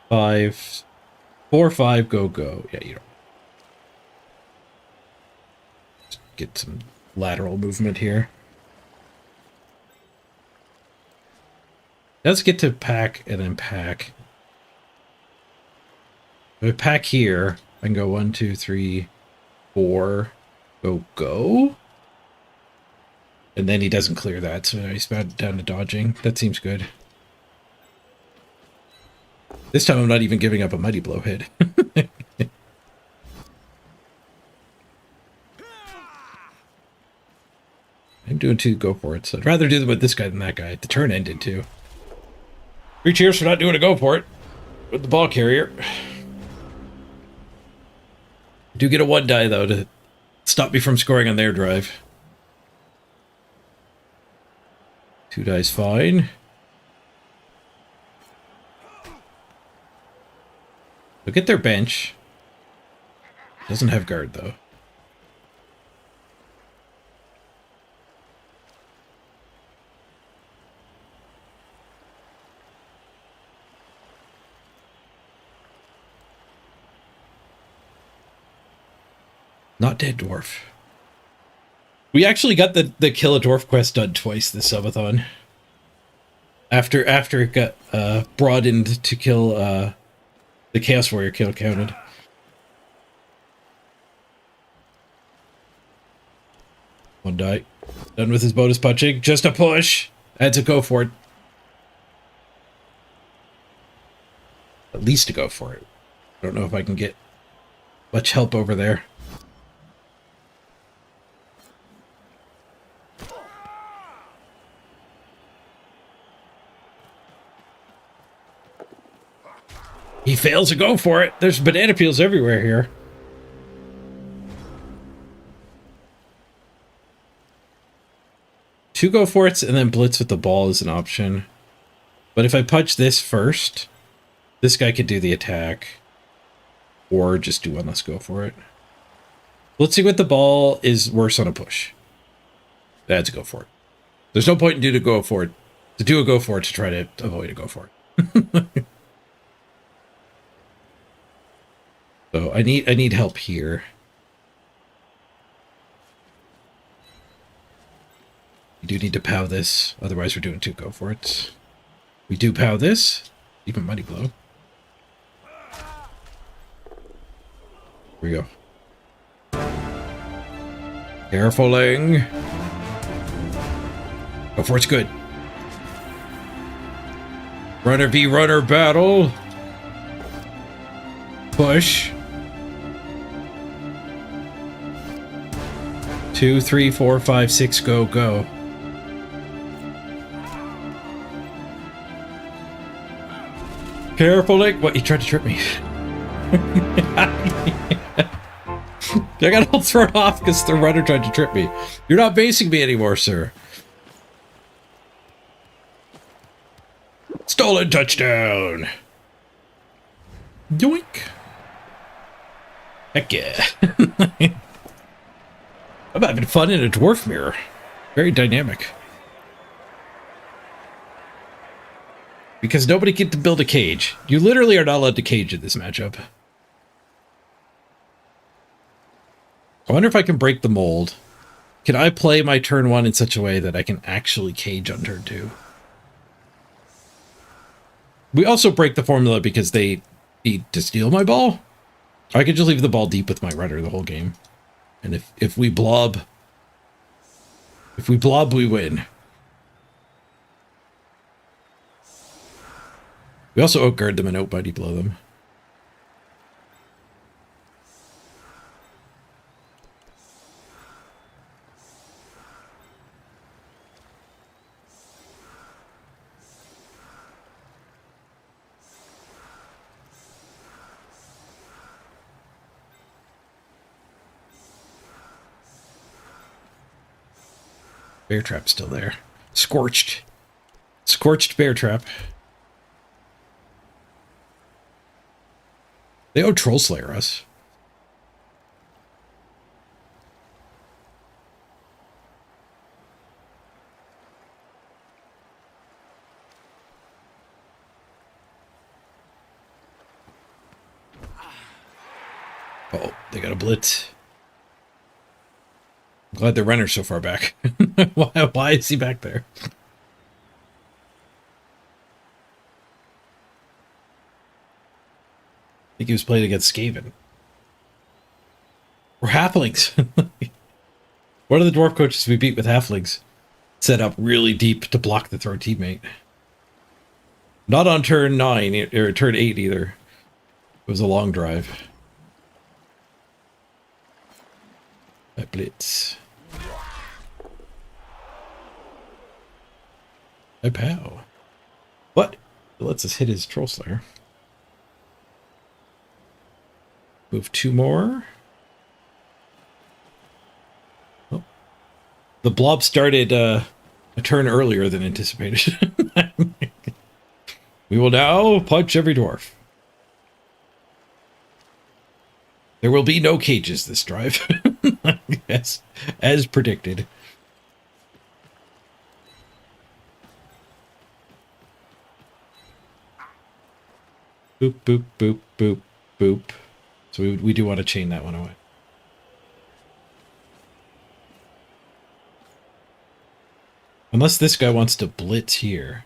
Five, 4, 5, go. Yeah, you don't. Just get some lateral movement here. Let's get to pack and then pack. If I pack here, I can go 1, 2, 3, 4, go. And then he doesn't clear that, so he's back down to dodging. That seems good. This time I'm not even giving up a Mighty Blow hit. I'm doing 2 go for it, so I'd rather do them with this guy than that guy. The turn ended too. 3 cheers for not doing a go for it with the ball carrier. Do get a 1 die though to stop me from scoring on their drive. 2 die's fine. Look at their bench. Doesn't have guard though. Not dead dwarf. We actually got the kill a dwarf quest done twice this subathon. After it got broadened to kill the Chaos Warrior kill counted. One die. Done with his bonus punching. Just a push. Adds a go for it. At least a go for it. I don't know if I can get much help over there. He fails to go for it. There's banana peels everywhere here. 2 go for it, and then blitz with the ball is an option. But if I punch this first, this guy could do the attack. Or just do 1 less go for it. Blitzing with the ball is worse on a push. That's a go for it. There's no point in do a go for it to try to avoid a go for it. So I need help here. You do need to POW this, otherwise we're doing 2 go for it. We do POW this, even money blow. Here we go. Carefuling. Go for it's good. Runner v runner battle. Push. 2, 3, 4, 5, 6, go, go. Careful, Nick. What? He tried to trip me. I got all thrown off because the runner tried to trip me. You're not basing me anymore, sir. Stolen touchdown. Yoink. Heck yeah. I'm having fun in a dwarf mirror. Very dynamic. Because nobody get to build a cage. You literally are not allowed to cage in this matchup. I wonder if I can break the mold. Can I play my turn 1 in such a way that I can actually cage on turn 2? We also break the formula because they need to steal my ball. I could just leave the ball deep with my runner the whole game. And if we blob, we win. We also outguard them and outbody blow them. Bear trap's still there. Scorched. Scorched bear trap. They owe Troll Slayer us. Oh, they got a blitz. I'm glad the runner's so far back. Why is he back there? I think he was playing against Skaven. We're halflings. One of the dwarf coaches we beat with halflings set up really deep to block the throw teammate. Not on turn 9 or turn 8 either. It was a long drive. I blitz. I pow. What? It lets us hit his Troll Slayer. Move 2 more. Oh. The blob started a turn earlier than anticipated. We will now punch every dwarf. There will be no cages this drive. Yes, as predicted. Boop, boop, boop, boop, boop. So we do want to chain that one away. Unless this guy wants to blitz here.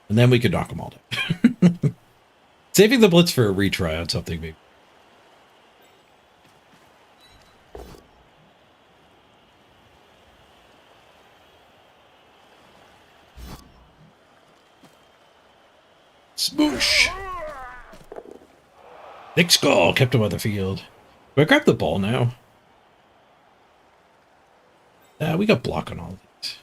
And then we could knock them all down. Saving the blitz for a retry on something maybe. Smoosh! Thick skull kept him on the field. Do I grab the ball now? We got block on all of these.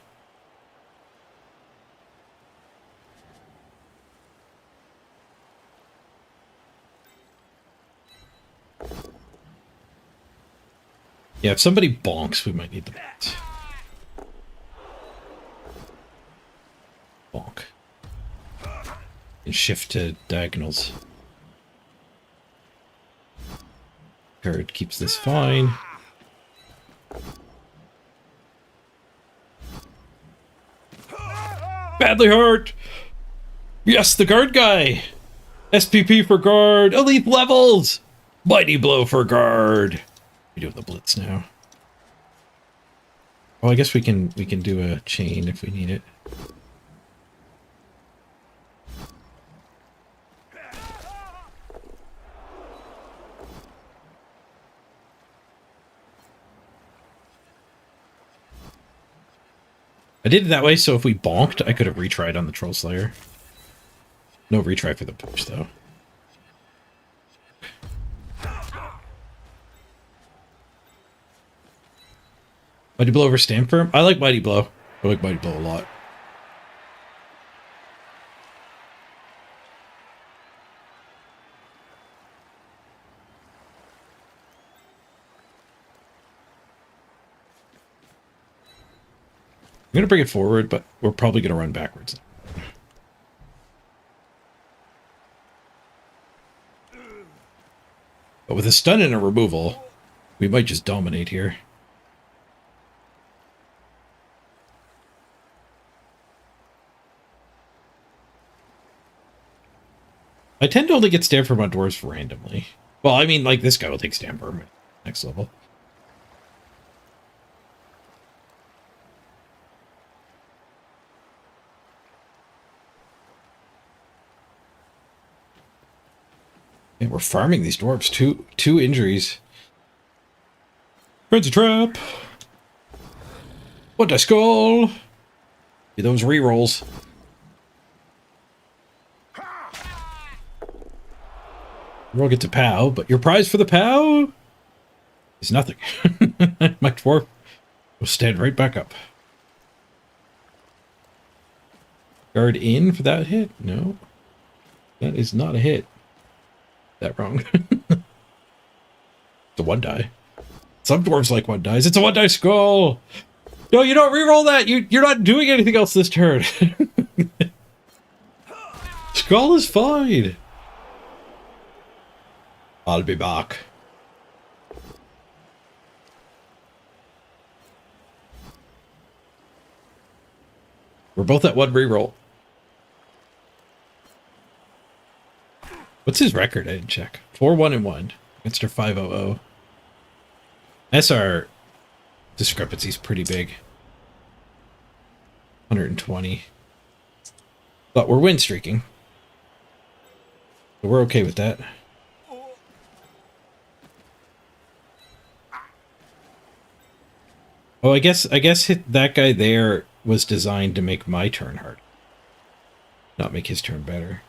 Yeah, if somebody bonks, we might need the bats. Bonk. And shift to diagonals. Guard keeps this fine. Badly hurt! Yes, the guard guy! SPP for guard! Elite levels! Mighty blow for guard! We do the blitz now. Oh, I guess we can do a chain if we need it. I did it that way, so if we bonked, I could have retried on the Troll Slayer. No retry for the push, though. Mighty Blow over Stand Firm? I like Mighty Blow. I like Mighty Blow a lot. I'm going to bring it forward, but we're probably going to run backwards. But with a stun and a removal, we might just dominate here. I tend to only get stand firm on dwarves randomly. Well, I mean, like, this guy will take stand firm at next level. And we're farming these dwarves. Two injuries. Frenzy trap. What a skull. See those rerolls. Roll gets a POW, but your prize for the POW is nothing. My dwarf will stand right back up. Guard in for that hit? No. That is not a hit. That wrong. It's a 1-die. Some dwarves like 1-dies. It's a 1-die skull. No, you don't reroll that. You're not doing anything else this turn. Skull is fine. I'll be back. We're both at 1 reroll. What's his record? I didn't check. 4-1-1 against our 5-0-0. SR discrepancy's pretty big. 120. But we're win streaking. So we're okay with that. Oh, I guess that guy there was designed to make my turn hard. Not make his turn better.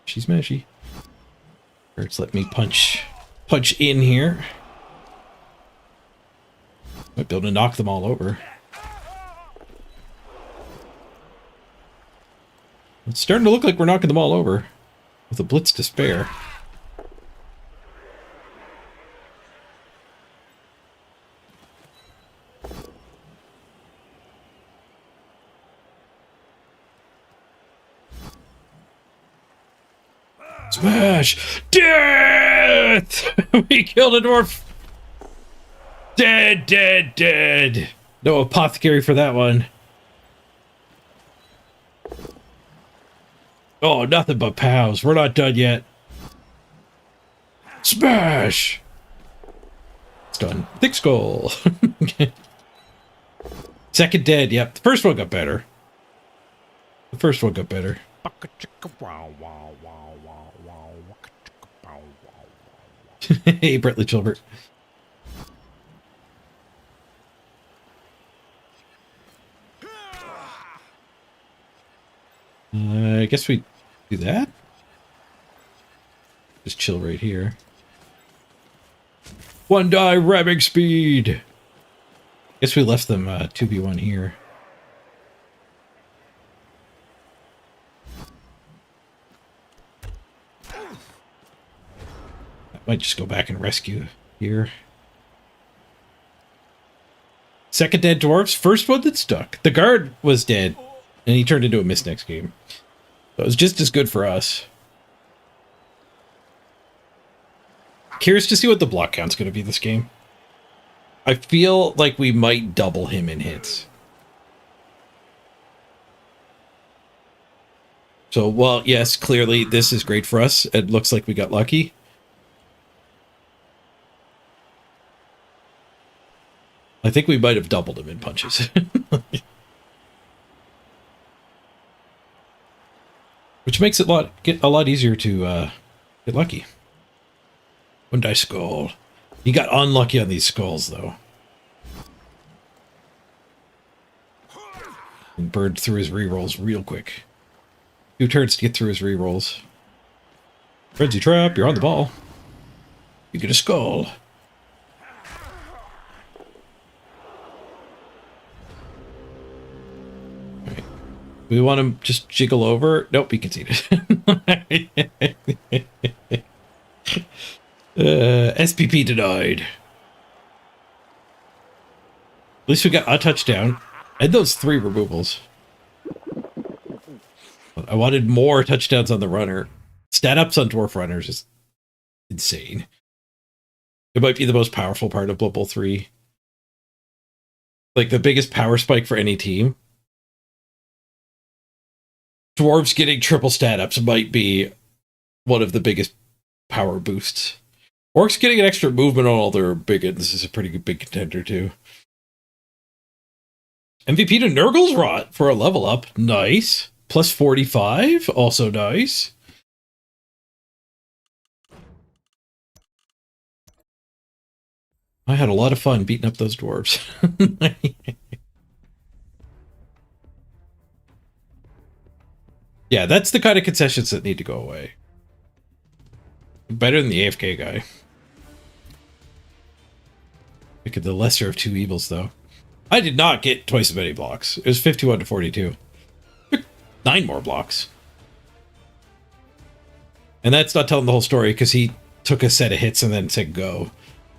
She's mashy. Let's let me punch in here. Might be able to knock them all over. It's starting to look like we're knocking them all over with a blitz to spare. Smash! Death! We killed a dwarf! Dead, dead, dead! No apothecary for that one. Oh, nothing but POWs. We're not done yet. Smash! It's done. Thick skull. Second dead, yep. The first one got better. Hey, Brettley Chilbert. I guess we do that. Just chill right here. One die ramming speed. Guess we left them 2v1 here. I might just go back and rescue here. Second dead dwarfs, first one that stuck. The guard was dead, and he turned into a mist next game. So it was just as good for us. Curious to see what the block count's going to be this game. I feel like we might double him in hits. So, well, yes, clearly this is great for us. It looks like we got lucky. I think we might have doubled him in punches. Which makes it a lot easier to get lucky. One die skull. He got unlucky on these skulls, though. And burned through his rerolls real quick. 2 turns to get through his rerolls. Frenzy trap, you're on the ball. You get a skull. Right. We want him just jiggle over. Nope, he conceded. SPP denied. At least we got a touchdown. And those 3 removals. I wanted more touchdowns on the runner. Stat ups on dwarf runners is insane. It might be the most powerful part of Blood Bowl 3. Like the biggest power spike for any team. Dwarves getting triple stat ups might be one of the biggest power boosts. Orcs getting an extra movement on all their biggins is a pretty good big contender too. MVP to Nurgle's Rot for a level up. Nice. Plus 45. Also nice. I had a lot of fun beating up those dwarves. Yeah, that's the kind of concessions that need to go away. Better than the AFK guy. Look at the lesser of 2 evils, though. I did not get twice as many blocks. It was 51 to 42. 9 more blocks. And that's not telling the whole story, because he took a set of hits and then said go.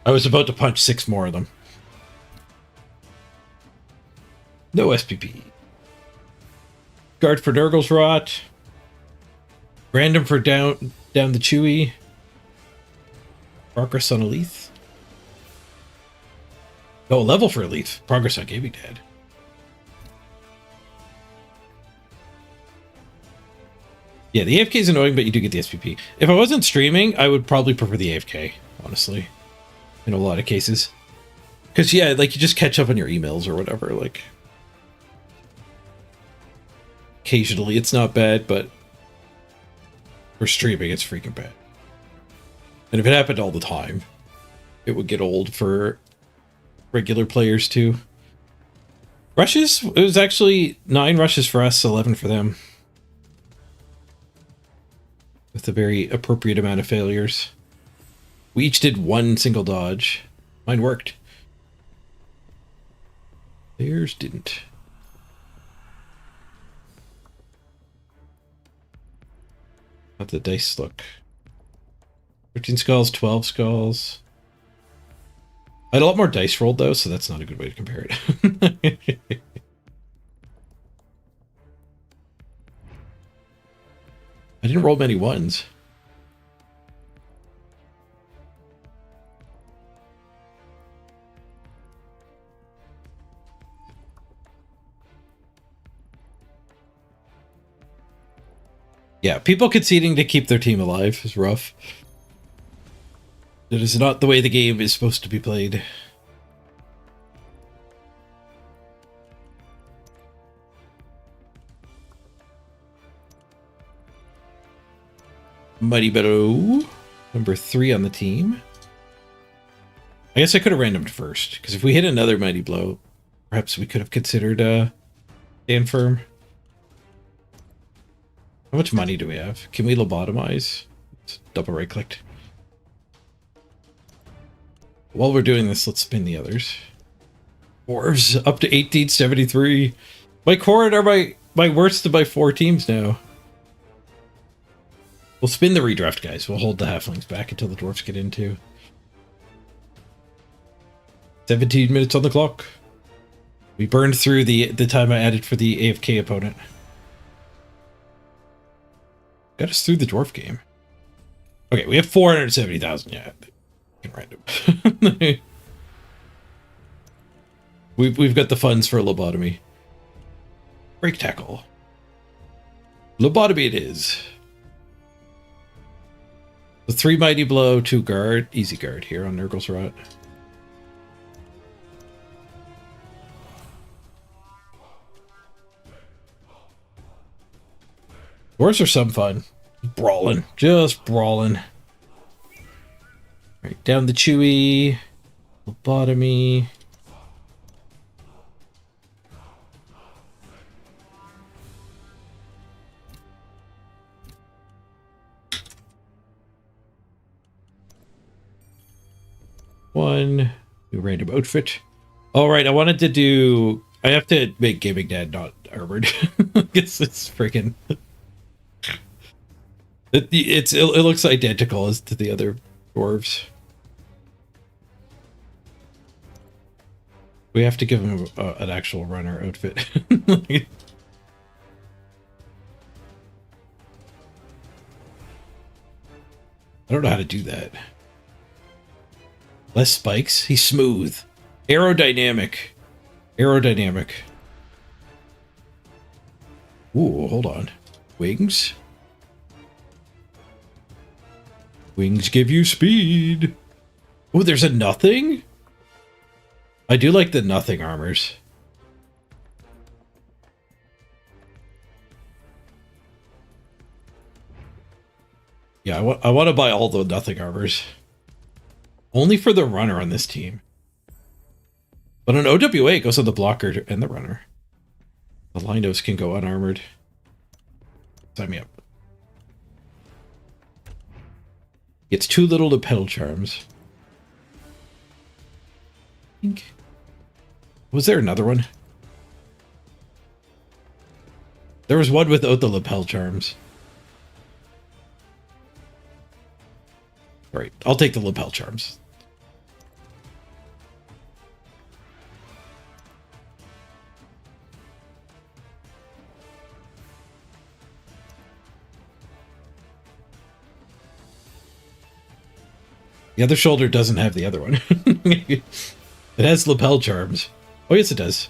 I was about to punch 6 more of them. No SPP. Guard for Nurgle's Rot. Random for down the Chewy. Progress on a Leaf. Oh, level for a Leaf. Progress on Gaming Dad. Yeah, the AFK is annoying, but you do get the SPP. If I wasn't streaming, I would probably prefer the AFK, honestly. In a lot of cases. Because, yeah, like, you just catch up on your emails or whatever, like... Occasionally, it's not bad, but... For streaming, it's freaking bad. And if it happened all the time, it would get old for regular players, too. Rushes? It was actually 9 rushes for us, 11 for them. With a very appropriate amount of failures. We each did 1 single dodge. Mine worked. Theirs didn't. How'd the dice look? 13 skulls, 12 skulls. I had a lot more dice rolled, though, so that's not a good way to compare it. I didn't roll many ones. Yeah, people conceding to keep their team alive is rough. It is not the way the game is supposed to be played. Mighty Meadow, number 3 on the team. I guess I could have randomed first, because if we hit another Mighty Blow, perhaps we could have considered stand firm. How much money do we have? Can we lobotomize? It's double right clicked. while we're doing this, let's spin the others. Dwarves up to 1873. My Corin are my worst of my 4 teams now. We'll spin the redraft, guys. We'll hold the halflings back until the dwarves get into. 17 minutes on the clock. We burned through the time I added for the AFK opponent. Got us through the dwarf game. Okay, we have 470,000. Yeah, random. We've got the funds for a lobotomy. Break tackle. Lobotomy it is. The 3 mighty blow, 2 guard, easy guard here on Nurgle's Rot. Dwarves are some fun. Brawling. Just brawling. Right, down the Chewy. Lobotomy. One. New random outfit. All right, I wanted to do... I have to make Gaming Dad not armored. I guess it's freaking... It looks identical as to the other dwarves. We have to give him an actual runner outfit. I don't know how to do that. Less spikes. He's smooth. Aerodynamic. Aerodynamic. Ooh, hold on. Wings? Wings give you speed. Oh, there's a nothing? I do like the nothing armors. Yeah, I want to buy all the nothing armors. Only for the runner on this team. But on OWA, it goes on the blocker and the runner. The Linos can go unarmored. Sign me up. Gets 2 little lapel charms. Was there another one? There was one without the lapel charms. Alright, I'll take the lapel charms. The other shoulder doesn't have the other one. It has lapel charms. Oh yes, it does.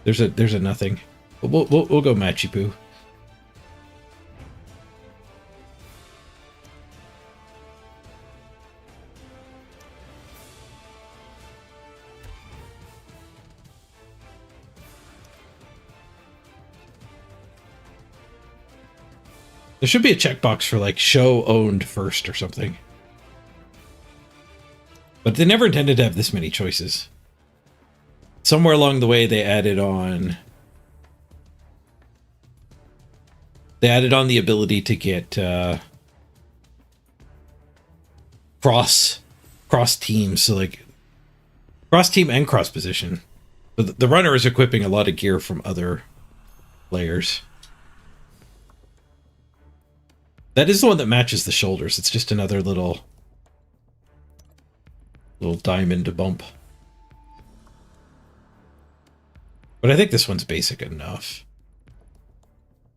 There's a nothing. We'll go Matchy Poo. There should be a checkbox for like show owned first or something. But they never intended to have this many choices. Somewhere along the way, they added on the ability to get cross teams, so like cross team and cross position. So the runner is equipping a lot of gear from other players. That is the one that matches the shoulders. It's just another little diamond to bump. But I think this one's basic enough.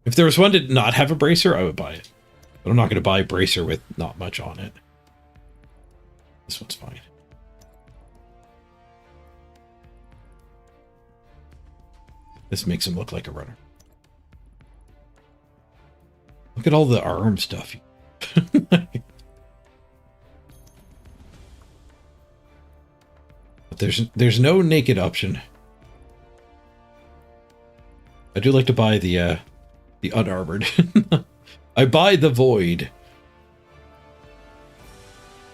If there was one to not have a bracer, I would buy it. But I'm not going to buy a bracer with not much on it. This one's fine. This makes him look like a runner. Look at all the arm stuff. But there's no naked option. I do like to buy the unarmored. I buy the void.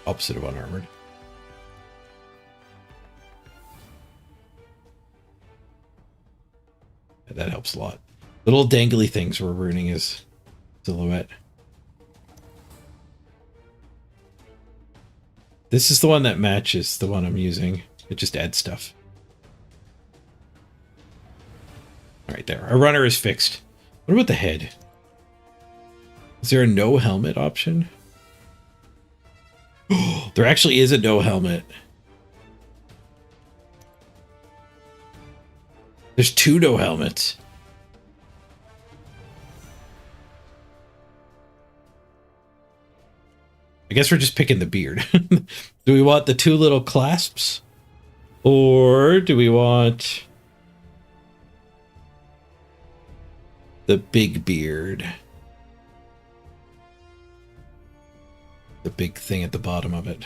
Opposite of unarmored. Yeah, that helps a lot. Little dangly things were ruining his silhouette. This is the one that matches the one I'm using. It just adds stuff. All right, there. Our runner is fixed. What about the head? Is there a no helmet option? There actually is a no helmet. There's 2 no helmets. I guess we're just picking the beard. Do we want the 2 little clasps? Or do we want the big beard? The big thing at the bottom of it.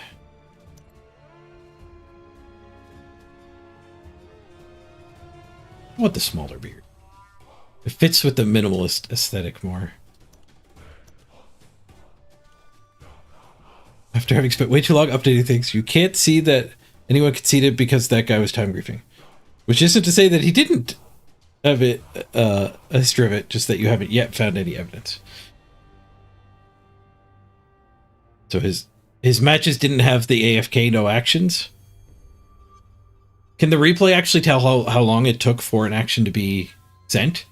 I want the smaller beard. It fits with the minimalist aesthetic more. After having spent way too long updating things, you can't see that anyone conceded because that guy was time griefing. Which isn't to say that he didn't have it, a history of it, just that you haven't yet found any evidence. So his matches didn't have the AFK no actions. Can the replay actually tell how long it took for an action to be sent?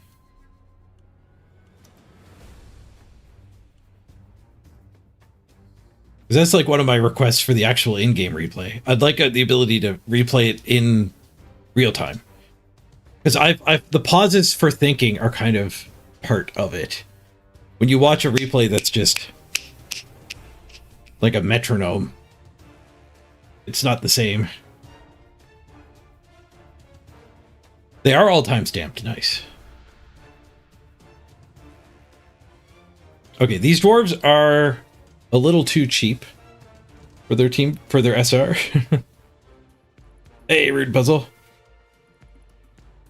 Because that's like one of my requests for the actual in-game replay. I'd like the ability to replay it in real time. Because the pauses for thinking are kind of part of it. When you watch a replay that's just like a metronome, it's not the same. They are all time-stamped. Nice. Okay, these dwarves are a little too cheap for their team, for their SR. Hey, rude puzzle.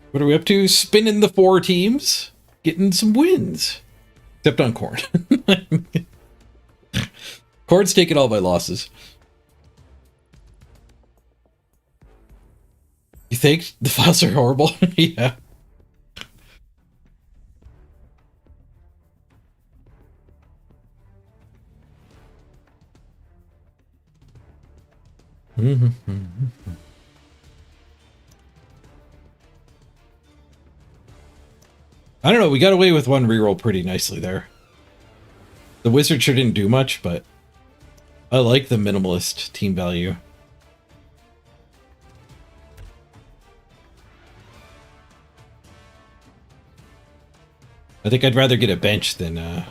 What are we up to? Spinning the 4 teams, getting some wins. Except on Corn. Corn's taking all my losses. You think the files are horrible? Yeah. I don't know, we got away with one reroll pretty nicely there. The wizard sure didn't do much, but I like the minimalist team value. I think I'd rather get a bench than a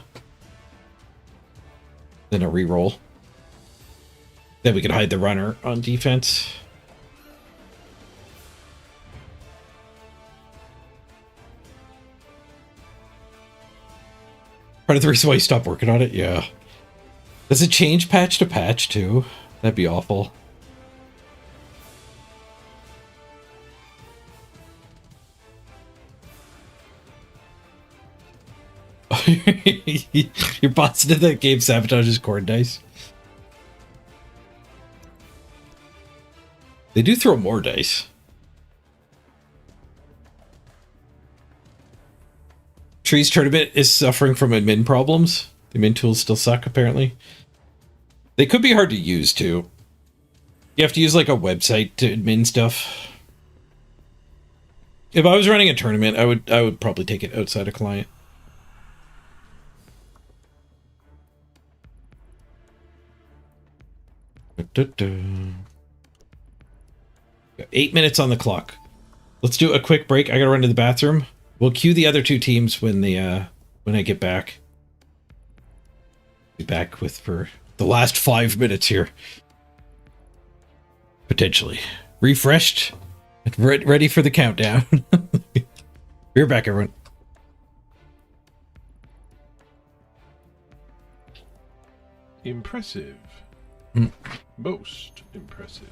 reroll. Then we could hide the runner on defense. Part of the reason why you stopped working on it? Yeah. Does it change patch to patch too? That'd be awful. Your bots did that game sabotages corn dice. They do throw more dice. Trees Tournament is suffering from admin problems. The admin tools still suck, apparently. They could be hard to use, too. You have to use, like, a website to admin stuff. If I was running a tournament, I would probably take it outside a client. Got 8 minutes on the clock. Let's do a quick break. I gotta run to the bathroom. We'll cue the other 2 teams when I get back. Be back with for the last 5 minutes here. Potentially. Refreshed. Ready for the countdown. We're back, everyone. Impressive. Most impressive.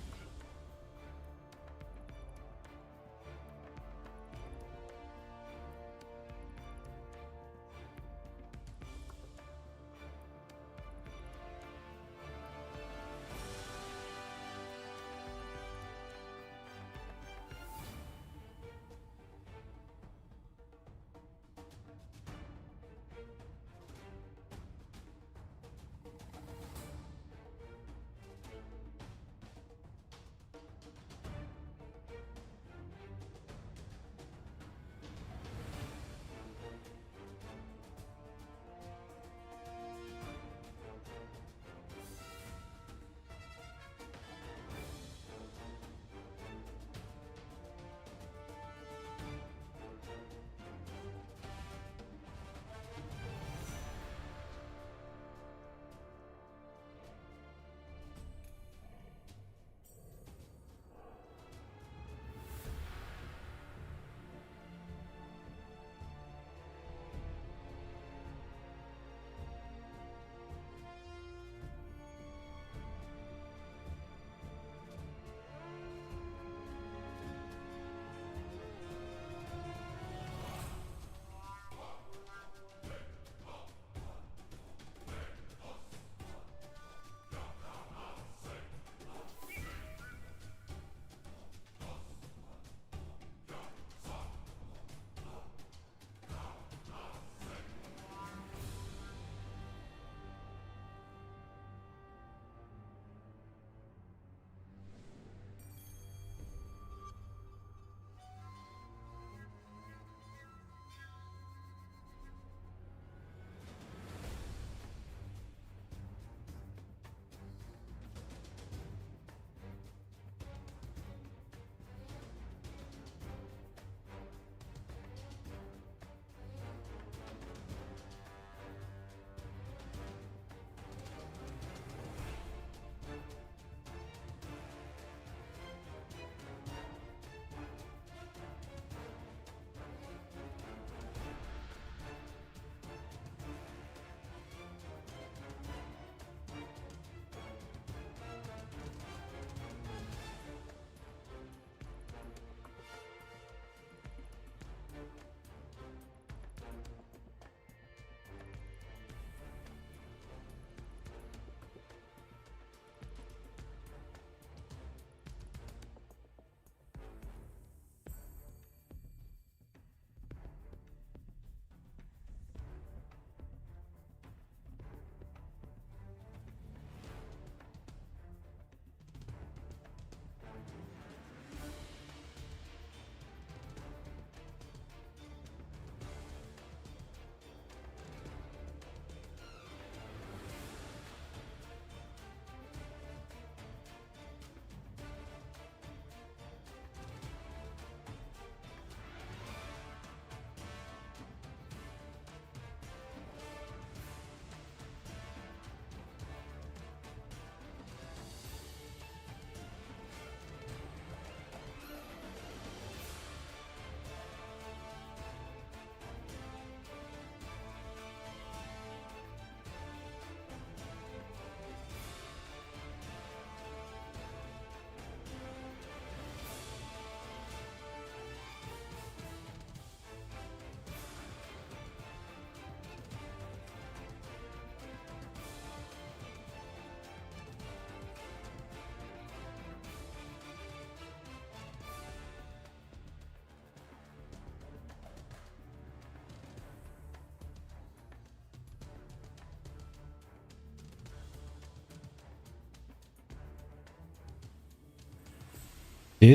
I'm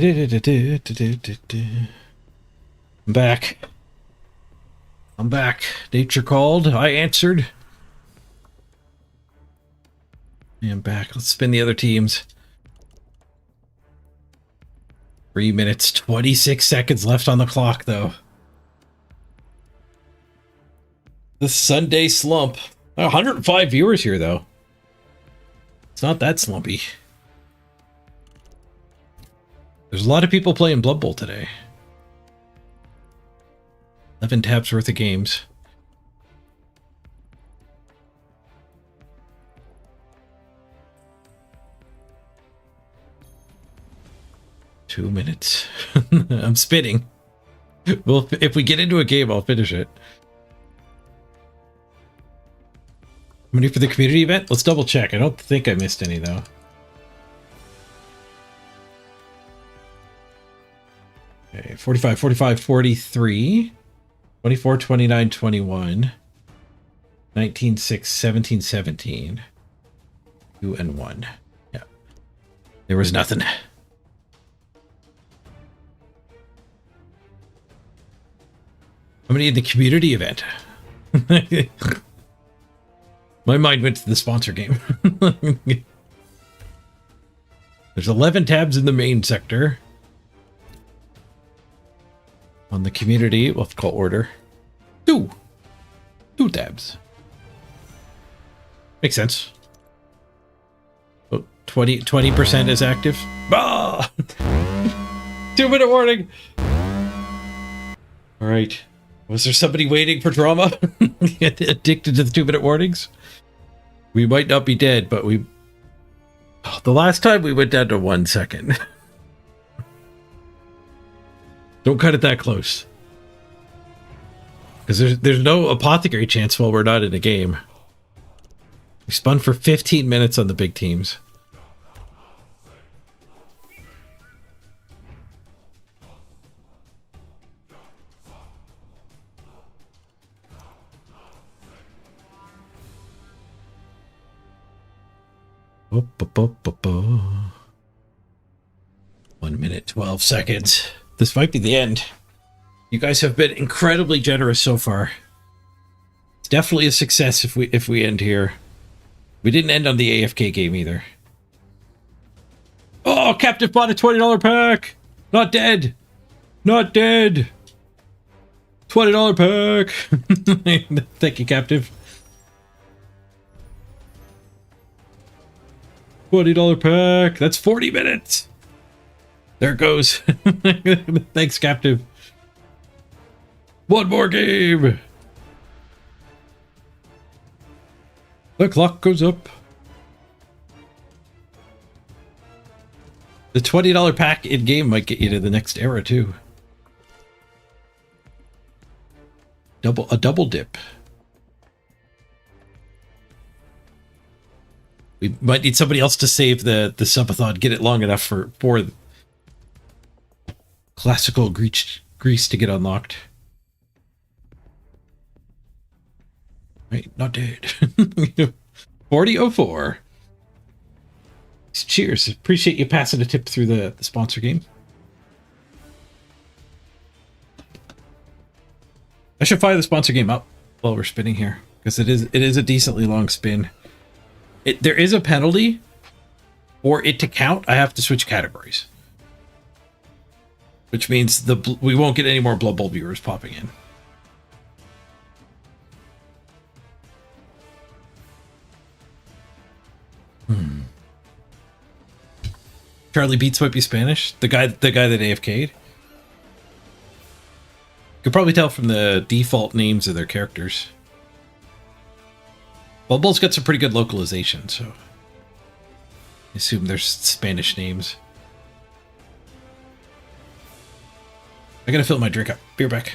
back. I'm back. Nature called. I answered. I'm back. Let's spin the other teams. 3 minutes, 26 seconds left on the clock, though. The Sunday slump. 105 viewers here, though. It's not that slumpy. There's a lot of people playing Blood Bowl today. 11 tabs worth of games. Two minutes. I'm spinning. Well, if we get into a game, I'll finish it. How many for the community event? Let's double check. I don't think I missed any, though. Okay, 45, 45, 43, 24, 29, 21, 19, 6, 17, 17, 2 and 1. Yeah. There was nothing. How many in the community event? My mind went to the sponsor game. There's 11 tabs in the main sector. On the community, we'll have to call order. Two tabs. Makes sense. Oh, 20% is active. Ah! 2-minute warning. All right. Was there somebody waiting for drama? Addicted to the 2-minute warnings? We might not be dead, but we... Oh, the last time we went down to 1 second. Don't cut it that close. Because there's no apothecary chance while we're not in a game. We spun for 15 minutes on the big teams. Oh, 1 minute, 12 seconds. This might be the end. You guys have been incredibly generous so far. It's definitely a success if we end here. We didn't end on the AFK game either. Oh, Captive bought a $20 pack. Not dead. Not dead. $20 pack. Thank you, Captive. $20 pack. That's 40 minutes. There it goes. Thanks, Captive. One more game. The clock goes up. The $20 pack in game might get you to the next era too. A double dip. We might need somebody else to save the subathon. Get it long enough for classical Greece to get unlocked. Right, not dead. 4004. Cheers. Appreciate you passing a tip through the sponsor game. I should fire the sponsor game up while we're spinning here, because it is a decently long spin. There is a penalty. For it to count, I have to switch categories. Which means we won't get any more Blood Bowl viewers popping in. Charlie Beats might be Spanish. The guy that AFK'd. Could probably tell from the default names of their characters. Blood Bowl's got some pretty good localization, so I assume there's Spanish names. I gotta fill my drink up. Be right back.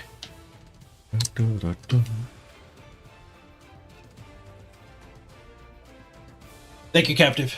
Thank you, Captive.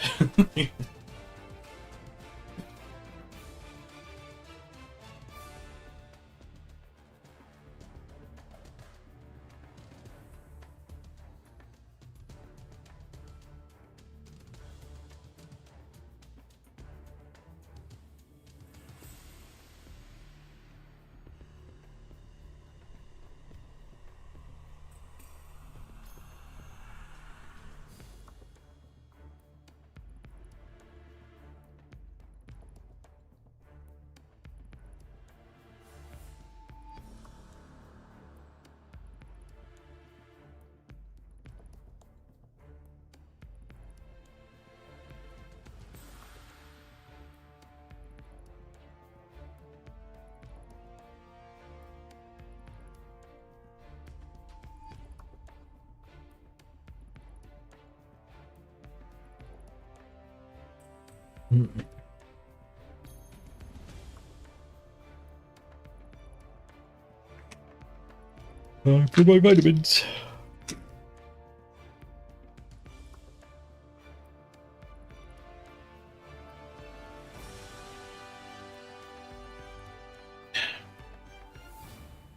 For my vitamins.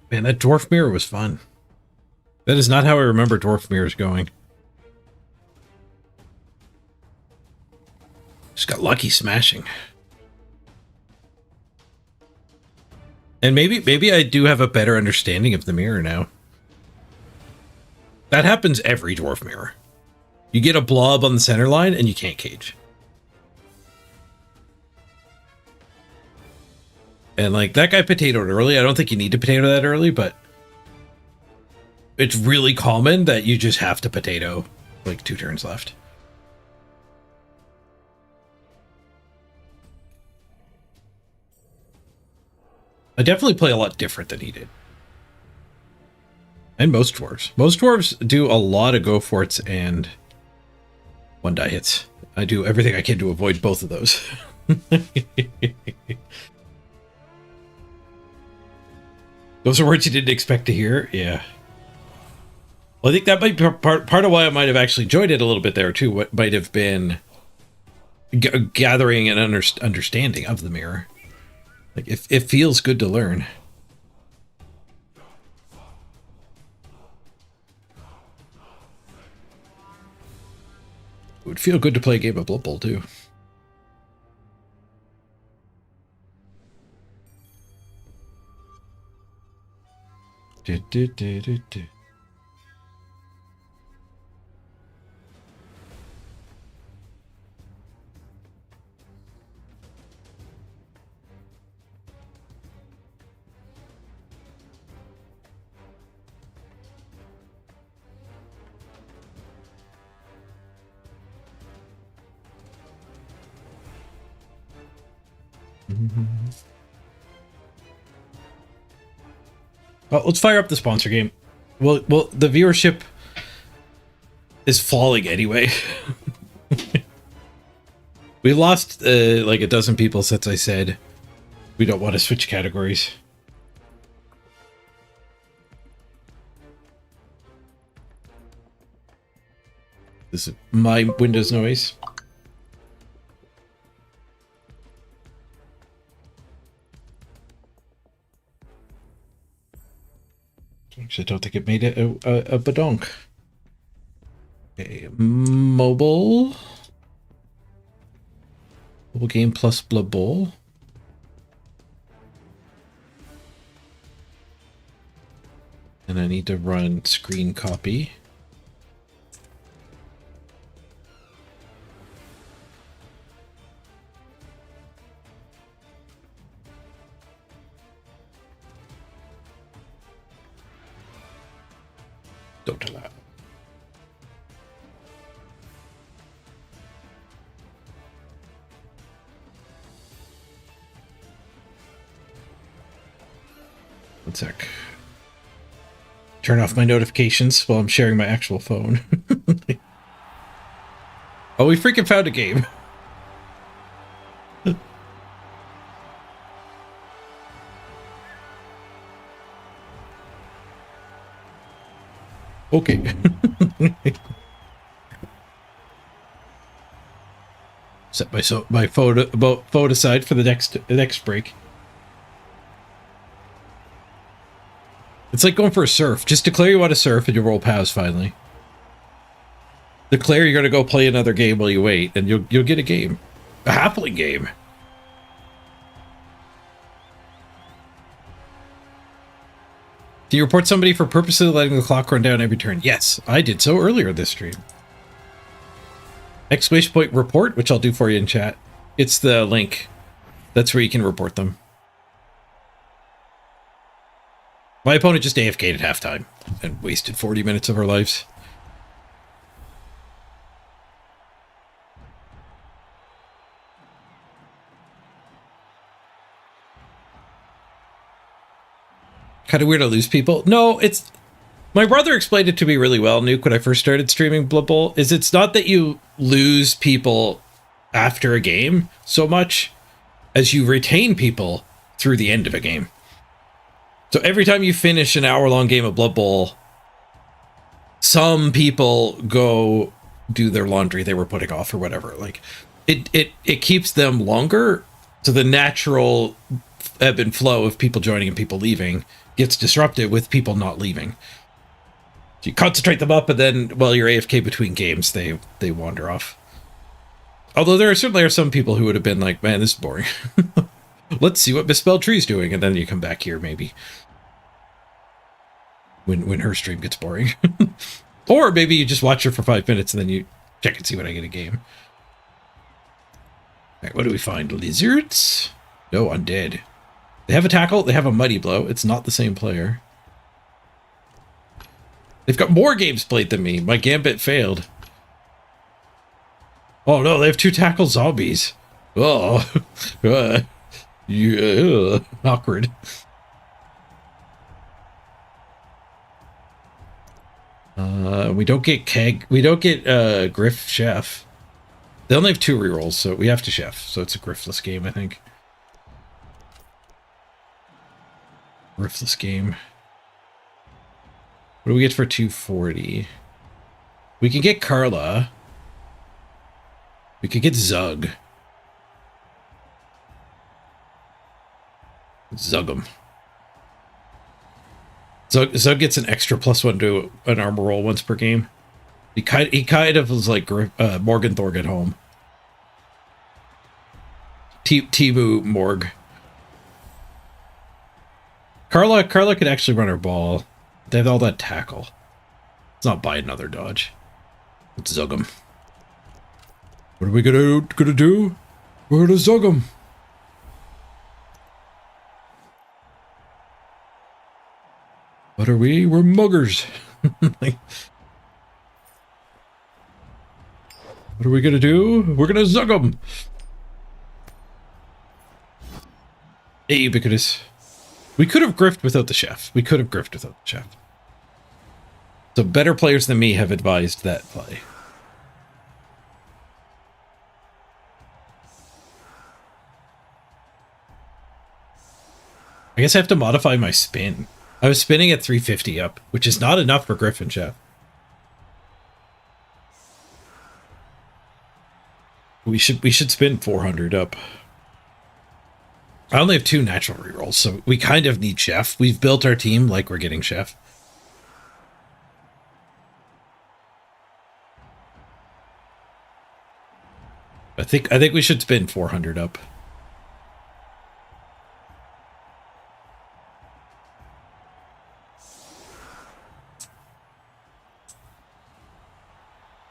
Man, that dwarf mirror was fun. That is not how I remember dwarf mirrors going. Just got lucky smashing. And maybe I do have a better understanding of the mirror now. That happens every dwarf mirror. You get a blob on the center line and you can't cage. And like that guy potatoed early. I don't think you need to potato that early, but it's really common that you just have to potato like 2 turns left. I definitely play a lot different than he did. And most dwarves. Most dwarves do a lot of go for it's and 1-die hits. I do everything I can to avoid both of those. Those are words you didn't expect to hear? Yeah. Well, I think that might be part of why I might have actually enjoyed it a little bit there, too. What might have been gathering an understanding of the mirror. Like, it feels good to learn. It would feel good to play a game of Blood Bowl, too. Well, let's fire up the sponsor game. Well, the viewership is falling anyway. We lost like a dozen people since I said we don't want to switch categories. This is my Windows noise. Actually, I don't think it made it a badonk. Okay, mobile game plus Blood Bowl. And I need to run screen copy. Don't allow. One sec. Turn off my notifications while I'm sharing my actual phone. Oh, we freaking found a game. Okay. Set my phone aside for the next break. It's like going for a surf. Just declare you want to surf and you roll POWs finally. Declare you're gonna go play another game while you wait, and you'll get a game. A halfling game. Do you report somebody for purposely letting the clock run down every turn? Yes, I did so earlier this stream. Exclamation point report, which I'll do for you in chat. It's the link. That's where you can report them. My opponent just AFK'd at halftime and wasted 40 minutes of our lives. Kind of weird to lose people. No, it's... My brother explained it to me really well, Nuke, when I first started streaming Blood Bowl, is it's not that you lose people after a game so much as you retain people through the end of a game. So every time you finish an hour-long game of Blood Bowl, some people go do their laundry they were putting off or whatever. Like it keeps them longer. So the natural ebb and flow of people joining and people leaving gets disrupted with people not leaving. So you concentrate them up, and then while you're AFK between games, they wander off. Although there certainly are some people who would have been like, man, this is boring. Let's see what Misspelled Tree's doing, and then you come back here maybe. When her stream gets boring. Or maybe you just watch her for 5 minutes and then you check and see when I get a game. Alright, what do we find? Lizards? No, undead. They have a tackle, they have a mighty blow. It's not the same player. They've got more games played than me. My gambit failed. Oh no, they have 2 tackle zombies. Oh. Yeah, awkward. We don't get Keg. We don't get Griff Chef. They only have 2 rerolls, so we have to Chef. So it's a Griffless game, I think. Griffless game. What do we get for 240? We can get Carla. We could get Zug. Zug him. Zug gets an extra +1 to an armor roll once per game. He kind of was like Morgan Thorg at home. Timu Morg. Carla could actually run her ball. They have all that tackle. Let's not buy another dodge. Let's Zug him. What are we gonna do? We're gonna Zug him. What are we? We're muggers. Like, what are we gonna do? We're gonna Zug them. Hey, ubiquitous. We could have griffed without the chef. So better players than me have advised that play. I guess I have to modify my spin. I was spinning at 350 up, which is not enough for Griffin Chef. We should spin 400 up. I only have 2 natural rerolls, so we kind of need Chef. We've built our team like we're getting Chef. I think we should spin 400 up.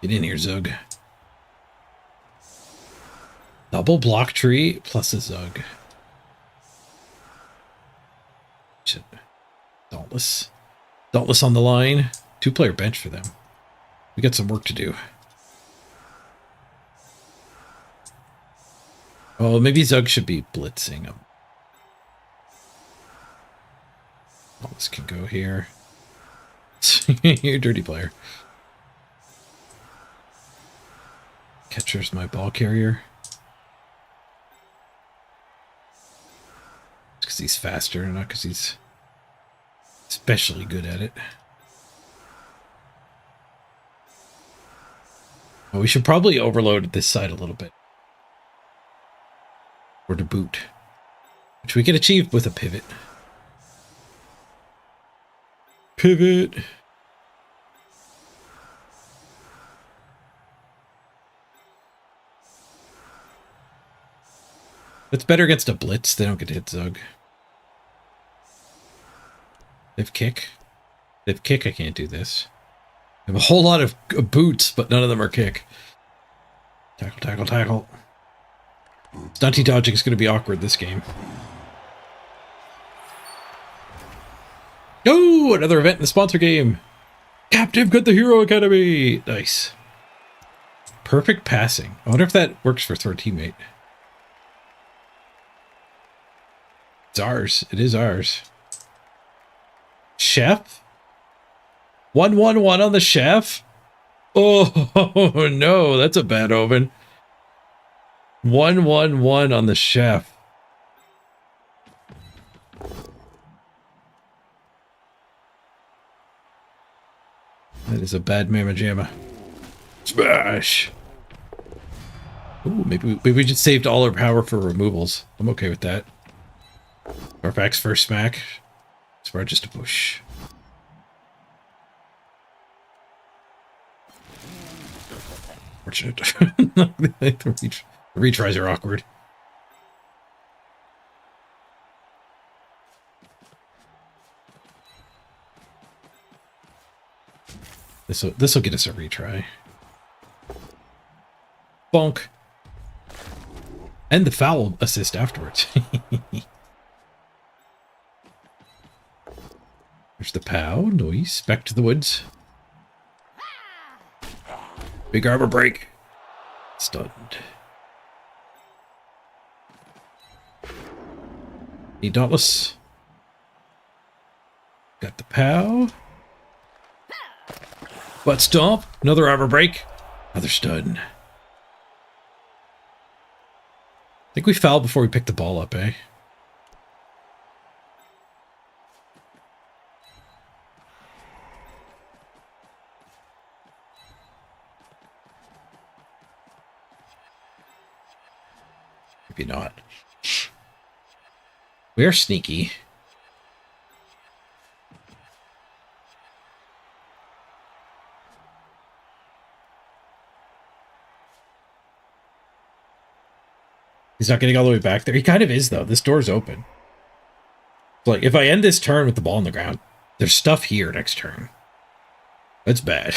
Get in here, Zug. Double block tree plus a Zug. Shit. Dauntless. Dauntless on the line. 2-player bench for them. We got some work to do. Oh, maybe Zug should be blitzing him. Dauntless can go here. You're a dirty player. Catcher's my ball carrier. It's because he's faster, not because he's especially good at it. Well, we should probably overload this side a little bit. Or to boot. Which we can achieve with a pivot. Pivot. It's better against a blitz. They don't get to hit Zug. They have kick. They have kick. I can't do this. I have a whole lot of boots, but none of them are kick. Tackle, tackle, tackle. Stunty dodging is going to be awkward this game. Oh, another event in the sponsor game. Captive got the Hero Academy. Nice. Perfect passing. I wonder if that works for third teammate. It's ours. It is ours. Chef? 1-1-1 on the chef? Oh, no, that's a bad omen. 1-1-1 on the chef. That is a bad mamma jamma. Smash! Ooh, maybe we just saved all our power for removals. I'm okay with that. Dwarf's first smack. Smart just a push. Fortunate. the retries are awkward. This will get us a retry. Bonk. And the foul assist afterwards. There's the POW. Nice. Back to the woods. Big armor break. Stunned. Need Dauntless. Got the POW. Butt stomp. Another armor break. Another stun. I think we fouled before we picked the ball up, eh? Maybe not. We are sneaky. He's not getting all the way back there. He kind of is, though. This door's open. Like, if I end this turn with the ball on the ground, there's stuff here next turn. That's bad.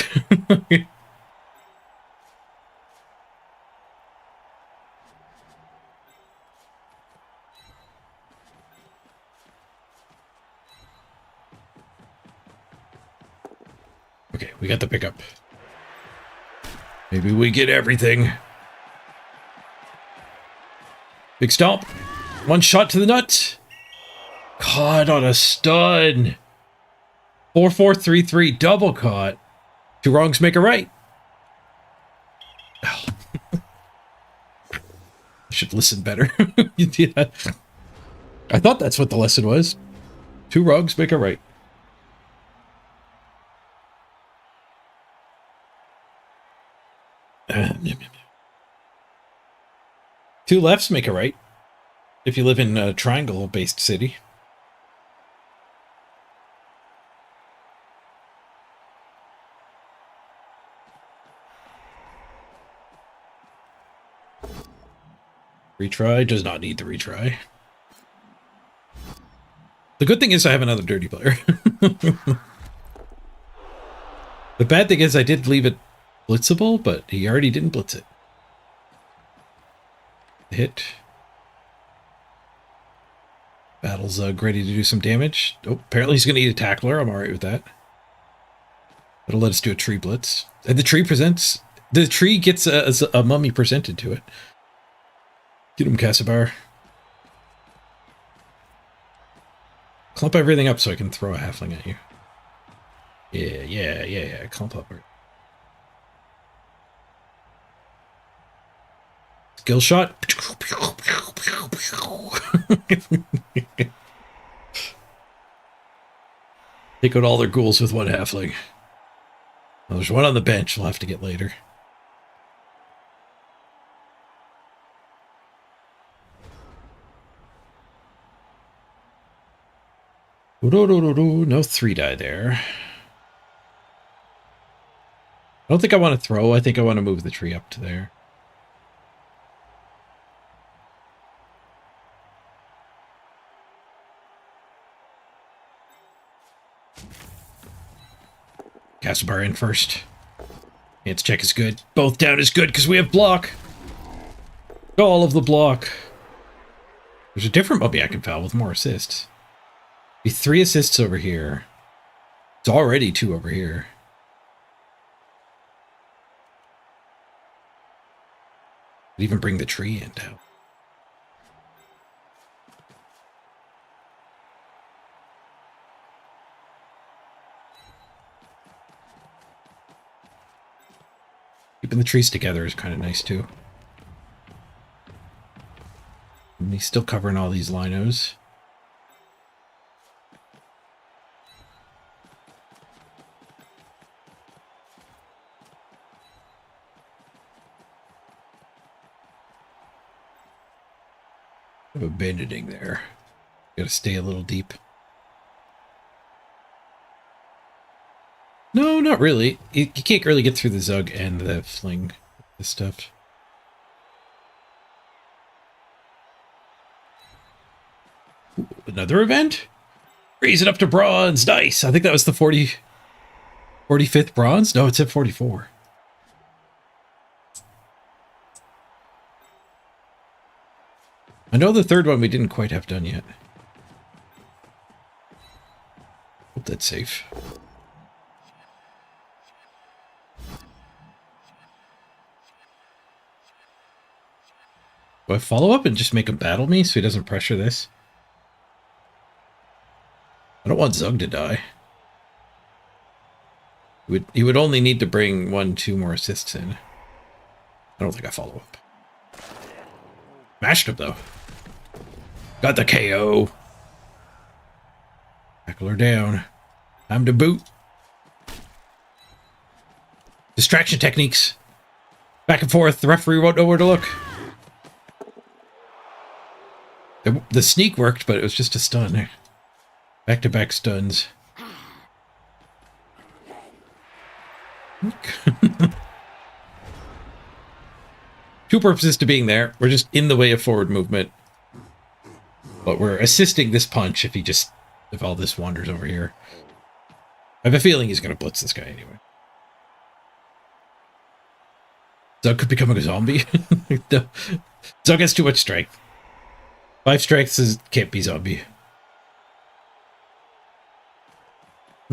Okay, we got the pickup. Maybe we get everything. Big stomp. One shot to the nut. Caught on a stun. 4-4-3-3 double caught. Two wrongs make a right. Oh. I should listen better. Yeah. I thought that's what the lesson was. Two wrongs make a right. Two lefts make a right. If you live in a triangle-based city. Retry does not need the retry. The good thing is I have another dirty player. The bad thing is I did leave it blitzable, but he already didn't blitz it. Hit. Battle's ready to do some damage. Oh, apparently he's going to eat a tackler. I'm alright with that. That'll let us do a tree blitz. And the tree presents... The tree gets a mummy presented to it. Get him, Cassabar. Clump everything up so I can throw a halfling at you. Yeah. Clump up. Skill shot. Take out all their ghouls with one halfling. Well, there's one on the bench we'll have to get later. No 3-die there. I don't think I want to throw. I think I want to move the tree up to there. Cassabar in first. Ants check is good. Both down is good because we have block. All of the block. There's a different mummy I can foul with more assists. Be 3 assists over here. It's already 2 over here. Could even bring the tree in now. Keeping the trees together is kind of nice too. he's still covering all these linos. Abandoning there. Gotta stay a little deep. No, not really. You can't really get through the Zug and the Fling. This stuff. Ooh, another event? Raise it up to bronze. Nice. I think that was the 45th bronze. No, it's at 44. I know the third one we didn't quite have done yet. Hope that's safe. Do I follow up and just make him battle me so he doesn't pressure this? I don't want Zug to die. He would only need to bring 1-2 more assists in. I don't think I follow up. Mashed him though. Got the KO. Tackle her down. Time to boot. Distraction techniques. Back and forth. The referee won't know where to look. The sneak worked, but it was just a stun. Back-to-back stuns. Two purposes to being there. We're just in the way of forward movement. But we're assisting this punch if all this wanders over here. I have a feeling he's going to blitz this guy anyway. Zug could become a zombie. No. Zug has too much strength. 5 strengths can't be zombie.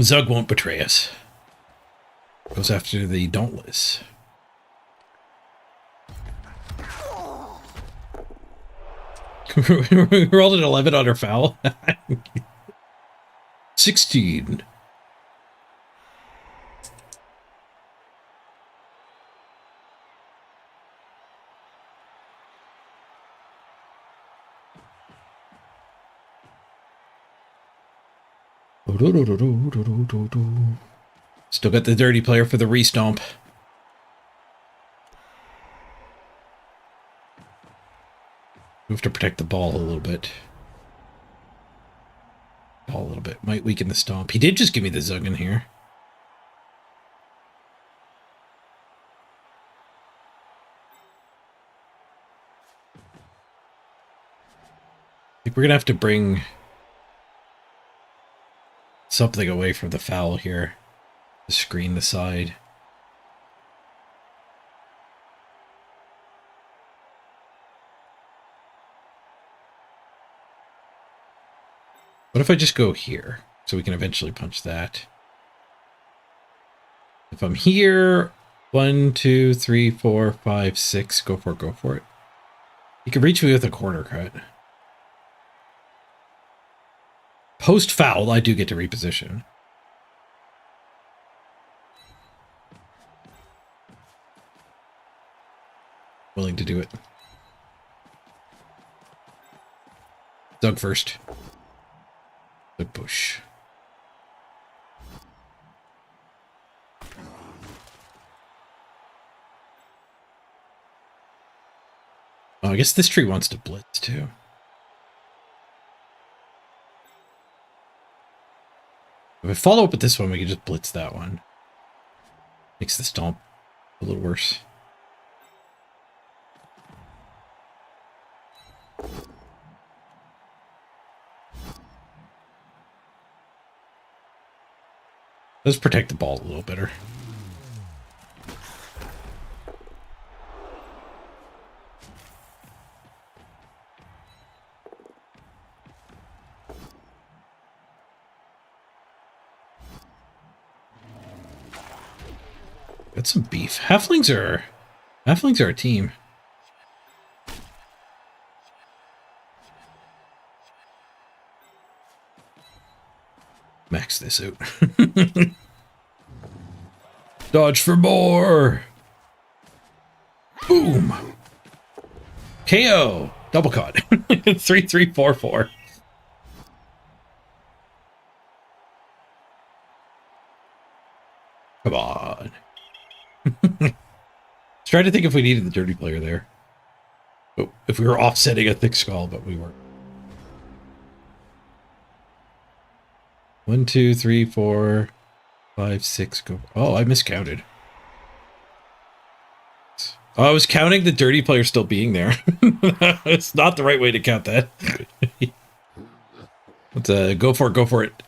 Zug won't betray us. Goes after the Dauntless. We rolled an 11 on her foul. 16. Still got the dirty player for the restomp. We have to protect the ball a little bit. Might weaken the stomp. He did just give me the Zug in here. I think we're going to have to bring something away from the foul here to screen the side. What if I just go here so we can eventually punch that? If I'm here, 1, 2, 3, 4, 5, 6, go for it, go for it. You can reach me with a corner cut. Post foul, I do get to reposition. Willing to do it. Doug first. Good push. Oh, I guess this tree wants to blitz too. If I follow up with this one, we can just blitz that one. Makes the stomp a little worse. Let's protect the ball a little better. Got some beef. Halflings are a team. Max this out. Dodge for more. Boom. KO. Double cut. 3-3-4-4. Come on. Try to think if we needed the dirty player there. Oh, if we were offsetting a thick skull, but we weren't. 1, 2, 3, 4, 5, 6. Go. Oh, I miscounted. Oh, I was counting the dirty player still being there. It's not the right way to count that. Let's go for it. Go for it.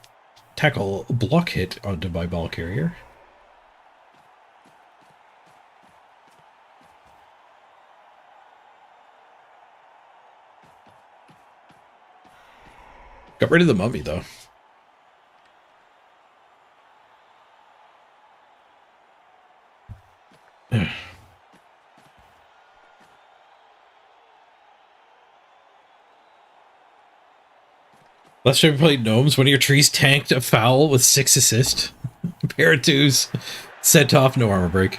Tackle block hit onto my ball carrier. Got rid of the mummy, though. Last time we played Gnomes, one of your trees tanked a foul with 6 assists. Pair of 2s. Sent off, no armor break.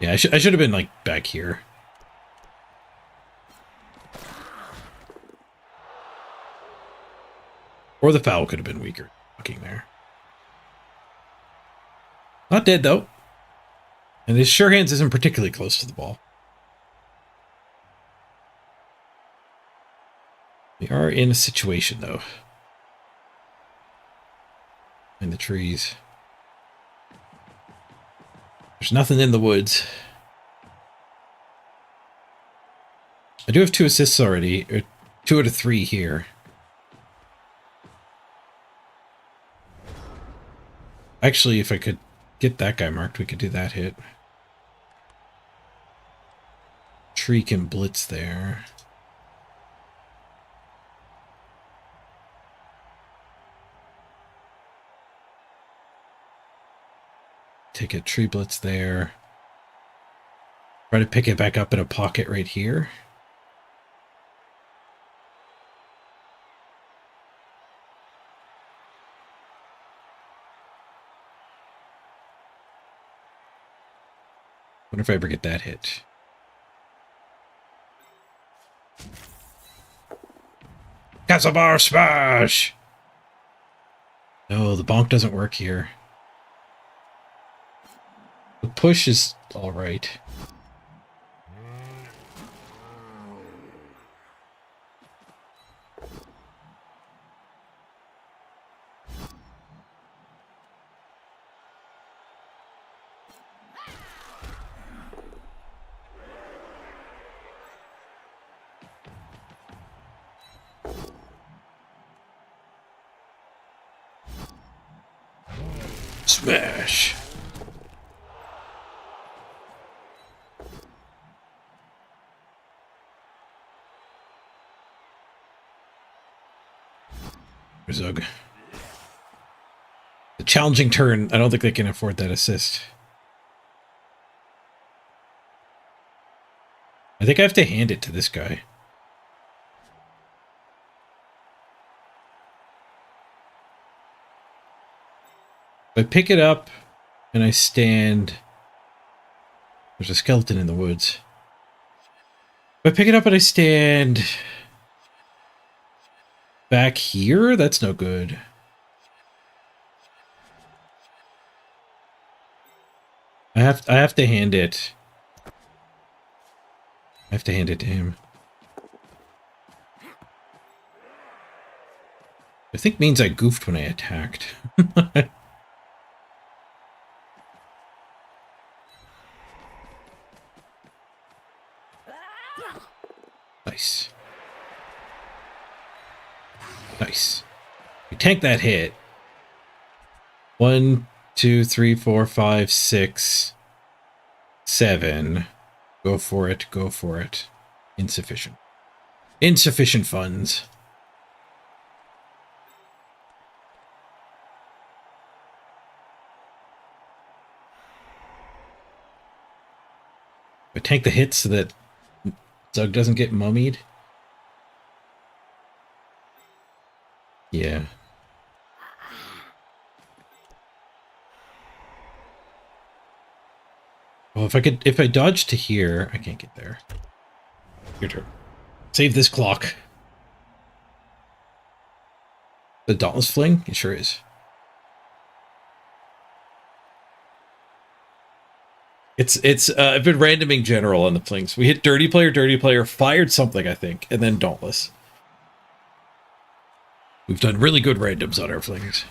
Yeah, I should have been, like, back here. Or the foul could have been weaker. Fucking there. Not dead, though. And his sure hands isn't particularly close to the ball. We are in a situation, though. In the trees. There's nothing in the woods. I do have 2 assists already. Or 2 out of 3 here. Actually, if I could get that guy marked, we could do that hit. Tree can blitz there. Take a tree blitz there. Try to pick it back up in a pocket right here. Wonder if I ever get that hit. Castlebar smash! No, the bonk doesn't work here. The push is alright. Smash! Zug. The challenging turn. I don't think they can afford that assist. I think I have to hand it to this guy. I pick it up and I stand. There's a skeleton in the woods. If I pick it up and I stand back here, that's no good. I have to hand it. I have to hand it to him. I think means I goofed when I attacked. Nice. Nice. We tank that hit. 1, 2, 3, 4, 5, 6, 7. Go for it. Go for it. Insufficient. Insufficient funds. I tank the hits so that Zug doesn't get mummied. Yeah. Oh, if I dodge to here, I can't get there. Your turn. Save this clock. The Dauntless Fling? It sure is. I've been randoming general on the flings. We hit dirty player, fired something, I think, and then Dauntless. We've done really good randoms on our flings.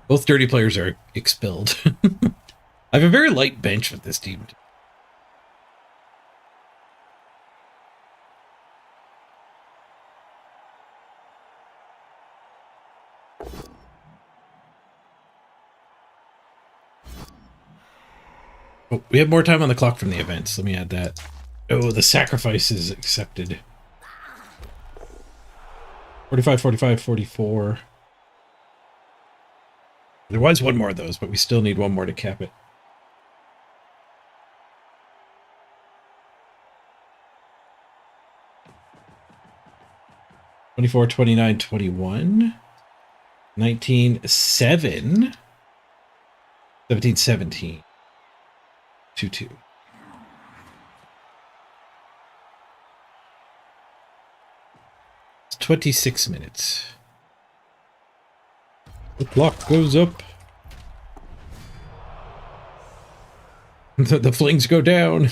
Both dirty players are expelled. I have a very light bench with this team. Oh, we have more time on the clock from the events. Let me add that. Oh, the sacrifice is accepted. 45, 45, 44. There was one more of those, but we still need one more to cap it. $24, $29, $21. 19, 7. 17, 17. 2, 2. It's 26 minutes. The clock goes up. The flings go down.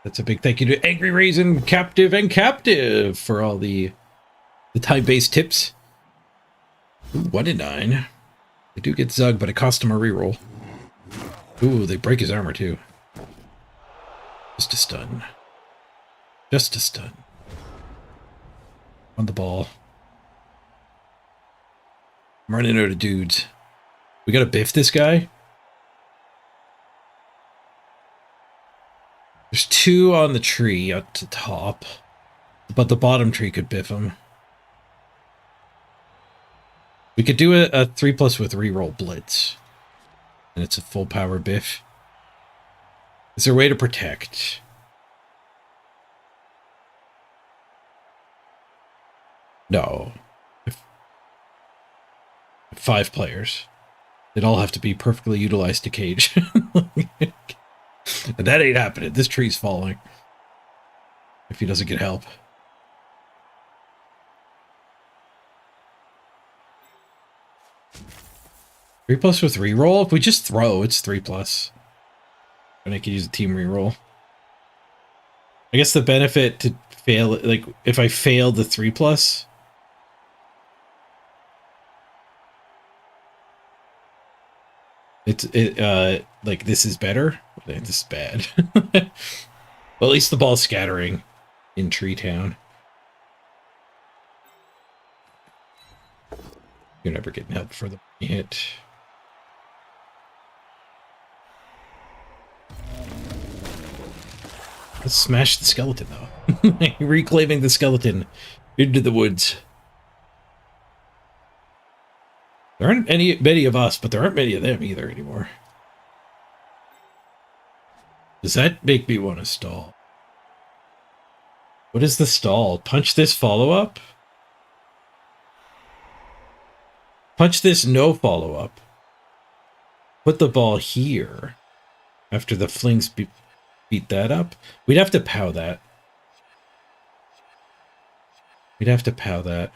That's a big thank you to Angry Raisin, Captive, and Captive for all the time-based tips. Ooh, 1 and 9. They do get Zug, but it cost him a reroll. Ooh, they break his armor too. Just a stun. Just a stun. On the ball. I'm running out of dudes. We gotta biff this guy. There's 2 on the tree at the top, but the bottom tree could biff him. We could do a 3+ with reroll blitz, and it's a full power biff. Is there a way to protect? No. 5 players. They'd all have to be perfectly utilized to cage. That ain't happening. This tree's falling. If he doesn't get help. Three plus with reroll? If we just throw, it's 3+. And I could use a team reroll. I guess the benefit to fail, like, if I fail the 3+, like, this is better. This is bad. Well, at least the ball's scattering in Tree Town. You're never getting help for the hit. Let's smash the skeleton, though. Reclaiming the skeleton into the woods. There aren't many of us, but there aren't many of them either anymore. Does that make me want to stall? What is the stall? Punch this follow-up? Punch this no follow-up. Put the ball here. After the flings beat that up. We'd have to pow that. We'd have to pow that.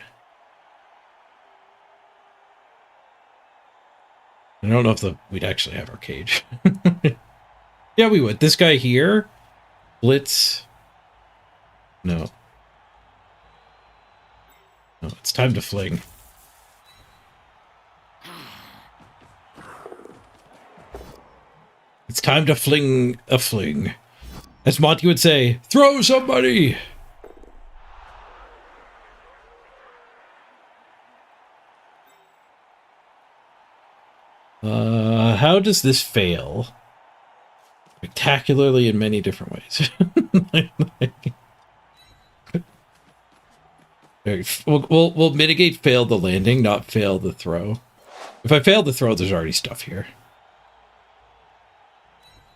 I don't know if we'd actually have our cage. Yeah, we would. This guy here, blitz. No. No, it's time to fling. It's time to fling a fling. As Monty would say, throw somebody! How does this fail? Spectacularly in many different ways. We'll mitigate fail the landing, not fail the throw. If I fail the throw, there's already stuff here.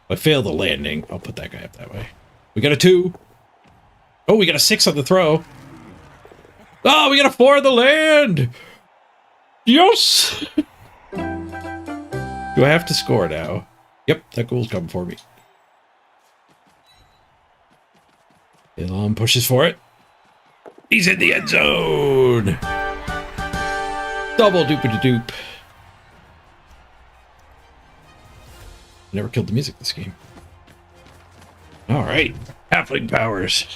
If I fail the landing, I'll put that guy up that way. We got a 2. Oh, we got a 6 on the throw. Oh, we got a 4 on the land! Yes! Do I have to score now? Yep, that goal's coming for me. Ilon pushes for it. He's in the end zone! Double doop-a-doop. Never killed the music this game. Alright. Halfling powers.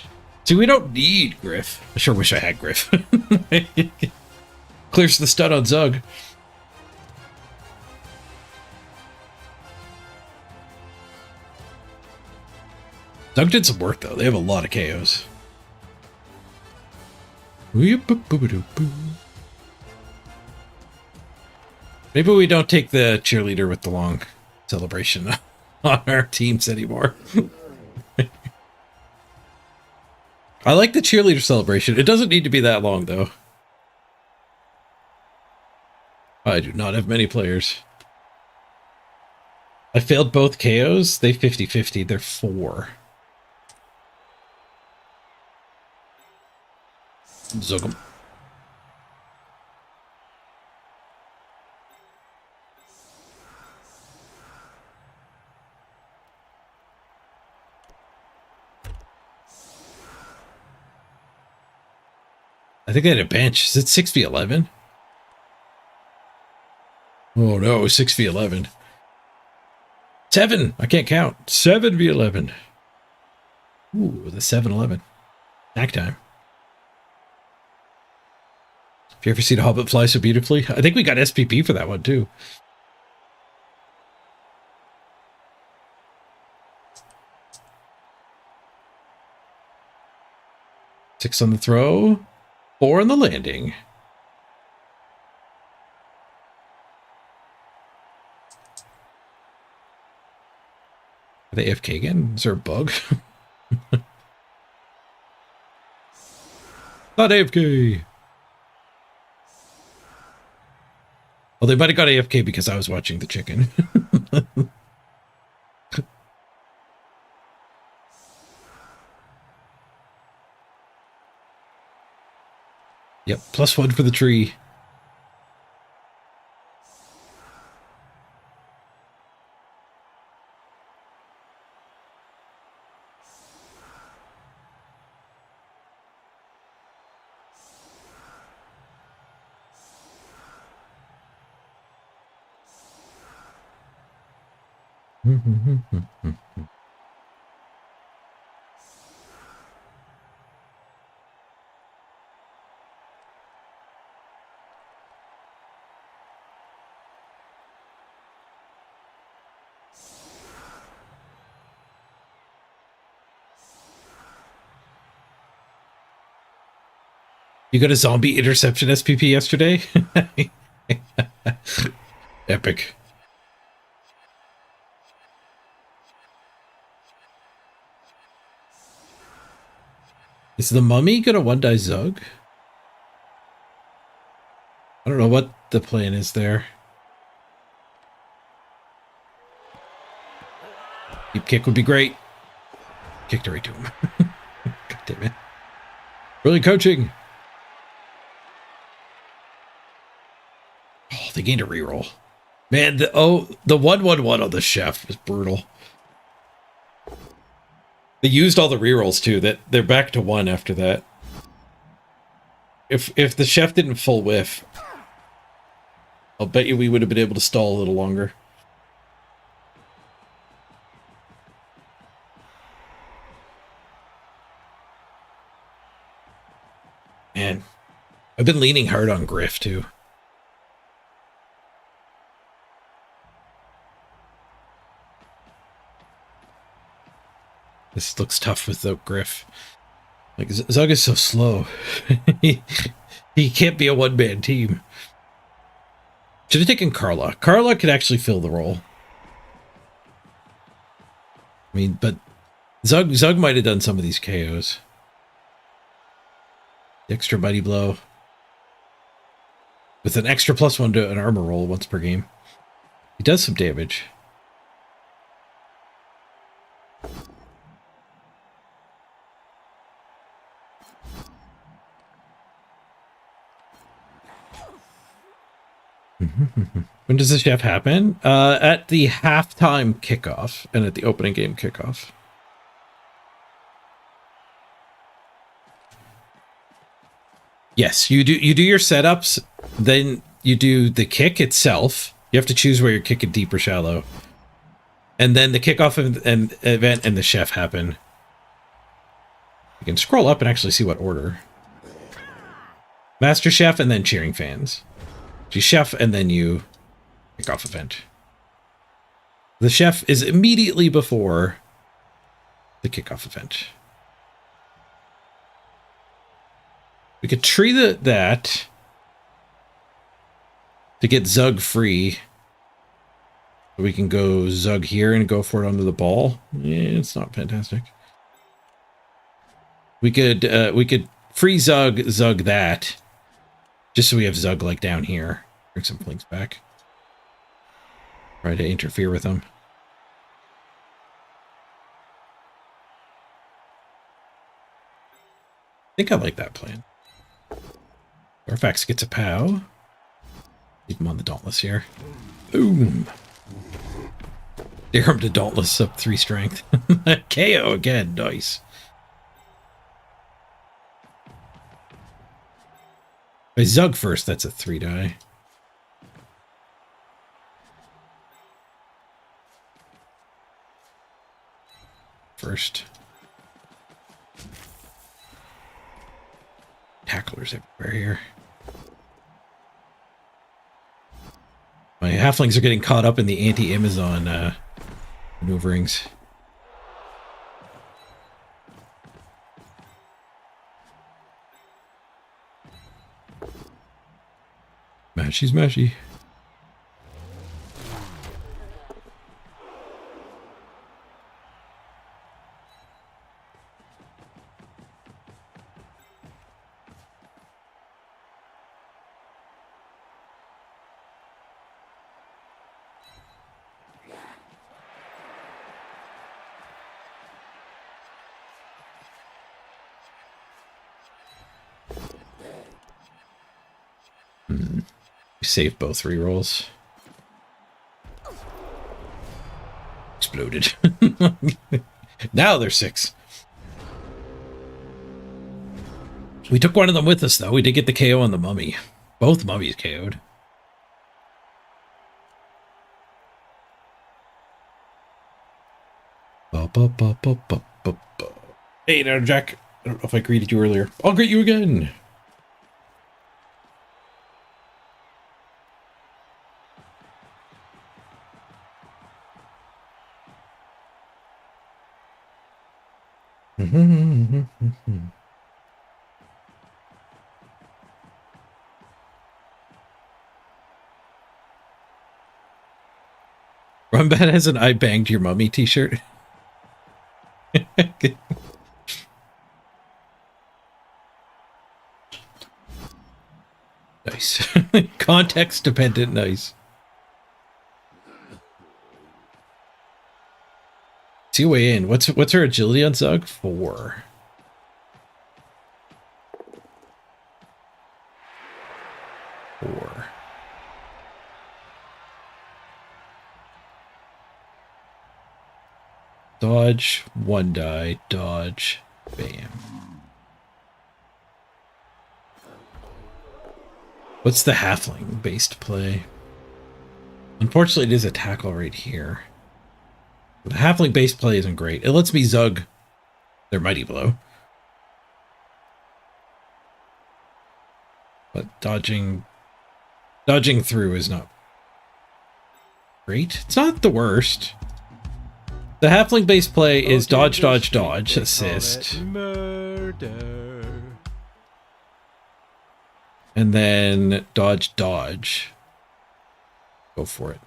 See, we don't need Griff. I sure wish I had Griff. Clears the stud on Zug. Zug did some work, though. They have a lot of KOs. Maybe we don't take the cheerleader with the long celebration on our teams anymore. I like the cheerleader celebration. It doesn't need to be that long, though. I do not have many players. I failed both KOs. They 50-50. They're 4. Zug 'em. I think they had a bench. Is it 6v11? Oh no, 6v11. 7! I can't count. 7v11. Ooh, the 7-11. Snack time. Have you ever seen a hobbit fly so beautifully? I think we got SPP for that one too. Six on the throw. 4 on the landing. Are they AFK again? Is there a bug? Not AFK. Well, they might have got AFK because I was watching the chicken. Yep, +1 for the tree. You got a zombie interception SPP yesterday? Epic. Is the mummy gonna one-die Zug? I don't know what the plan is there. Deep kick would be great. Kicked it right to him. God damn it. Brilliant coaching. Oh, they gained a reroll. Man, the 1-1-1 on the chef was brutal. They used all the rerolls too. That they're back to 1 after that. If the chef didn't full whiff, I'll bet you we would have been able to stall a little longer. Man, I've been leaning hard on Griff too. This looks tough without Griff. Like, Zug is so slow. he can't be a one-man team. Should have taken Carla. Carla could actually fill the role. I mean, but Zug might have done some of these KOs. The extra mighty blow. With an extra +1 to an armor roll once per game. He does some damage. When does the chef happen? At the halftime kickoff and at the opening game kickoff. Yes, you do your setups, then you do the kick itself. You have to choose where you're kicking deep or shallow. And then the kickoff event and the chef happen. You can scroll up and actually see what order. Master Chef and then cheering fans. You chef and then you kickoff event. The chef is immediately before the kickoff event. We could tree that to get Zug free. We can go Zug here and go for it onto the ball. Yeah, it's not fantastic. We could free Zug that, just so we have Zug like down here. Bring some Flings back. Try to interfere with them. I think I like that plan. Garfax gets a POW. Leave him on the Dauntless here. Boom. Dare him to Dauntless up 3 strength. KO again. Nice. By Zug first, that's a 3 die. First. Tacklers everywhere here. My halflings are getting caught up in the anti-Amazon maneuverings. Mashy smashy. Save both rerolls. Exploded. Now there's 6. We took one of them with us, though. We did get the KO on the mummy. Both mummies KO'd. Hey there, Jack. I don't know if I greeted you earlier. I'll greet you again. Rumbat has an "I banged your mummy" t-shirt. Nice. Context dependent. Nice. See way in. What's her agility on Zug? 4. Dodge, 1 die, dodge, bam. What's the halfling based play? Unfortunately, it is a tackle right here. The halfling base play isn't great. It lets me Zug their mighty blow. But dodging through is not great. It's not the worst. The halfling base play is dodge, dodge, dodge, assist. Murder. And then dodge, dodge. Go for it.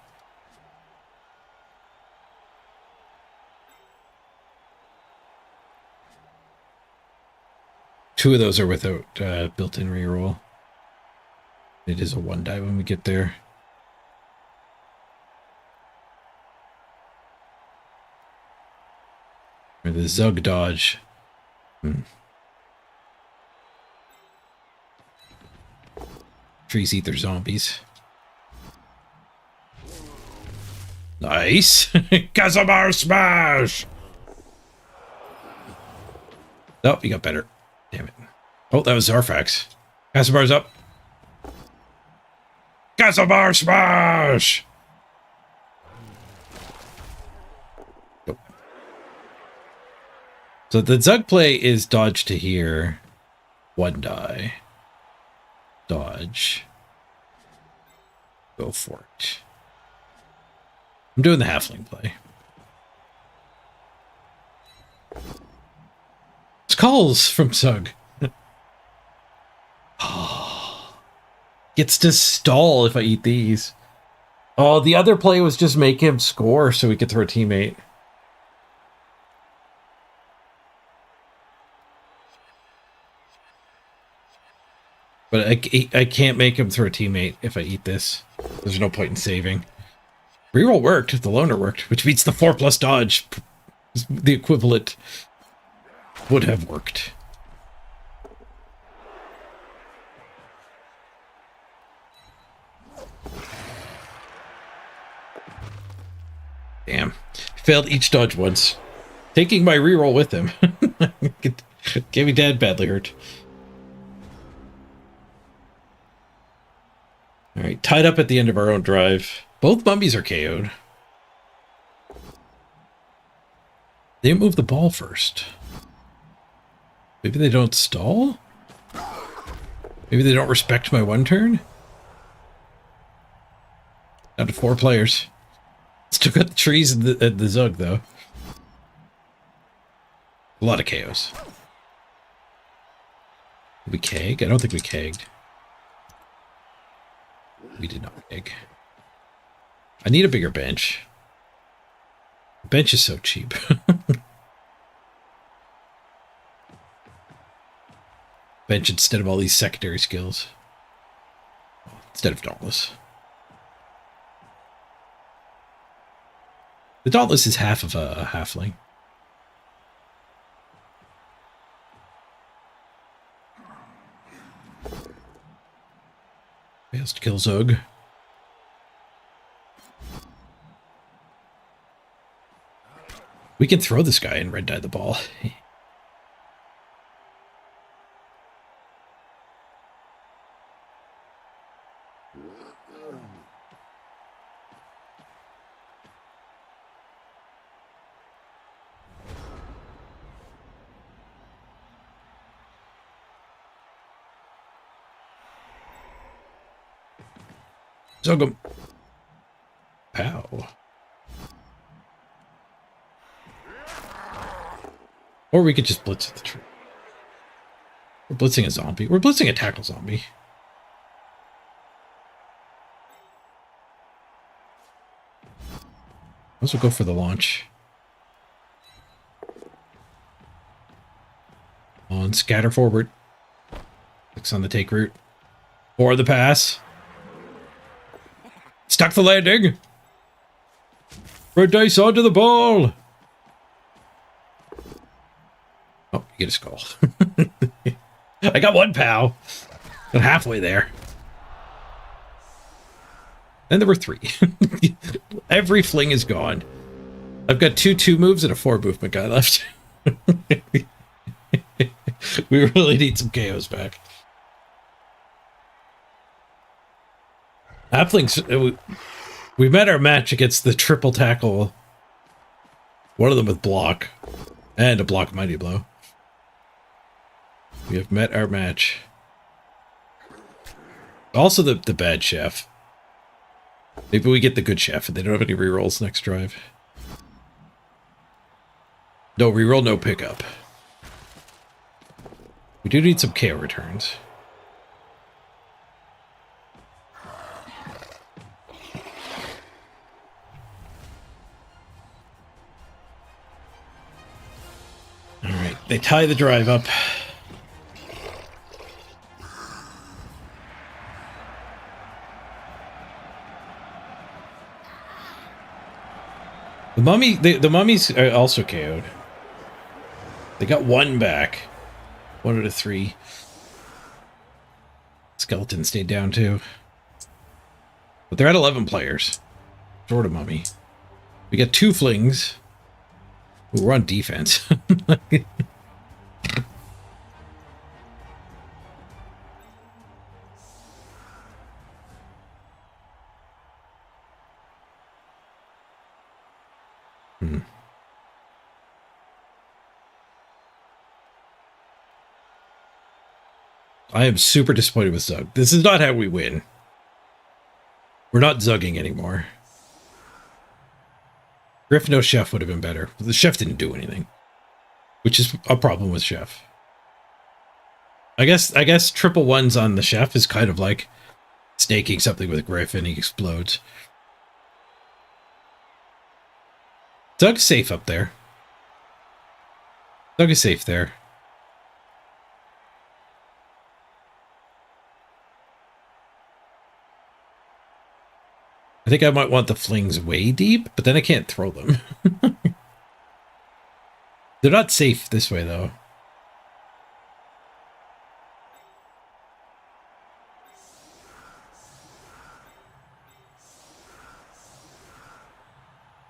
Two of those are without built-in reroll. It is a 1 die when we get there. Or the Zug dodge. Trees eat their zombies. Nice. Casamar smash! Oh, you got better. Damn it. Oh, that was Zarfax. Casamar's up. Casamar smash! Nope. So the Zug play is dodge to here. One die. Dodge. Go for it. I'm doing the halfling play. It's calls from Zug. Gets to stall if I eat these. Oh, the other play was just make him score so we could throw a teammate. But I can't make him throw a teammate if I eat this. There's no point in saving. Reroll worked. The loner worked, which beats the 4+ dodge. The equivalent would have worked. Damn. Failed each dodge once. Taking my reroll with him. Gave me dad badly hurt. Alright, tied up at the end of our own drive. Both mummies are KO'd. They didn't move the ball first. Maybe they don't stall? Maybe they don't respect my one turn? Down to 4 players. Still got the trees and the Zug, though. A lot of KOs. Did we keg? I don't think we kegged. We did not keg. I need a bigger bench. The bench is so cheap. Bench instead of all these secondary skills. Instead of Dauntless. The Dauntless is half of a halfling. Fails to kill Zug. We can throw this guy and red dye the ball. Zug him. Pow. Or we could just blitz at the tree. We're blitzing a zombie. We're blitzing a tackle zombie. Let's go for the launch. On scatter forward. Clicks on the take route. Or the pass. Stuck the landing. Red dice onto the ball. Oh, you get a skull. I got 1 pow. Got halfway there. And there were 3. Every fling is gone. I've got 2 moves and a 4 movement guy left. We really need some KOs back. Halflings, we met our match against the triple tackle. One of them with block. And a block mighty blow. We have met our match. Also the bad chef. Maybe we get the good chef and they don't have any rerolls next drive. No reroll, no pickup. We do need some KO returns. Alright, they tie the drive up. The mummies are also KO'd. They got 1 back. 1 out of 3. Skeleton stayed down too. But they're at 11 players. Short of mummy. We got 2 flings. Ooh, we're on defense. I am super disappointed with Zug. This is not how we win. We're not Zugging anymore. Griff no Chef would have been better. The Chef didn't do anything, which is a problem with Chef. I guess triple ones on the Chef is kind of like staking something with Griff and he explodes. Zug's safe up there. Zug is safe there. I think I might want the flings way deep, but then I can't throw them. They're not safe this way, though.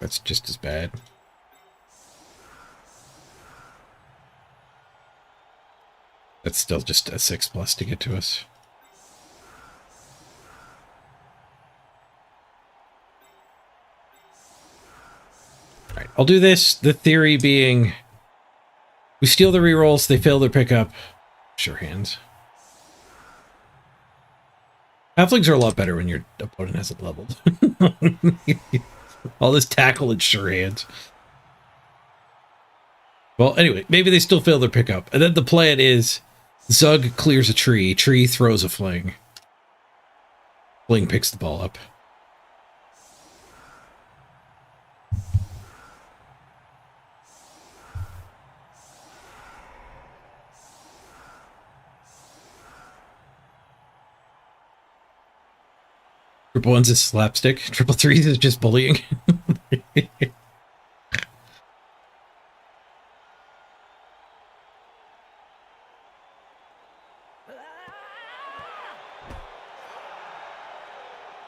That's just as bad. That's still just a 6+ to get to us. Alright, I'll do this. The theory being we steal the rerolls, they fail their pickup. Sure hands. Halflings are a lot better when your opponent hasn't leveled. All this tackle and sure hands. Well, anyway, maybe they still fail their pickup. And then the plan is Zug clears a tree, tree throws a fling. Fling picks the ball up. Triple ones is slapstick. Triple threes is just bullying.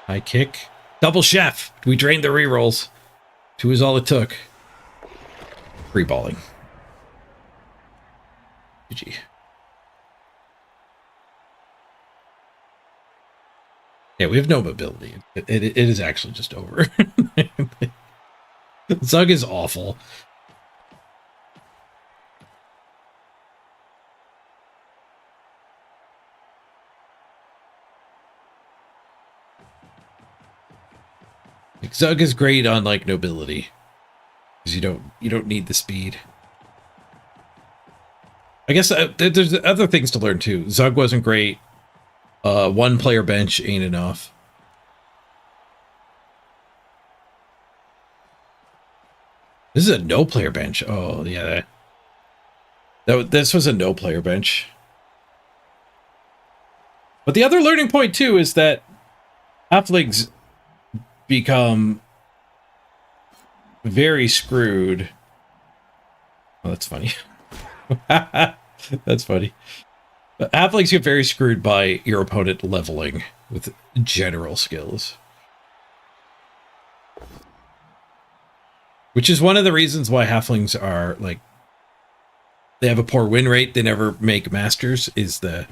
High kick. Double chef. We drained the rerolls. 2 is all it took. Free balling. GG. Yeah, we have no mobility. It is actually just over. Zug is awful. Like, Zug is great on like nobility because you don't need the speed. I guess there's other things to learn too. Zug wasn't great. 1 player bench ain't enough. This is a no player bench. Oh yeah, this was a no player bench. But the other learning point too is that halflings become very screwed. Oh, that's funny. That's funny. Halflings get very screwed by your opponent leveling with general skills. Which is one of the reasons why halflings are, like, they have a poor win rate, they never make masters, is the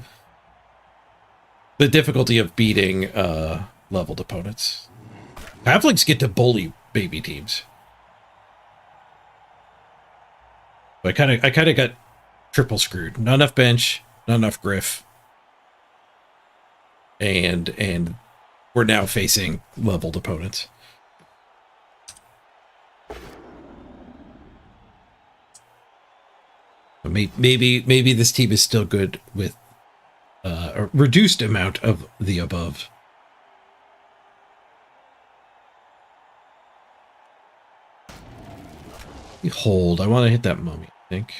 difficulty of beating leveled opponents. Halflings get to bully baby teams. I kind of got triple screwed. Not enough bench, not enough griff. And we're now facing leveled opponents. Maybe this team is still good with a reduced amount of the above. Hold. I want to hit that mummy, I think.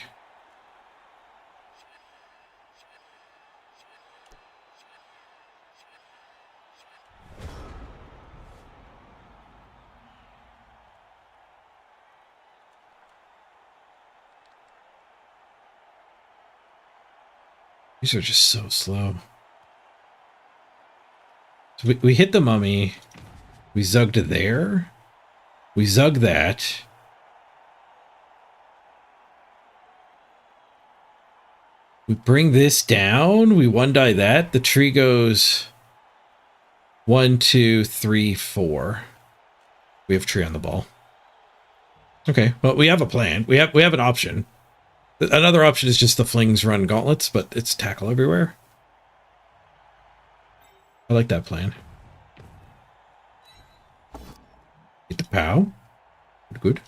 These are just so slow. So we hit the mummy. We zugged there. We zug that. We bring this down. We 1-die that. The tree goes 1, 2, 3, 4. We have tree on the ball. Okay, well, we have a plan. We have an option. Another option is just the flings run gauntlets, but it's tackle everywhere. I like that plan. Get the POW. Good.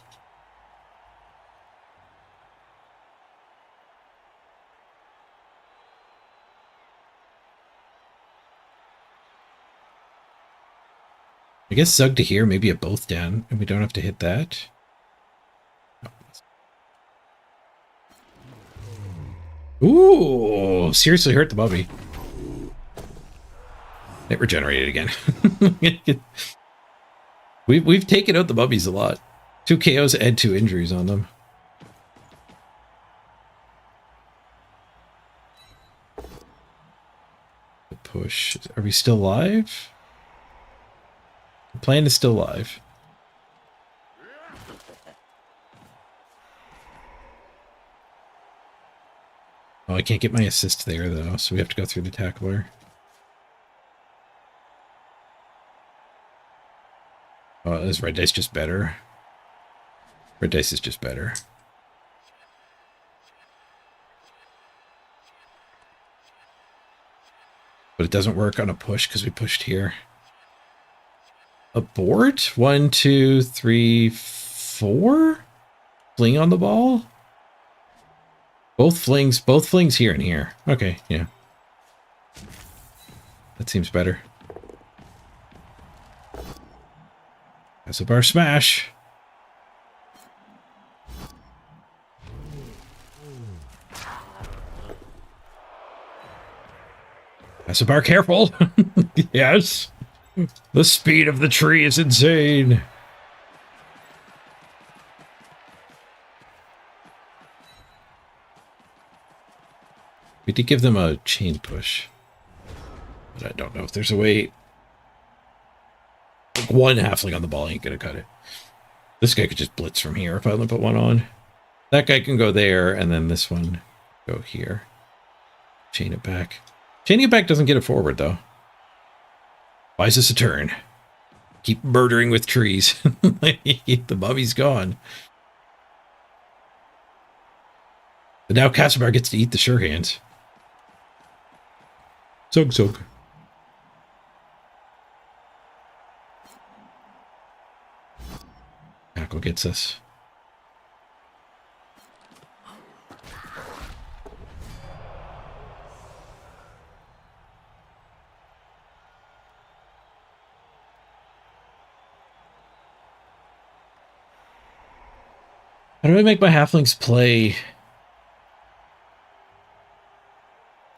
I guess Zug to here, maybe a both down, and we don't have to hit that. Ooh, seriously hurt the bubby. It regenerated again. We've taken out the bubbies a lot. 2 KOs and 2 injuries on them. The push. Are we still live? The plan is still live. Oh, I can't get my assist there, though, so we have to go through the tackler. Oh, is red dice just better? Red dice is just better. But it doesn't work on a push because we pushed here. Abort? 1, 2, 3, 4? Fling on the ball? Both flings here and here. Okay, yeah. That seems better. That's a bar smash. That's a bar careful. Yes. The speed of the tree is insane. We did give them a chain push. But I don't know if there's a way. Like 1 halfling on the ball ain't gonna cut it. This guy could just blitz from here if I only put 1 on. That guy can go there, and then this one go here. Chain it back. Chaining it back doesn't get it forward, though. Why is this a turn? Keep murdering with trees. The bubby's gone. But now Casimir gets to eat the sure hands. Zug. Tackle gets us. How do I make my halflings play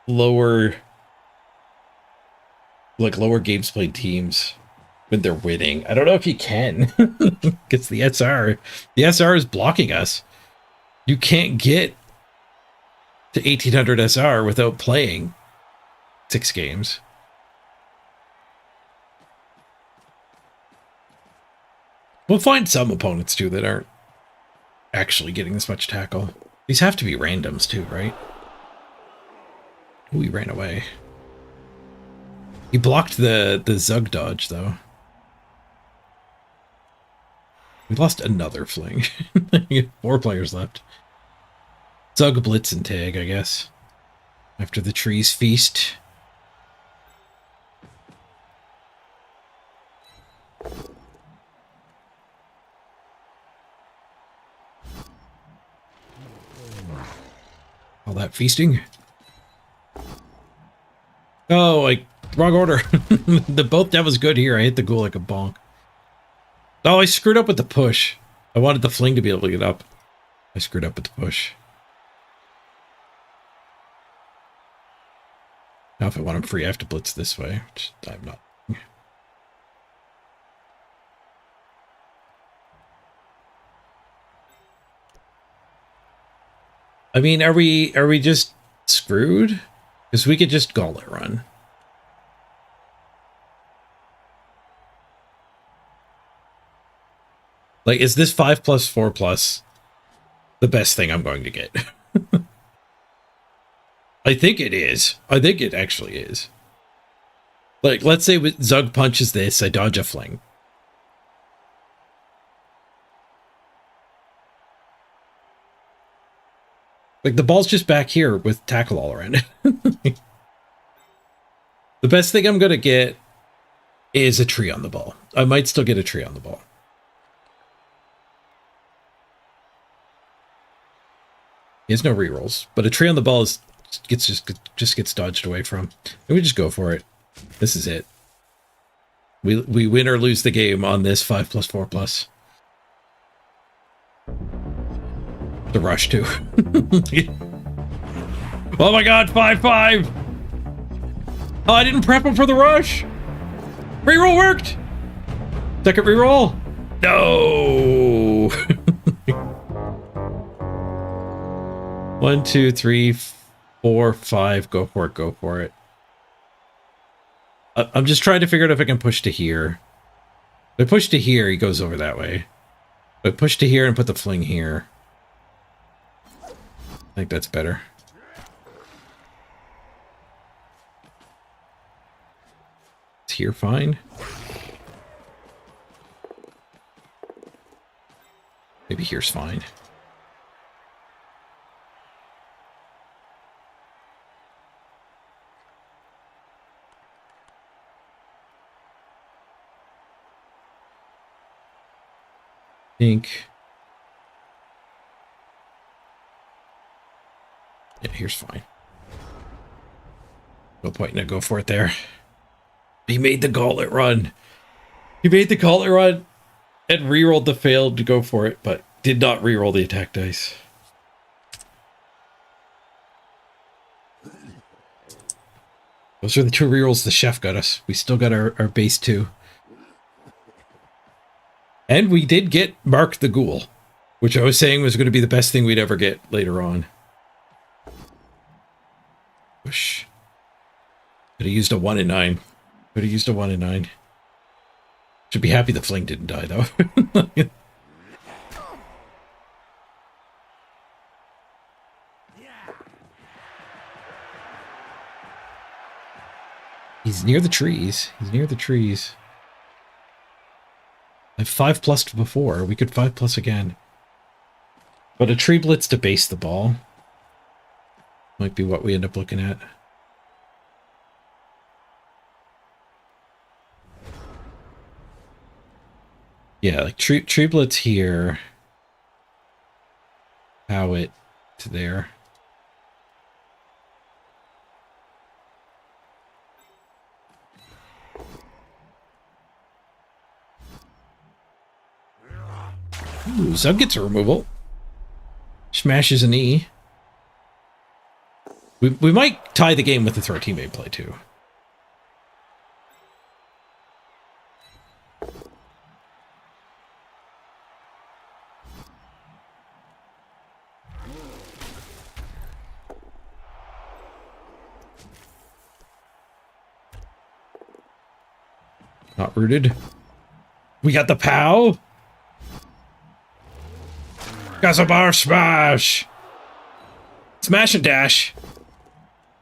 lower games played teams when they're winning? I don't know if you can. It's the SR. The SR is blocking us. You can't get to 1800 SR without playing 6 games. We'll find some opponents too that aren't actually getting this much tackle. These have to be randoms too, right? Ooh, he ran away. He blocked the Zug dodge, though. We lost another fling. 4 players left. Zug, blitz, and tag, I guess. After the trees feast. All that feasting. Oh, like, wrong order. That was good here. I hit the ghoul like a bonk. Oh, I screwed up with the push. I wanted the fling to be able to get up. I screwed up with the push. Now if I want him free, I have to blitz this way, which I'm not. I mean, are we just screwed? Because we could just gauntlet run. Like, is this 5+4+ the best thing I'm going to get? I think it is. I think it actually is. Like, let's say Zug punches this, I dodge a fling. Like, the ball's just back here with tackle all around it. The best thing I'm going to get is a tree on the ball. I might still get a tree on the ball. He has no rerolls, but a tree on the ball is just gets dodged away from. And we just go for it. This is it. We win or lose the game on this 5+4+. The rush too. Oh my god, 5-5. Oh, I didn't prep him for the rush. Reroll worked. Second reroll. No. 1, 2, 3, 4, 5. Go for it. Go for it. I'm just trying to figure out if I can push to here. If I push to here, he goes over that way. If I push to here and put the fling here, I think that's better. Is here fine? Maybe here's fine. Think. Yeah, here's fine. No point in to go for it there. He made the gauntlet run. He made the gauntlet run and rerolled the failed to go for it, but did not reroll the attack dice. Those are the 2 rerolls the chef got us. We still got our base 2. And we did get Mark the Ghoul, which I was saying was going to be the best thing we'd ever get later on. Whoosh. Could have used a 1 in 9. Could have used a 1 in 9. Should be happy the fling didn't die, though. He's near the trees. He's near the trees. I've 5+'d before. We could 5+ again. But a tree blitz to base the ball might be what we end up looking at. Yeah, like tree blitz here. How it to there. Ooh, Zug gets a removal. Smashes an E. We might tie the game with the throw teammate play too. Not rooted. We got the POW. Got some bar smash. Smash and dash.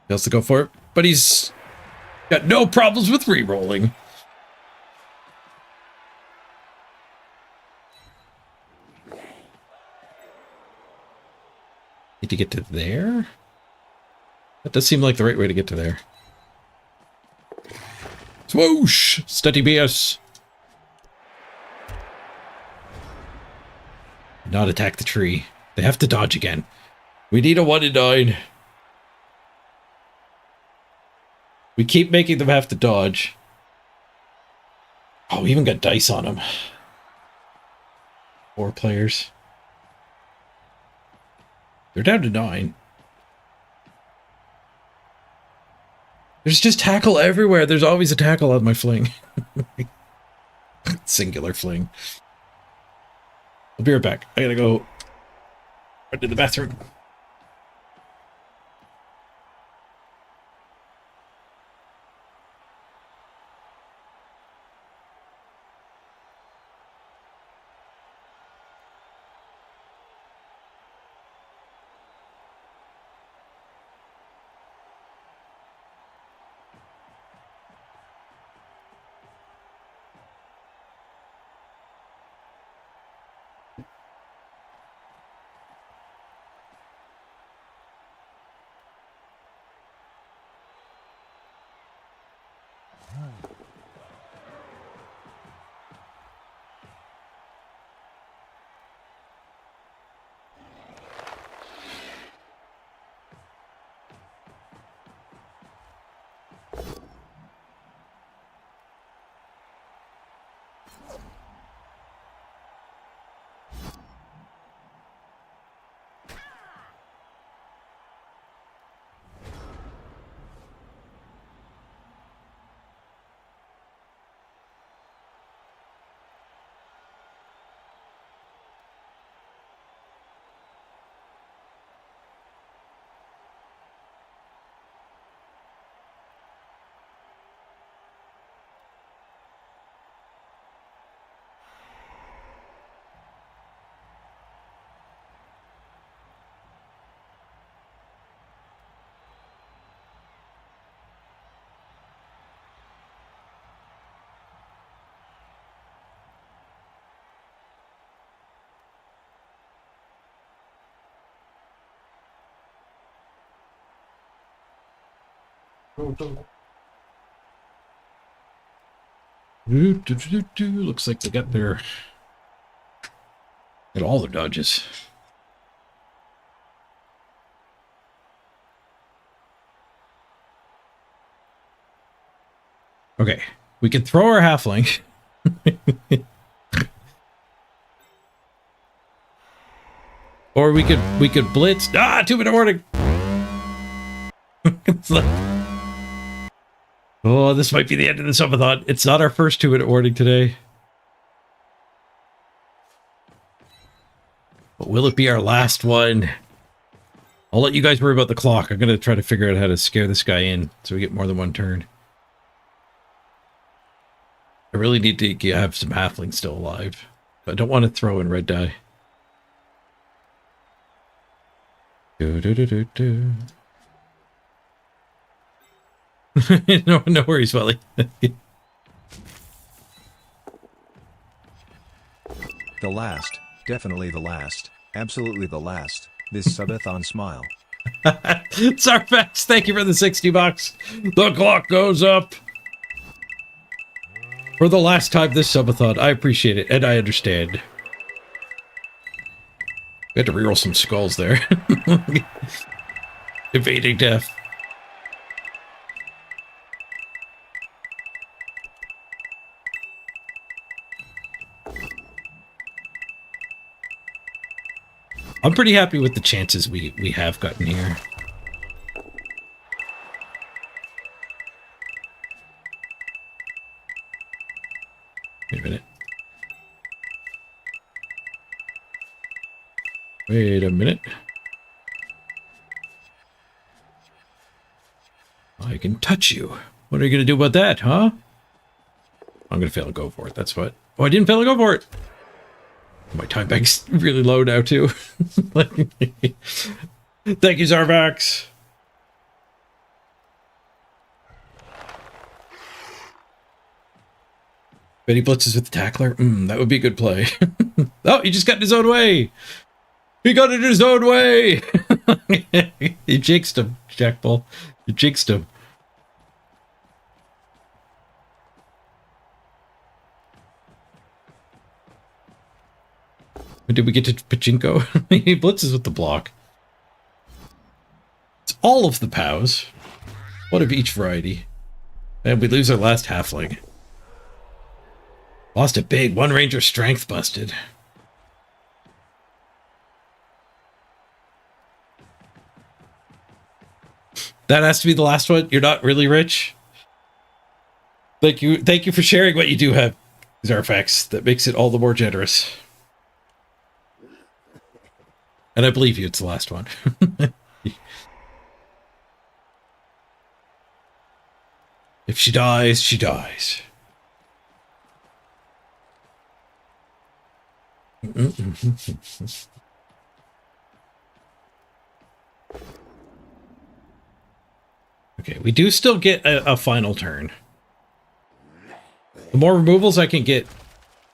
He has to go for it, but he's got no problems with re-rolling. Need to get to there? That does seem like the right way to get to there. Swoosh! Steady BS. Not attack the tree. They have to dodge again. We need a 1 in 9. We keep making them have to dodge. Oh, we even got dice on them. 4 players. They're down to 9. There's just tackle everywhere. There's always a tackle on my fling. Singular fling. I'll be right back. I gotta go right to the bathroom. Looks like they got all their dodges. Okay, we can throw our halfling. Or we could blitz. Ah, 2-minute warning. It's like, oh, this might be the end of the subathon. It's not our first 2-minute warning today. But will it be our last one? I'll let you guys worry about the clock. I'm going to try to figure out how to scare this guy in so we get more than one turn. I really need to have some halflings still alive. But I don't want to throw in red die. No worries, Welly. The last, definitely the last, absolutely the last. This subathon smile. Sarfax, thank you for the $60. The clock goes up. For the last time this subathon, I appreciate it, and I understand. We had to reroll some skulls there. Evading death. I'm pretty happy with the chances we have gotten here. Wait a minute. Wait a minute. I can touch you. What are you going to do about that, huh? I'm going to fail to go for it. That's what. Oh, I didn't fail to go for it. My time bank's really low now, too. Thank you, Zarvax. Betty blitzes with the tackler. That would be a good play. Oh, he just got in his own way. He got in his own way. You jinxed him, Jack Bull. You jinxed him. Did we get to Pachinko? He blitzes with the block. It's all of the POWs. One of each variety. And we lose our last halfling. Lost it big. One ranger strength busted. That has to be the last one. You're not really rich. Thank you for sharing what you do have, Zarfax. That makes it all the more generous. And I believe you, it's the last one. If she dies, she dies. Okay, we do still get a final turn. The more removals I can get,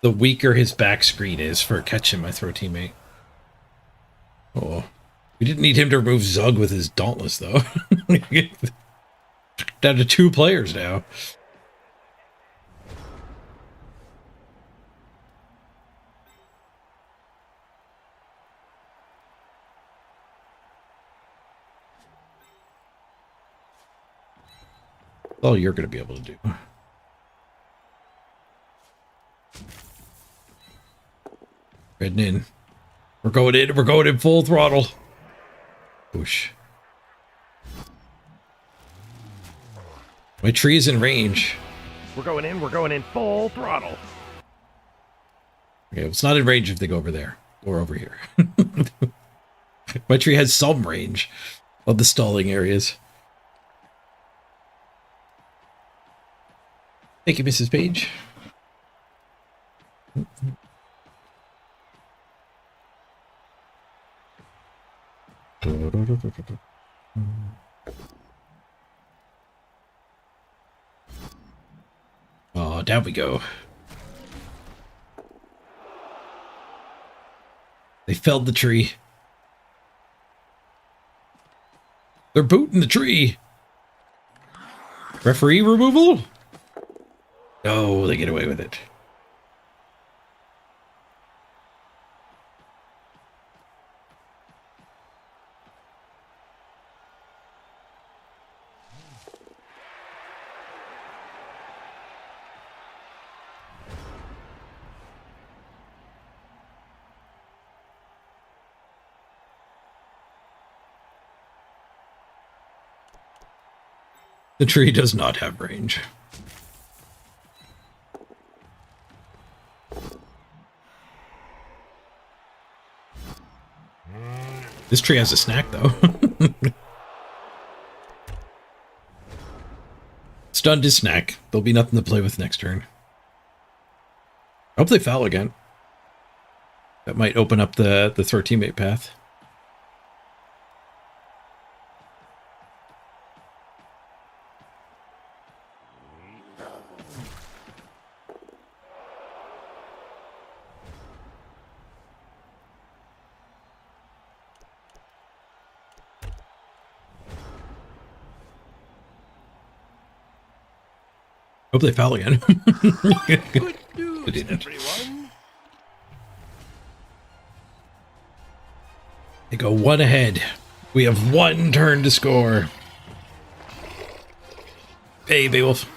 the weaker his back screen is for catching my throw teammate. Oh, we didn't need him to remove Zug with his Dauntless, though. Down to 2 players now. All you're going to be able to do. Heading in. We're going in. We're going in full throttle. Whoosh. My tree is in range. We're going in full throttle. Okay, well, it's not in range if they go over there or over here. My tree has some range of the stalling areas. Thank you, Mrs. Page. Oh, down we go. They felled the tree. They're booting the tree. Referee removal? No, they get away with it. The tree does not have range. This tree has a snack, though. Stunned his snack. There'll be nothing to play with next turn. I hope they foul again. That might open up the throw teammate path. Hope they foul again. Good news, everyone. They go one ahead. We have one turn to score. Hey, Beowulf.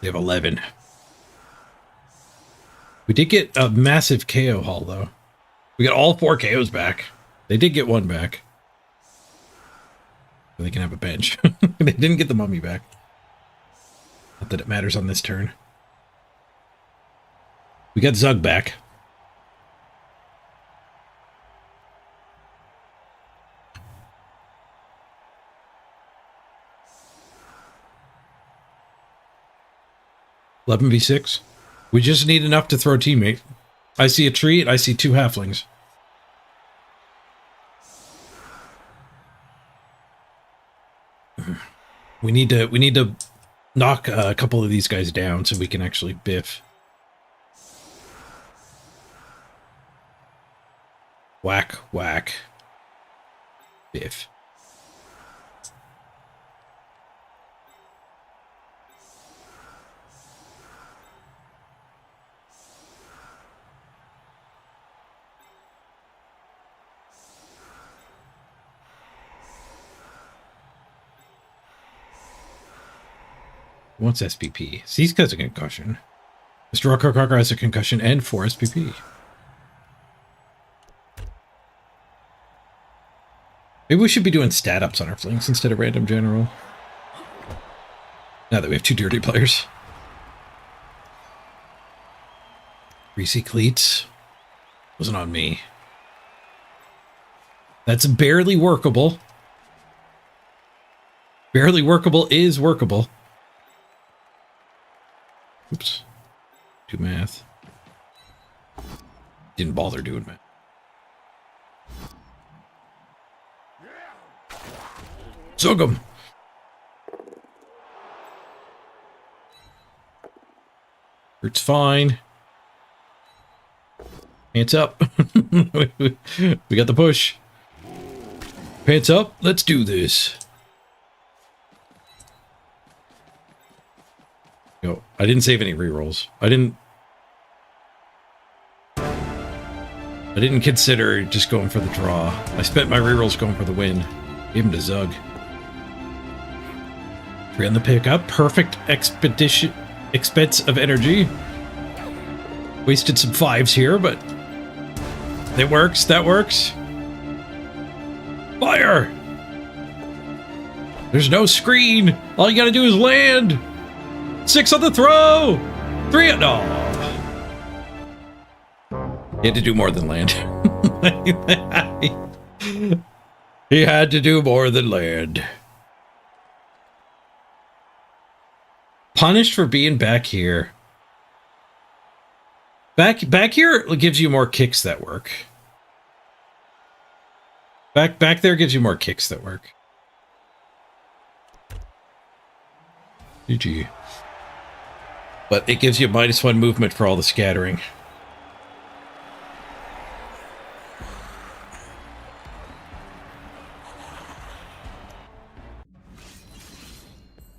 They have 11. We did get a massive KO haul, though. We got all 4 KOs back. They did get 1 back. So they can have a bench. They didn't get the mummy back. Not that it matters on this turn. We got Zug back. (11v6). We just need enough to throw teammate. I see a tree and I see 2 halflings. We need to knock a couple of these guys down so we can actually biff. Whack, whack. Biff. What's SPP? See, he's got a concussion. Mr. Rocker has a concussion and 4 SPP. Maybe we should be doing stat ups on our flings instead of random general. Now that we have 2 dirty players. Greasy cleats. Wasn't on me. That's barely workable. Barely workable is workable. Oops. Do math. Didn't bother doing math. Zug him! Hurt's fine. Pants up. We got the push. Pants up. Let's do this. Yo, I didn't save any rerolls. I didn't consider just going for the draw. I spent my rerolls going for the win. Gave him to Zug. 3 on the pickup. Perfect expedition expense of energy. Wasted some 5s here, but it works. That works. Fire! There's no screen. All you gotta do is land. 6 on the throw. 3 on... No. He had to do more than land. He had to do more than land. Punished for being back here. Back here gives you more kicks that work. Back there gives you more kicks that work. GG. But it gives you -1 movement for all the scattering.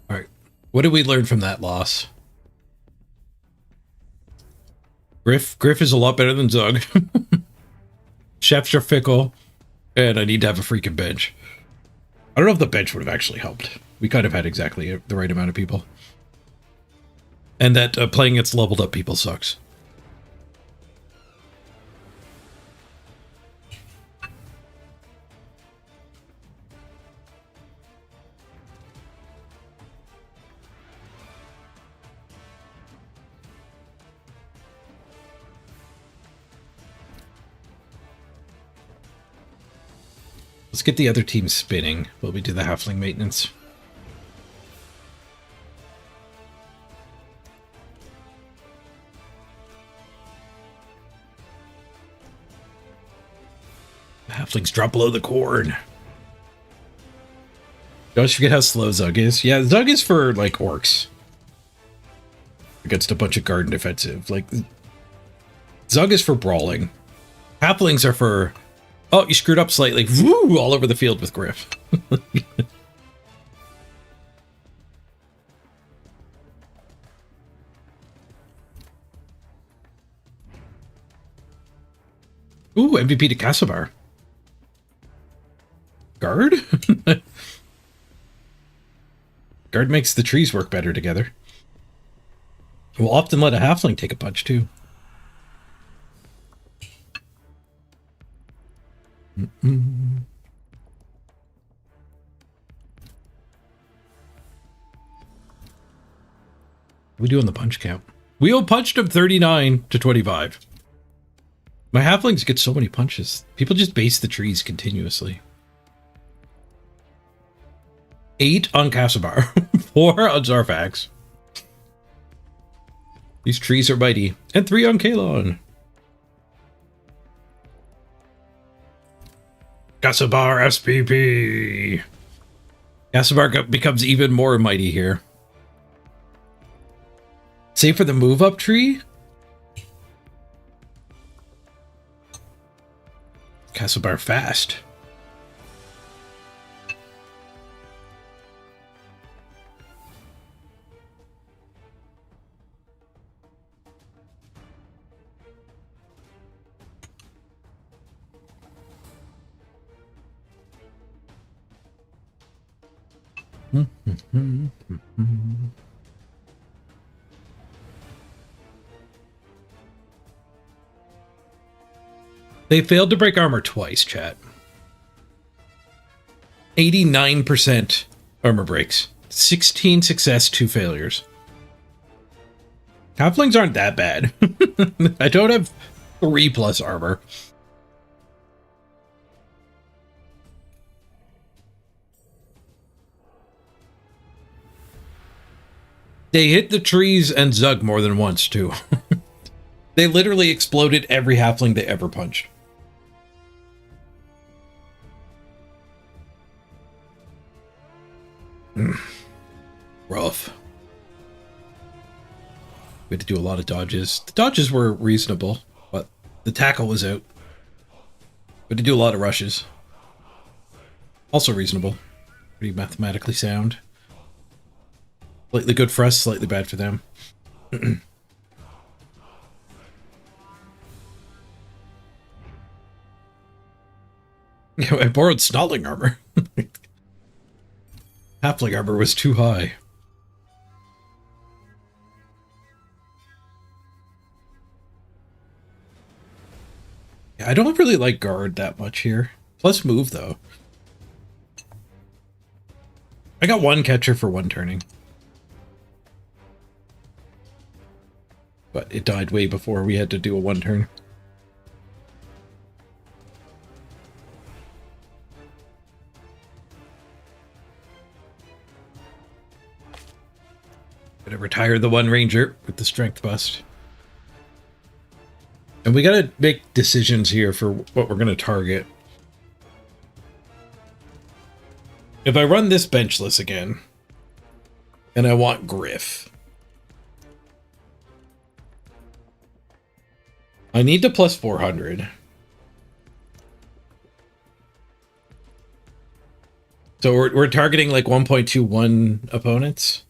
Alright. What did we learn from that loss? Griff is a lot better than Zug. Chefs are fickle. And I need to have a freaking bench. I don't know if the bench would have actually helped. We kind of had exactly the right amount of people. And that playing against leveled up people sucks. Let's get the other team spinning while we do the halfling maintenance. The halflings drop below the corn. Don't forget how slow Zug is. Yeah, Zug is for, like, orcs. Against a bunch of garden defensive. Like, Zug is for brawling. Halflings are for... Oh, you screwed up slightly. Woo! All over the field with Griff. Ooh, MVP to Casabar. Guard? Guard makes the trees work better together. We'll often let a halfling take a punch, too. We do on the punch count. We all punched him 39 to 25. My halflings get so many punches. People just base the trees continuously. 8 on Casabar. 4 on Zarfax. These trees are mighty. And 3 on Kalon. Casabar SPP. Casabar becomes even more mighty here. Save for the move up tree. Casabar fast. They failed to break armor twice, chat. 89% armor breaks. 16 success, 2 failures. Halflings aren't that bad. I don't have 3+ armor. They hit the trees and Zug more than once, too. They literally exploded every halfling they ever punched. Rough. We had to do a lot of dodges. The dodges were reasonable, but The tackle was out. But to do a lot of rushes. Also reasonable. Pretty mathematically sound. Slightly good for us, slightly bad for them. I borrowed Snotling armor. Halfling armor was too high. Yeah, I don't really like guard that much here. Plus move, though. I got one catcher for one turning. But it died way before we had to do a one turn. Gotta retire the one ranger with the strength bust. And we gotta make decisions here for what we're gonna target. If I run this benchless again, and I want Griff, I need to plus 400. So we're targeting like 1.21 opponents.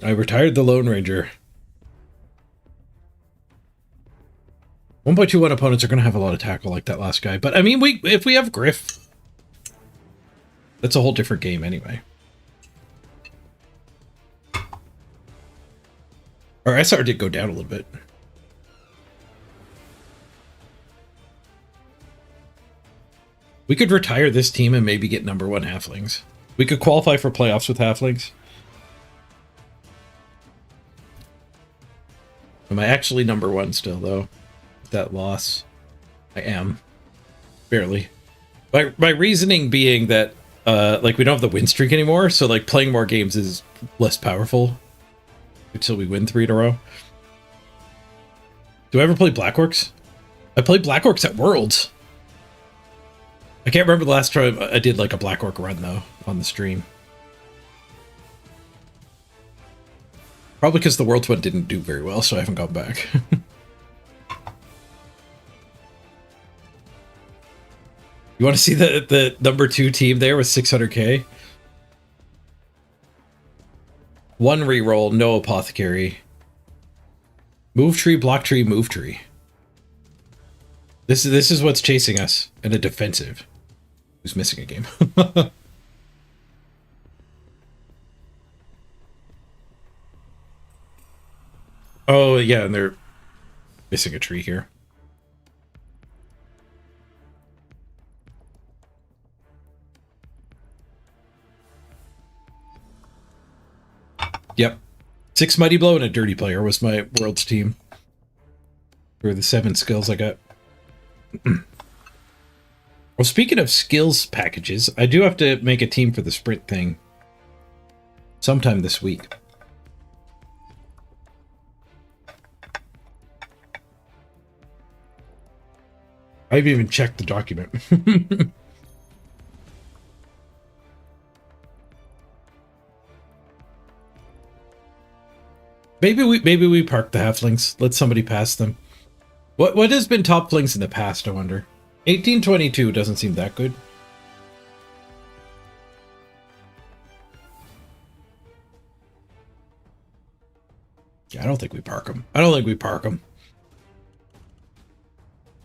I retired the Lone Ranger. 1.21 opponents are going to have a lot of tackle like that last guy. But I mean, if we have Griff, that's a whole different game anyway. Our SR did go down a little bit. We could retire this team and maybe get #1 halflings. We could qualify for playoffs with halflings. Am I actually #1 still, though? With that loss. I am. Barely. My reasoning being that, like, we don't have the win streak anymore, so, like, playing more games is less powerful until we win 3 in a row. Do I ever play Black Orcs? I played Black Orcs at Worlds. I can't remember the last time I did, like, a Black Orc run, though, on the stream. Probably because the Worlds one didn't do very well, so I haven't gone back. You want to see the #2 team there with 600k? 1 reroll, no apothecary. Move tree, block tree, move tree. This is what's chasing us, and a defensive. Who's missing a game? Oh yeah, and they're missing a tree here. Yep. 6 Mighty Blow and a Dirty Player was my Worlds team. For the 7 skills I got. Well, speaking of skills packages, I do have to make a team for the sprint thing sometime this week. I've even checked the document. Maybe we park the halflings. Let somebody pass them. What has been top flings in the past, I wonder? 1822 doesn't seem that good. Yeah, I don't think we park them. I don't think we park them.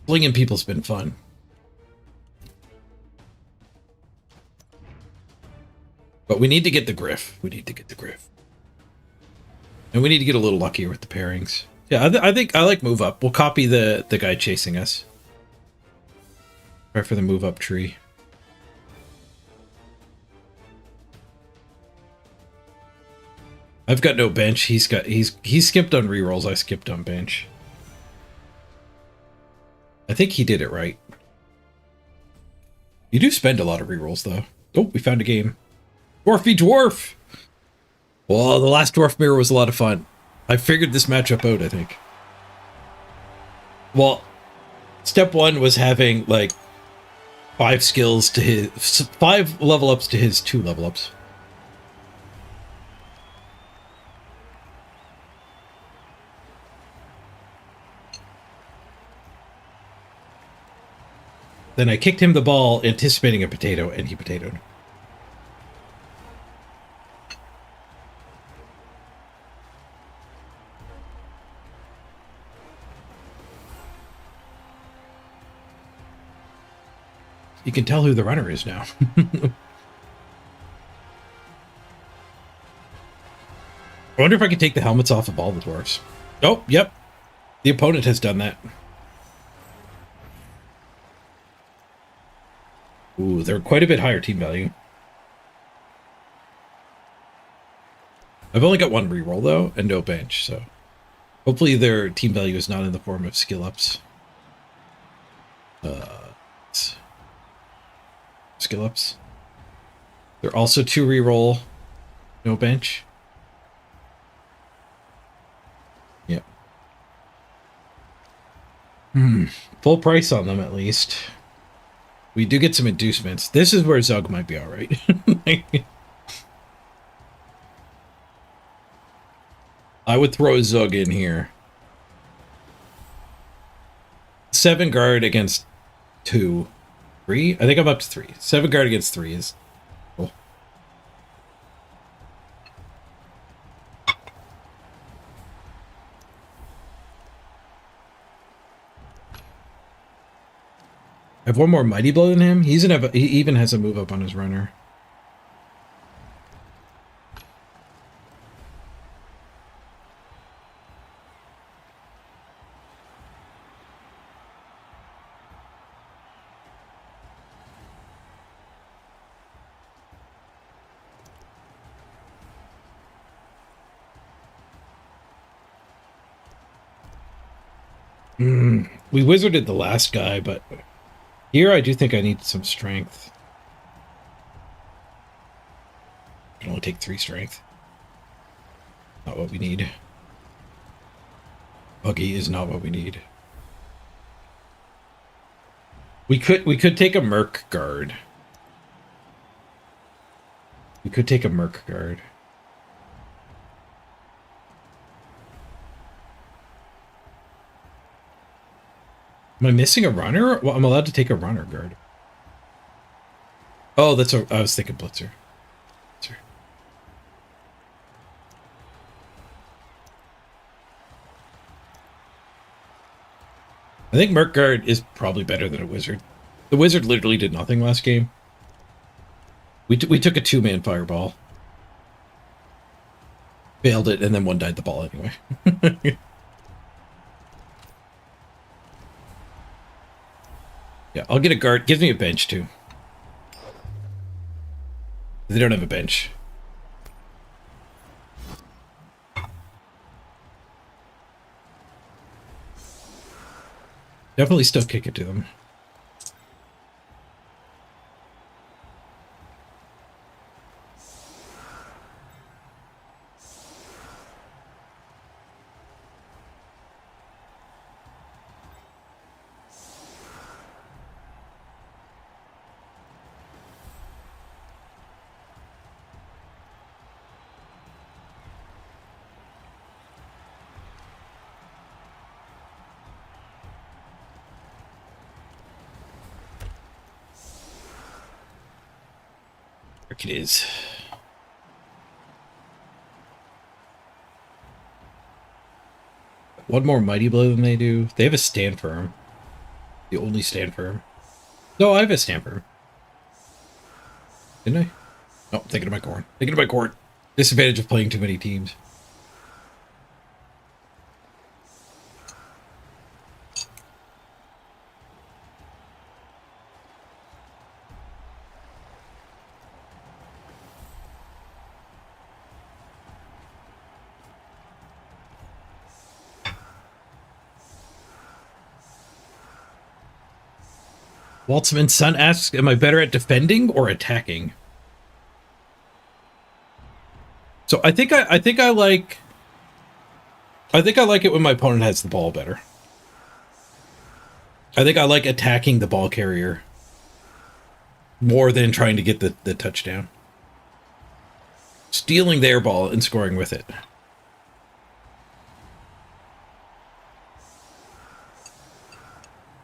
Flinging people's been fun. But we need to get the Griff. We need to get the Griff. And we need to get a little luckier with the pairings. Yeah, I think I like move up. We'll copy the guy chasing us. Try for the move up tree. I've got no bench. He skipped on rerolls. I skipped on bench. I think he did it right. You do spend a lot of rerolls though. Oh, we found a game. Dwarfy dwarf! Well, the last dwarf mirror was a lot of fun. I figured this matchup out, I think. Well, step 1 was having like 5 skills to his 5 level ups to his 2 level ups. Then I kicked him the ball, anticipating a potato, and he potatoed. You can tell who the runner is now. I wonder if I could take the helmets off of all the dwarves. Oh, yep. The opponent has done that. Ooh, they're quite a bit higher team value. I've only got one reroll, though, and no bench, so... Hopefully their team value is not in the form of skill ups. Skill ups. They're also 2 reroll, no bench. Yep. Full price on them, at least. We do get some inducements. This is where Zug might be alright. I would throw a Zug in here. 7 guard against 2. 3? I think I'm up to 3. 7 guard against 3 is cool. I have one more Mighty Blow than him. He even has a move up on his runner. We wizarded the last guy, but here I do think I need some strength. I can only take 3 strength. Not what we need. Buggy is not what we need. We could take a Merc guard. We could take a Merc guard. Am I missing a runner? Well, I'm allowed to take a runner guard. Oh, I was thinking Blitzer. I think Merc guard is probably better than a wizard. The wizard literally did nothing last game. We took a 2-man fireball. Failed it, and then one died the ball anyway. Yeah, I'll get a guard. Gives me a bench, too. They don't have a bench. Definitely still kick it to them. It is. One more Mighty Blow than they do. They have a stand firm. The only stand firm. No, I have a stand firm. Didn't I? Oh, thinking of my corn. Thinking of my corn. Disadvantage of playing too many teams. Waltzman's son asks, am I better at defending or attacking? So I think I like it when my opponent has the ball better. I think I like attacking the ball carrier more than trying to get the touchdown. Stealing their ball and scoring with it.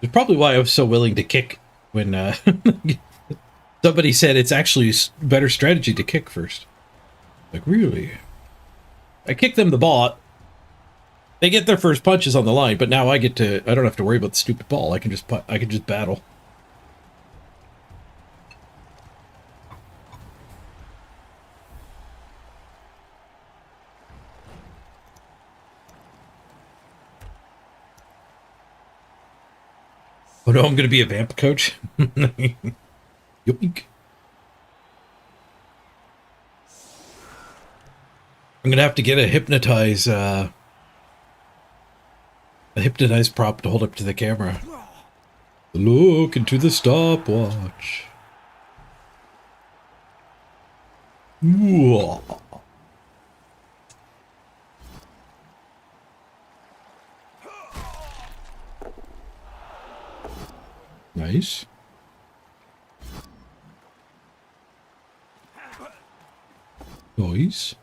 It's probably why I was so willing to kick when somebody said it's actually better strategy to kick first. Like, really? I kick them the ball. They get their first punches on the line, but now I don't have to worry about the stupid ball. I can just battle. Oh no, I'm going to be a vamp coach. Yoink. I'm going to have to get a hypnotize prop to hold up to the camera. Look into the stopwatch. Ooh. Nice. Nice.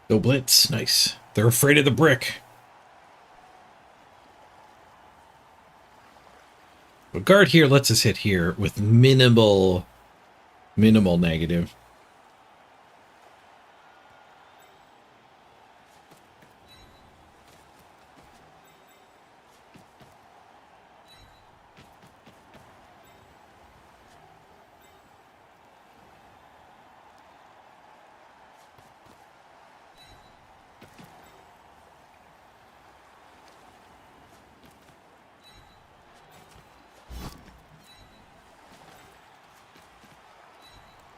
Go blitz. Nice. They're afraid of the brick. A guard here lets us hit here with minimal negative.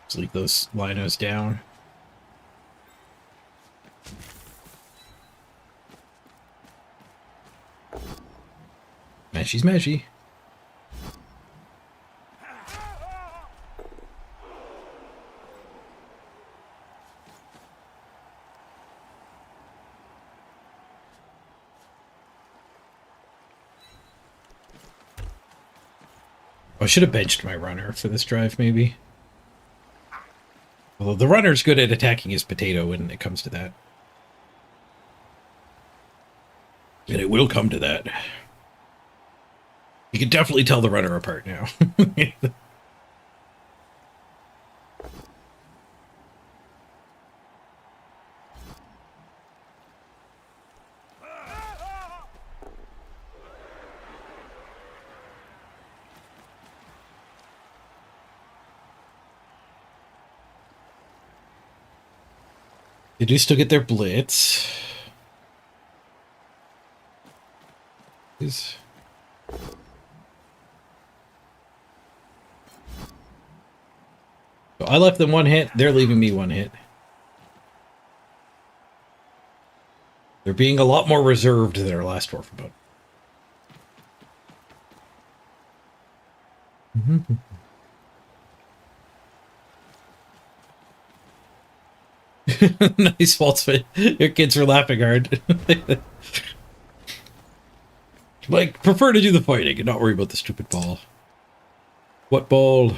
Let's leave those linos down. Mashy smashy. I should have benched my runner for this drive, maybe. Although the runner's good at attacking his potato when it comes to that. And it will come to that. You can definitely tell the runner apart now. They do still get their blitz. So I left them one hit. They're leaving me one hit. They're being a lot more reserved than our last dwarf about. Nice false fit. Your kids are laughing hard. Like, prefer to do the fighting and not worry about the stupid ball. What ball?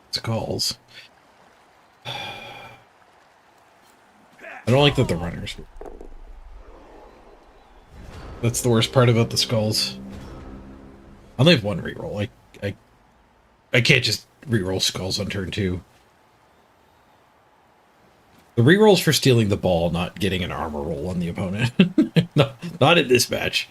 It's calls. I don't like that the runners. That's the worst part about the skulls. I only have one reroll. I can't just reroll skulls on turn 2. The rerolls for stealing the ball, not getting an armor roll on the opponent. Not in this match.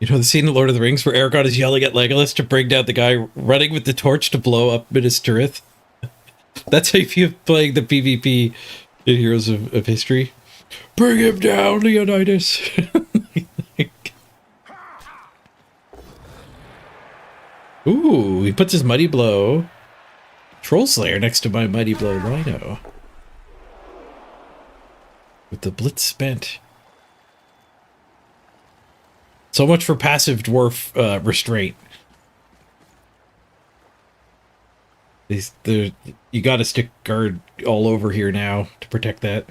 You know the scene in Lord of the Rings where Aragorn is yelling at Legolas to bring down the guy running with the torch to blow up Minas Tirith? That's how you feel playing the PvP in Heroes of History. Bring him down, Leonidas! Ooh, he puts his Mighty Blow Troll Slayer next to my Mighty Blow Rhino. With the Blitz spent. So much for passive dwarf restraint. You got to stick guard all over here now to protect that.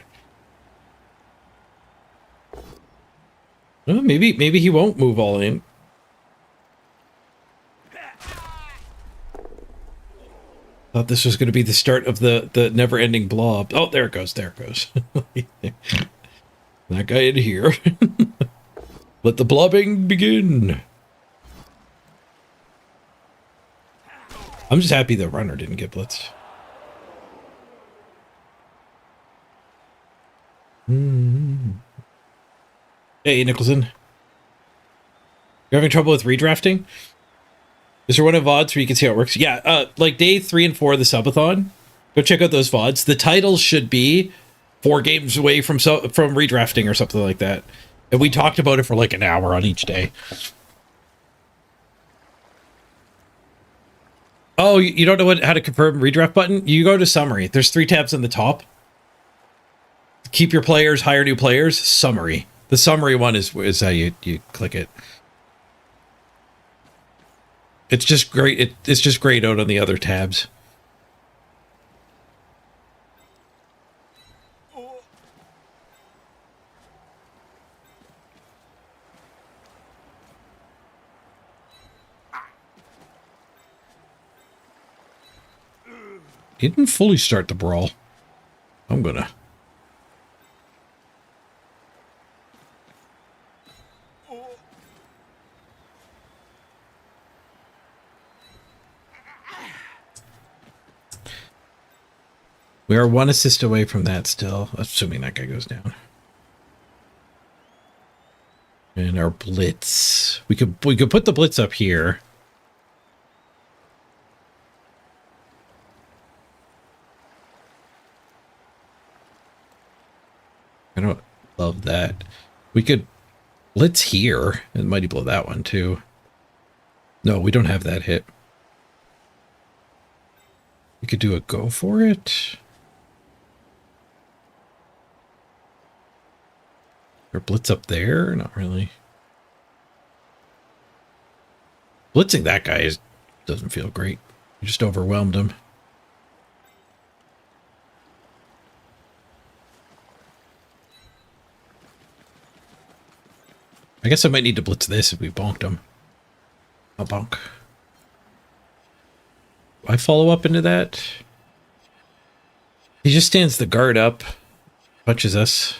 Well, maybe he won't move all in. Thought this was going to be the start of the never-ending blob. Oh, there it goes. There it goes. That guy in here. Let the blobbing begin. I'm just happy the runner didn't get blitzed. Hey, Nicholson. You're having trouble with redrafting? Is there one of VODs where you can see how it works? Yeah, like day 3 and 4 of the subathon. Go check out those VODs. The titles should be 4 games away from redrafting or something like that. And we talked about it for like an hour on each day. Oh, you don't know how to confirm redraft button? You go to summary. There's 3 tabs on the top. Keep your players, hire new players, summary. The summary one is how you click it. It's just great. It's just grayed out on the other tabs. He didn't fully start the brawl. I'm gonna. We are 1 assist away from that still, assuming that guy goes down. And our blitz. We could put the blitz up here. I don't love that. We could blitz here and Mighty Blow that one too. No, we don't have that hit. We could do a go for it. Or blitz up there? Not really. Blitzing that guy doesn't feel great. You just overwhelmed him. I guess I might need to blitz this if we bonked him. I'll bonk. I follow up into that. He just stands the guard up, punches us.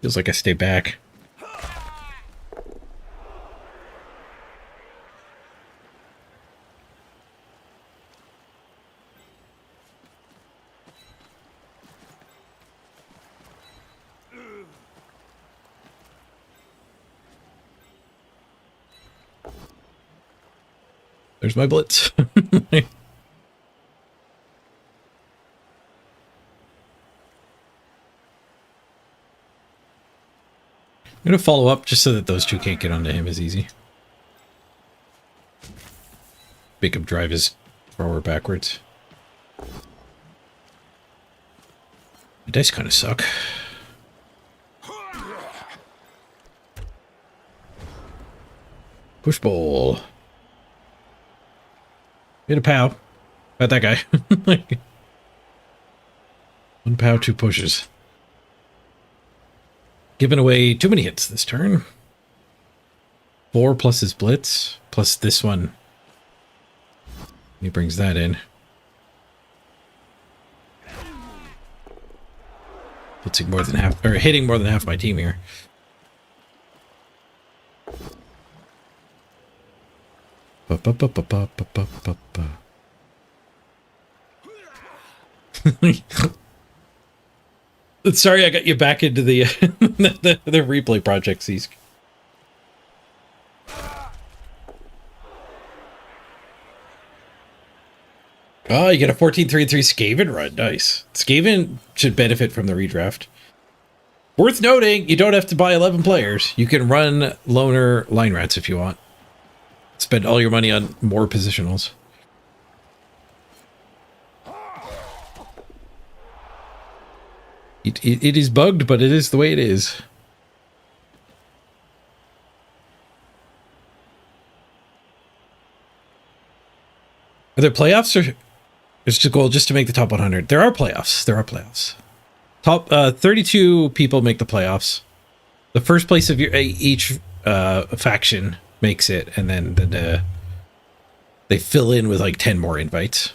Feels like I stay back. There's my blitz. I'm going to follow up just so that those two can't get onto him as easy. Make him drive his forward backwards. The dice kind of suck. Push bowl. Hit a pow. About that guy. 1 pow, 2 pushes. Giving away too many hits this turn. 4 plus his blitz, plus this one. He brings that in. Blitzing more than half, or hitting more than half my team here. Sorry, I got you back into the the replay project, Zeesk. Oh, you get a 14-3-3 Skaven run. Nice. Skaven should benefit from the redraft. Worth noting, you don't have to buy 11 players. You can run loner line rats if you want. Spend all your money on more positionals. It is bugged, but it is the way it is. Are there playoffs, or is the goal just to make the top 100? There are playoffs. There are playoffs. Top 32 people make the playoffs. The first place of your each faction makes it, and then they fill in with like 10 more invites.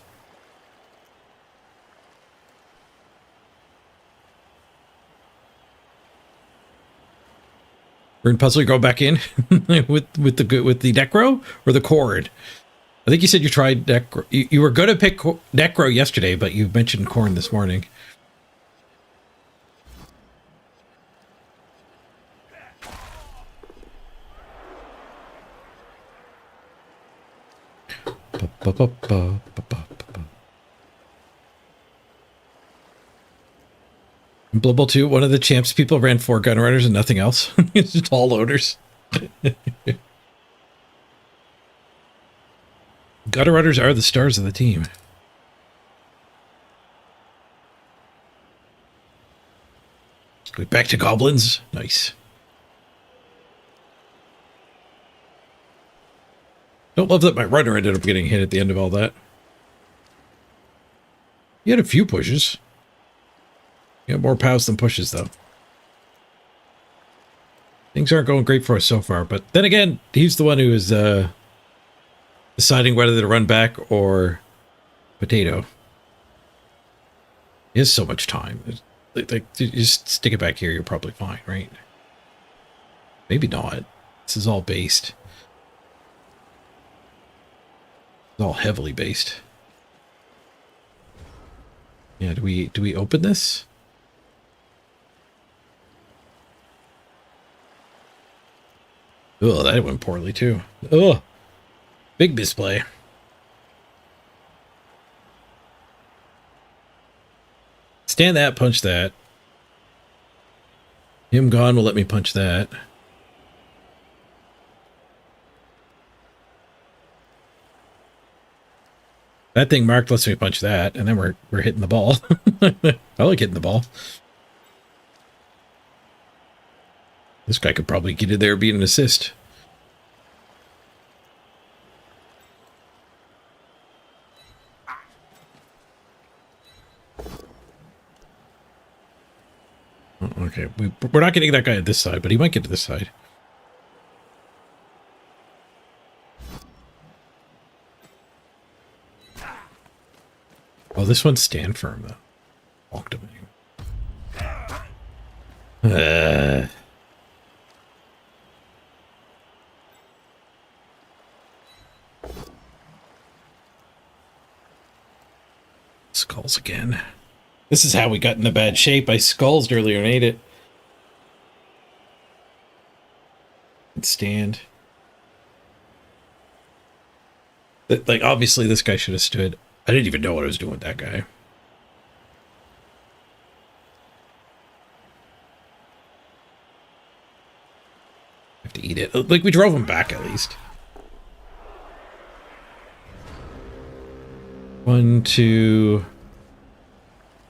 Rune Puzzle, you go back in with the Necro or the Chord. I think you said you tried Necro. You were going to pick Necro yesterday, but you mentioned Corn this morning. In Blood Bowl 2, one of the champs people ran 4 gun runners and nothing else. It's just all loaders. Gutter runners are the stars of the team. Go back to goblins. Nice. Don't love that my runner ended up getting hit at the end of all that. He had a few pushes. He had more pows than pushes, though. Things aren't going great for us so far, but then again, he's the one who is deciding whether to run back or potato. He has so much time. Like, you just stick it back here, you're probably fine, right? Maybe not. This is all based. It's all heavily based. Yeah, do we open this? Oh, that went poorly too. Oh, big display. Stand that, punch that. Him gone will let me punch that. That thing marked lets me punch that, and then we're hitting the ball. I like hitting the ball. This guy could probably get in there and be an assist. Oh, okay, we're not getting that guy at this side, but he might get to this side. Oh, this one's stand firm, though. Walked him in. Skulls again. This is how we got into bad shape. I skulls earlier and ate it. Stand. Like, obviously this guy should have stood. I didn't even know what I was doing with that guy. Have to eat it. Like, we drove him back at least. 1, 2,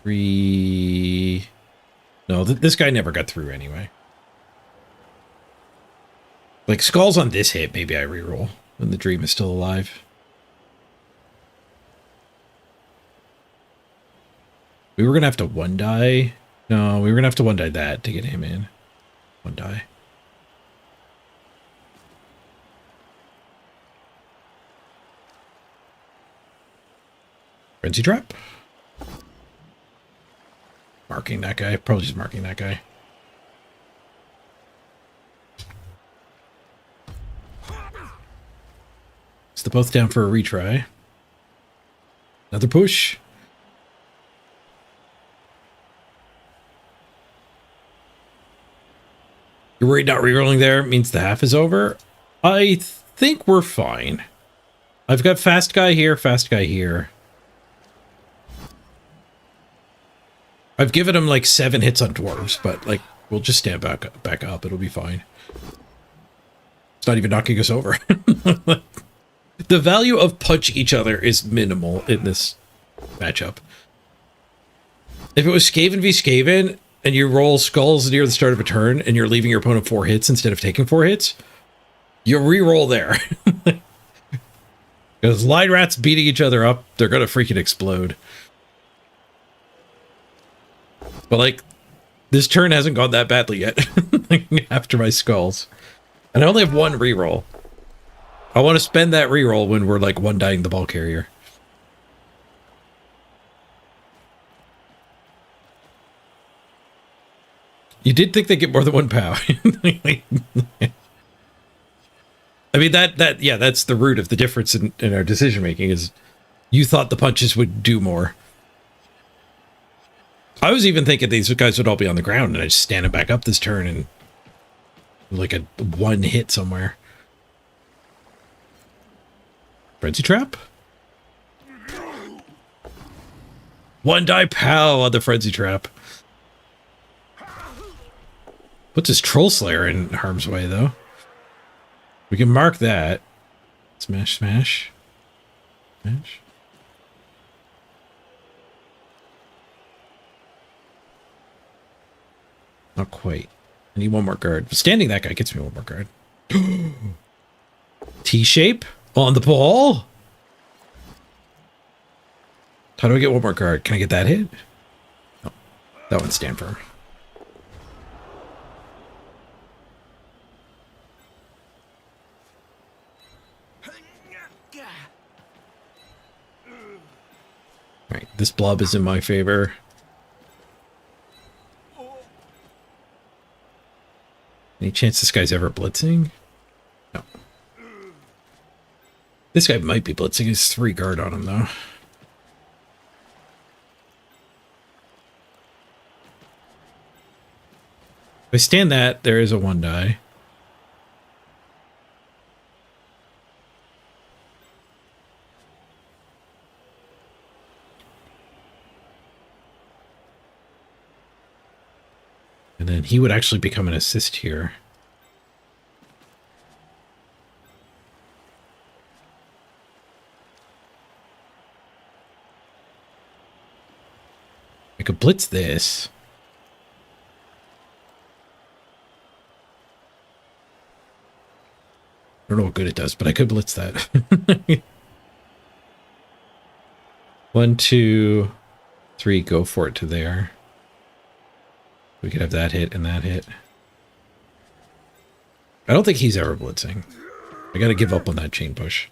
3. No, this guy never got through anyway. Like, skulls on this hit, maybe I reroll when the dream is still alive. We were gonna have to 1-die. No, we were gonna have to 1-die that to get him in. 1-die. Frenzy trap. marking that guy. Probably just marking that guy. So they're both down for a retry. Another push. You're worried not rerolling there means the half is over? I think we're fine. I've got fast guy here, fast guy here. I've given him like 7 hits on dwarves, but like we'll just stand back up. It'll be fine. It's not even knocking us over. The value of punch each other is minimal in this matchup. If it was Skaven v Skaven and you roll skulls near the start of a turn and you're leaving your opponent 4 hits instead of taking 4 hits, you re-roll there. Because line rats beating each other up, they're gonna freaking explode. But like, this turn hasn't gone that badly yet after my skulls. And I only have 1 reroll. I want to spend that reroll when we're like 1 dying the ball carrier. You did think they get more than 1 POW. I mean, yeah, that's the root of the difference in our decision making is you thought the punches would do more. I was even thinking these guys would all be on the ground and I just stand them back up this turn and like a 1 hit somewhere. Frenzy trap? 1 die POW on the frenzy trap. Puts his troll slayer in harm's way though. We can mark that. Smash, smash. Smash. Not quite. I need 1 more guard. Standing that guy gets me 1 more guard. T-shape on the ball. How do I get 1 more guard? Can I get that hit? No. That one's stand firm. Right, this blob is in my favor. Any chance this guy's ever blitzing? No. This guy might be blitzing. He's 3 guard on him, though. If I stand that, there is a 1 die. And then he would actually become an assist here. I could blitz this. I don't know what good it does, but I could blitz that. 1, 2, 3, go for it to there. We could have that hit and that hit. I don't think he's ever blitzing. I gotta give up on that chain push.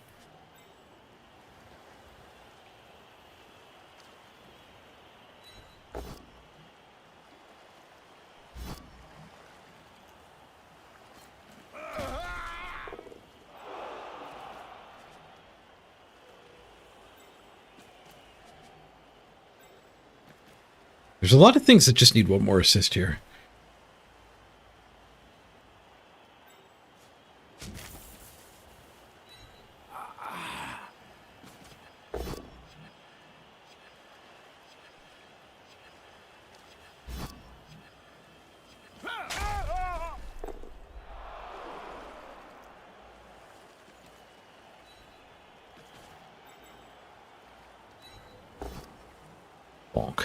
There's a lot of things that just need 1 more assist here. Bonk.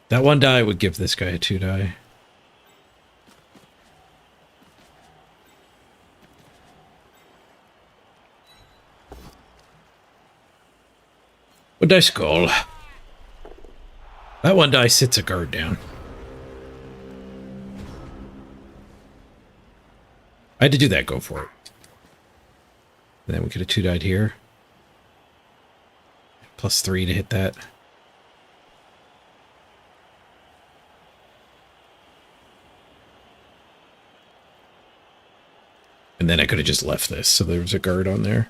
That 1 die would give this guy a 2 die. One die skull. That 1 die sits a guard down. I had to do that, go for it. And then we could have 2-died here. +3 to hit that. And then I could have just left this, so there was a guard on there.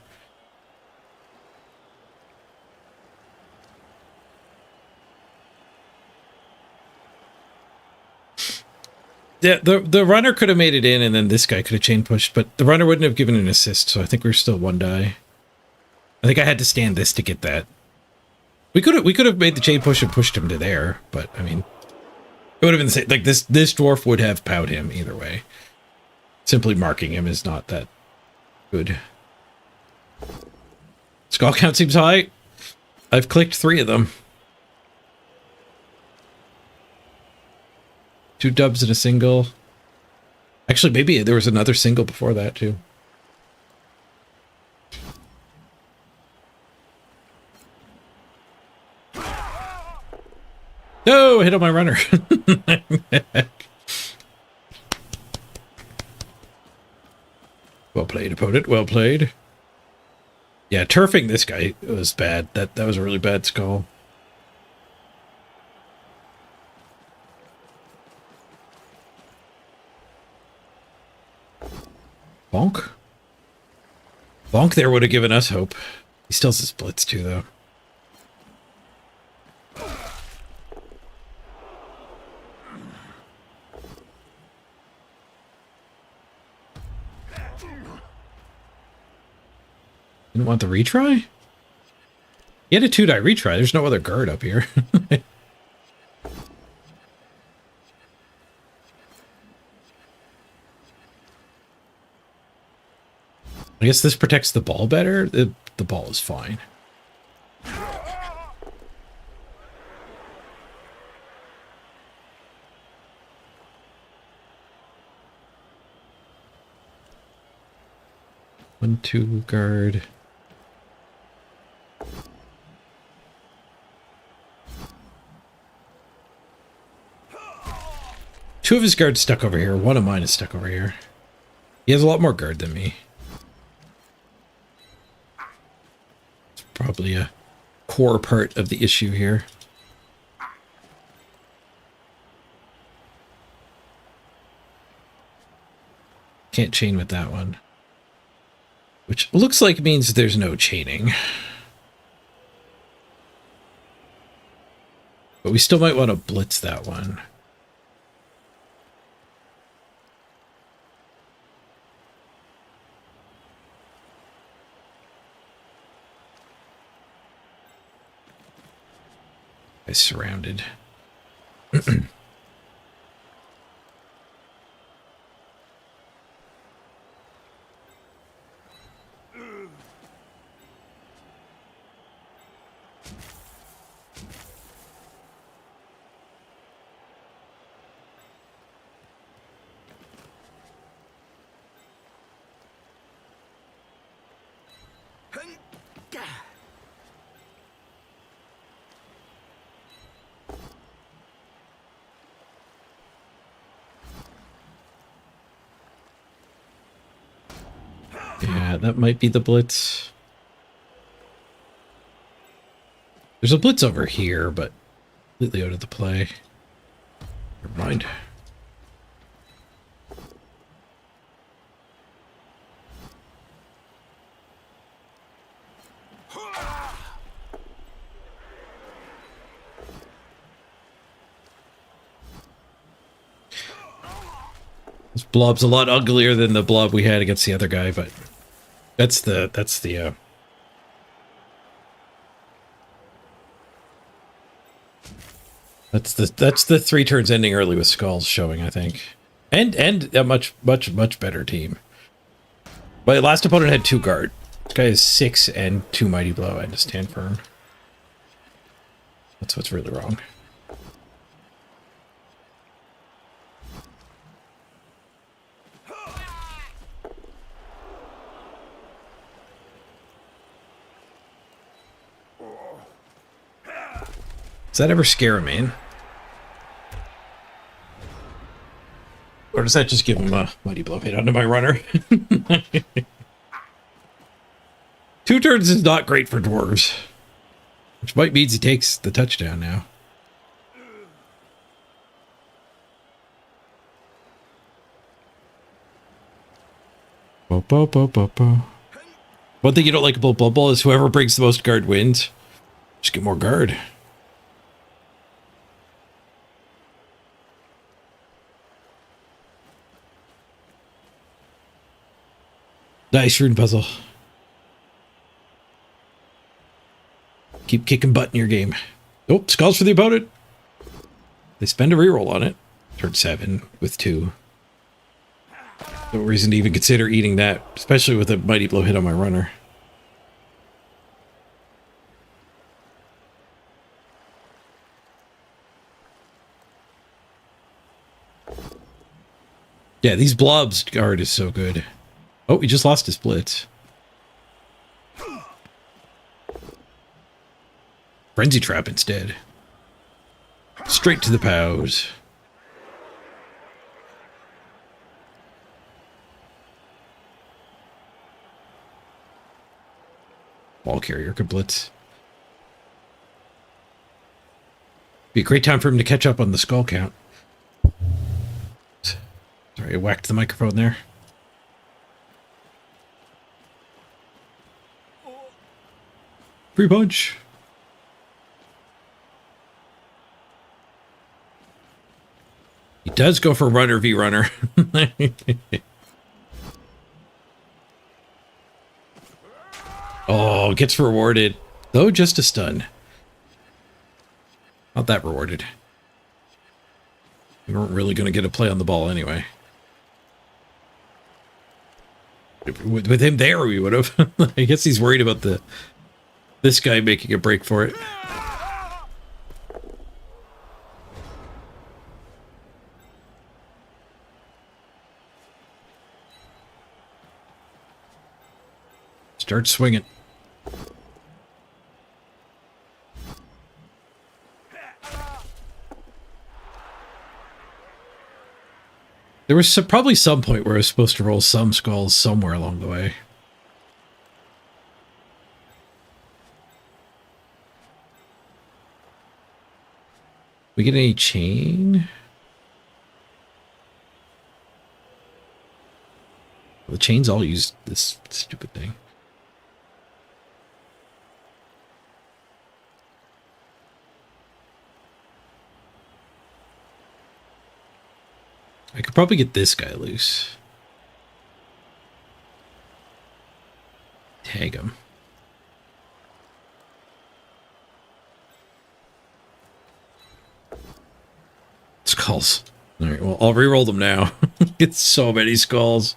Yeah, the runner could have made it in, and then this guy could have chain pushed, but the runner wouldn't have given an assist, so I think we're still 1 die. I think I had to stand this to get that. We could have made the chain push and pushed him to there, but I mean, it would have been the same. Like this dwarf would have powed him either way. Simply marking him is not that good. Skull count seems high. I've clicked 3 of them. 2 dubs and a single. Actually, maybe there was another single before that too. No, hit on my runner. Well played, opponent. Well played. Yeah, turfing this guy was bad. That was a really bad skull. Bonk? Bonk there would have given us hope. He still has his blitz too, though. Didn't want the retry? He had a 2-die retry. There's no other guard up here. I guess this protects the ball better. The ball is fine. One, 2 guard. Two of his guards stuck over here. One of mine is stuck over here. He has a lot more guard than me. It's probably a core part of the issue here. Can't chain with that one. Which looks like means there's no chaining. But we still might want to blitz that one. I surrounded. Yeah, that might be the blitz. There's a blitz over here, but completely out of the play. Never mind. This blob's a lot uglier than the blob we had against the other guy, but that's the that's the 3 turns ending early with skulls showing, I think. And a much better team. My last opponent had 2 guard. This guy has 6 and 2 mighty blow. I had to stand firm. That's what's really wrong. Does that ever scare him, man? Or does that just give him a mighty blow hit onto my runner? 2 turns is not great for dwarves. Which might means he takes the touchdown now. Bo, bo, bo, bo, bo. One thing you don't like about Blood Bowl is whoever brings the most guard wins. Just get more guard. Nice rune puzzle. Keep kicking butt in your game. Oh, skulls for the opponent. They spend a reroll on it. Turn 7 with 2. No reason to even consider eating that, especially with a mighty blow hit on my runner. Yeah, these blobs guard is so good. Oh, he just lost his blitz. Frenzy Trap instead. Straight to the pows. Ball carrier could blitz. Be a great time for him to catch up on the skull count. Sorry, I whacked the microphone there. Free punch. He does go for runner v runner. Oh, gets rewarded. Though just a stun. Not that rewarded. We weren't really going to get a play on the ball anyway. With him there, we would have. I guess he's worried about this guy making a break for it. Start swinging. There was probably some point where I was supposed to roll some skulls somewhere along the way. We get any chain? The chains all use this stupid thing. I could probably get this guy loose. Tag him. Skulls. Alright, well, I'll re-roll them now. It's so many skulls.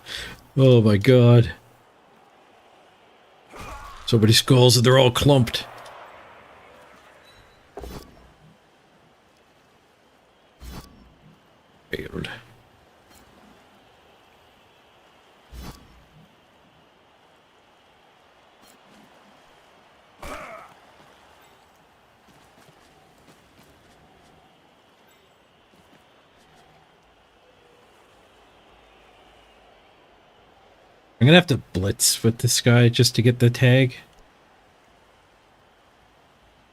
Oh my god. So many skulls and they're all clumped. Weird. I'm gonna have to blitz with this guy just to get the tag.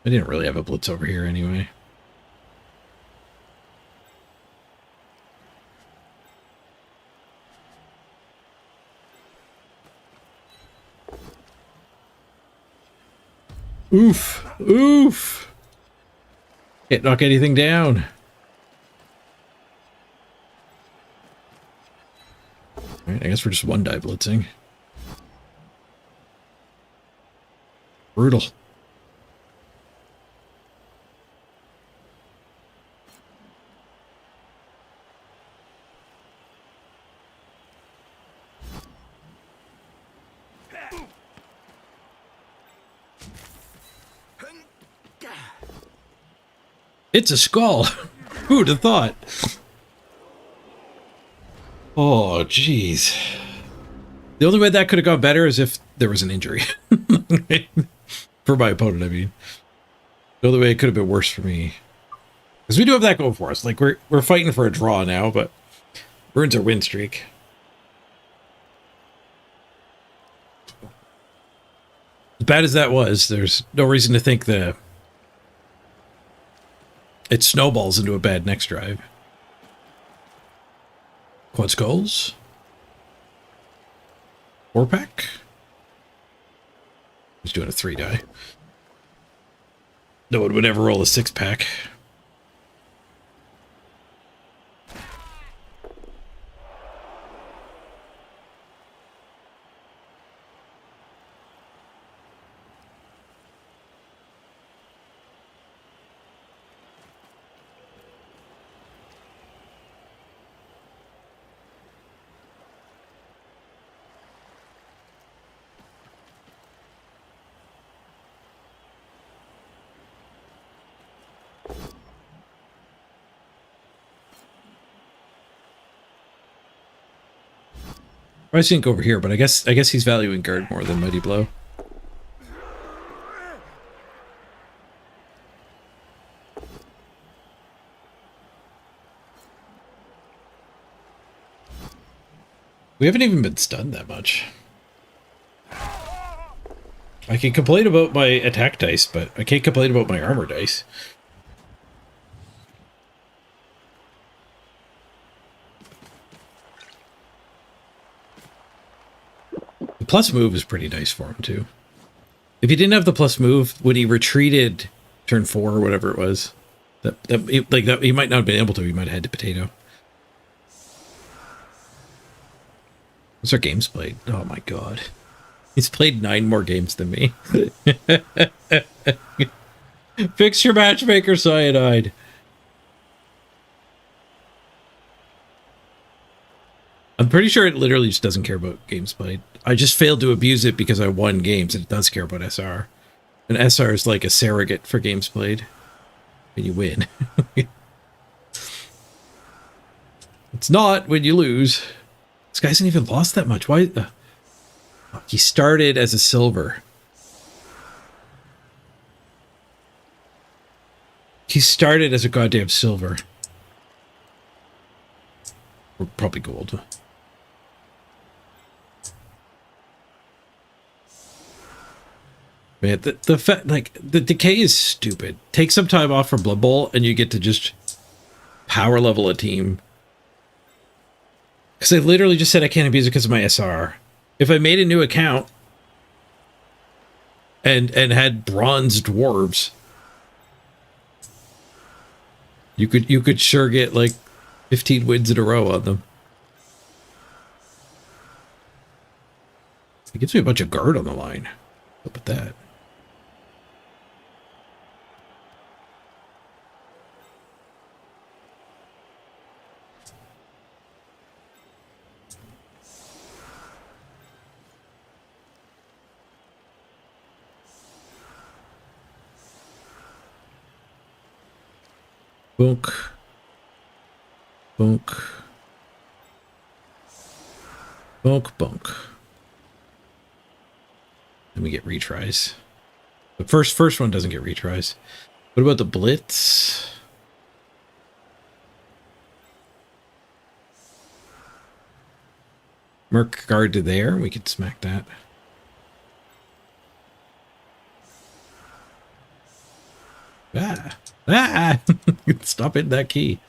I didn't really have a blitz over here anyway. Oof! Oof! Can't knock anything down. Alright, I guess we're just one die blitzing. Brutal. It's a skull! Who'd have thought? Oh, jeez. The only way that could have gone better is if there was an injury. For my opponent, I mean. The only way it could have been worse for me. Because we do have that going for us. Like, we're fighting for a draw now, but burns our win streak. bad as that was, there's no reason to think that it snowballs into a bad next drive. Quad skulls. 4-pack. He's doing a 3-die. No one would ever roll a 6-pack. I think over here, but I guess he's valuing guard more than mighty blow. We haven't even been stunned that much. I can complain about my attack dice, but I can't complain about my armor dice. The plus move is pretty nice for him, too. If he didn't have the plus move, when he retreated turn 4 or whatever it was, he might not have been able to. He might have had to potato. What's our games played? Oh my god. He's played 9 more games than me. Fix your matchmaker, Cyanide. I'm pretty sure it literally just doesn't care about games played. I just failed to abuse it because I won games, and it does care about SR. And SR is like a surrogate for games played. And you win. It's not when you lose. This guy hasn't even lost that much. Why? He started as a silver. He started as a goddamn silver. Or probably gold. Man, the fact, like, the decay is stupid. Take some time off from Blood Bowl and you get to just power level a team. Because I literally just said I can't abuse it because of my SR. If I made a new account and had bronze dwarves, you could sure get like 15 wins in a row on them. It gives me a bunch of guard on the line. Look at that. Bunk. Bunk. Bunk, bunk. Then we get retries. The first one doesn't get retries. What about the blitz? Merc guard to there. We could smack that. Ah. Ah! Stop hitting that key.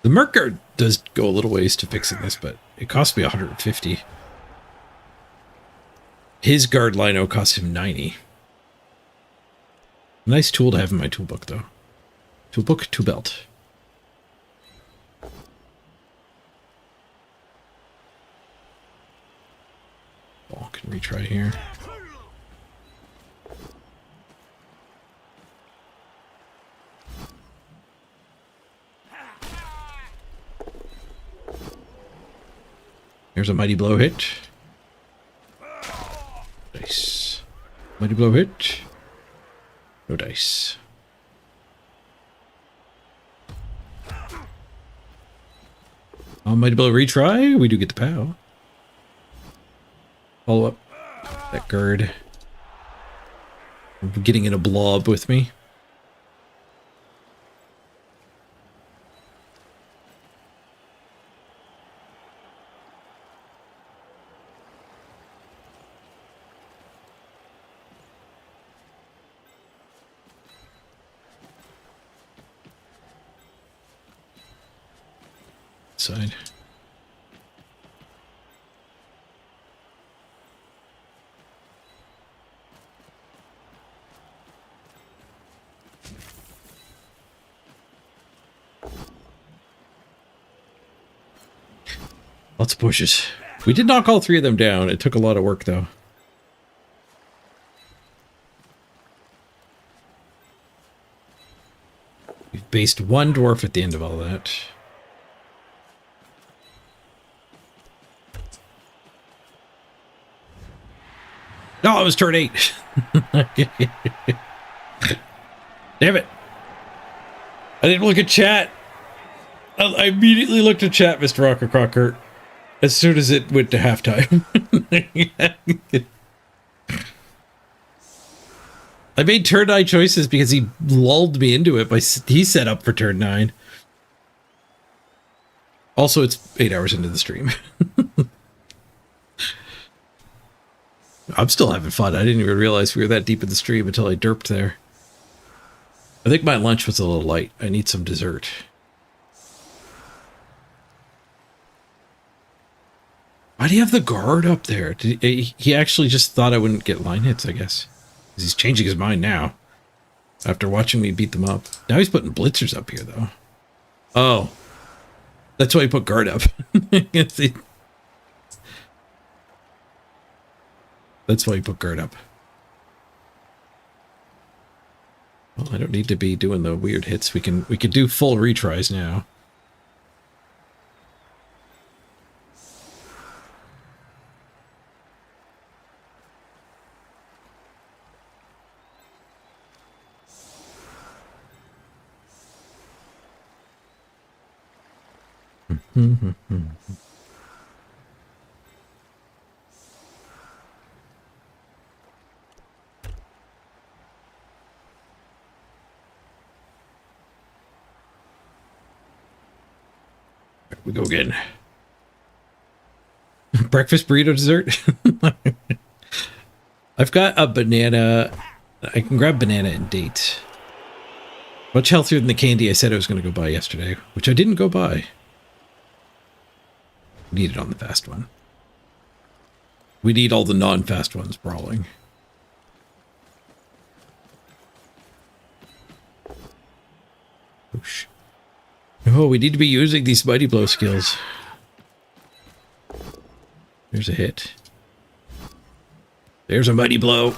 The Merc guard does go a little ways to fixing this, but it cost me 150. His guard lino cost him 90. Nice tool to have in my toolbook, though. Toolbook, tool belt. Oh, can retry here. Here's a mighty blow hit. Dice. Mighty blow hit. No dice. Mighty blow retry. We do get the POW. Follow up that guard. I'm getting in a blob with me. side. Lots of pushes. We did knock all 3 of them down. It took a lot of work, though. We've based 1 dwarf at the end of all that. No, it was turn 8. Damn it. I didn't look at chat. I immediately looked at chat, Mr. Rocker Crocker, as soon as it went to halftime. I made turn 9 choices because he lulled me into it. He set up for turn 9. Also, it's 8 hours into the stream. I'm still having fun. I didn't even realize we were that deep in the stream until I derped there. I think my lunch was a little light. I need some dessert. Why do you have the guard up there? He actually just thought I wouldn't get line hits, I guess. He's changing his mind now. After watching me beat them up. Now he's putting blitzers up here, though. Oh. That's why he put guard up. That's why he put guard up. Well, I don't need to be doing the weird hits. We can do full retries now. We go again. Breakfast burrito dessert. I've got a banana. I can grab banana and date. Much healthier than the candy I said I was going to go buy yesterday, which I didn't go buy. Need it on the fast one. We need all the non-fast ones brawling. Oosh. Oh, we need to be using these mighty blow skills. There's a hit. There's a mighty blow.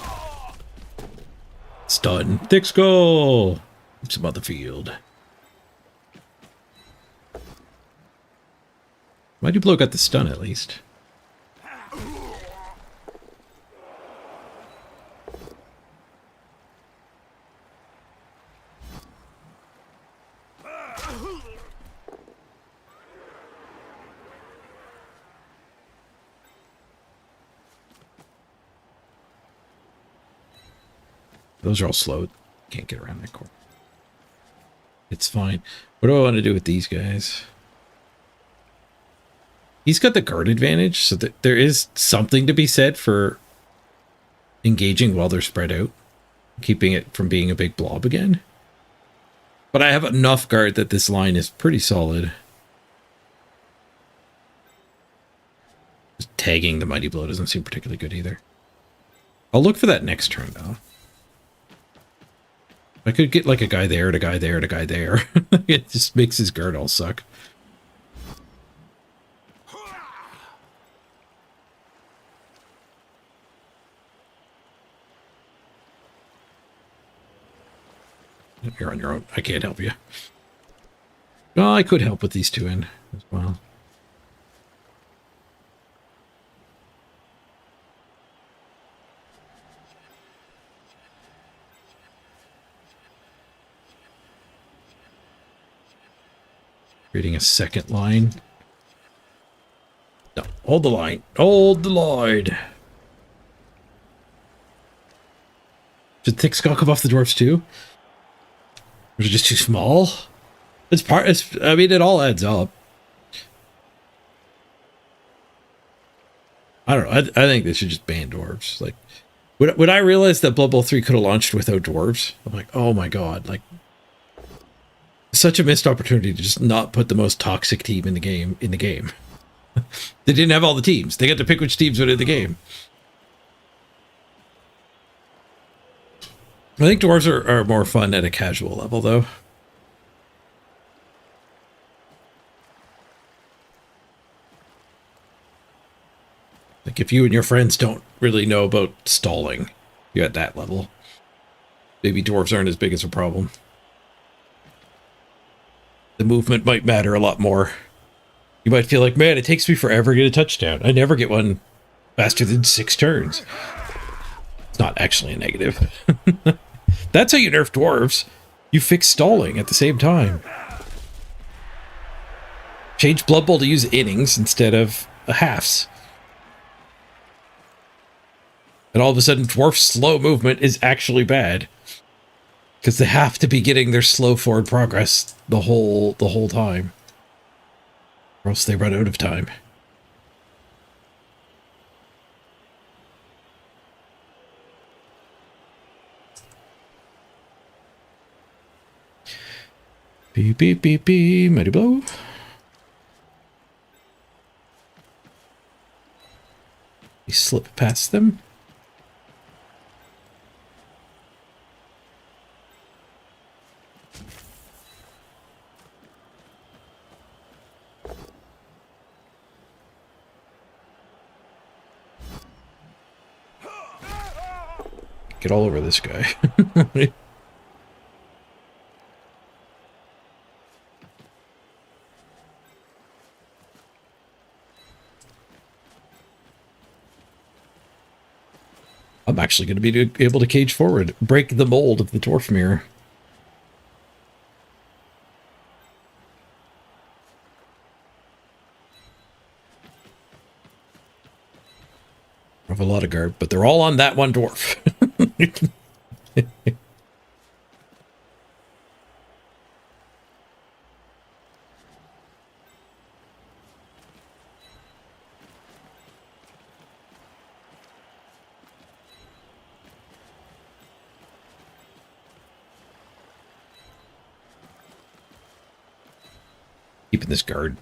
Stun. Thick skull. Keeps him on the field. Mighty blow got the stun at least. Those are all slowed. Can't get around that corner. It's fine. What do I want to do with these guys? He's got the guard advantage, so that there is something to be said for engaging while they're spread out, keeping it from being a big blob again. But I have enough guard that this line is pretty solid. Just tagging the mighty blow doesn't seem particularly good either. I'll look for that next turn though. I could get like a guy there, and a guy there, and a guy there. It just makes his guard all suck. You're on your own. I can't help you. Well, I could help with these two in as well. Creating a second line. No, hold the line. Hold the line. Should thick skull come off the dwarfs too? Or is it just too small? I mean, it all adds up. I don't know. I think they should just ban dwarves. Like, when I realized that Blood Bowl 3 could have launched without dwarves, I'm like, oh my god, like, such a missed opportunity to just not put the most toxic team in the game in the game. They didn't have all the teams. They got to pick which teams were in the game. I think dwarves are more fun at a casual level, though. Like, if you and your friends don't really know about stalling, you're at that level. Maybe dwarves aren't as big as a problem. The movement might matter a lot more. You might feel like, man, it takes me forever to get a touchdown. I never get one faster than 6 turns. It's not actually a negative. That's how you nerf dwarves. You fix stalling at the same time. Change Blood Bowl to use innings instead of halves. And all of a sudden, dwarf slow movement is actually bad. Because they have to be getting their slow forward progress the whole time. Or else they run out of time. Beep, beep, beep, beep, mighty blow. You slip past them. Get all over this guy. I'm actually going to be able to cage forward, break the mold of the dwarf mirror. I have a lot of guard, but they're all on that one dwarf. Keeping this guard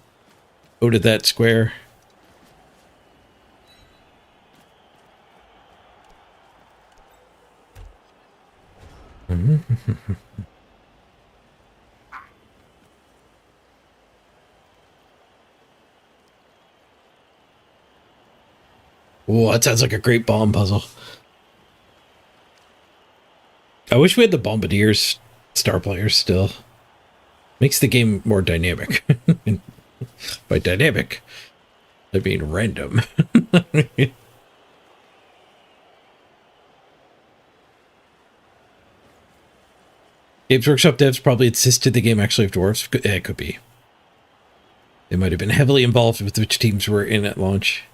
out of that square. Oh, that sounds like a great bomb puzzle. I wish we had the bombardiers star players still. Makes the game more dynamic. By dynamic, I mean random. Games Workshop devs probably insisted the game actually have dwarves. It could be. They might have been heavily involved with which teams were in at launch.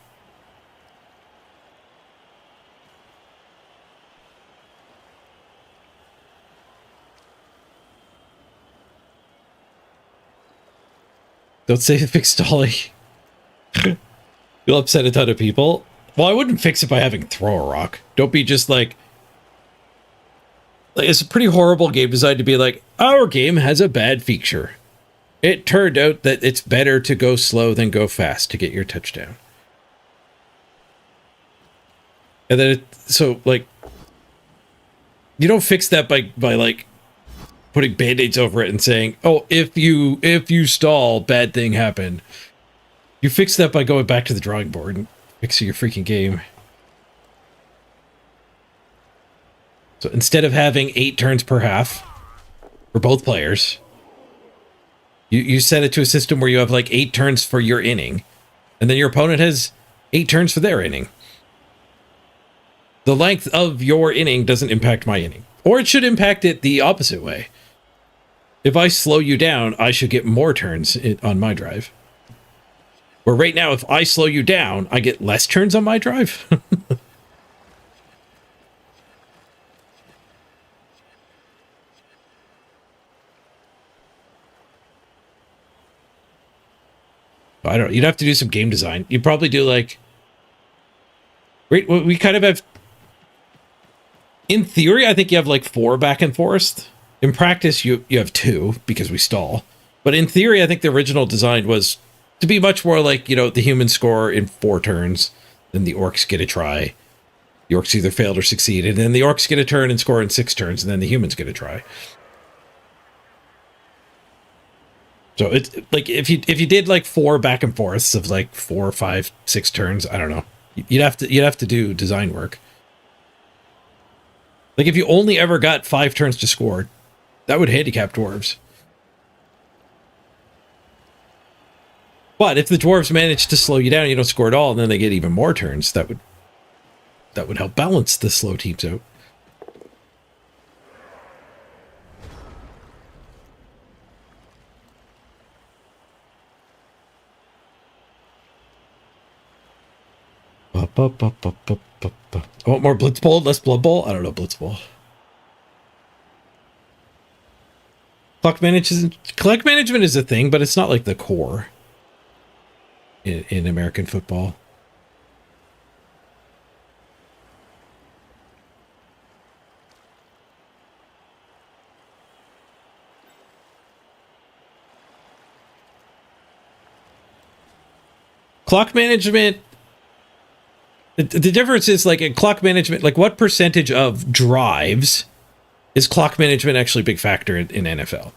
Don't say fix stalling. You'll upset a ton of people. Well, I wouldn't fix it by having throw a rock. Don't be just like it's a pretty horrible game design to be like, our game has a bad feature. It turned out that it's better to go slow than go fast to get your touchdown. And then so like you don't fix that by like putting band-aids over it and saying, oh, if you stall, bad thing happened. You fix that by going back to the drawing board and fixing your freaking game. So instead of having 8 turns per half for both players, you set it to a system where you have like 8 turns for your inning, and then your opponent has 8 turns for their inning. The length of your inning doesn't impact my inning. Or it should impact it the opposite way. If I slow you down, I should get more turns on my drive. Where right now, if I slow you down, I get less turns on my drive. I don't know. You'd have to do some game design. You'd probably do like... Right, we kind of have... In theory, I think you have like 4 back and forth. In practice, you have 2 because we stall. But in theory, I think the original design was to be much more like, you know, the humans score in 4 turns, then the orcs get a try. The orcs either failed or succeeded, and then the orcs get a turn and score in 6 turns, and then the humans get a try. So it's like if you did like 4 back and forths of like 4, 5, 6 turns, I don't know. You'd have to do design work. Like if you only ever got 5 turns to score, that would handicap dwarves. But if the dwarves manage to slow you down, you don't score at all, and then they get even more turns, that would help balance the slow teams out. Oh, more Blitz Bowl, less Blood Bowl? I don't know, Blitz Bowl. Clock management is a thing, but it's not like the core in American football. Clock management, the difference is like in clock management, like what percentage of drives is clock management actually a big factor in NFL?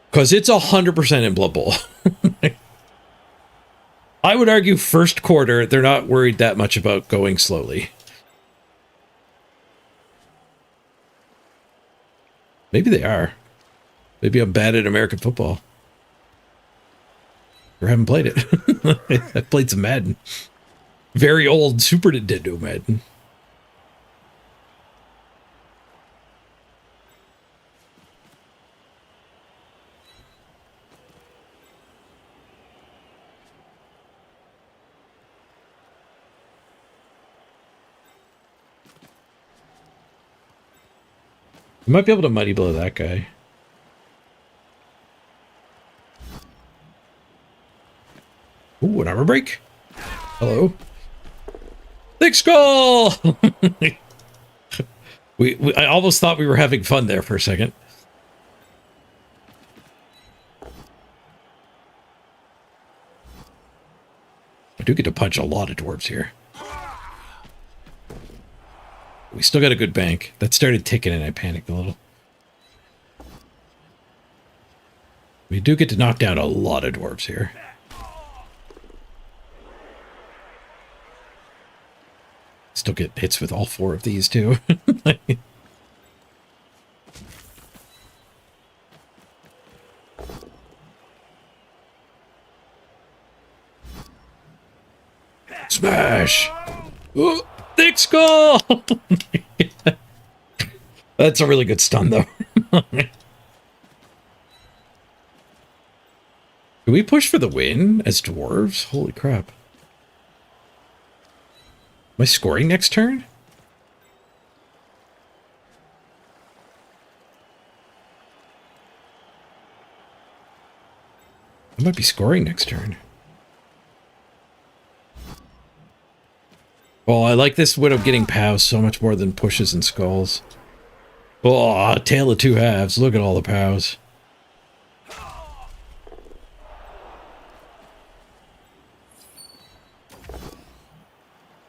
Because it's 100% in Blood Bowl. I would argue first quarter, they're not worried that much about going slowly. Maybe they are. Maybe I'm bad at American football. Or haven't played it. I've played some Madden. Very old Super Nintendo Madden. You might be able to mighty blow that guy. Ooh, an armor break. Hello. Thick skull! I almost thought we were having fun there for a second. I do get to punch a lot of dwarves here. We still got a good bank. That started ticking and I panicked a little. We do get to knock down a lot of dwarves here. Still get hits with all 4 of these too. Smash! Ooh, thick skull! That's a really good stun though. Can we push for the win as dwarves? Holy crap. Am I scoring next turn? I might be scoring next turn. Oh, I like this Widow getting POWs so much more than pushes and skulls. Oh, Tale of Two Halves. Look at all the POWs.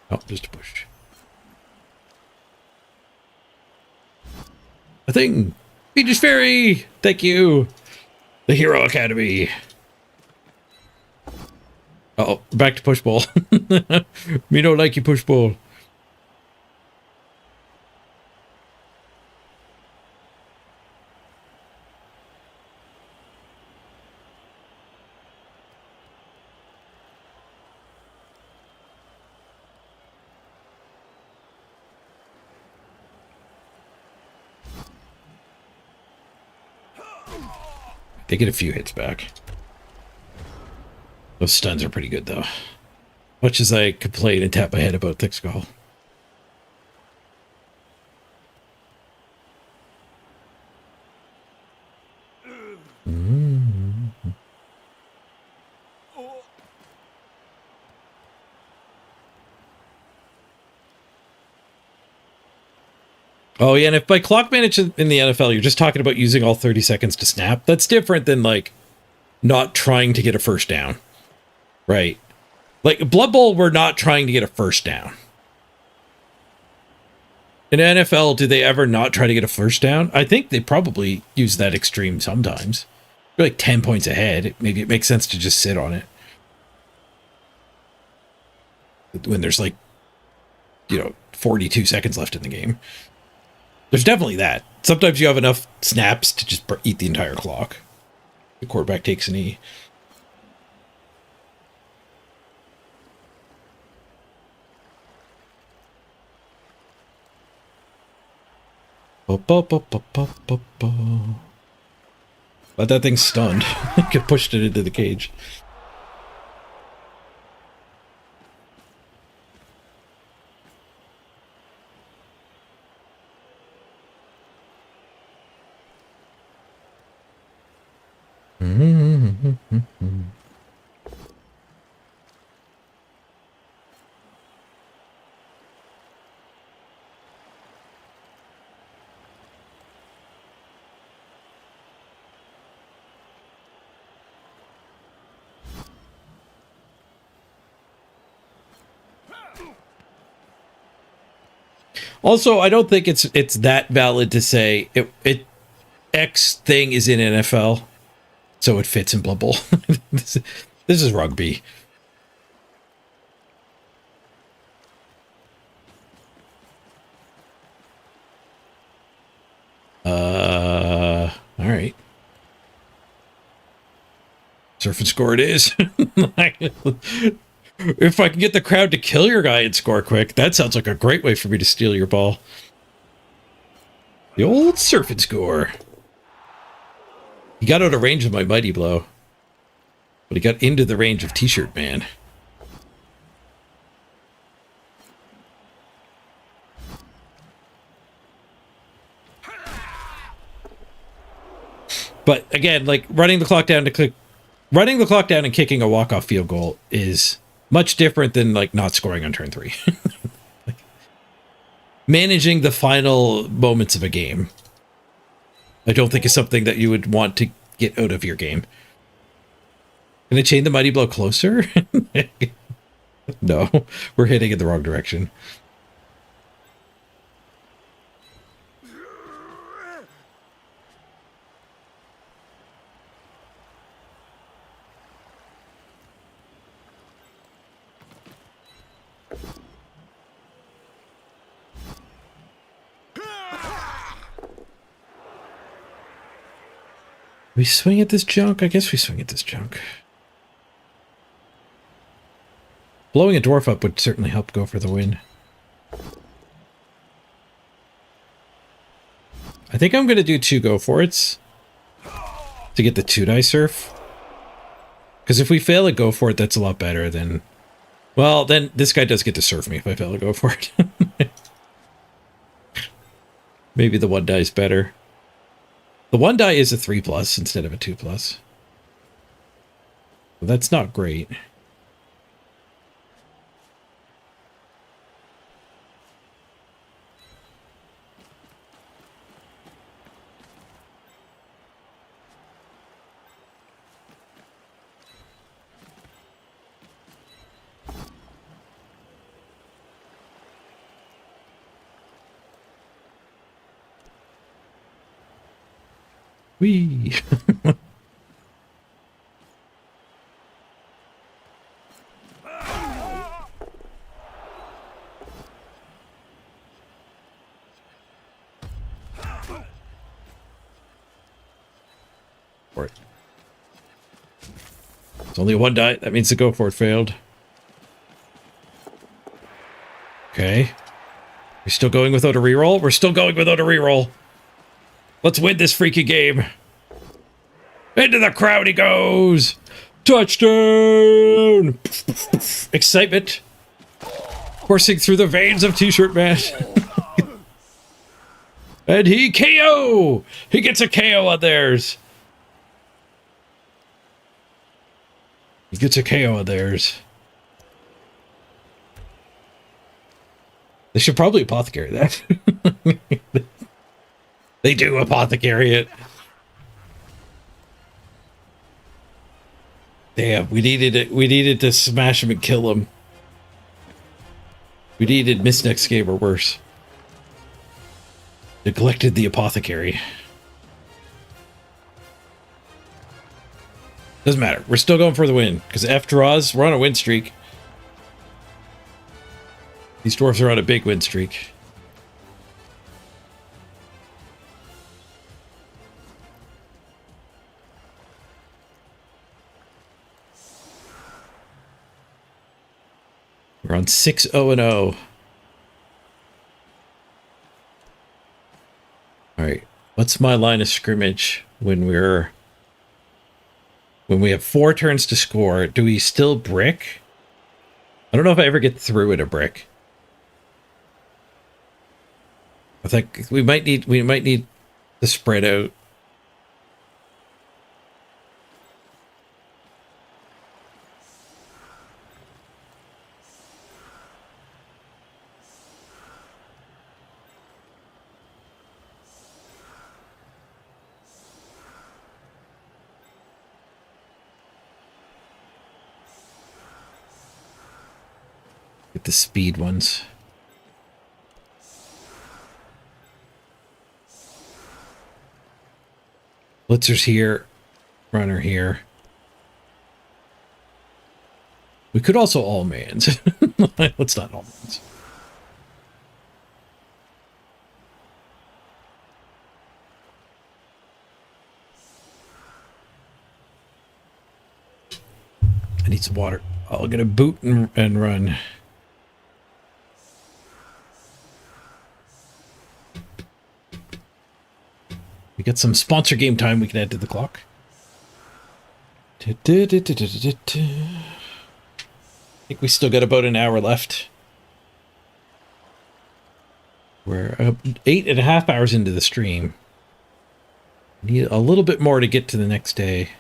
Oh, just a push. A thing! Peach's Fairy! Thank you! The Hero Academy! Uh-oh, back to push ball. Me don't like you, push ball. They get a few hits back. Those stuns are pretty good, though. Much as I complain and tap my head about Thick Skull. Oh, yeah, and if by clock management in the NFL, you're just talking about using all 30 seconds to snap, that's different than, like, not trying to get a first down. Right. Like, Blood Bowl, we're not trying to get a first down. In NFL, do they ever not try to get a first down? I think they probably use that extreme sometimes. You're like 10 points ahead. Maybe it makes sense to just sit on it. When there's like, 42 seconds left in the game. There's definitely that. Sometimes you have enough snaps to just eat the entire clock. The quarterback takes a knee. But that thing's stunned. Get pushed it into the cage. Also, I don't think it's that valid to say it X thing is in NFL, so it fits in Blood Bowl. This is rugby. All right. Surf and score it is. If I can get the crowd to kill your guy and score quick, that sounds like a great way for me to steal your ball. The old surf and score. He got out of range of my mighty blow, but he got into the range of T-shirt man. But again, like running the clock down and kicking a walk-off field goal is much different than like not scoring on turn 3. Like, managing the final moments of a game, I don't think is something that you would want to get out of your game. Can I chain the mighty blow closer? No, we're hitting in the wrong direction. We swing at this junk? I guess we swing at this junk. Blowing a dwarf up would certainly help go for the win. I think I'm going to do 2 go for it's to get the 2-die surf. Because if we fail at go for it, that's a lot better than... Well, then this guy does get to surf me if I fail to go for it. Maybe the 1 die is better. The 1 die is a 3+ instead of a 2+. Well, that's not great. Whee! For it. It's only a 1 die. That means the go for it failed. Okay. We're still going without a reroll? We're still going without a reroll. Let's win this freaky game. Into the crowd he goes. Touchdown! Excitement coursing through the veins of T-shirt man. And he KO! He gets a KO on theirs. He gets a KO on theirs. They should probably apothecary that. They do apothecary it. Damn, we needed it. We needed to smash him and kill him. We needed Miss Next Game or worse. Neglected the apothecary. Doesn't matter. We're still going for the win because F draws. We're on a win streak. These dwarfs are on a big win streak. We're on 6-0-0. All right. What's my line of scrimmage when we have 4 turns to score? Do we still brick? I don't know if I ever get through with a brick. I think we might need to spread out. Get the speed ones. Blitzer's here. Runner here. We could also all mans. Let's not all mans. I need some water. I'll get a boot and run. We get some sponsor game time we can add to the clock. I think we still got about an hour left. We're 8.5 hours into the stream. Need a little bit more to get to the next day.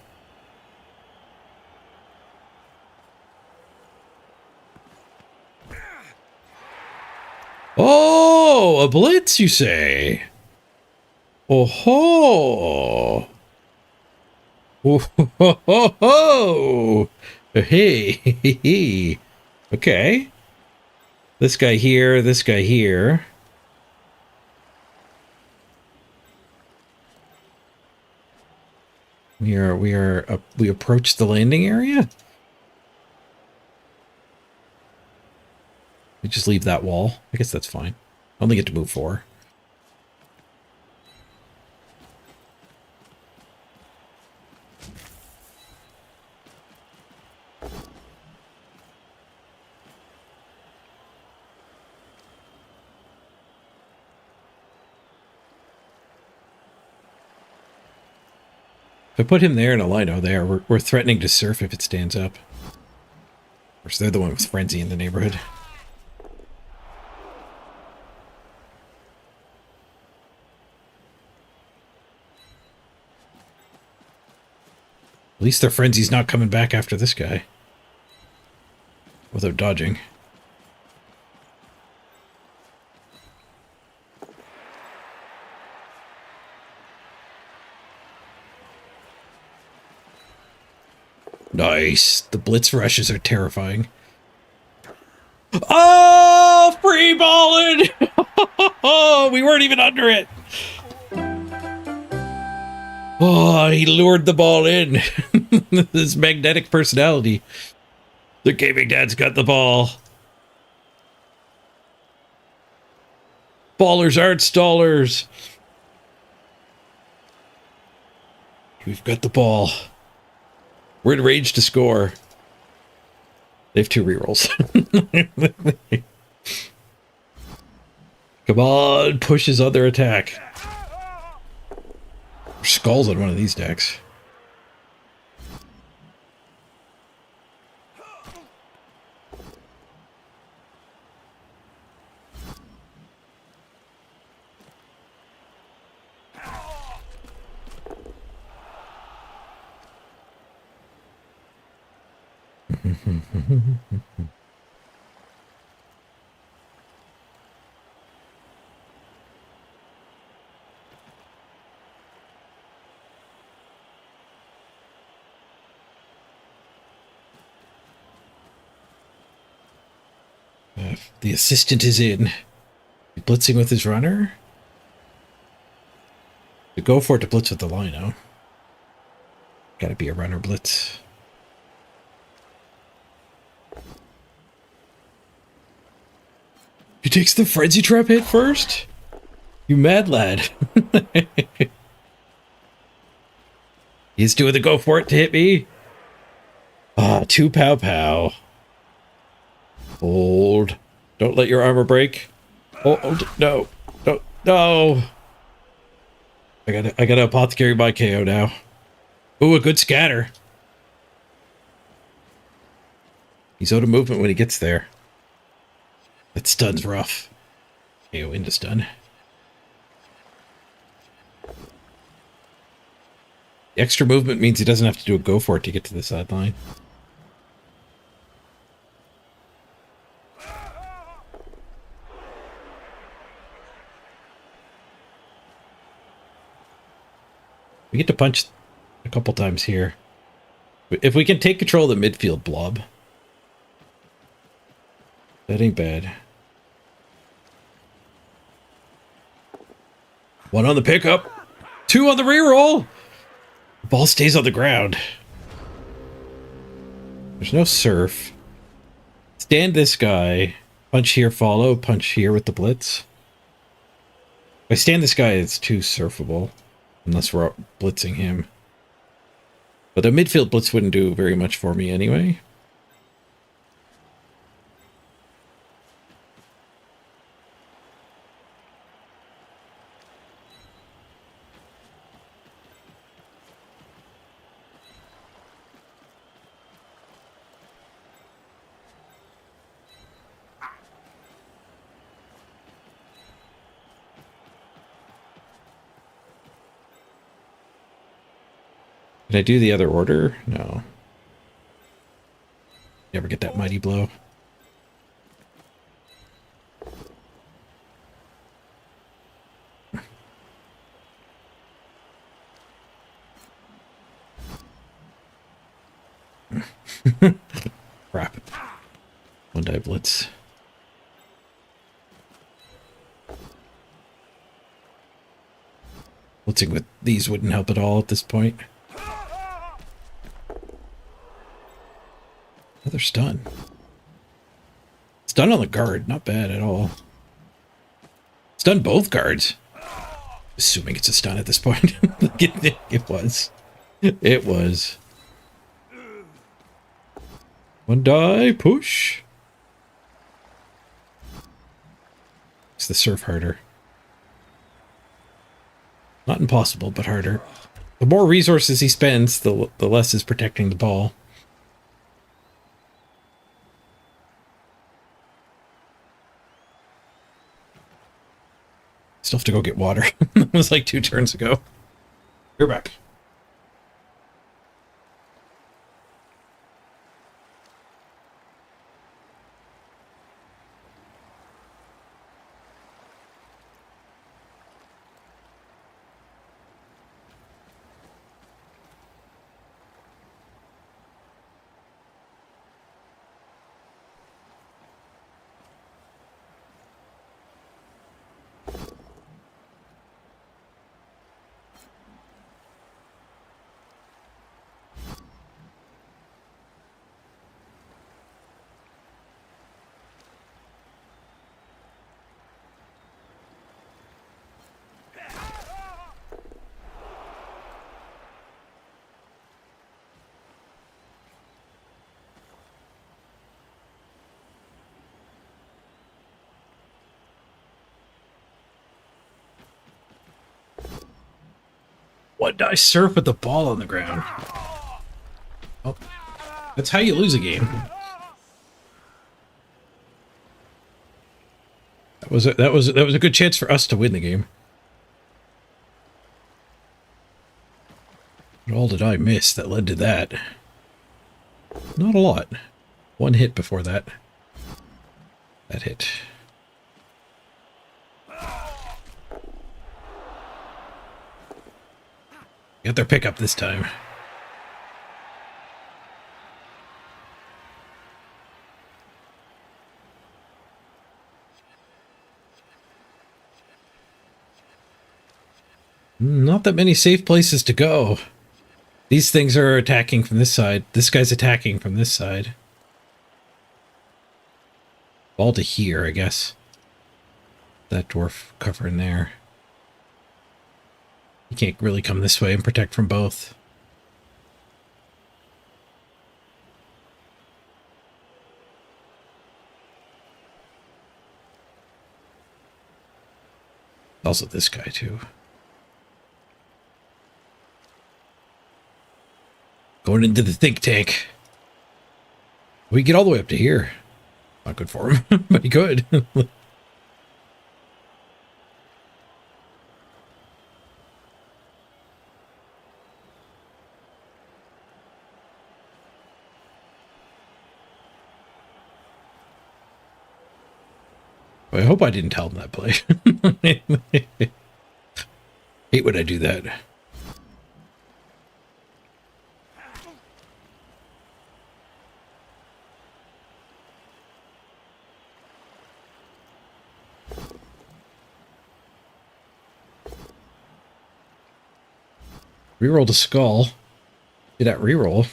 Oh, a blitz, you say? Oh ho! Oh ho ho ho! Hey, hey, hey. Okay. This guy here, this guy here. We approach the landing area. We just leave that wall. I guess that's fine. I only get to move 4. If I put him there and a Lino there, we're threatening to surf if it stands up. Of course, they're the one with Frenzy in the neighborhood. At least their Frenzy's not coming back after this guy. Without dodging. Nice. The blitz rushes are terrifying. Oh, free balling! We weren't even under it. Oh, he lured the ball in. This magnetic personality. The gaming dad's got the ball. Ballers aren't stallers. We've got the ball. We're in range to score. They have 2 rerolls. Come on, push his other attack. Skulls on one of these decks. The assistant is in. Blitzing with his runner? To go for it to blitz with the lino. Gotta be a runner blitz. He takes the frenzy trap hit first? You mad lad. He's doing the go for it to hit me. Ah, 2 pow pow. Hold. Don't let your armor break. Hold. No. No. No. I gotta apothecary my KO now. Ooh, a good scatter. He's out of movement when he gets there. That stun's rough. KO into stun. The extra movement means he doesn't have to do a go for it to get to the sideline. We get to punch a couple times here. If we can take control of the midfield blob, that ain't bad. 1 on the pickup, 2 on the reroll. The ball stays on the ground. There's no surf. Stand this guy. Punch here, follow. Punch here with the blitz. If I stand this guy, it's too surfable. Unless we're blitzing him. But a midfield blitz wouldn't do very much for me anyway. Did I do the other order? No. Never get that mighty blow. Crap. 1 die blitz. Blitzing with these wouldn't help at all at this point. Another stun. Stun on the guard. Not bad at all. Stun both guards. Assuming it's a stun at this point. It was. It was. 1 die. Push. Makes the surf harder. Not impossible, but harder. The more resources he spends, the less is protecting the ball. Still have to go get water. It was like 2 turns ago. You're back. What did I surf with the ball on the ground? Oh, that's how you lose a game. That was a good chance for us to win the game. What all did I miss that led to that? Not a lot. 1 hit before that. That hit. Got their pickup this time. Not that many safe places to go. These things are attacking from this side. This guy's attacking from this side. All to here, I guess. That dwarf cover in there. You can't really come this way and protect from both. Also this guy, too. Going into the think tank. We get all the way up to here. Not good for him, but he could. I hope I didn't tell him that play. Hate when I do that. Rerolled a skull. Did that reroll?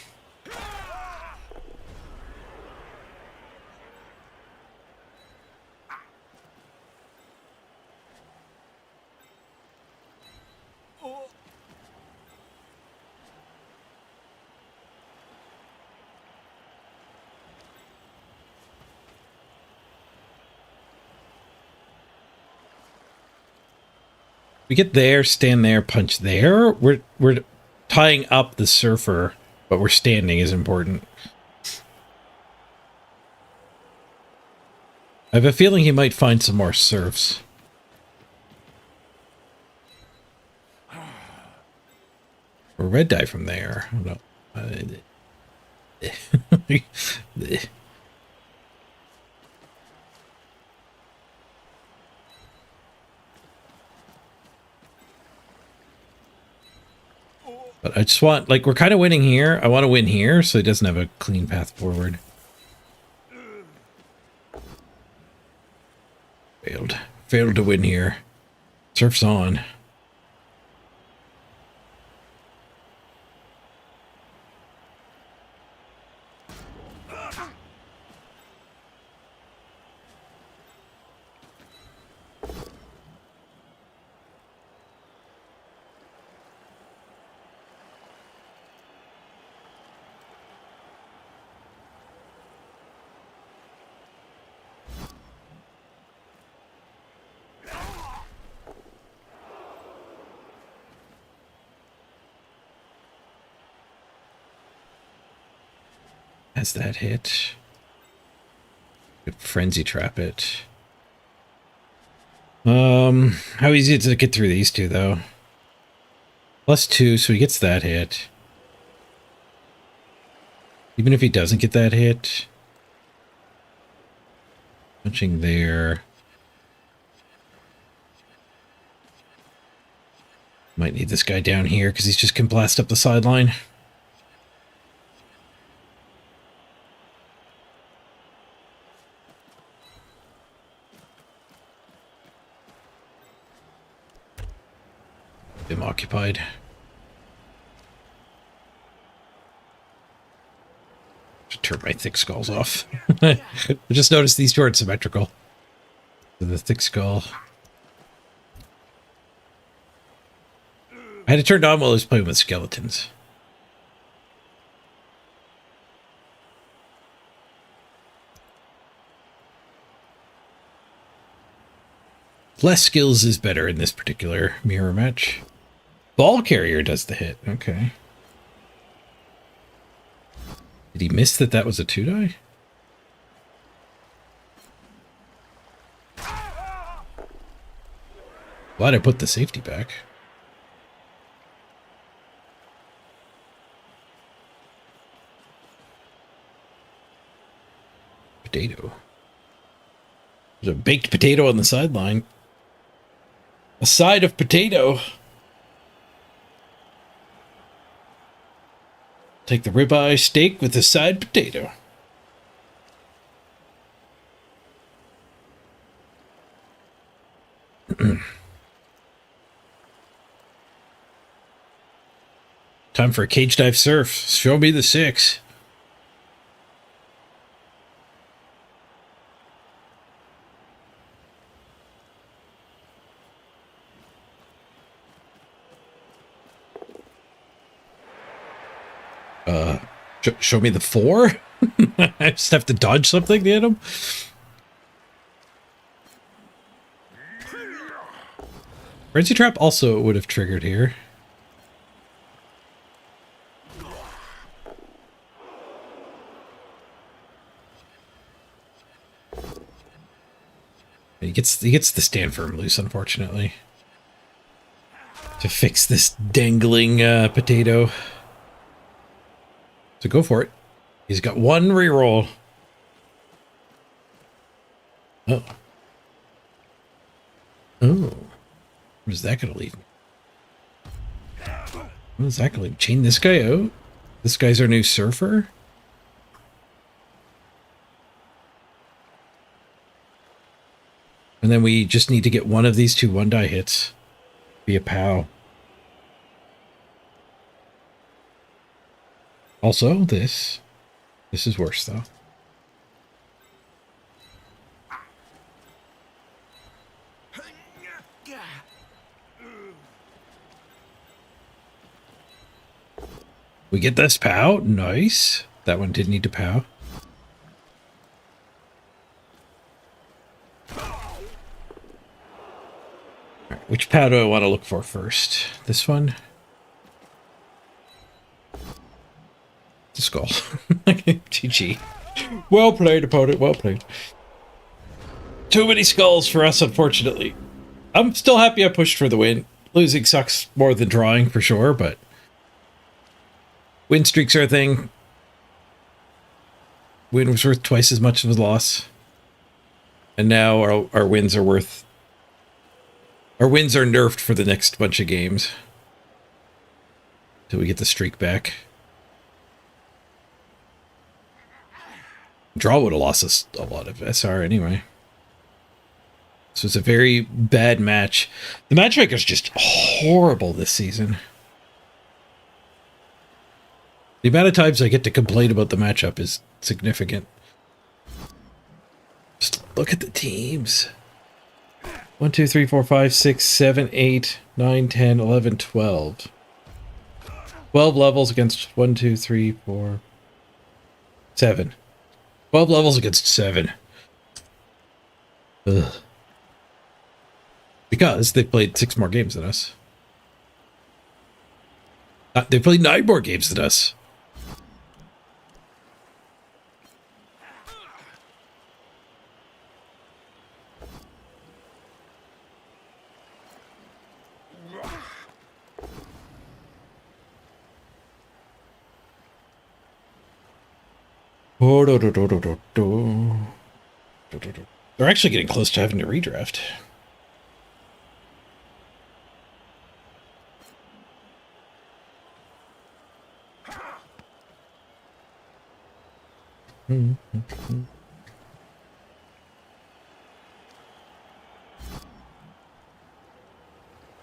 We get there, stand there, punch there. We're tying up the surfer, but we're standing is important. I have a feeling he might find some more serfs. Or red dye from there. I don't know. But I just want, like, we're kind of winning here. I want to win here so he doesn't have a clean path forward. Failed to win here. Surf's on. Has that hit? Could frenzy trap it. How easy is it to get through these two though? +2, so he gets that hit. Even if he doesn't get that hit. Punching there. Might need this guy down here because he's just can blast up the sideline. Him occupied. Should turn my thick skulls off. I just noticed these two aren't symmetrical. The thick skull. I had it turned on while I was playing with skeletons. Less skills is better in this particular mirror match. Ball carrier does the hit. Okay. Did he miss that that was a 2-die? Glad I put the safety back. Potato. There's a baked potato on the sideline. A side of potato. Take the ribeye steak with a side potato. Time for a cage dive surf. Show me the 6. Show me the 4? I just have to dodge something to hit him? Frenzy Trap also would have triggered here. He gets the stand firm loose, unfortunately, to fix this dangling potato. So go for it. He's got 1 reroll. Oh. Oh. What is that going to leave me? What is that going to leave? Chain this guy out? This guy's our new surfer? And then we just need to get one of these 2 1-die hits. Be a POW. Also, this is worse, though. We get this POW. Nice. That one did need to POW. Right, which POW do I want to look for first? This one? The skull. GG. Well played, opponent. Well played. Too many skulls for us, unfortunately. I'm still happy I pushed for the win. Losing sucks more than drawing, for sure, but win streaks are a thing. Win was worth twice as much as a loss. And now our wins are worth... Our wins are nerfed for the next bunch of games. Till we get the streak back. Draw would have lost us a lot of SR anyway. This was a very bad match. The matchmaker's just horrible this season. The amount of times I get to complain about the matchup is significant. Just look at the teams. 1, 2, 3, 4, 5, 6, 7, 8, 9, 10, 11, 12. 12 levels against 1, 2, 3, 4, 7. 12 levels against 7. Ugh. Because they played 6 more games than us. They played 9 more games than us. They're actually getting close to having to redraft. You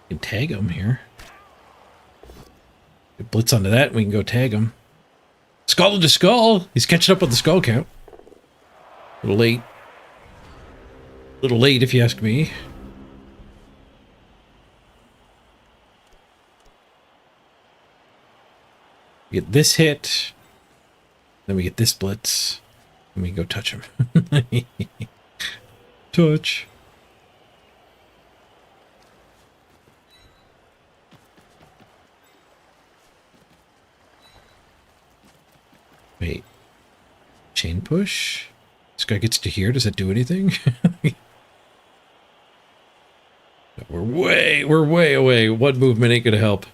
can tag him here. Blitz onto that and we can go tag him. Skull into skull. He's catching up with the skull count. A little late. A little late if you ask me. We get this hit. Then we get this blitz. And we can go touch him. Touch. Wait. Chain push? This guy gets to here. Does that do anything? We're way away. One movement ain't gonna help.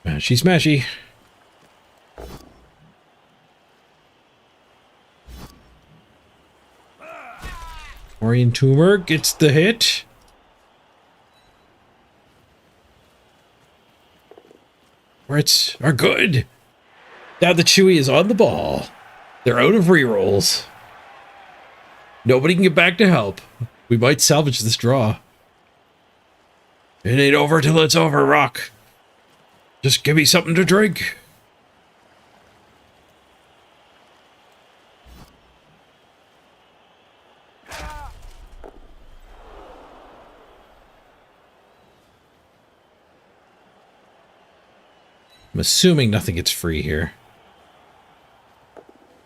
Smashy, smashy. Orion Tumor gets the hit. Dwarfs are good. Now the Chewy is on the ball. They're out of rerolls. Nobody can get back to help. We might salvage this draw. It ain't over till it's over, Rock. Just give me something to drink. I'm assuming nothing gets free here.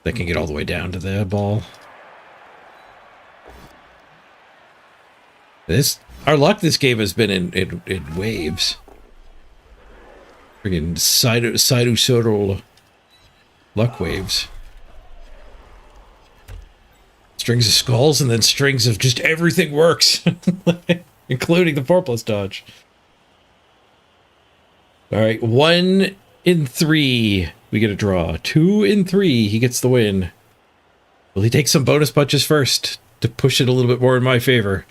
They can get all the way down to the ball. Our luck this game has been in waves. Friggin' sinusoidal luck waves. Strings of skulls and then strings of just everything works. Including the 4+ dodge. Alright, 1 in 3 we get a draw. 2 in 3 he gets the win. Will he take some bonus punches first to push it a little bit more in my favor?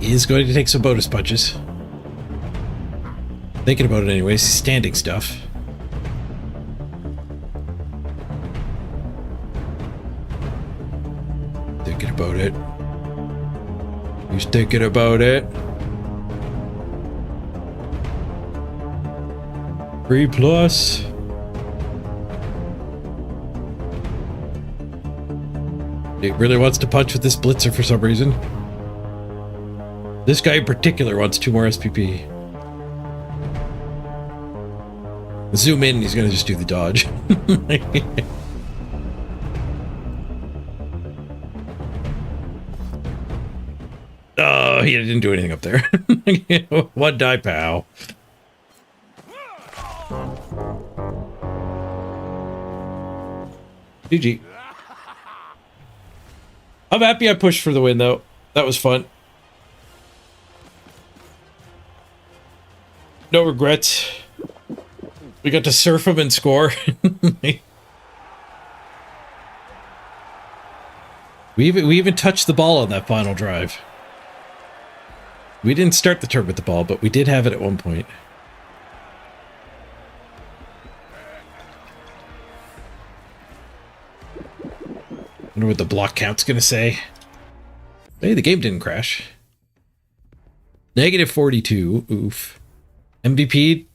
He is going to take some bonus punches. Thinking about it anyways, he's standing stuff. Thinking about it. He's thinking about it. 3+. He really wants to punch with this blitzer for some reason. This guy in particular wants 2 more SPP. Zoom in, he's gonna just do the dodge. Oh, he didn't do anything up there. 1 die pow. GG. I'm happy I pushed for the win, though. That was fun. No regrets. We got to surf him and score. We even touched the ball on that final drive. We didn't start the turn with the ball, but we did have it at one point. Wonder what the block count's gonna say. Hey, the game didn't crash. -42. Oof. MVP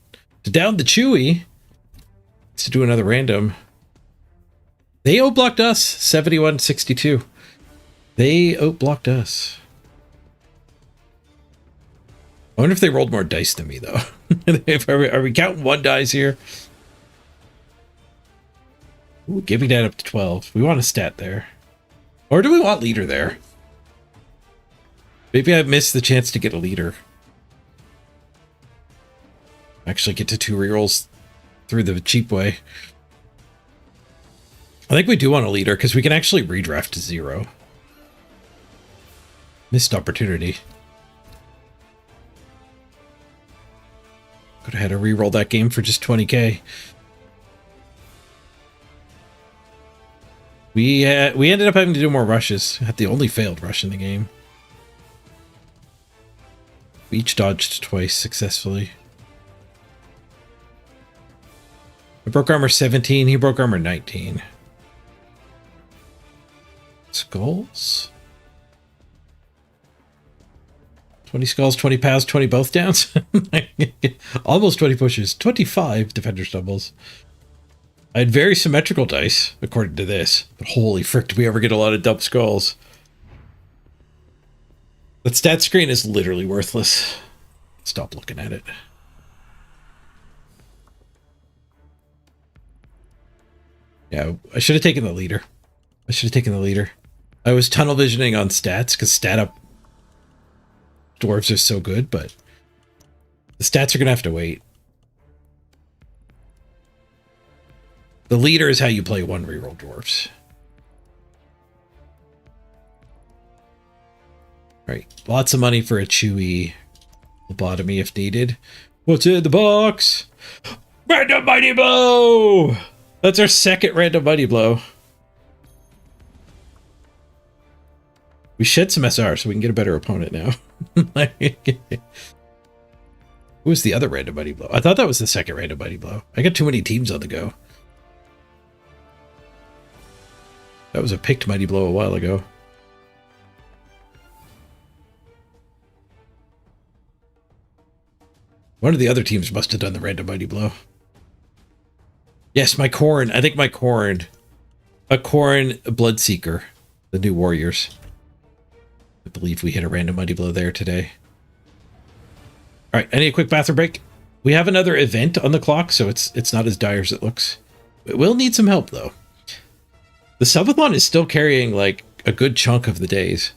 to down the Chewy. To do another random. They outblocked us. 71-62. They outblocked us. I wonder if they rolled more dice than me, though. Are we counting 1 dice here? Ooh, giving that up to 12. We want a stat there. Or do we want leader there? Maybe I missed the chance to get a leader. Actually get to 2 rerolls through the cheap way. I think we do want a leader because we can actually redraft to 0. Missed opportunity. Could have had to reroll that game for just 20k. We ended up having to do more rushes. Had the only failed rush in the game. We each dodged twice successfully. I broke armor 17, he broke armor 19. Skulls? 20 skulls, 20 pows, 20 both downs? Almost 20 pushes. 25 defender stumbles. I had very symmetrical dice, according to this. But holy frick, did we ever get a lot of dump skulls. That stat screen is literally worthless. Stop looking at it. Yeah, I should have taken the leader. I was tunnel visioning on stats, because stat up dwarves are so good, but the stats are going to have to wait. The leader is how you play 1 reroll dwarves. Right, lots of money for a Chewy lobotomy if needed. What's in the box? Random mighty blow! That's our second random mighty blow. We shed some SR so we can get a better opponent now. Who was the other random mighty blow? I thought that was the second random mighty blow. I got too many teams on the go. That was a picked mighty blow a while ago. One of the other teams must have done the random mighty blow. Yes, my Corn. I think my Corn. A Corn Bloodseeker. The new warriors. I believe we hit a random mighty blow there today. All right, I need a quick bathroom break. We have another event on the clock, so it's not as dire as it looks. It will need some help, though. The subathon is still carrying, like, a good chunk of the days.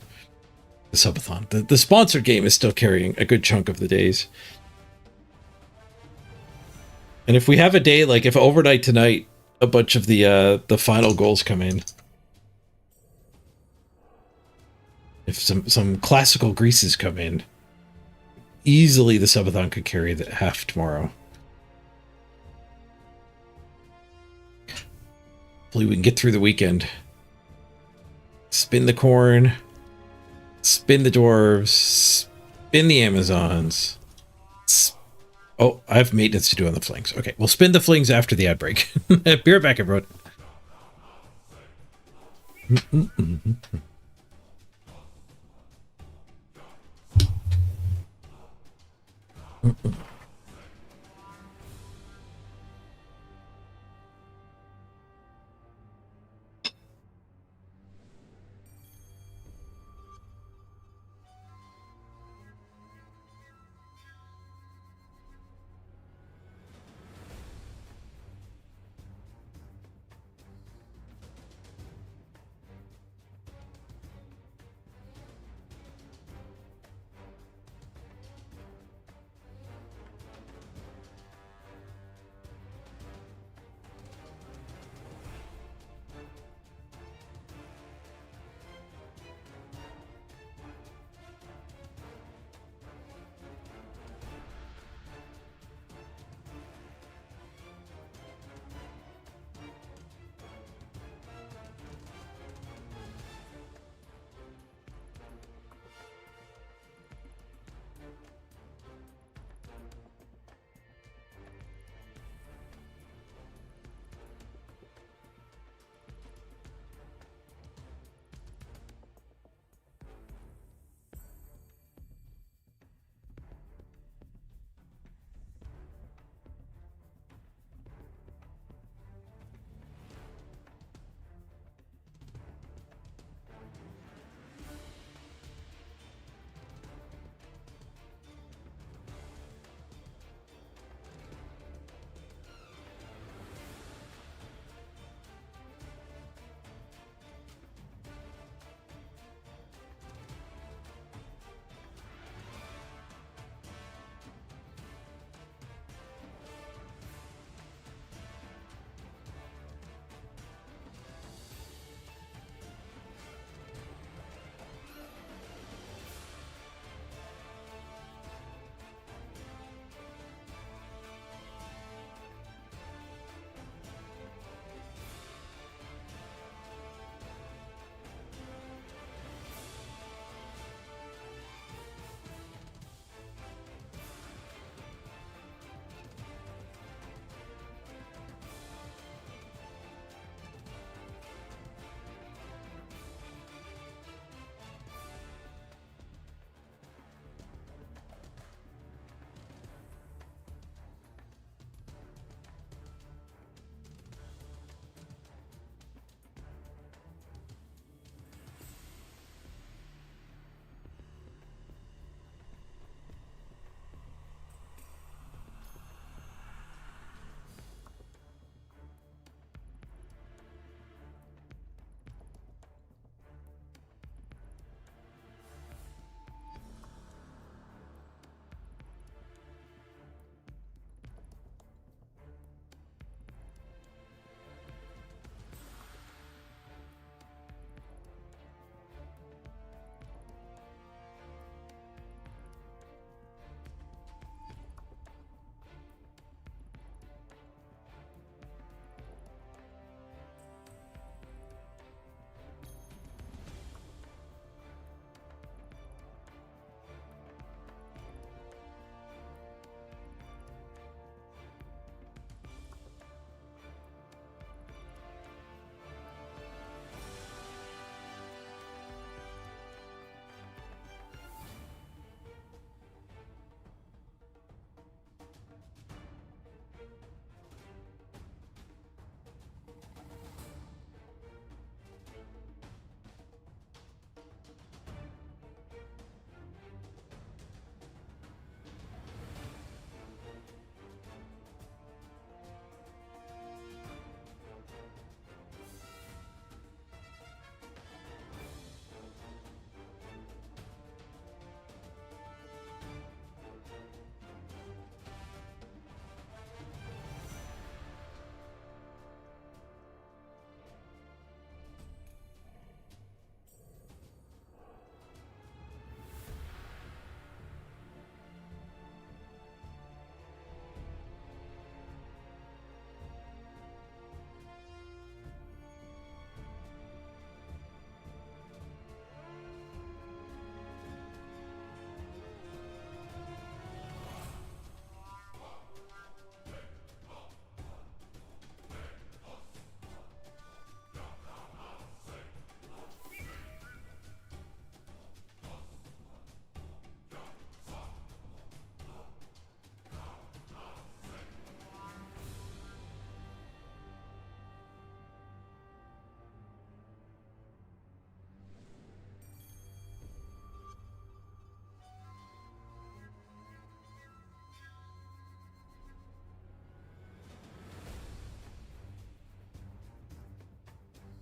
The subathon. The sponsored game is still carrying a good chunk of the days. And if we have a day, like, if overnight tonight, a bunch of the final goals come in. If some classical greases come in, easily the subathon could carry the half tomorrow. Hopefully we can get through the weekend. Spin the Corn. Spin the dwarves. Spin the Amazons. Oh, I have maintenance to do on the flings. Okay, we'll spin the flings after the ad break. Be right back, everyone.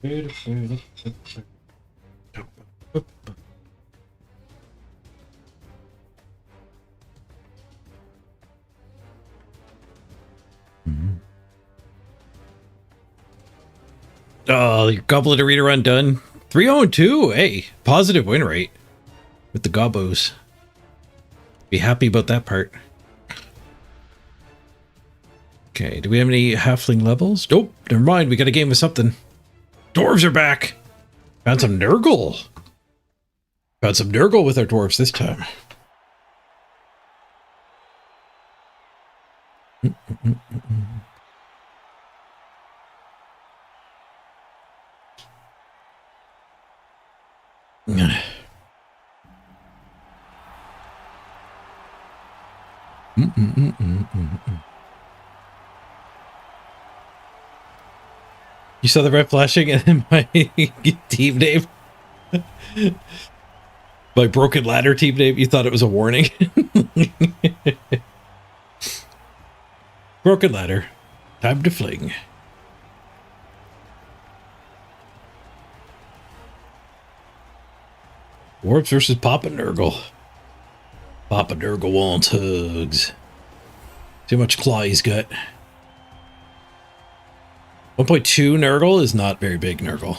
Oh, your Goblet Arena run done. 3-0-2. Hey, positive win rate with the Gobos. Be happy about that part. Okay, do we have any halfling levels? Nope, never mind. We got a game with something. Dwarves are back. Found some Nurgle. Found some Nurgle with our dwarves this time. You saw the red flashing and my team name? My Broken Ladder team name? You thought it was a warning? Broken Ladder. Time to fling. Dwarves versus Papa Nurgle. Papa Nurgle wants hugs. See how much claw he's got. 1.2 Nurgle is not very big Nurgle.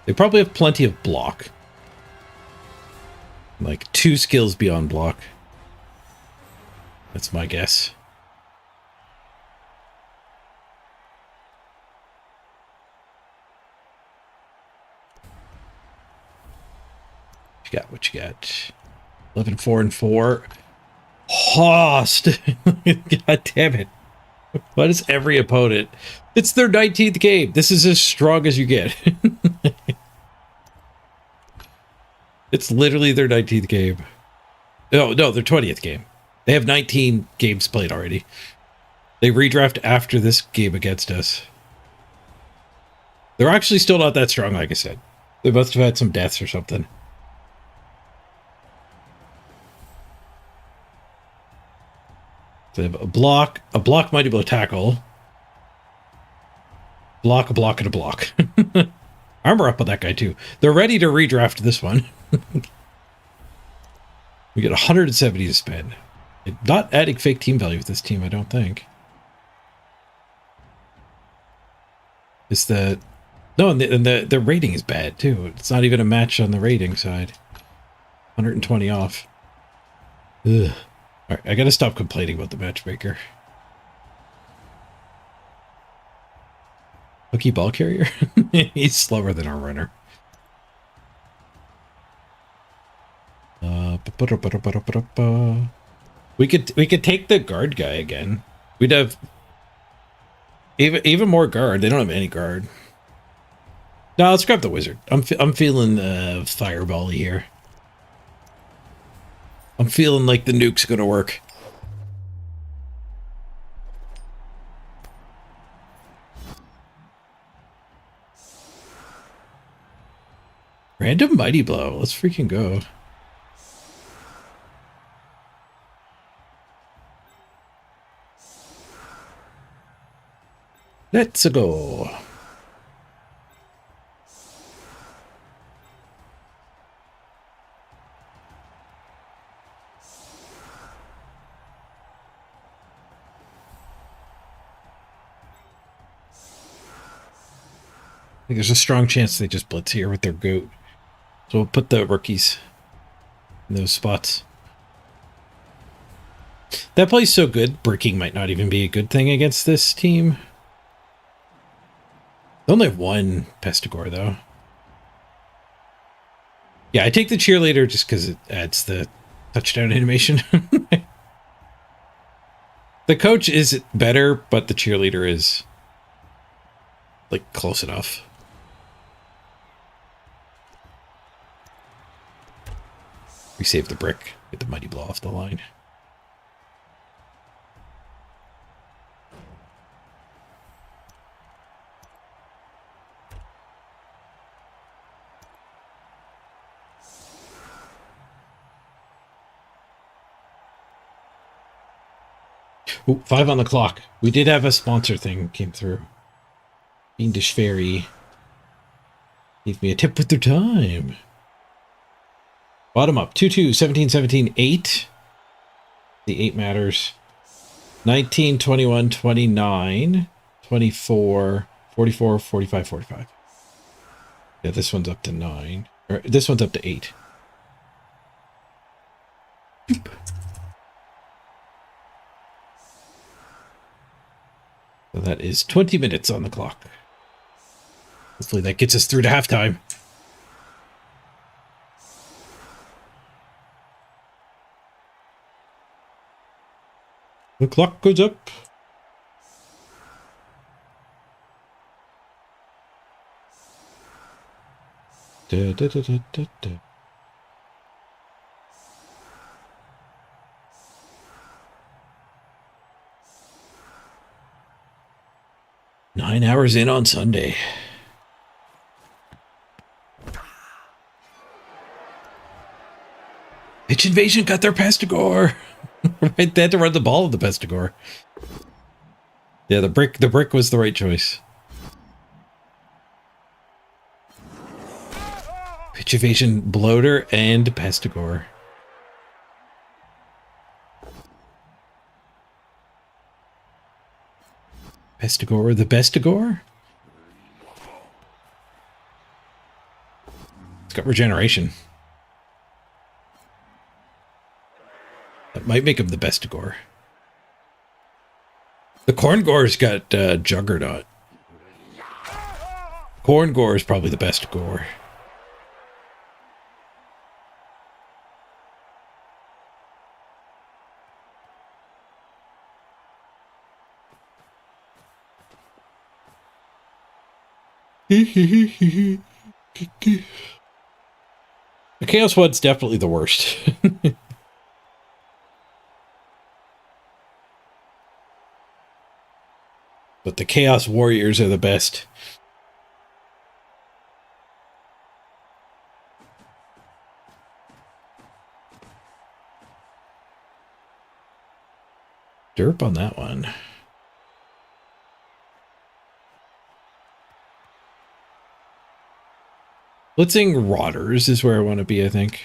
They probably have plenty of block. Like 2 skills beyond block. That's my guess. What you got? 11, 4, and 4. Host! God damn it. What is every opponent? It's their 19th game. This is as strong as you get. It's literally their 19th game. No, their 20th game. They have 19 games played already. They redraft after this game against us. They're actually still not that strong, like I said. They must have had some deaths or something. So they have a block, mighty blow, tackle. Block, a block, and a block. Armor up on that guy too. They're ready to redraft this one. We get 170 to spend. Not adding fake team value with this team, I don't think. It's the... No, and the rating is bad too. It's not even a match on the rating side. 120 off. Ugh. Alright, I gotta stop complaining about the matchmaker. Lucky ball carrier? He's slower than our runner. We could take the guard guy again. We'd have even more guard. They don't have any guard. No, let's grab the wizard. I'm feeling fireball-y here. I'm feeling like the nuke's gonna work. Random mighty blow. Let's freaking go. Let's go. I think there's a strong chance they just blitz here with their goat. So we'll put the rookies in those spots. That play's so good, breaking might not even be a good thing against this team. They only have one Pestigore, though. Yeah, I take the cheerleader just because it adds the touchdown animation. The coach is better, but the cheerleader is, like, close enough. We save the brick. Get the mighty blow off the line. Ooh, 5 on the clock. We did have a sponsor thing came through. Fiendish Fairy gave me a tip with their time. Bottom up. 2, 2, 17, 17, 8. The 8 matters. 19, 21, 29, 24, 44, 45, 45. Yeah, this one's up to 9. Or this one's up to 8. So that is 20 minutes on the clock. Hopefully that gets us through to halftime. The clock goes up. Da, da, da, da, da, da. Nine hours in on Sunday. Pitch Invasion got their Pestigore. Right, they had to run the ball of the Pestigore. Yeah, the brick was the right choice. Pitch Evasion, Bloater, and Pestigore. Pestigore, the Bestigore? It's got regeneration. That might make him the Bestigore. The Corngore's got Juggernaut. Corngore is probably the Bestigore. The Chaos one's definitely the worst. But the Chaos Warriors are the best. Derp on that one. Blitzing Rotters is where I want to be, I think.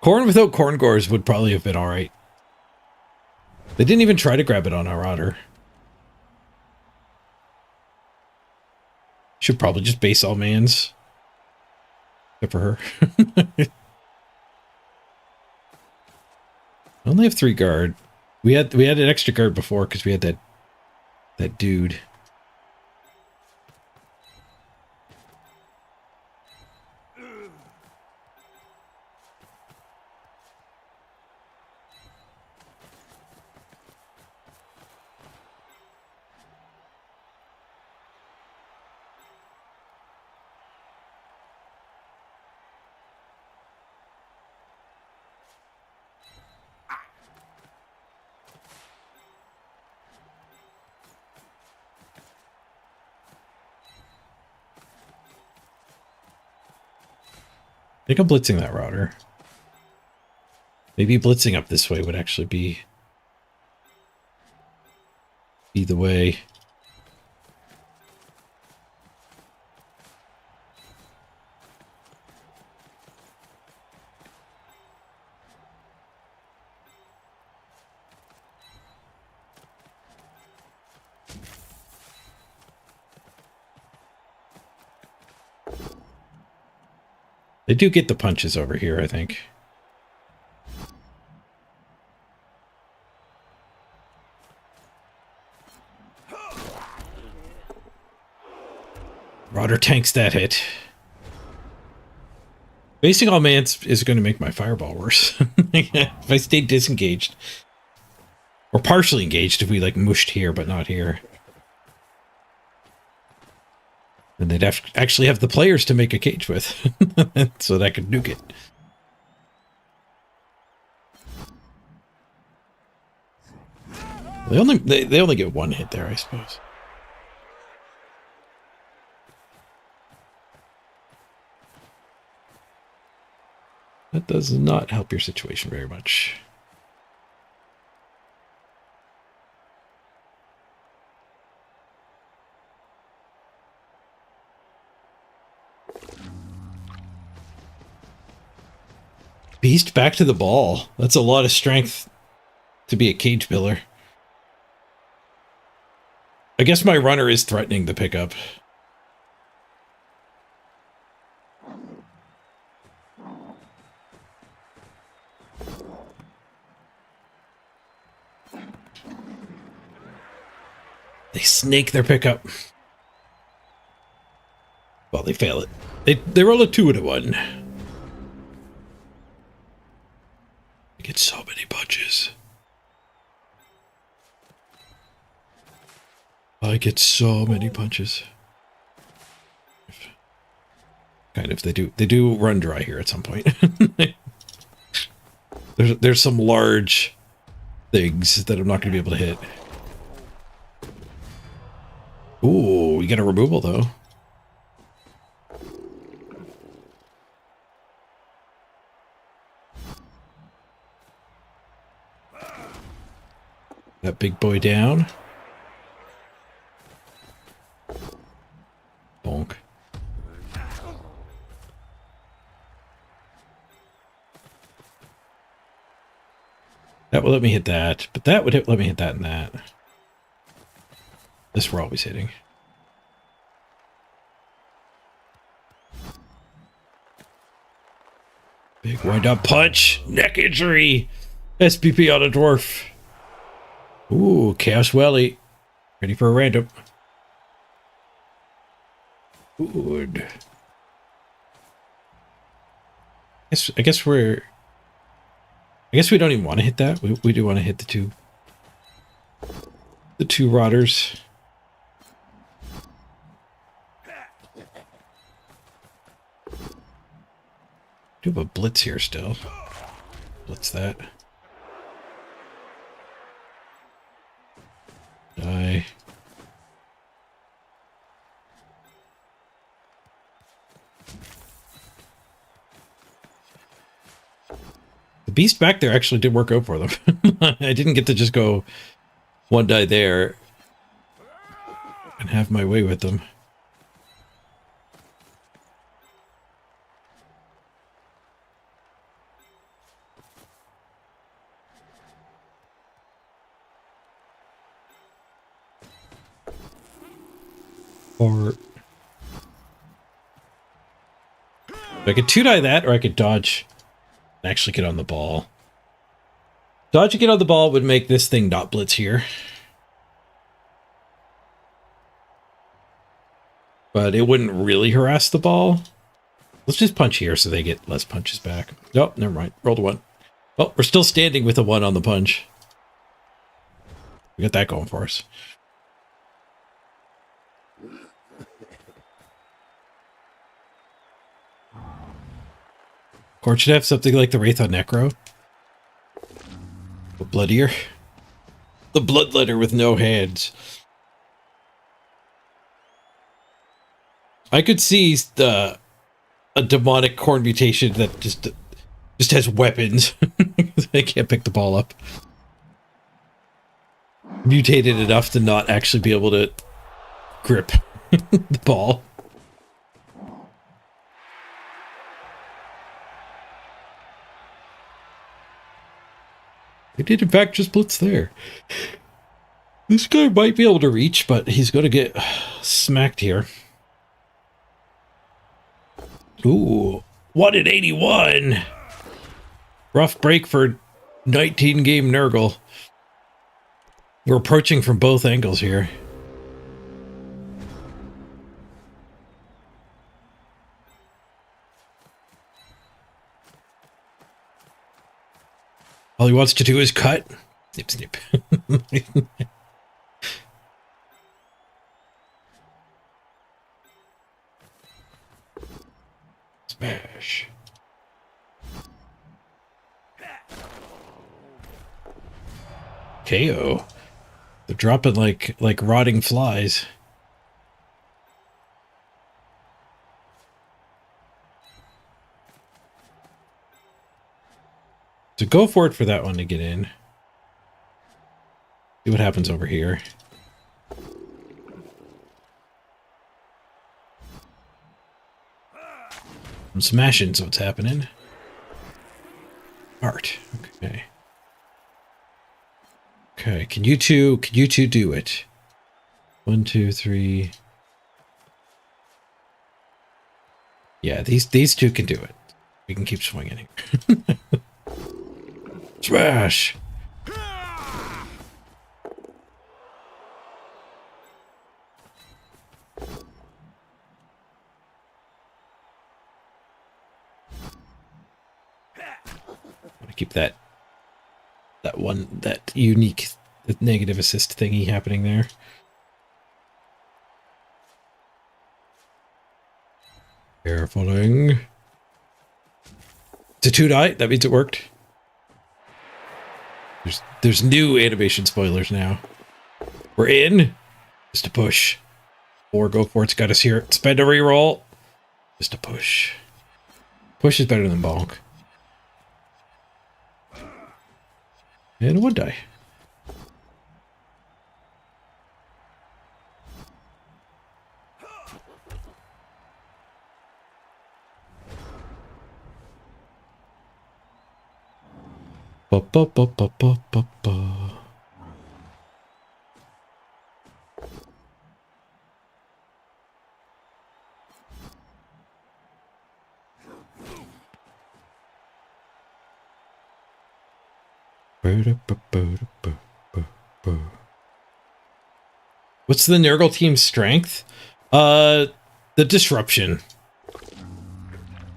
Corn without Corngores would probably have been alright. They didn't even try to grab it on our Rotter. Should probably just base all mans. Except for her. I only have 3 guard. We had an extra guard before because we had that dude. I think I'm blitzing that router. Maybe blitzing up this way would actually be the way. They do get the punches over here, I think. Rotter tanks that hit. Basing all mans is going to make my fireball worse. If I stayed disengaged. Or partially engaged if we like mushed here, but not here. Then they'd actually have the players to make a cage with. So that could nuke it. They only get one hit there, I suppose. That does not help your situation very much. Beast back to the ball. That's a lot of strength to be a cage pillar. I guess my runner is threatening the pickup. They snake their pickup. Well, they fail it. They roll a 2 and a 1. I get so many punches. I get so many punches. Kind of. They do run dry here at some point. there's some large things that I'm not going to be able to hit. Ooh, we get a removal though. That big boy down. Bonk. That will let me hit that, but that would let me hit that and that. This we're always hitting. Big wind up punch. Neck injury. SPP on a dwarf. Ooh, Chaos Welly. Ready for a random. Good. I guess we don't even want to hit that. We do want to hit the two rotters. Do have a blitz here still. Blitz that. Die. The beast back there actually did work out for them. I didn't get to just go one die there and have my way with them. Or I could 2-die that, or I could dodge and actually get on the ball. Dodge and get on the ball would make this thing not blitz here. But it wouldn't really harass the ball. Let's just punch here so they get less punches back. Nope, never mind. Rolled a 1. Well, we're still standing with a 1 on the punch. We got that going for us. Court should have something like the Wraith on Necro. But bloodier. The Bloodletter with no hands. I could see a demonic corn mutation that just has weapons. I can't pick the ball up. Mutated enough to not actually be able to grip the ball. They did, in fact, just blitz there. This guy might be able to reach, but he's going to get smacked here. Ooh, 1 in 81. Rough break for 19-game Nurgle. We're approaching from both angles here. All he wants to do is cut. Snip, snip. Smash. KO. They're dropping like rotting flies. So go for it for that one to get in. See what happens over here. I'm smashing, so what's happening? Art. Okay. Okay, can you two do it? 1, 2, 3. Yeah, these two can do it. We can keep swinging here. Smash! Keep that unique negative assist thingy happening there. Carefuling. It's a 2-die. That means it worked. There's new animation spoilers now. We're in. Just a push. Or go for it's got us here. Spend a reroll. Just a push. Push is better than bonk. And a 1-die. Ba ba ba ba ba ba ba. What's the Nurgle team's strength? The disruption.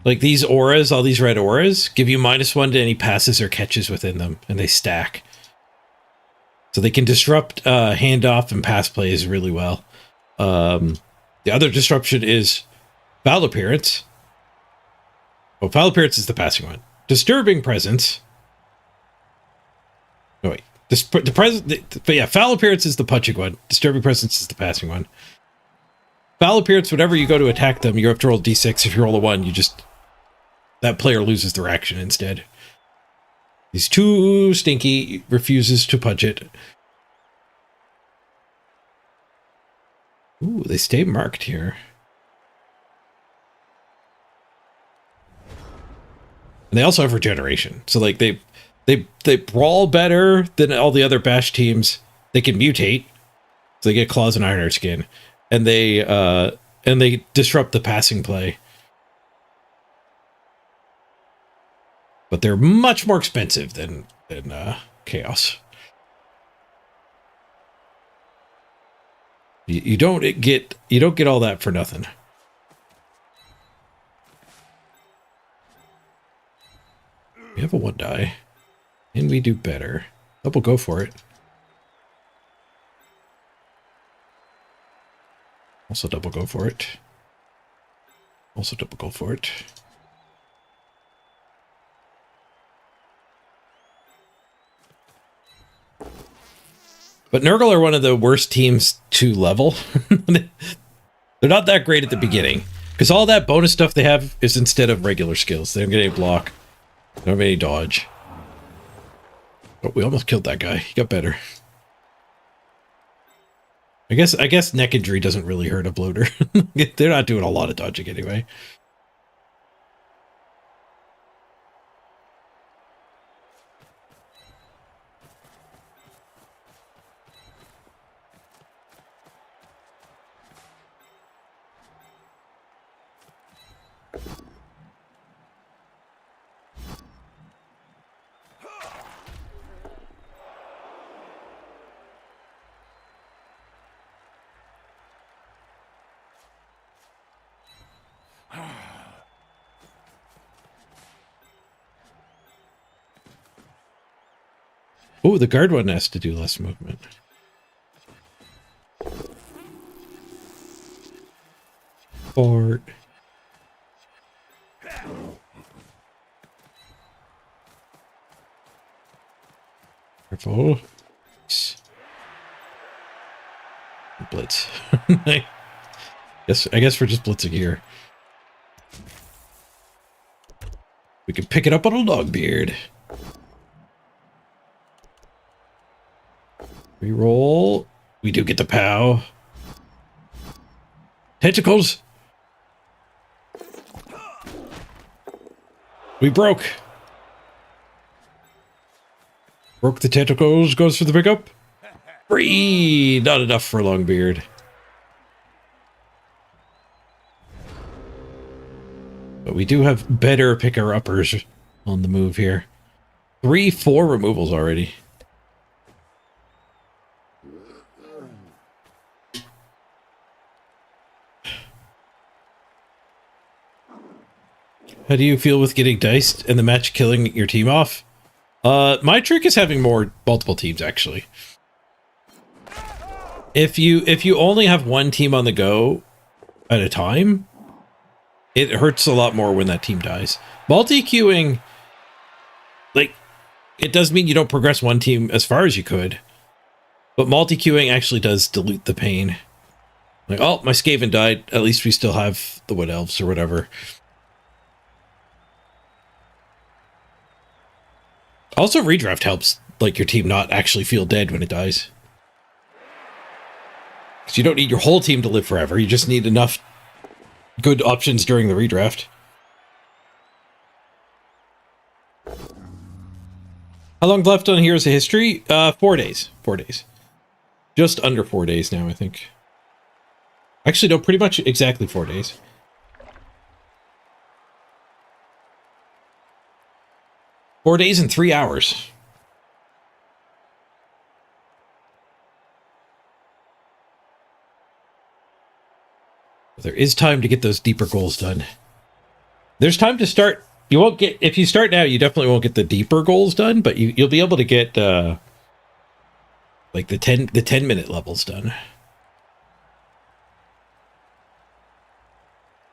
Like these auras, all these red auras, give you -1 to any passes or catches within them, and they stack. So they can disrupt handoff and pass plays really well. The other disruption is foul appearance. Well, foul appearance is the passing one. Disturbing presence. Oh, wait. But yeah, foul appearance is the punching one. Disturbing presence is the passing one. Foul appearance, whenever you go to attack them, you have to roll d6. If you roll a 1, that player loses their action instead. He's too stinky, refuses to punch it. Ooh, they stay marked here. And they also have regeneration. So like they brawl better than all the other bash teams. They can mutate. So they get claws and iron skin. And they disrupt the passing play. But they're much more expensive than Chaos. You don't get all that for nothing. We have a 1-die. And we do better. Double go for it. Also double go for it. Also double go for it. But Nurgle are one of the worst teams to level. They're not that great at the beginning. Because all that bonus stuff they have is instead of regular skills. They don't get any block. They don't have any dodge. Oh, we almost killed that guy. He got better. I guess neck injury doesn't really hurt a bloater. They're not doing a lot of dodging anyway. Oh, the guard one has to do less movement. Fort. Careful. Blitz. I guess we're just blitzing here. We can pick it up on a log beard. Reroll. We do get the POW. Tentacles. We broke. Broke the tentacles. Goes for the pickup. Free. Not enough for Longbeard. But we do have better picker-uppers on the move here. 3-4 removals already. How do you feel with getting diced and the match killing your team off? My trick is having multiple teams, actually. If you only have one team on the go at a time, it hurts a lot more when that team dies. Multi-queuing, like, it does mean you don't progress one team as far as you could, but multi-queuing actually does dilute the pain. Like, oh, my Skaven died. At least we still have the Wood Elves or whatever. Also, redraft helps, like, your team not actually feel dead when it dies. Because you don't need your whole team to live forever. You just need enough good options during the redraft. How long left on Heroes of History? 4 days. 4 days. Just under 4 days now, I think. Actually, no, pretty much exactly 4 days. Four days and 3 hours. There is time to get those deeper goals done. There's time to start. You won't get, if you start now, you definitely won't get the deeper goals done, but you'll be able to get like the 10-minute levels done.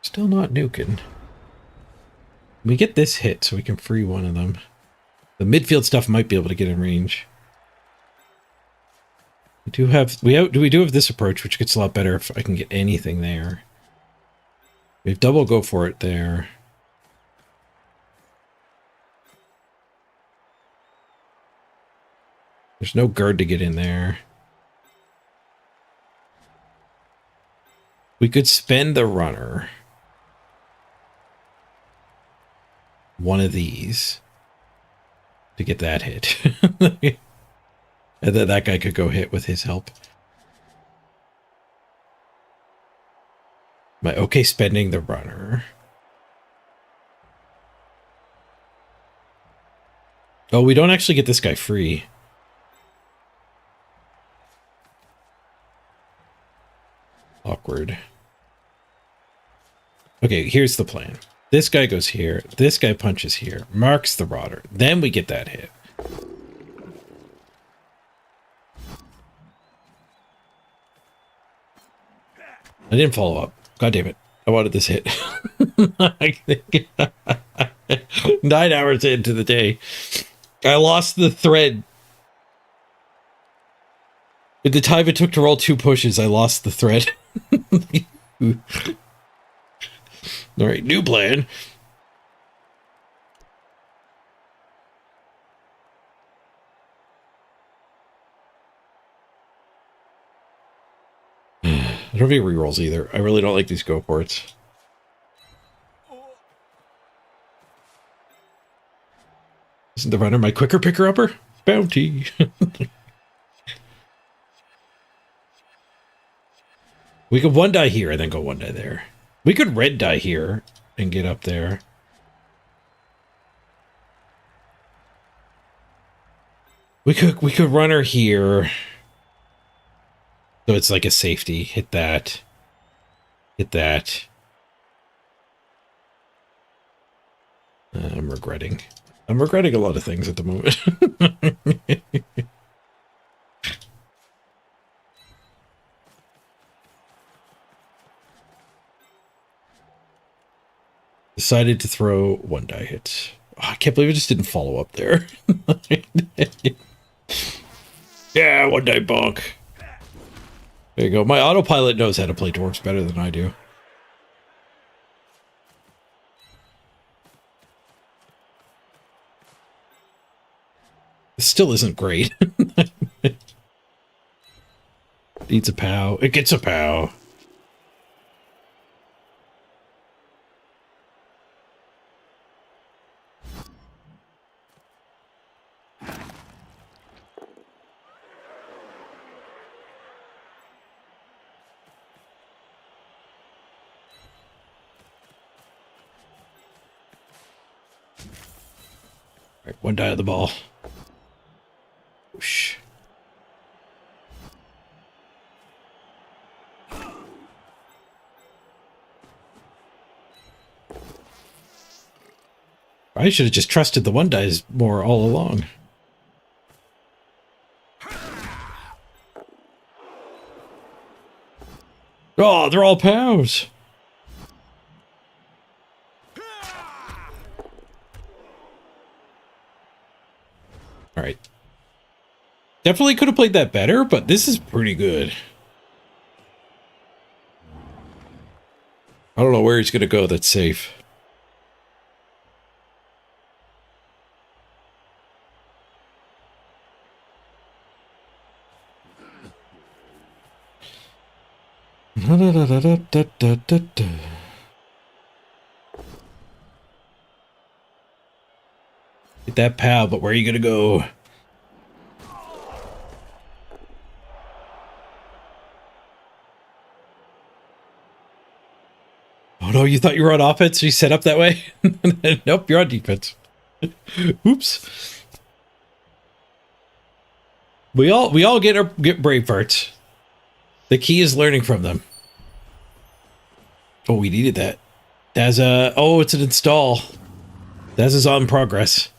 Still not nuking. We get this hit so we can free one of them. The midfield stuff might be able to get in range. We do have this approach, which gets a lot better if I can get anything there. We have double go for it there. There's no guard to get in there. We could spend the runner. One of these to get that hit. And then that guy could go hit with his help. Am I okay spending the runner? Oh, we don't actually get this guy free. Awkward. Okay, here's the plan. This guy goes here. This guy punches here. Marks the rotter. Then we get that hit. I didn't follow up. God damn it. I wanted this hit. 9 hours into the day. I lost the thread. In the time it took to roll 2 pushes, I lost the thread. All right, new plan. I don't have any rerolls either. I really don't like these go ports. Isn't the runner my quicker picker-upper? Bounty. We could 1-die here and then go 1-die there. We could red die here and get up there. We could runner here. So it's like a safety. Hit that. Hit that. I'm regretting. I'm regretting a lot of things at the moment. Decided to throw 1-die hits. Oh, I can't believe I just didn't follow up there. Yeah, 1-die bonk. There you go. My autopilot knows how to play dwarves better than I do. It still isn't great. Eats a pow. It gets a pow. Right, one die of the ball. Whoosh. I should have just trusted the one dies more all along. Oh, they're all pows. All right. Definitely could have played that better, but this is pretty good. I don't know where he's going to go that's safe. Get that pal, but where are you gonna go? Oh no, you thought you were on offense? You set up that way? Nope, you're on defense. Oops. We all get brave parts. The key is learning from them. Oh, we needed that. That's it's an install. That's is on progress.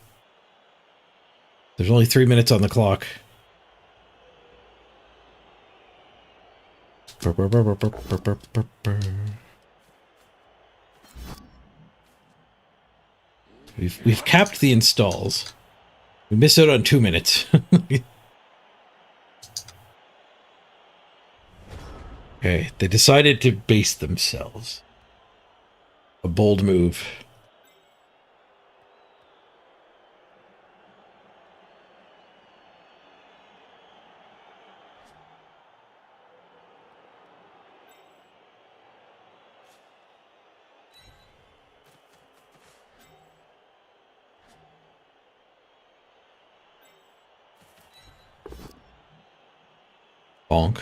There's only 3 minutes on the clock. We've capped the installs. We missed out on 2 minutes. Okay, they decided to base themselves. A bold move. Bonk.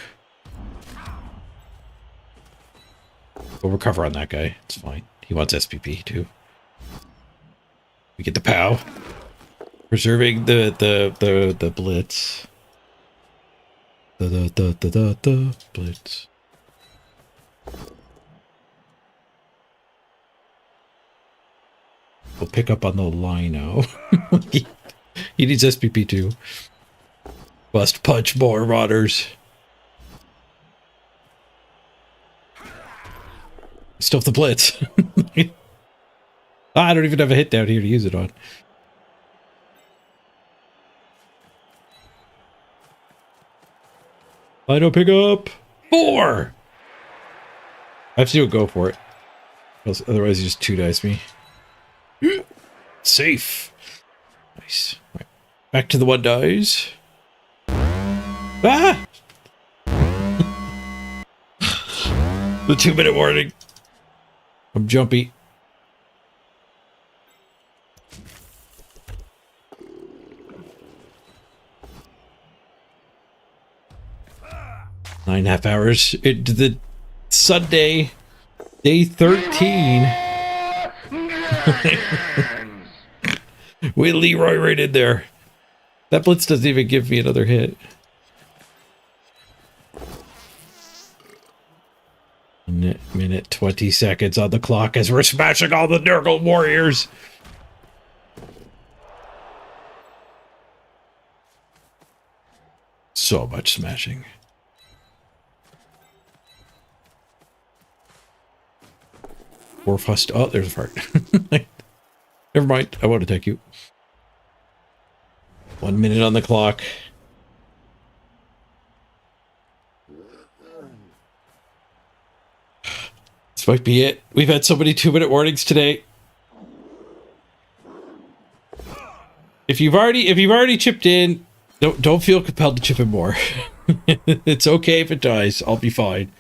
We'll recover on that guy. It's fine. He wants SPP too. We get the POW. Preserving the blitz. The blitz. We'll pick up on the lino. He needs SPP too. Must punch more rotters. Stuff the blitz. I don't even have a hit down here to use it on. I don't pick up 4. I have to go for it. Otherwise, you just 2-dice me. Safe. Nice. Right. Back to the 1 dice. Ah! The 2-minute warning. I'm jumpy. Nine and a half hours into the Sunday, day 13. With Leroy right in there. That blitz doesn't even give me another hit. Minute 20 seconds on the clock as we're smashing all the Nurgle warriors. So much smashing. Dwarf. Oh, there's a fart. Never mind. I won't attack you. 1 minute on the clock. This might be it. We've had so many 2-minute warnings today. If you've already chipped in, don't feel compelled to chip in more. It's okay if it dies. I'll be fine.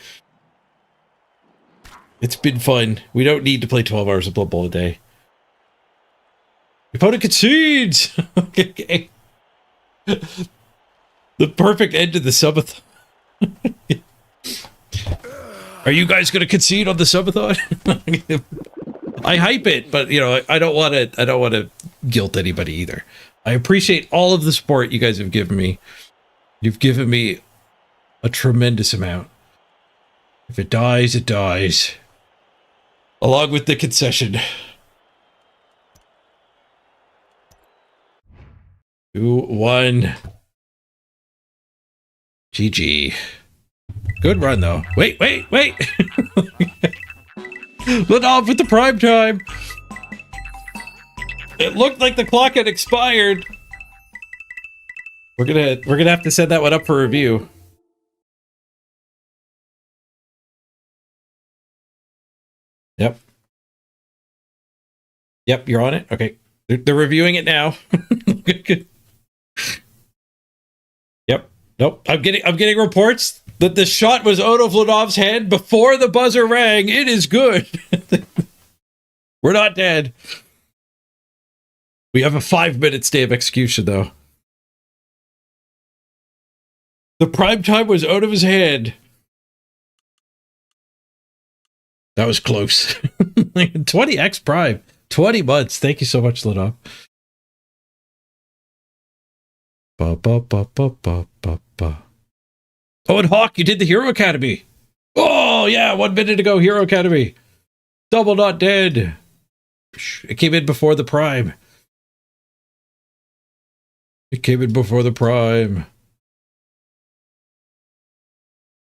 It's been fun. We don't need to play 12 hours of Blood Bowl a day. Your opponent concedes! Okay. The perfect end to the subathon. Are you guys going to concede on the subathon? I hype it, but you know, I don't want to guilt anybody either. I appreciate all of the support you guys have given me. You've given me a tremendous amount. If it dies, it dies. Along with the concession. 2-1. GG. Good run, though. Wait. Let off with the prime time. It looked like the clock had expired. We're gonna have to send that one up for review. Yep, you're on it. Okay, they're reviewing it now. Yep. Nope. I'm getting reports that the shot was out of Vladov's head before the buzzer rang. It is good. We're not dead. We have a 5-minute stay of execution, though. The prime time was out of his head. That was close. 20x prime. 20 months. Thank you so much, Vladov. Oh, and Hawk, you did the Hero Academy. Oh, yeah, 1 minute ago, Hero Academy. Double not dead. It came in before the prime.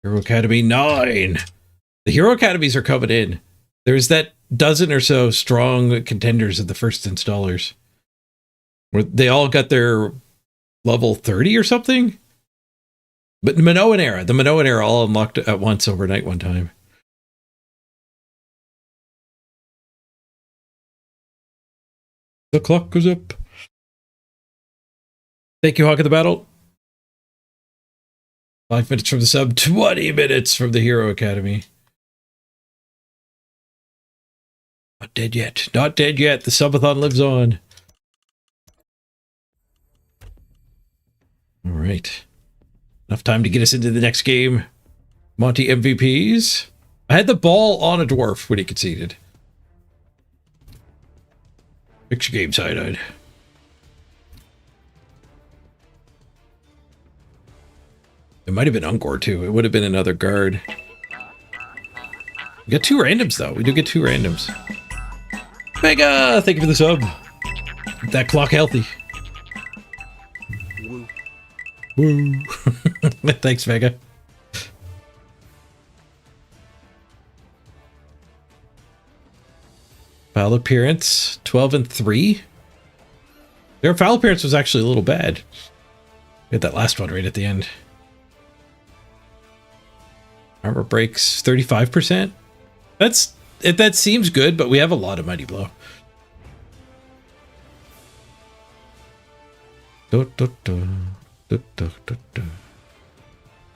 Hero Academy 9. The Hero Academies are coming in. There's that dozen or so strong contenders at the first installers. Where they all got their level 30 or something. But the Minoan era all unlocked at once overnight one time. The clock goes up. Thank you, Hawk of the Battle. 5 minutes from the sub, 20 minutes from the Hero Academy. Not dead yet. Not dead yet. The subathon lives on. All right. Enough time to get us into the next game. Monty MVPs. I had the ball on a dwarf when he conceded. Fix your game, Cyanide. It might have been Ungor, too. It would have been another guard. We got 2 randoms, though. We do get 2 randoms. Mega! Thank you for the sub. Keep that clock healthy. Woo. Thanks, Vega. Foul appearance, 12 and 3. Their foul appearance was actually a little bad. We had that last one right at the end. Armor breaks 35%. That seems good, but we have a lot of Mighty Blow.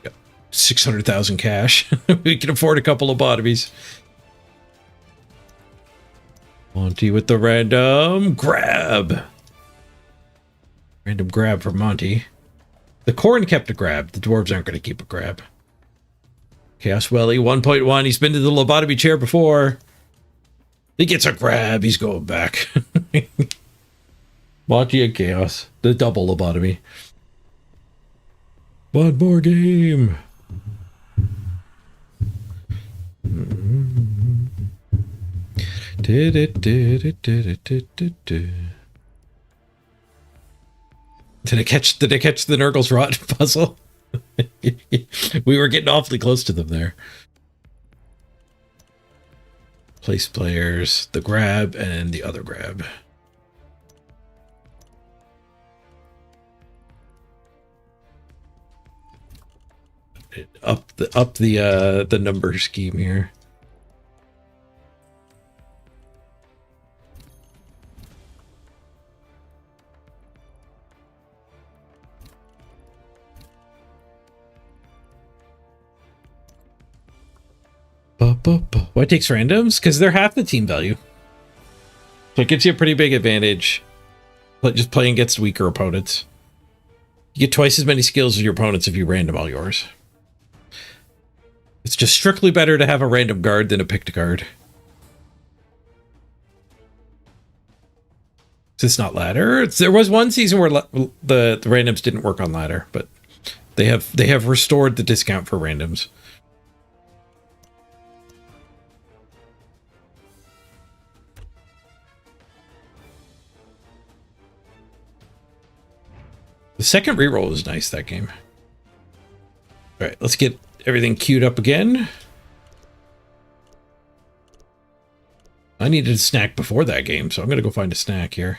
Yep. 600,000 cash. We can afford a couple of lobotomies. Monty with the random grab. Random grab for Monty. The Corn kept a grab. The dwarves aren't going to keep a grab. Chaos Welly 1.1. He's been to the lobotomy chair before. He gets a grab. He's going back. Monty and Chaos. The double lobotomy. One more game. Did I catch the Nurgle's Rot puzzle? We were getting awfully close to them there. Place players, the grab and the other grab. Up the number scheme here. Why it takes randoms? Because they're half the team value. So it gives you a pretty big advantage. But just playing against weaker opponents. You get twice as many skills as your opponents if you random all yours. It's just strictly better to have a random guard than a picked guard. It's not ladder. There was one season where the randoms didn't work on ladder, but they have restored the discount for randoms. The second reroll was nice that game. All right, let's get everything queued up again. I needed a snack before that game, so I'm gonna go find a snack here.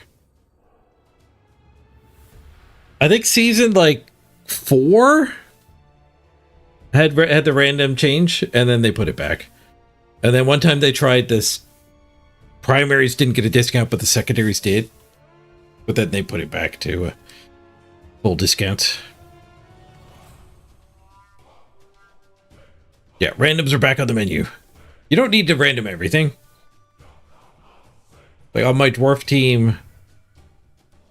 I think season like 4 had the random change, and then they put it back. And then one time they tried this. Primaries didn't get a discount, but the secondaries did. But then they put it back to full discounts. Yeah, randoms are back on the menu. You don't need to random everything. Like on my dwarf team,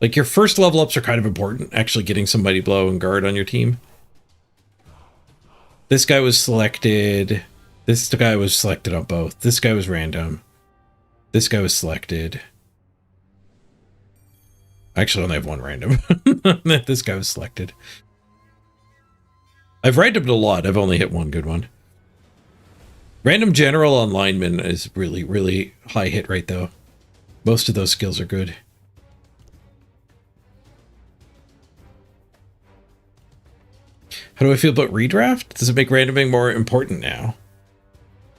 like your first level ups are kind of important. Actually getting some Mighty Blow and Guard on your team. This guy was selected. This guy was selected on both. This guy was random. This guy was selected. Actually, I only have one random. This guy was selected. I've randomed a lot. I've only hit one good one. Random general on lineman is really, really high hit rate, though. Most of those skills are good. How do I feel about redraft? Does it make randoming more important now?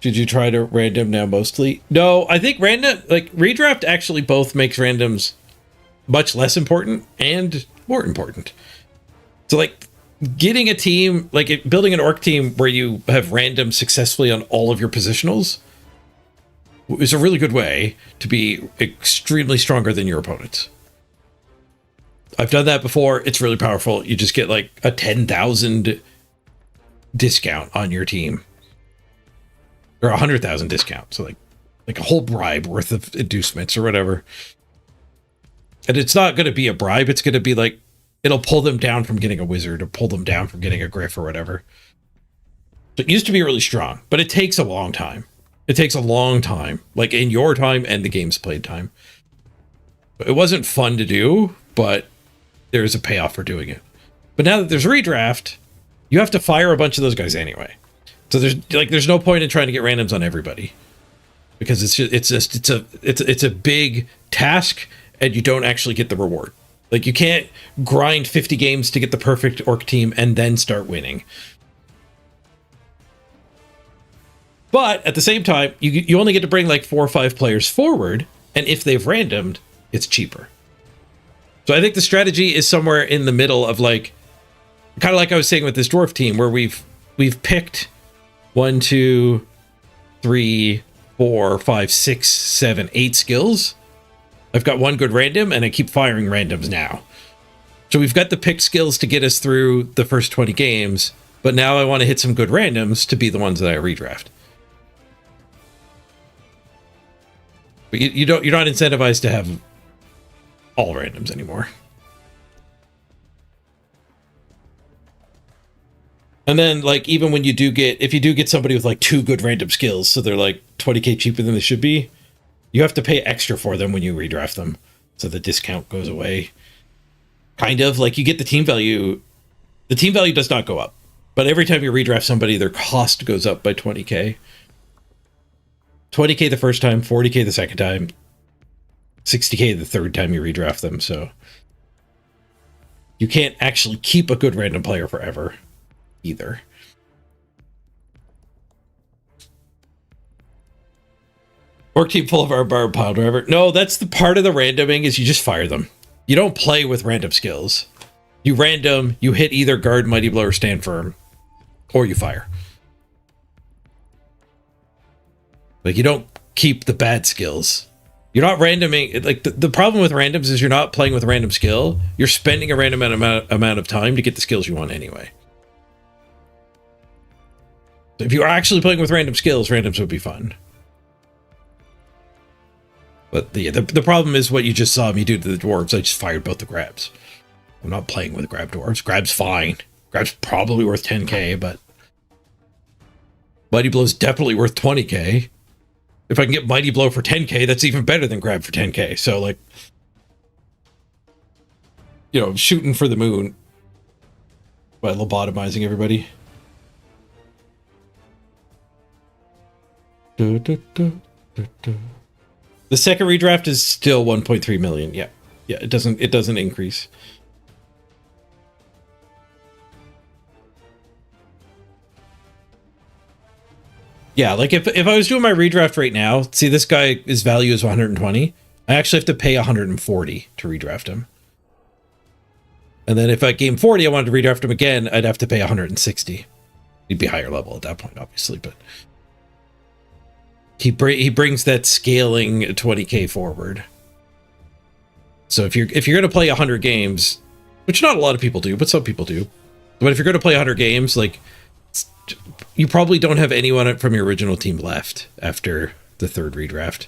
Did you try to random now mostly? No, I think redraft actually both makes randoms much less important and more important. So like getting a team, like building an orc team where you have random successfully on all of your positionals is a really good way to be extremely stronger than your opponents. I've done that before. It's really powerful. You just get like a 10,000 discount on your team. Or 100,000 discount. So like a whole bribe worth of inducements or whatever. And it's not going to be a bribe. It's going to be like, it'll pull them down from getting a wizard or pull them down from getting a griff or whatever. So it used to be really strong, but it takes a long time. It takes a long time, like in your time and the game's played time. It wasn't fun to do, but there's a payoff for doing it. But now that there's redraft, you have to fire a bunch of those guys anyway. So there's no point in trying to get randoms on everybody, because it's a big task and you don't actually get the reward. Like you can't grind 50 games to get the perfect orc team and then start winning. But at the same time, you only get to bring like 4 or 5 players forward, and if they've randomed, it's cheaper. So I think the strategy is somewhere in the middle of like, kind of like I was saying with this dwarf team, where we've picked 1, 2, 3, 4, 5, 6, 7, 8 skills. I've got one good random, and I keep firing randoms now. So we've got the picked skills to get us through the first 20 games, but now I want to hit some good randoms to be the ones that I redraft. But you're not incentivized to have all randoms anymore. And then, like, even when you if you do get somebody with like 2 good random skills, so they're like 20k cheaper than they should be, you have to pay extra for them when you redraft them. So the discount goes away. Kind of like you get the team value. The team value does not go up, but every time you redraft somebody, their cost goes up by 20k. 20k the first time, 40k the second time, 60k the third time you redraft them. So you can't actually keep a good random player forever either. Orc team full of our bar pile driver. No, that's the part of the randoming is you just fire them. You don't play with random skills. You random, you hit either guard, mighty blow, or stand firm, or you fire. Like, you don't keep the bad skills. You're not randoming. Like, the problem with randoms is you're not playing with a random skill. You're spending a random amount of time to get the skills you want anyway. If you were actually playing with random skills, randoms would be fun. But the problem is what you just saw me do to the dwarves. I just fired both the grabs. I'm not playing with grab dwarves. Grab's fine. Grab's probably worth 10k, but Mighty Blow's definitely worth 20k. If I can get Mighty Blow for 10k, that's even better than grab for 10k. So, like, you know, shooting for the moon by lobotomizing everybody. The second redraft is still 1.3 million. Yeah. Yeah, it doesn't increase. Yeah, like if I was doing my redraft right now, see this guy, his value is 120. I actually have to pay 140 to redraft him. And then if at game 40 I wanted to redraft him again, I'd have to pay 160. He'd be higher level at that point, obviously, but he brings that scaling 20k forward. So if you're going to play 100 games, which not a lot of people do, but some people do. But if you're going to play 100 games, like, you probably don't have anyone from your original team left after the third redraft.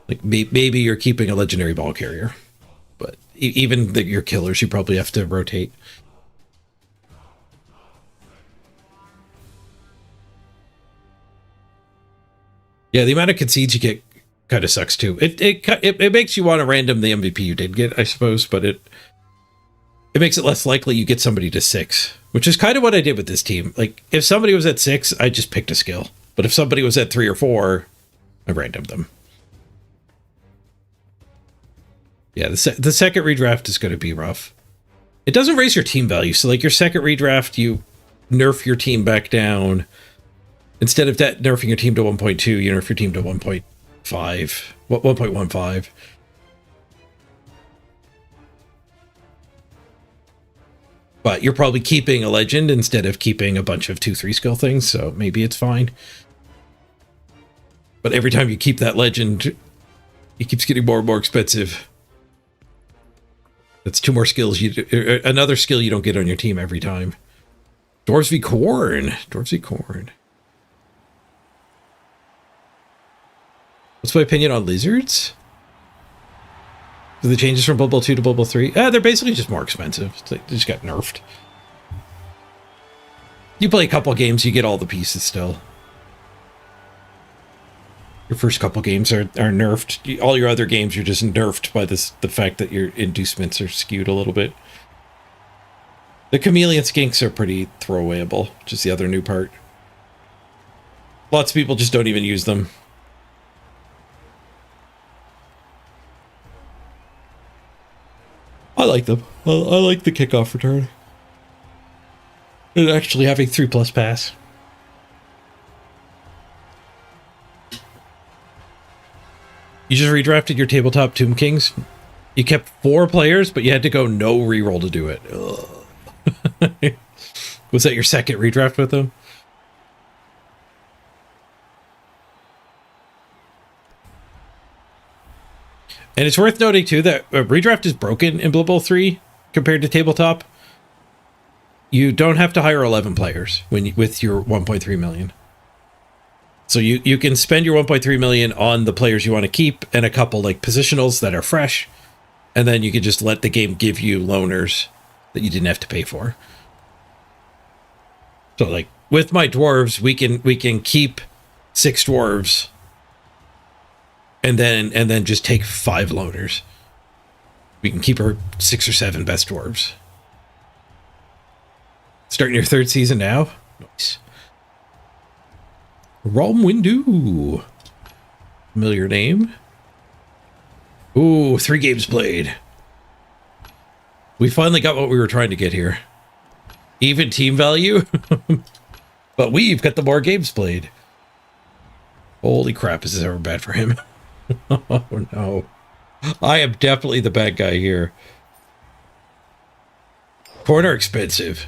Like, maybe you're keeping a legendary ball carrier, but even your killers, you probably have to rotate. Yeah, the amount of concedes you get kind of sucks too. It makes you want to random the MVP you did get, I suppose, but it makes it less likely you get somebody to 6, which is kind of what I did with this team. Like, if somebody was at 6, I just picked a skill. But if somebody was at 3 or 4, I randomed them. Yeah, the second redraft is going to be rough. It doesn't raise your team value. So, like, your second redraft, you nerf your team back down. Instead of that nerfing your team to 1.2, you nerf your team to 1.5. 1.15. But you're probably keeping a legend instead of keeping a bunch of 2-3 skill things, so maybe it's fine. But every time you keep that legend, it keeps getting more and more expensive. That's 2 more skills. Another skill you don't get on your team every time. Dwarves v. Corn. Dwarves v. Corn. What's my opinion on lizards? The changes from Blood Bowl 2 to Blood Bowl 3? They're basically just more expensive. It's like they just got nerfed. You play a couple games, you get all the pieces still. Your first couple games are nerfed. All your other games, you're just nerfed by the fact that your inducements are skewed a little bit. The chameleon skinks are pretty throwawayable, which is the other new part. Lots of people just don't even use them. I like them. I like the kickoff return. And actually having 3+ pass. You just redrafted your tabletop Tomb Kings. You kept 4 players, but you had to go no reroll to do it. Was that your second redraft with them? And it's worth noting, too, that redraft is broken in Blood Bowl 3 compared to tabletop. You don't have to hire 11 players with your 1.3 million. So you can spend your 1.3 million on the players you want to keep and a couple like positionals that are fresh. And then you can just let the game give you loaners that you didn't have to pay for. So like with my dwarves, we can keep 6 dwarves. And then just take 5 loaners. We can keep our 6 or 7 best dwarves. Starting your 3rd season now? Nice. Rom Windu. Familiar name. Ooh, 3 games played. We finally got what we were trying to get here. Even team value. But we've got the more games played. Holy crap, is this ever bad for him? Oh no. I am definitely the bad guy here. Corn are expensive.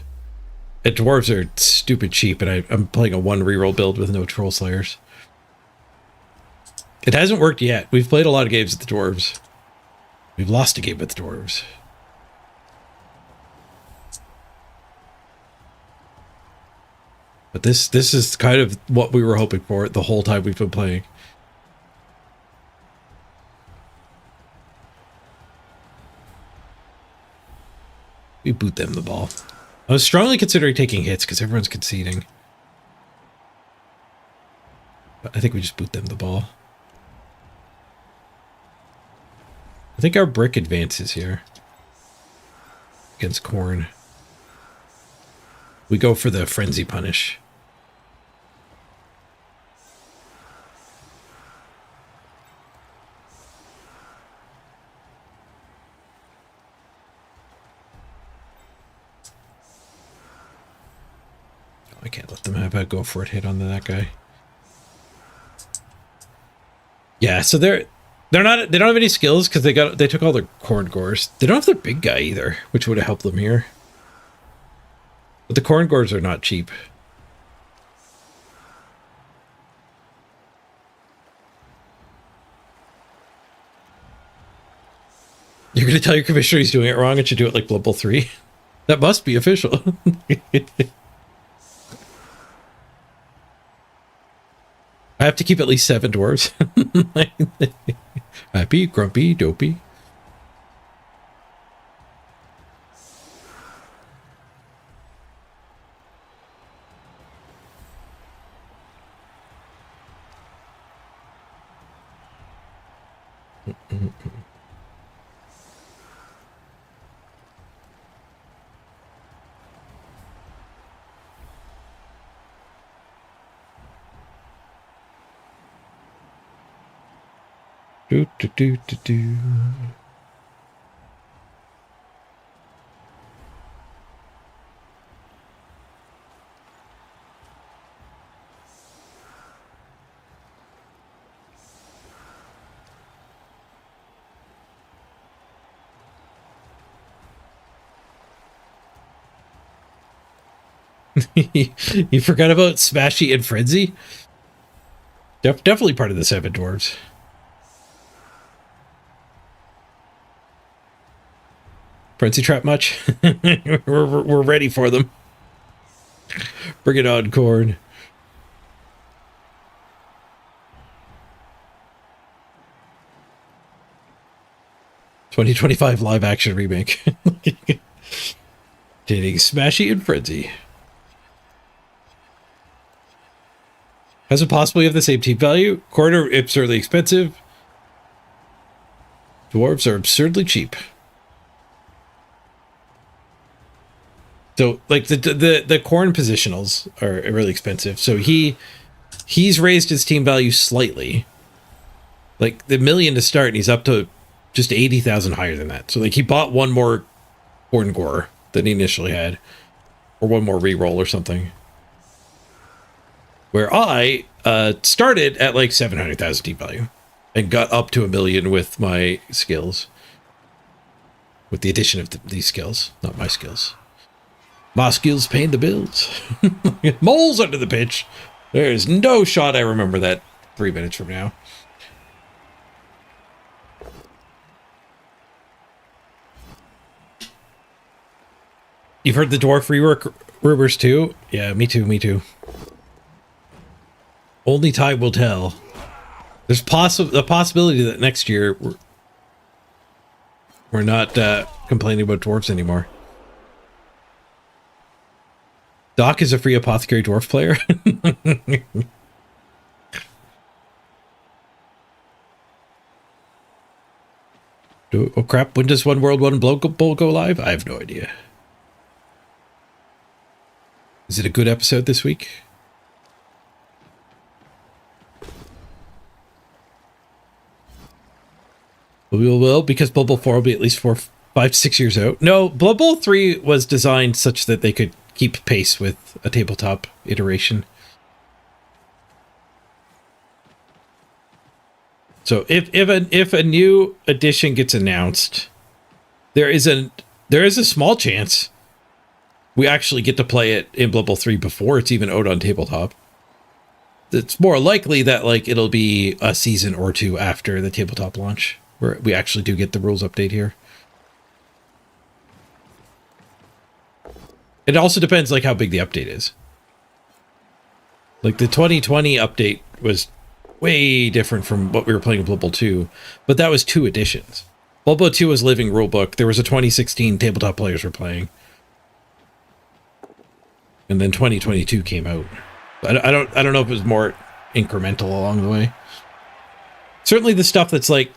And dwarves are stupid cheap, and I'm playing a 1 reroll build with no troll slayers. It hasn't worked yet. We've played a lot of games with the dwarves. We've lost a game with the dwarves. But this is kind of what we were hoping for the whole time we've been playing. We boot them the ball. I was strongly considering taking hits because everyone's conceding. But I think we just boot them the ball. I think our brick advances here. Against corn. We go for the frenzy punish. I can't let them have a go for it hit on that guy. Yeah, so they don't have any skills because they took all their corn gores. They don't have their big guy either, which would have helped them here. But the corn gores are not cheap. You're gonna tell your commissioner he's doing it wrong and should do it like Blood Bowl 3? That must be official. I have to keep at least 7 dwarves. Happy, grumpy, dopey. Do, do, do, do, do. You forgot about Smashy and Frenzy? Definitely part of the 7 dwarves. Frenzy trap much? we're ready for them. Bring it on, corn. $2025 live action remake. Dating Smashy and Frenzy. Has it possibly have the same team value? Corn are absurdly expensive. Dwarves are absurdly cheap. So, like, the corn positionals are really expensive. So he's raised his team value slightly. Like, the million to start, and he's up to just 80,000 higher than that. So, like, he bought one more corn gore than he initially had. Or one more reroll or something. Where I started at, like, 700,000 team value. And got up to 1 million with my skills. With the addition of these skills. Not my skills. My skills paying the bills. Moles under the pitch. There's no shot I remember that 3 minutes from now. You've heard the dwarf rework rumors too? Yeah, me too, me too. Only time will tell. There's the possibility that next year we're not complaining about dwarves anymore. Doc is a free apothecary dwarf player. Oh crap, when does One World One Bowl go live? I have no idea. Is it a good episode this week? We will, because Blood Bowl 4 will be at least 5 to 6 years out. No, Blood Bowl 3 was designed such that they could keep pace with a tabletop iteration. So if a new edition gets announced, there is a small chance we actually get to play it in Blood Bowl 3 before it's even out on tabletop. It's more likely that like it'll be a season or 2 after the tabletop launch where we actually do get the rules update here. It also depends like how big the update is. Like the 2020 update was way different from what we were playing in Blood Bowl 2, but that was 2 editions. Blood Bowl 2 was living rulebook. There was a 2016 tabletop players were playing, and then 2022 came out. I don't know if it was more incremental along the way. Certainly, the stuff that's like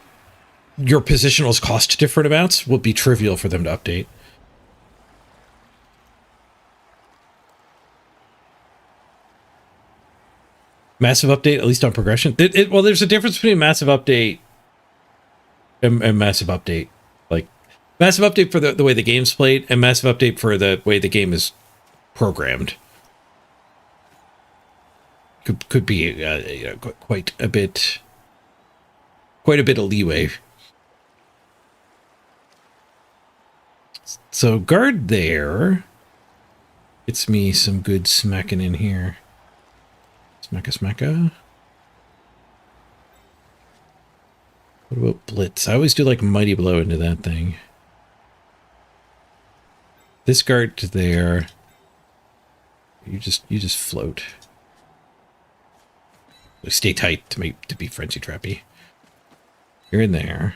your positionals cost different amounts would be trivial for them to update. Massive update, at least on progression. Well, there's a difference between massive update and massive update. Like, massive update for the way the game's played, and massive update for the way the game is programmed. Could be you know, quite a bit of leeway. So guard there. It's me some good smacking in here. Smacka. What about blitz? I always do like mighty blow into that thing. This guard to there. You just float. Stay tight to be frenzy trappy. You're in there.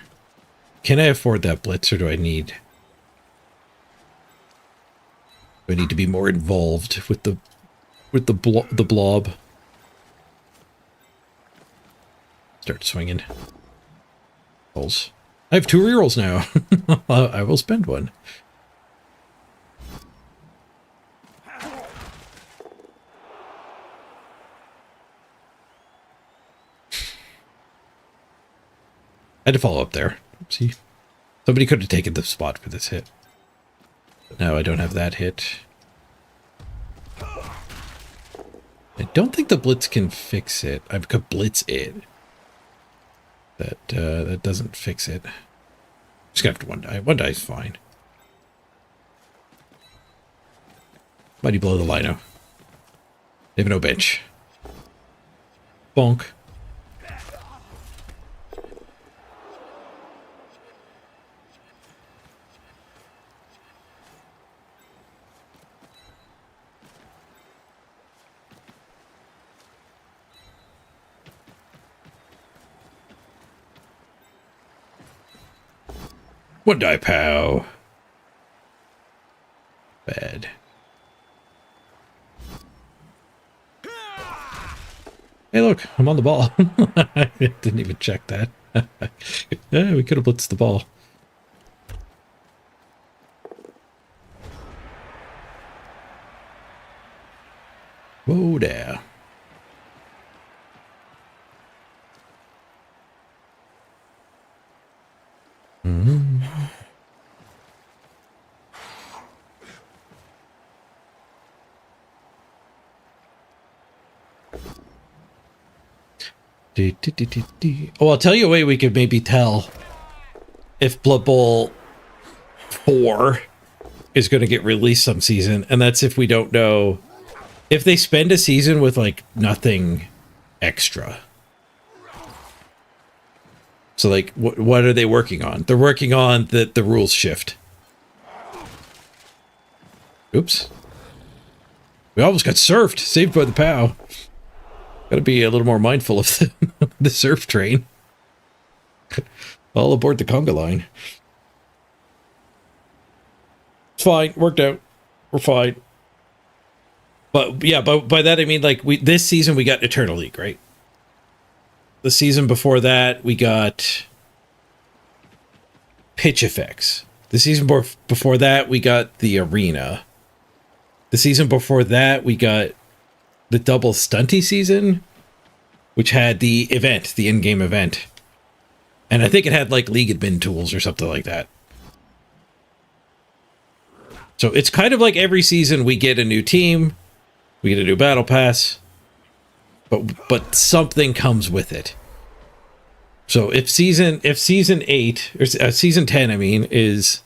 Can I afford that blitz, or do I need to be more involved with the blob? Start swinging. Rolls. I have 2 rerolls now. I will spend one. I had to follow up there. Oopsie. Somebody could have taken the spot for this hit. But now I don't have that hit. I don't think the blitz can fix it. I could blitz it. That doesn't fix it. Just gonna have to one die. One die is fine. Mighty blow the lino. They have no bench. Bonk. One die pow. Bad. Hey, look, I'm on the ball. I didn't even check that. Yeah, we could have blitzed the ball. Whoa there. Oh, I'll tell you a way we could maybe tell if Blood Bowl 4 is going to get released some season, and that's if we don't know if they spend a season with like nothing extra. So like, what are they working on? They're working on the rules shift. Oops. We almost got surfed. Saved by the POW. Gotta be a little more mindful of the surf train. All aboard the conga line. It's fine. Worked out. We're fine. But yeah, by that I mean like this season we got Eternal League, right? The season before that we got Pitch Effects. The season before that we got the Arena. The season before that we got the double stunty season, which had the event, the in-game event. And I think it had like league admin tools or something like that. So it's kind of like every season we get a new team, we get a new battle pass, but something comes with it. So if season 8 or season 10, I mean, is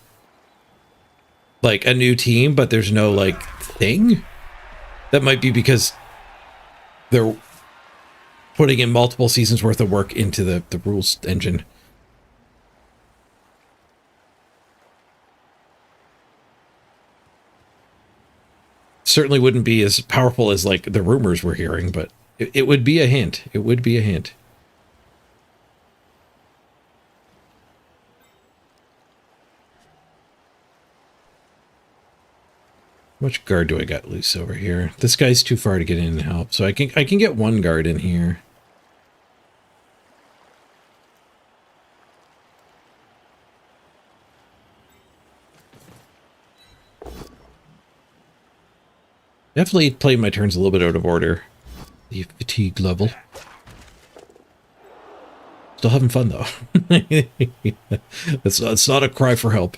like a new team, but there's no like thing, that might be because they're putting in multiple seasons worth of work into the rules engine. certainly wouldn't be as powerful as like the rumors we're hearing, but it would be a hint. It would be a hint. How much guard do I got loose over here? This guy's too far to get in and help, so I can get one guard in here. Definitely playing my turns a little bit out of order. The fatigue level. Still having fun though. It's not a cry for help.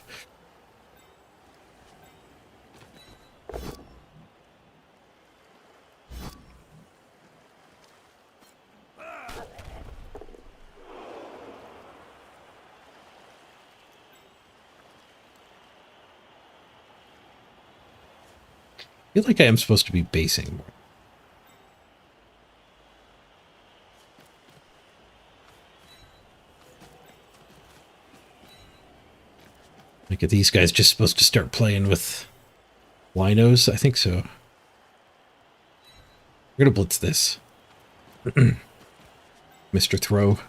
I feel like I am supposed to be basing more. Like, are these guys just supposed to start playing with winos? I think so. We're gonna blitz this. Mr. Throw.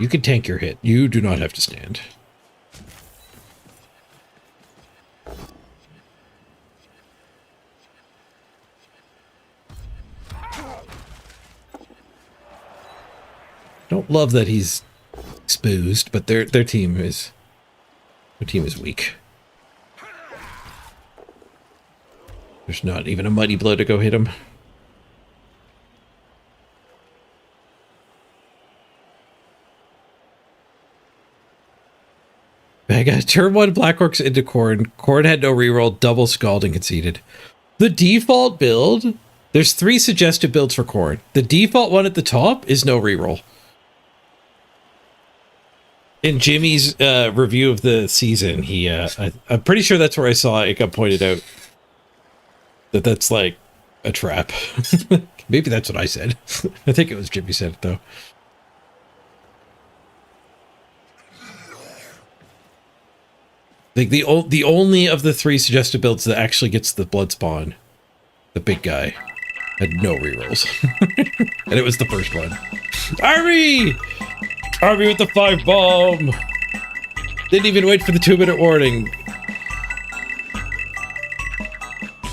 You can tank your hit. You do not have to stand. Don't love that he's exposed, but their team is weak. There's not even a muddy blow to go hit him. I got turn 1 Black Orcs into Khorne. Khorne had no reroll, double scald and conceded. The default build, there's 3 suggested builds for Khorne. The default one at the top is no reroll. In Jimmy's review of the season, he I'm pretty sure that's where I saw it got pointed out that that's like a trap. Maybe that's what I said. I think it was Jimmy said it though. Like the only of the 3 suggested builds that actually gets the blood spawn, the big guy, had no rerolls. And it was the first one. Army! Army with the 5 bomb! Didn't even wait for the 2-minute warning.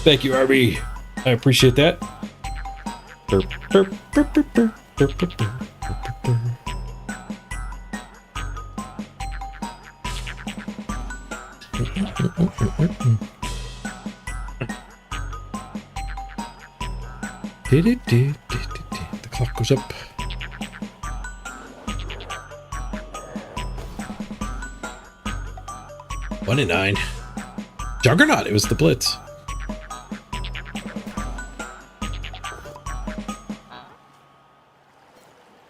Thank you, Army. I appreciate that. The clock goes up. One in 9. Juggernaut, it was the blitz.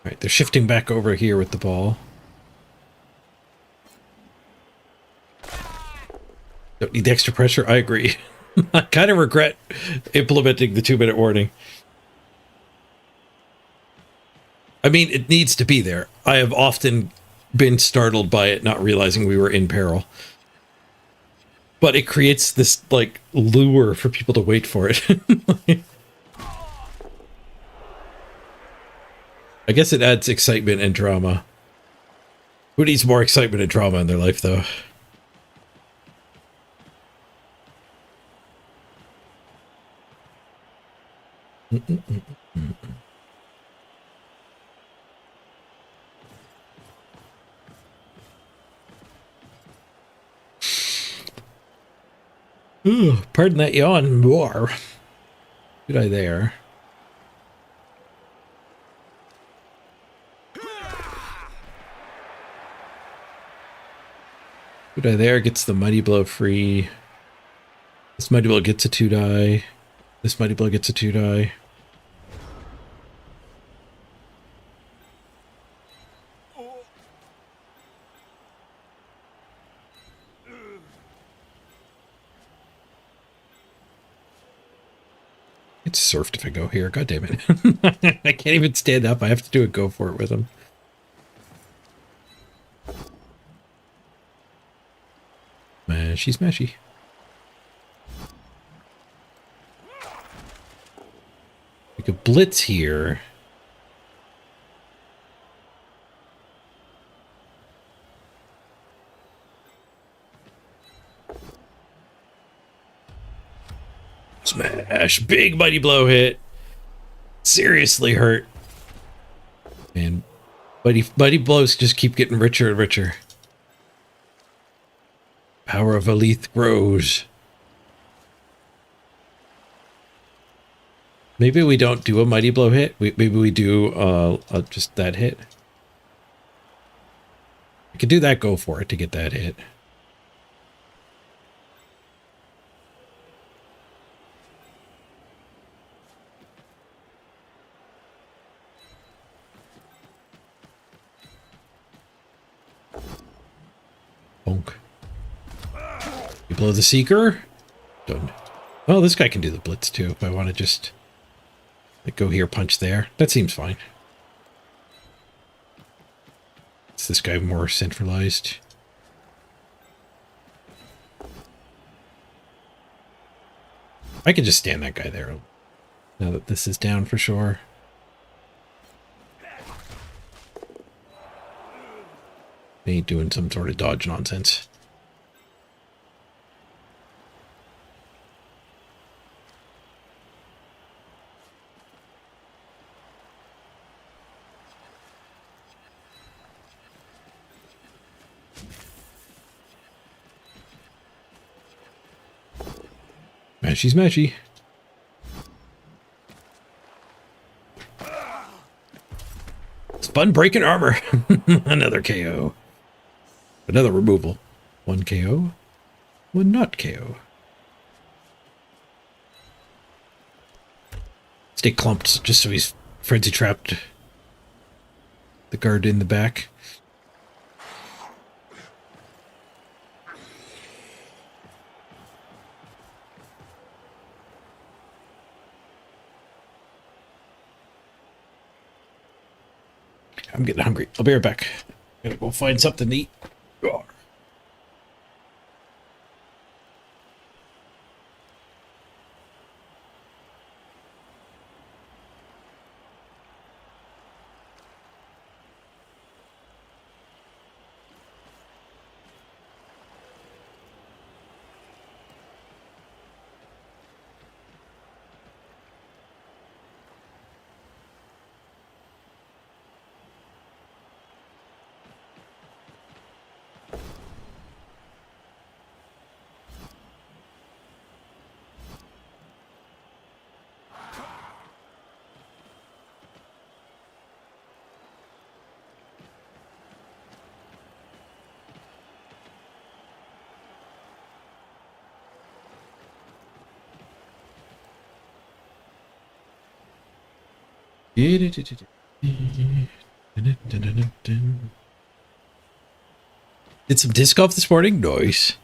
Alright, they're shifting back over here with the ball. Don't need the extra pressure, I agree. I kind of regret implementing the 2-minute warning. I mean, it needs to be there. I have often been startled by it, not realizing we were in peril. But it creates this, like, lure for people to wait for it. I guess it adds excitement and drama. Who needs more excitement and drama in their life, though? Ooh, pardon that yawn. More. Good eye there. Good eye there gets the mighty blow free. This mighty blow gets a 2-die. This mighty blow gets a 2-die. It's surfed if I go here. God damn it. I can't even stand up. I have to do a go for it with him. Mashy smashy. We could blitz here. Smash. Big mighty blow hit. Seriously hurt. And mighty blows just keep getting richer and richer. Power of Alith grows. Maybe we don't do a mighty blow hit. Maybe we do just that hit. We could do that go for it to get that hit. Bonk. You blow the Seeker? Done. Oh, this guy can do the blitz too if I want to just like, go here, punch there. That seems fine. Is this guy more centralized? I can just stand that guy there now that this is down for sure. Ain't doing some sort of dodge nonsense. Mashy smashy. It's fun breaking armor. Another KO. Another removal. One KO. One not KO. Stay clumped just so he's frenzy trapped. The guard in the back. I'm getting hungry. I'll be right back. Gotta go find something to eat. Oh. Did some disc golf this morning? Nice.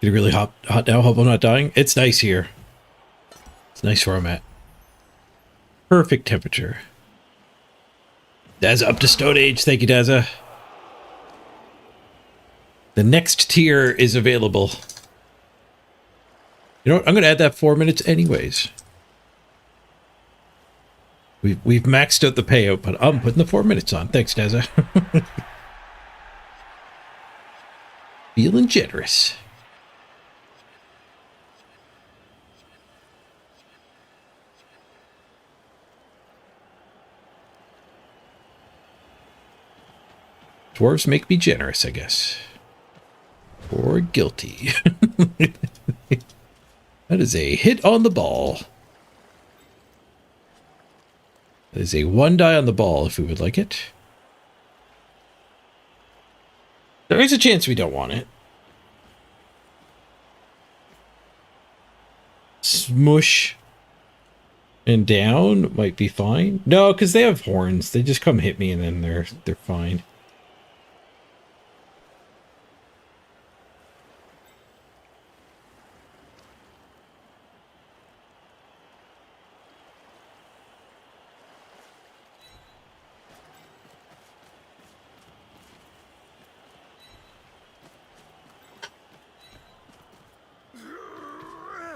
Getting really hot now. Hope I'm not dying. It's nice here. It's nice where I'm at. Perfect temperature. Dazza up to Stone Age. Thank you, Dazza. The next tier is available. You know what? I'm going to add that 4 minutes anyways. We've maxed out the payout, but I'm putting the 4 minutes on. Thanks, Dazza. Feeling generous. Dwarves make me generous, I guess. Or guilty. That is a hit on the ball. That is a 1 die on the ball if we would like it. There is a chance we don't want it. Smush and down might be fine. No, because they have horns. They just come hit me and then they're fine.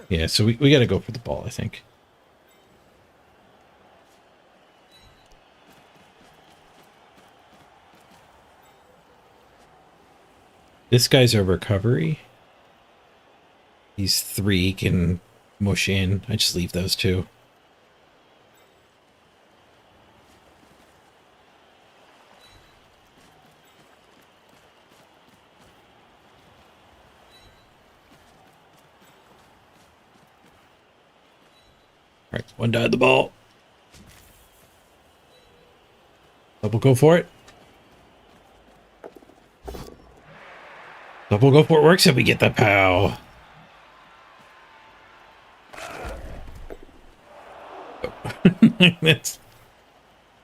Yeah, so we got to go for the ball, I think. This guy's a recovery. These 3 can mush in. I just leave those 2. All right, 1 died the ball. Double go for it. Double go for it works if we get the POW. That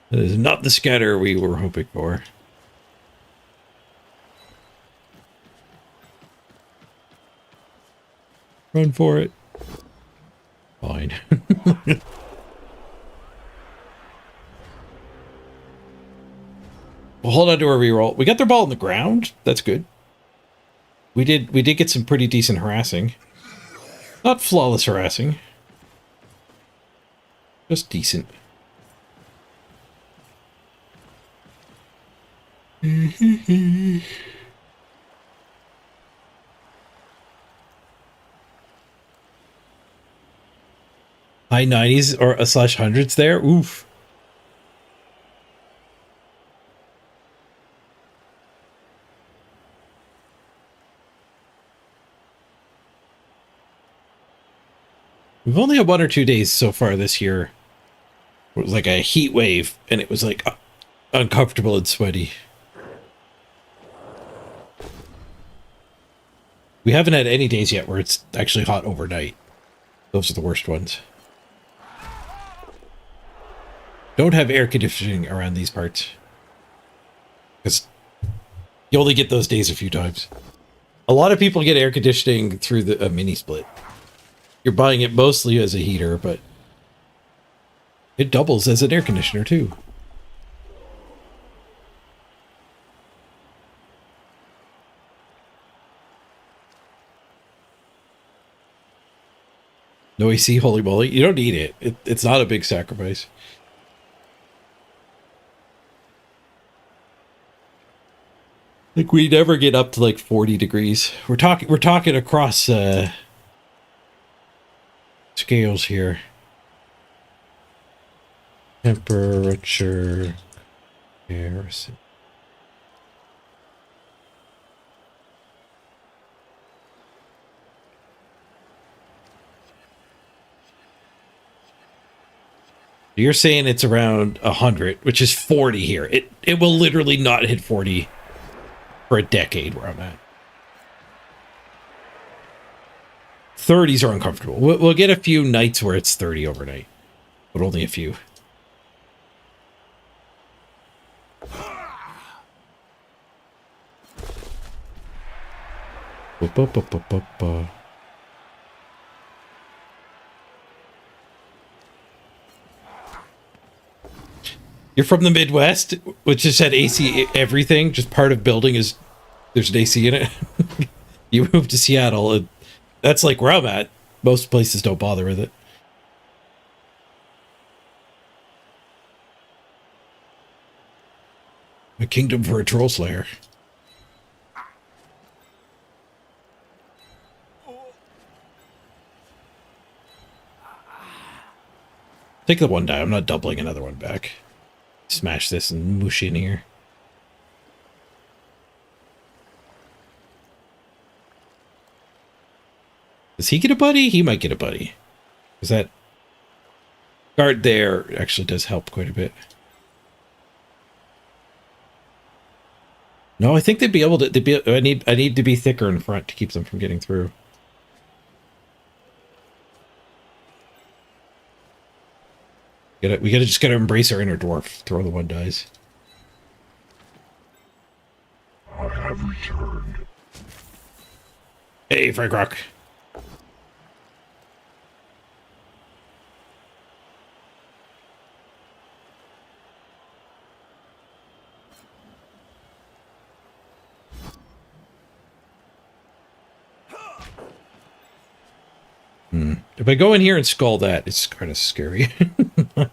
is not the scatter we were hoping for. Run for it. Fine. We'll hold on to our reroll. We got their ball on the ground. That's good. We did get some pretty decent harassing. Not flawless harassing. Just decent. High 90s or a slash hundreds there. Oof. We've only had 1 or 2 days so far this year. It was like a heat wave, and it was like uncomfortable and sweaty. We haven't had any days yet where it's actually hot overnight. Those are the worst ones. Don't have air conditioning around these parts, because you only get those days a few times. A lot of people get air conditioning through the mini split. You're buying it mostly as a heater, but it doubles as an air conditioner too. No AC, holy moly. You don't need it. It's not a big sacrifice. Like, we never get up to like 40 degrees. We're talking across scales here. Temperature comparison. You're saying it's around 100, which is 40 here. It will literally not hit 40 for a decade where I'm at. 30s are uncomfortable. We'll get a few nights where it's 30 overnight, but only a few. You're from the Midwest, which just had AC everything. Just part of building is there's an AC in it. You moved to Seattle, and that's like where I'm at. Most places don't bother with it. A kingdom for a troll slayer. Take the 1 die. I'm not doubling another one back. Smash this and mush in here. Does he get a buddy? He might get a buddy. Because that guard there actually does help quite a bit. No, I think they'd be able to. I need to be thicker in front to keep them from getting through. We gotta just gotta embrace our inner dwarf. Throw the 1 dies. I have returned. Hey, Frank Rock. If I go in here and skull that, it's kind of scary. I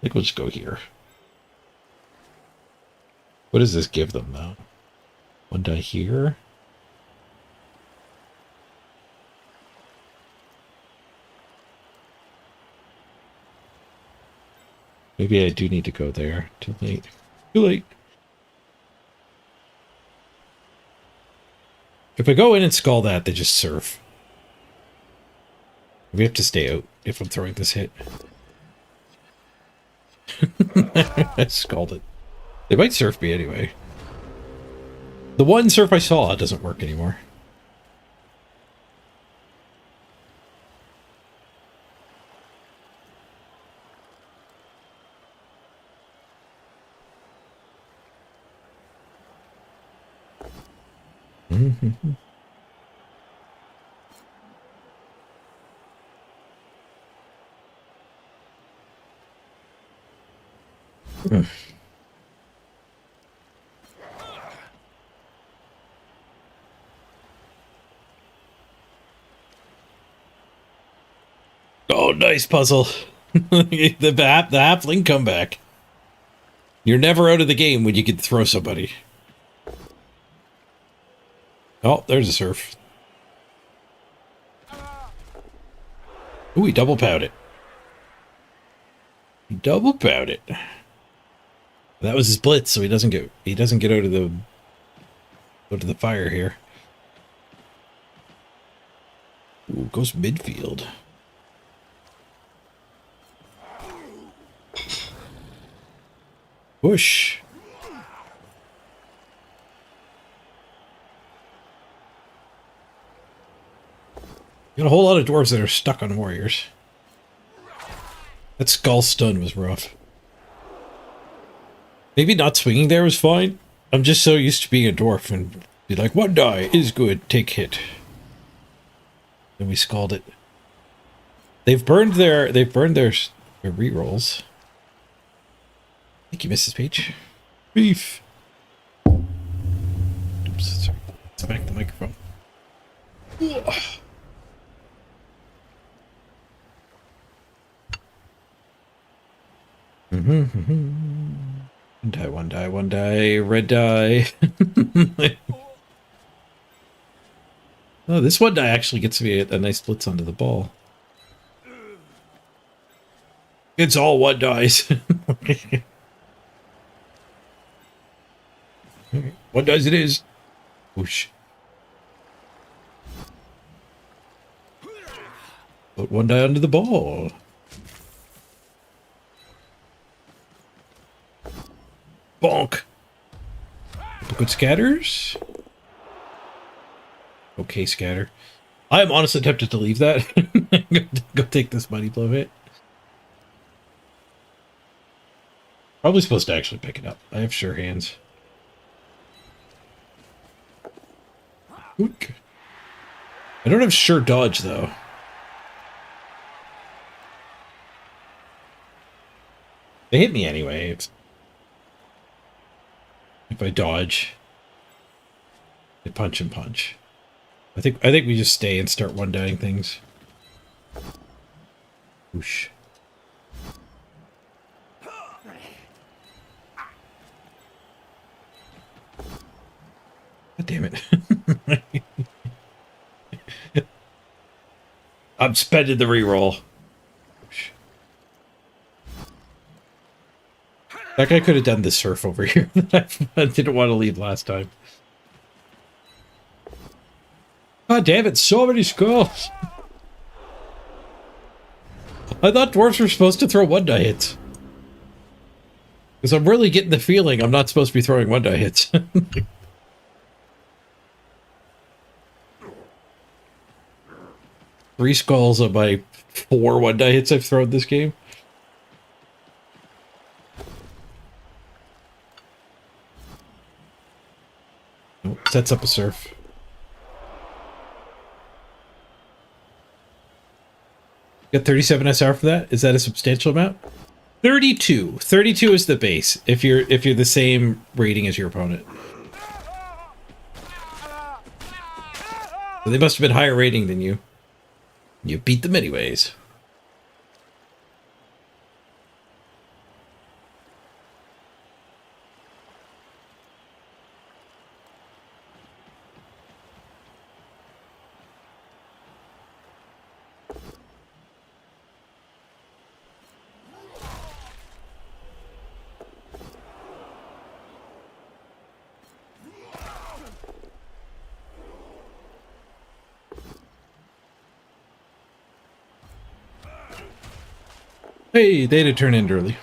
think we'll just go here. What does this give them, though? 1 die here. Maybe I do need to go there. Too late. Too late. If I go in and skull that, they just surf. We have to stay out if I'm throwing this hit. I skulled it. They might surf me anyway. The one surf I saw doesn't work anymore. Oh, nice puzzle. the halfling comeback. You're never out of the game when you can throw somebody. Oh, there's a surf. Ooh, he double powed it. Double powed it. That was his blitz, so he doesn't get out of the fire here. Ooh, goes midfield. Push. Got a whole lot of dwarves that are stuck on warriors. That skull stun was rough. Maybe not swinging there was fine. I'm just so used to being a dwarf and be like, 1 die is good, take hit. Then we skulled it. They've burned their rerolls. Thank you, Mrs. Peach. Beef. Oops, sorry. Smack the microphone. One die, red die. Oh, this 1 die actually gets me a nice blitz onto the ball. It's all 1 dies. 1 dies it is. Whoosh. Put 1 die onto the ball. Bonk. Good scatters. Okay, scatter. I am honestly tempted to leave that. Go take this money blow hit. Probably supposed to actually pick it up. I have sure hands. Ook. I don't have sure dodge though. They hit me anyway. If I dodge, they punch and punch. I think we just stay and start 1 dying things. Whoosh. God damn it. I'm spending the reroll. Whoosh. That guy could have done the surf over here. I didn't want to leave last time. God damn it, so many skulls. I thought dwarves were supposed to throw 1 die hits. Because I'm really getting the feeling I'm not supposed to be throwing 1 die hits. 3 skulls on my 4 1 die hits I've thrown this game. Oh, sets up a surf. Got 37 SR for that? Is that a substantial amount? 32. 32 is the base if you're the same rating as your opponent. But they must have been higher rating than you. You beat them anyways. Hey, they had to turn in early.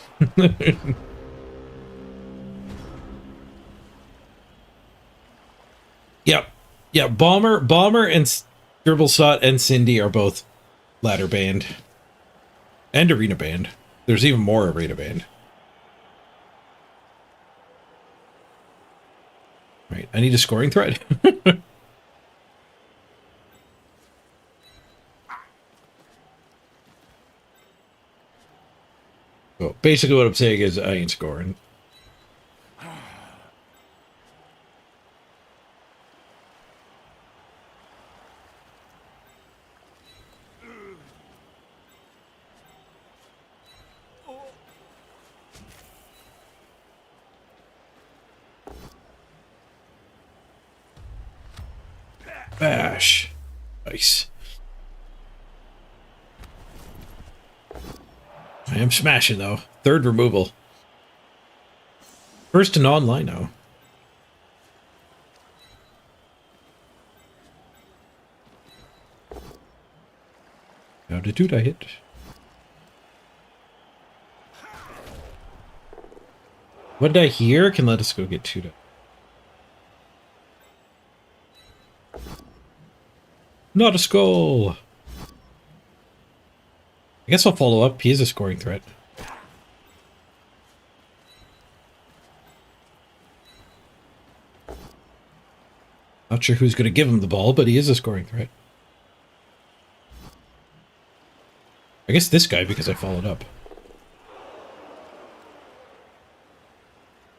Yep. Yeah, Bomber and Dribblesot and Cindy are both ladder banned. And arena banned. There's even more arena banned. Right, I need a scoring thread. Well, basically what I'm saying is I ain't scoring. Bash. Nice. I am smashing, though. Third removal. First to non-line now. How did I hit? What did I hear? Can let us go get Tuda. Not a skull! I guess I'll follow up. He is a scoring threat. Not sure who's going to give him the ball, but he is a scoring threat. I guess this guy, because I followed up.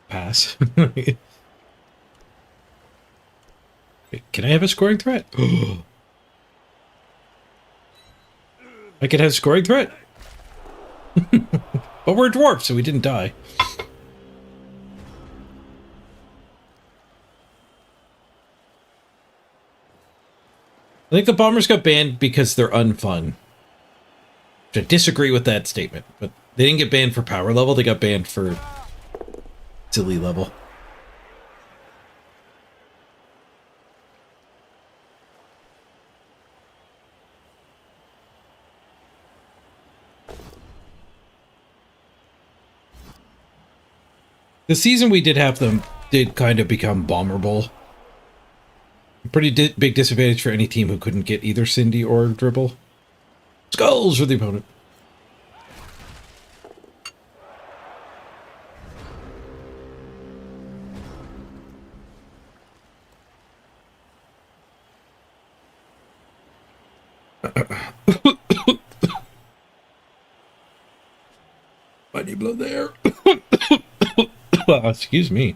Pass. Wait, can I have a scoring threat? I could have a scoring threat. But we're dwarf, so we didn't die. I think the bombers got banned because they're unfun. Which I disagree with that statement, but they didn't get banned for power level, they got banned for silly level. The season we did have them did kind of become Bomber Bowl. Pretty big disadvantage for any team who couldn't get either Cindy or Dribble. Skulls for the opponent. Mighty blow there. Excuse me.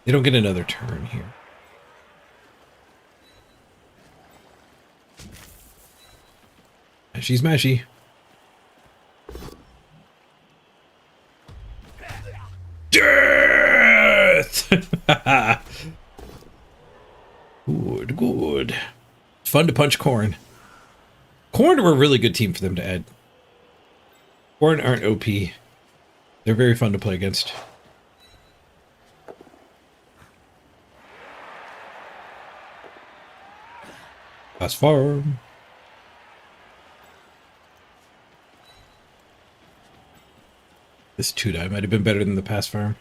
They don't get another turn here. Mashy smashy. Death! Good, good. Fun to punch Corn. Corn were a really good team for them to add. Corn aren't OP. They're very fun to play against. Pass farm. This 2-die might have been better than the pass farm.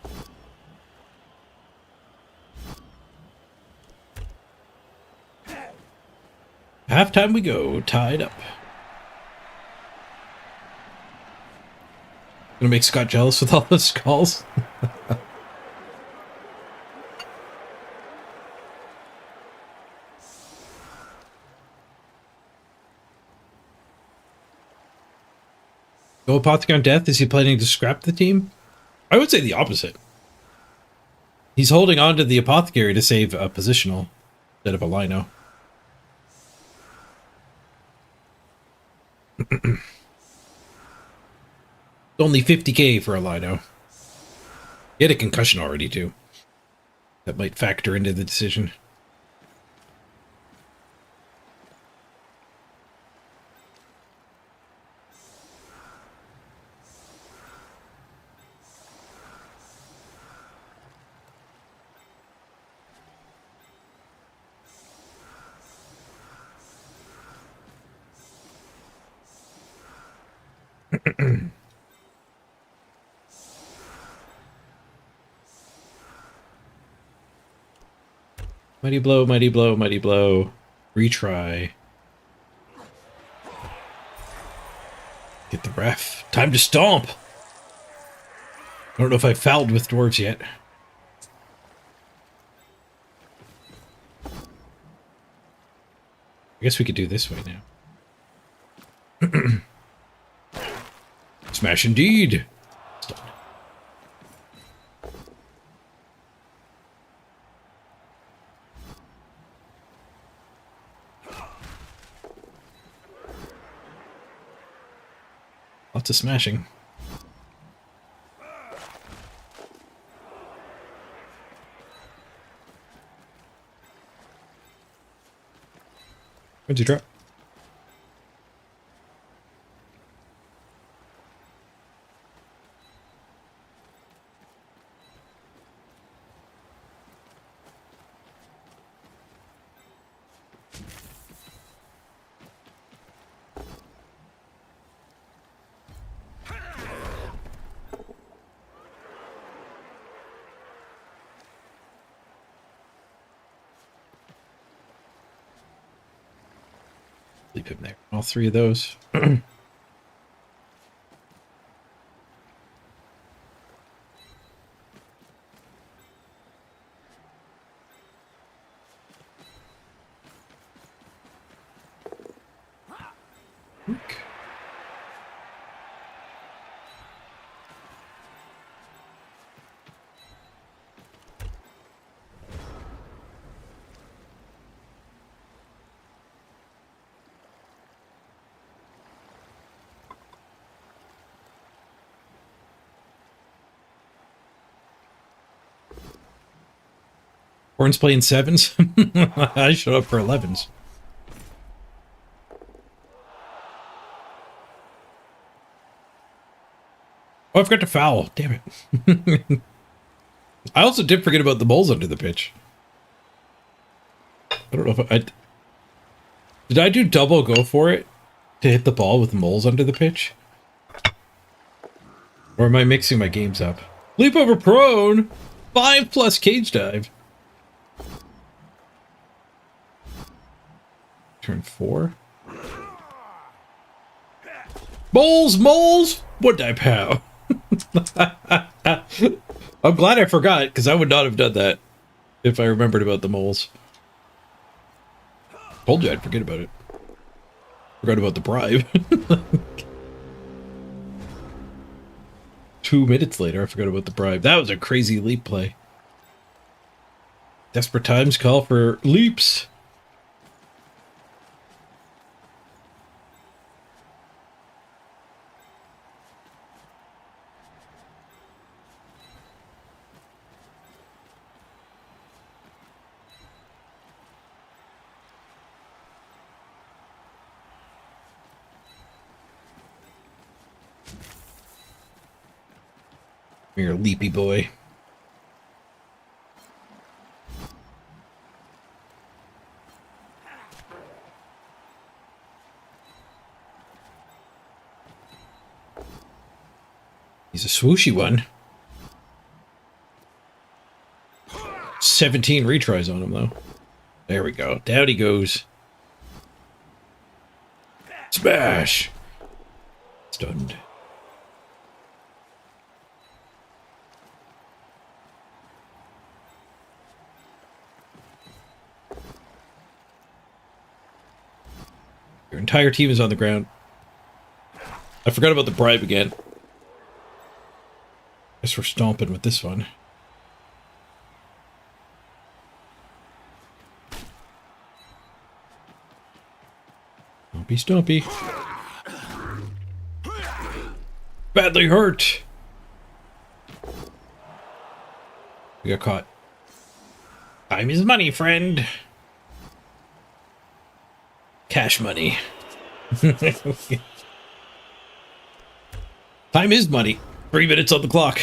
Halftime we go, tied up. Gonna make Scott jealous with all those skulls. Go Apothecon Death? Is he planning to scrap the team? I would say the opposite. He's holding on to the Apothecary to save a positional instead of a Lino. Only 50k for a Lino. He had a concussion already, too. That might factor into the decision. Mighty blow, mighty blow, mighty blow. Retry. Get the ref. Time to stomp. I don't know if I fouled with dwarves yet. I guess we could do this way now. Smash indeed. Stunned. Lots of smashing. Where'd you drop? Leave him there. All three of those. Horn's playing 7s. I showed up for 11s. Oh, I forgot to foul. Damn it. I also did forget about the moles under the pitch. I don't know if I... Did I do double go for it to hit the ball with moles under the pitch? Or am I mixing my games up? Leap over prone! 5+ cage dive. Turn 4. Moles! Moles! What did I pow? I'm glad I forgot, because I would not have done that if I remembered about the moles. Told you I'd forget about it. Forgot about the bribe. 2 minutes later, I forgot about the bribe. That was a crazy leap play. Desperate times call for leaps. You're a leapy boy. He's a swooshy one. 17 retries on him, though. There we go. Down he goes. Smash! Stunned. Your entire team is on the ground. I forgot about the bribe again. Guess we're stomping with this one. Stompy, stompy. Badly hurt. We got caught. Time is money, friend. Cash money. Time is money. 3 minutes on the clock.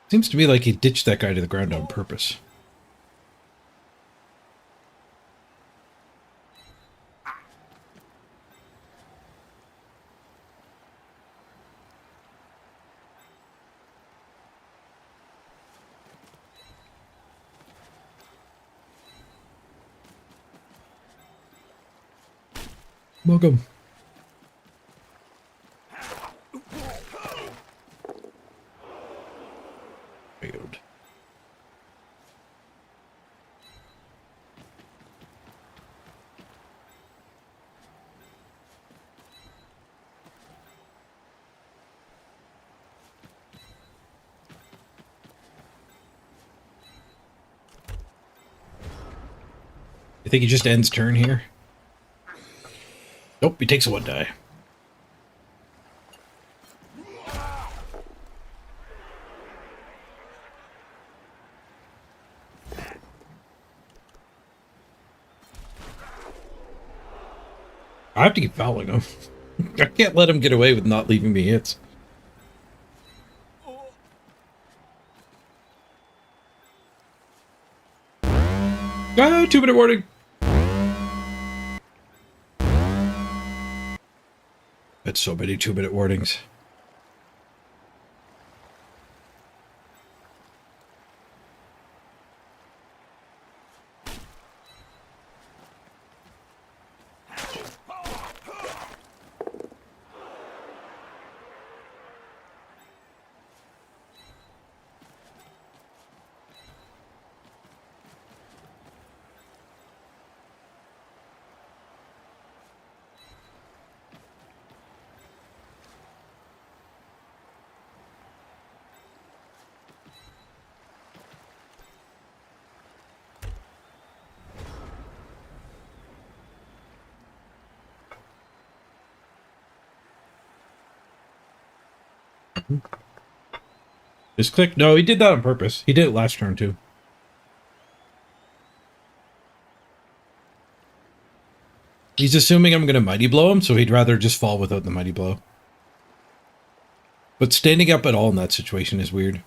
Seems to me like he ditched that guy to the ground on purpose. Welcome. Failed. You think he just ends turn here? Nope, he takes a 1 die. I have to keep fouling him. I can't let him get away with not leaving me hits. Ah, 2-minute warning. That's so many 2-minute warnings. Just click. No, he did that on purpose. He did it last turn too. He's assuming I'm going to mighty blow him, so he'd rather just fall without the mighty blow. But standing up at all in that situation is weird.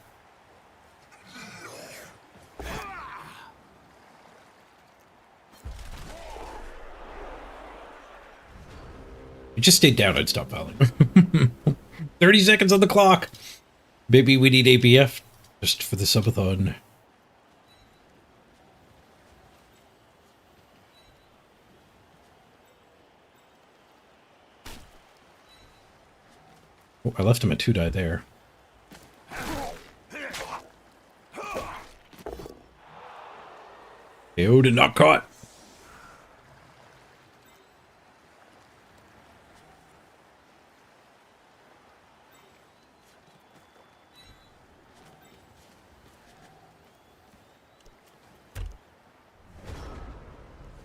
If you just stayed down, I'd stop fouling. 30 seconds on the clock. Maybe we need ABF just for the subathon. Oh, I left him at 2 die there. KO'd and not caught.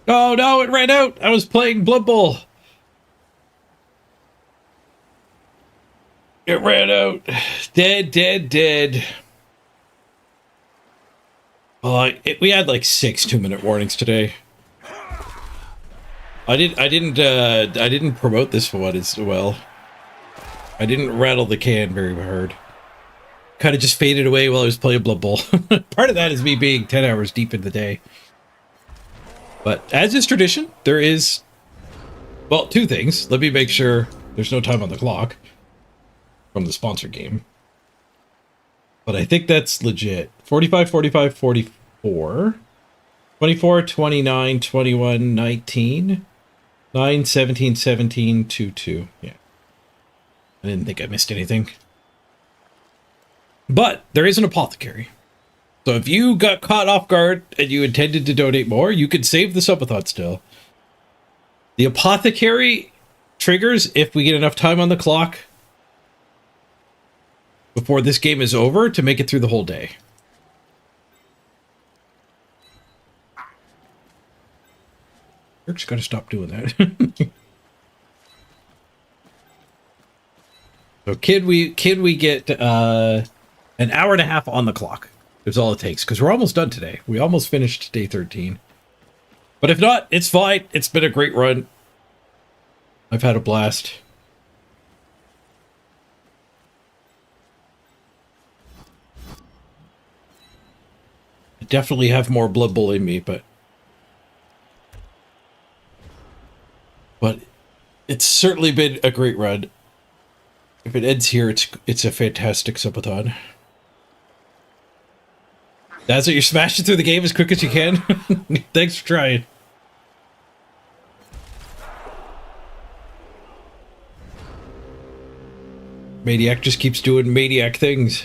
Oh no, it ran out! I was playing Blood Bowl! It ran out. Dead, dead, dead. Well, we had like 6 2-minute warnings today. I didn't promote this one as well. I didn't rattle the can very hard. Kind of just faded away while I was playing Blood Bowl. Part of that is me being 10 hours deep in the day. But as is tradition, there is, well, two things. Let me make sure there's no time on the clock from the sponsor game. But I think that's legit. 45, 45, 44. 24, 29, 21, 19. 9, 17, 17, 2, 2. Yeah. I didn't think I missed anything. But there is an apothecary. So if you got caught off guard and you intended to donate more, you could save the subathon still. The apothecary triggers if we get enough time on the clock before this game is over to make it through the whole day. Eric's got to stop doing that. So can we get an hour and a half on the clock? Is all it takes, because we're almost done today. We almost finished day 13. But if not, it's fine. It's been a great run. I've had a blast. I definitely have more Blood Bowl in me, but it's certainly been a great run. If it ends here, it's a fantastic subathon. That's what you're smashing through the game as quick as you can? Thanks for trying. Maniac just keeps doing maniac things.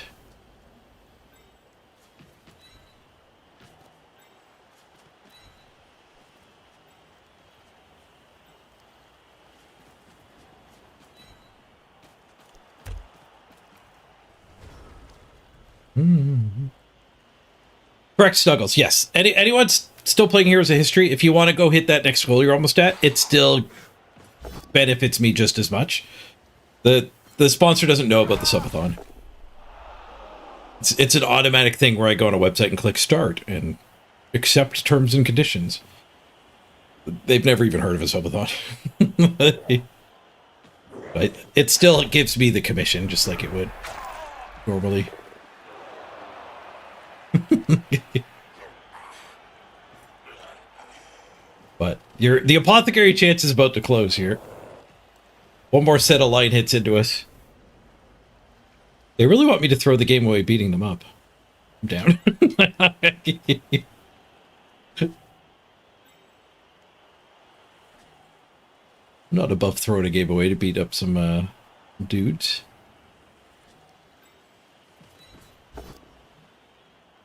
Correct, Snuggles. Yes. Anyone still playing Heroes of History, if you want to go hit that next goal you're almost at, it still benefits me just as much. The sponsor doesn't know about the subathon. It's an automatic thing where I go on a website and click start and accept terms and conditions. They've never even heard of a subathon. But it still gives me the commission just like it would normally. But the apothecary chance is about to close here. One more set of light hits into us. They really want me to throw the game away beating them up. I'm down. I'm not above throwing a game away to beat up some dudes.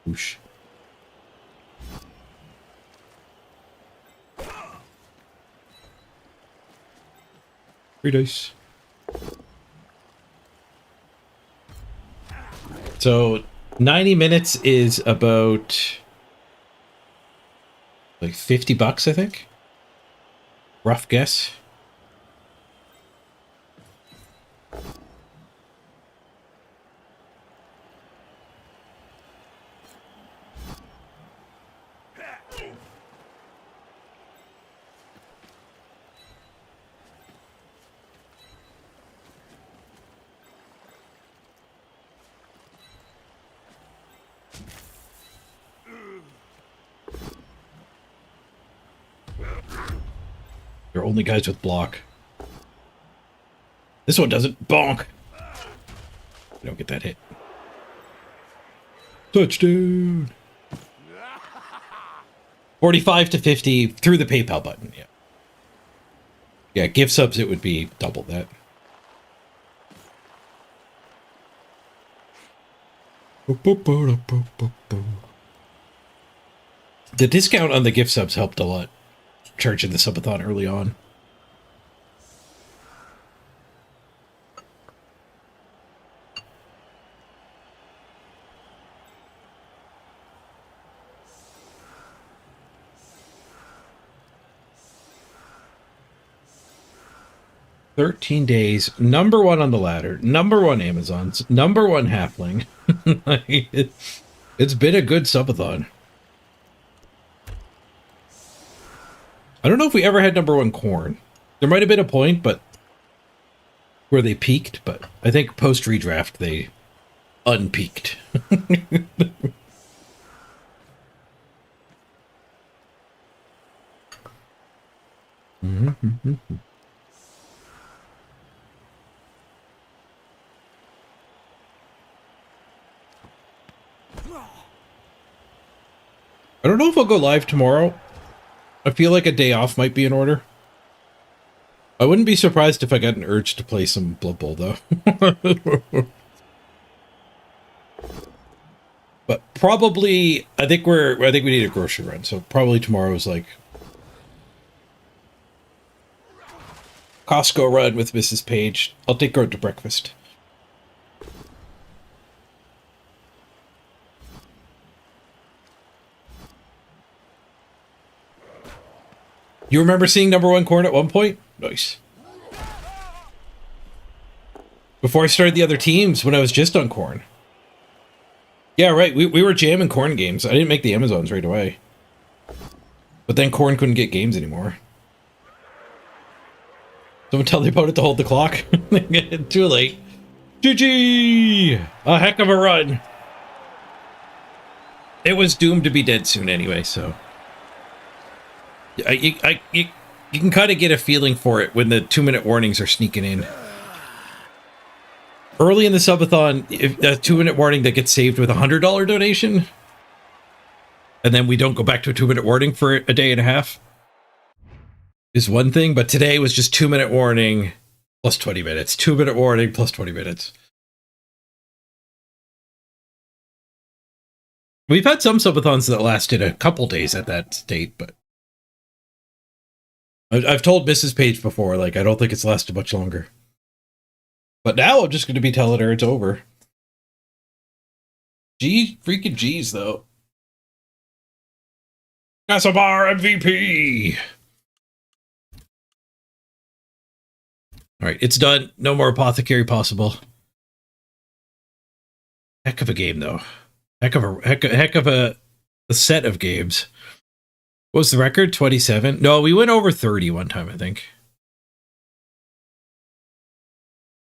Whoosh. 3 dice. So 90 minutes is about like $50, I think. Rough guess. They're only guys with block. This one doesn't. Bonk. You don't get that hit. Touchdown. 45 to 50 through the PayPal button. Yeah. Yeah, gift subs, it would be double that. The discount on the gift subs helped a lot. Charging the subathon early on. "13 days, number one on the ladder, number one Amazon's, number one halfling." It's been a good subathon. I don't know if we ever had number one corn. There might have been a point, but where they peaked, but I think post redraft they unpeaked. I don't know if I'll go live tomorrow. I feel like a day off might be in order. I wouldn't be surprised if I got an urge to play some Blood Bowl, though. But probably, I think we need a grocery run, so probably tomorrow is like Costco run with Mrs. Page. I'll take her out to breakfast. You remember seeing #1 corn at one point? Nice. Before I started the other teams, when I was just on corn. Yeah, right. We were jamming corn games. I didn't make the Amazons right away. But then corn couldn't get games anymore. Someone tell me about it to hold the clock. Too late. GG! A heck of a run. It was doomed to be dead soon anyway, so... You can kind of get a feeling for it when the 2-minute warnings are sneaking in. Early in the subathon, if a 2-minute warning that gets saved with a $100 donation, and then we don't go back to a 2-minute warning for a day and a half, is one thing. But today was just 2-minute warning plus 20 minutes. 2-minute warning plus 20 minutes. We've had some subathons that lasted a couple days at that state, but I've told Mrs. Page before, like, I don't think it's lasted much longer. But now I'm just going to be telling her it's over. Freaking G's, though. Castlebar MVP! Alright, it's done. No more apothecary possible. Heck of a game, though. Heck of a set of games. What was the record? 27? No, we went over 30 one time, I think.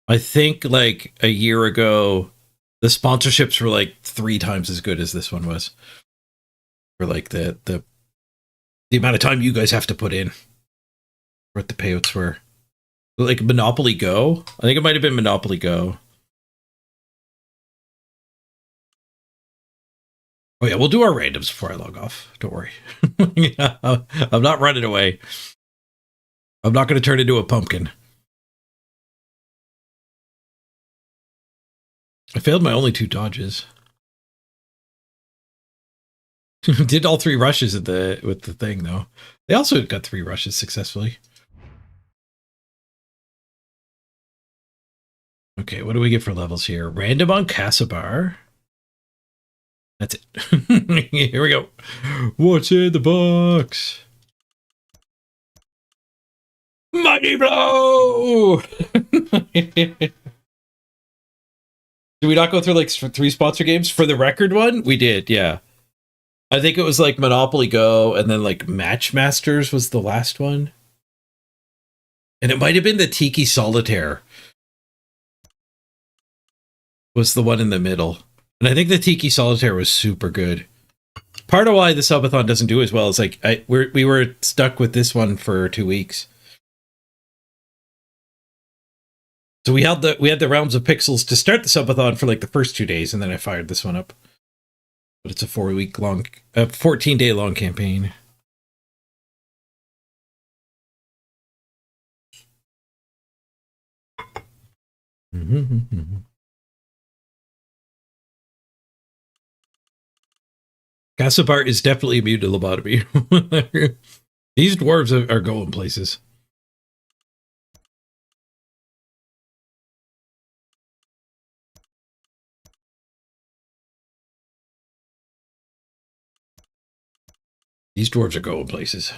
I think like a year ago, the sponsorships were like 3 times as good as this one was. For like the amount of time you guys have to put in. What the payouts were. Like Monopoly Go? I think it might have been Monopoly Go. Oh yeah, we'll do our randoms before I log off. Don't worry. Yeah, I'm not running away. I'm not going to turn into a pumpkin. I failed my only 2 dodges. Did all 3 rushes with the thing though. They also got 3 rushes successfully. Okay, what do we get for levels here? Random on Castlebar. That's it. Here we go. What's in the box? Mighty blow! Did we not go through like 3 sponsor games? For the record one? We did, yeah. I think it was like Monopoly Go, and then like Match Masters was the last one. And it might have been the Tiki Solitaire. Was the one in the middle. And I think the Tiki Solitaire was super good. Part of why the subathon doesn't do as well is like we were stuck with this one for 2 weeks. So we had the Realms of Pixels to start the subathon for like the first 2 days, and then I fired this one up. But it's a 14-day long campaign. Castlebar is definitely immune to lobotomy. These dwarves are going places. These dwarves are going places.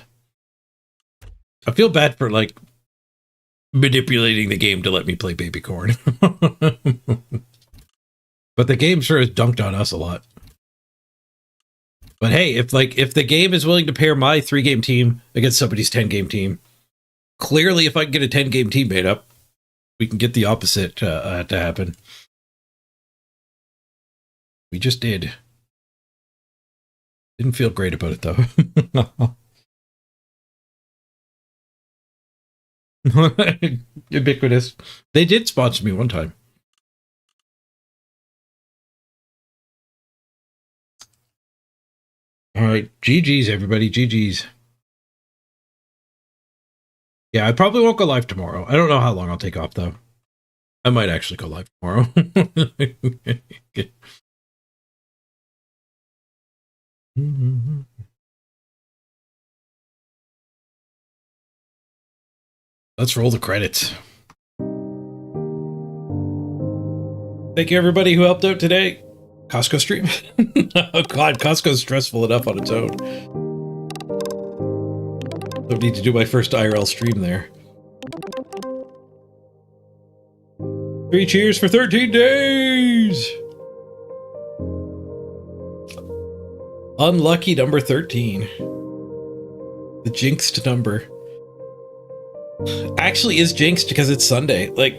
I feel bad for, like, manipulating the game to let me play Baby Corn. But the game sure has dunked on us a lot. But hey, if the game is willing to pair my 3-game team against somebody's 10-game team, clearly if I can get a 10-game team made up, we can get the opposite to happen. We just did. Didn't feel great about it, though. Ubiquitous. They did sponsor me one time. All right. GG's, everybody. GG's. Yeah, I probably won't go live tomorrow. I don't know how long I'll take off, though. I might actually go live tomorrow. Let's roll the credits. Thank you, everybody who helped out today. Costco stream. Oh, God. Costco's stressful enough on its own. Don't need to do my first IRL stream there. 3 cheers for 13 days! Unlucky number 13. The jinxed number. Actually is jinxed because it's Sunday. Like,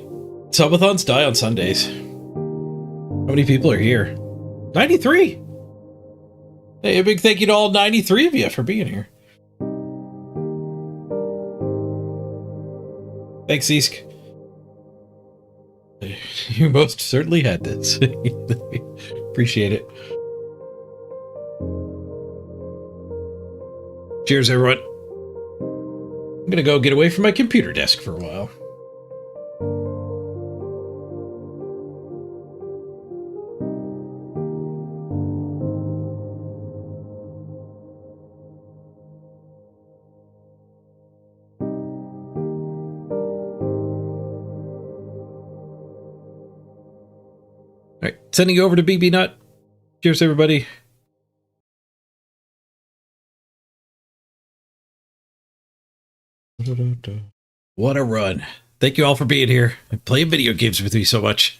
subathons die on Sundays. How many people are here? 93! Hey, a big thank you to all 93 of you for being here. Thanks, Zeesk. You most certainly had this. Appreciate it. Cheers, everyone. I'm gonna go get away from my computer desk for a while. All right, sending you over to BB Nut. Cheers, everybody. What a run. Thank you all for being here and playing video games with me so much.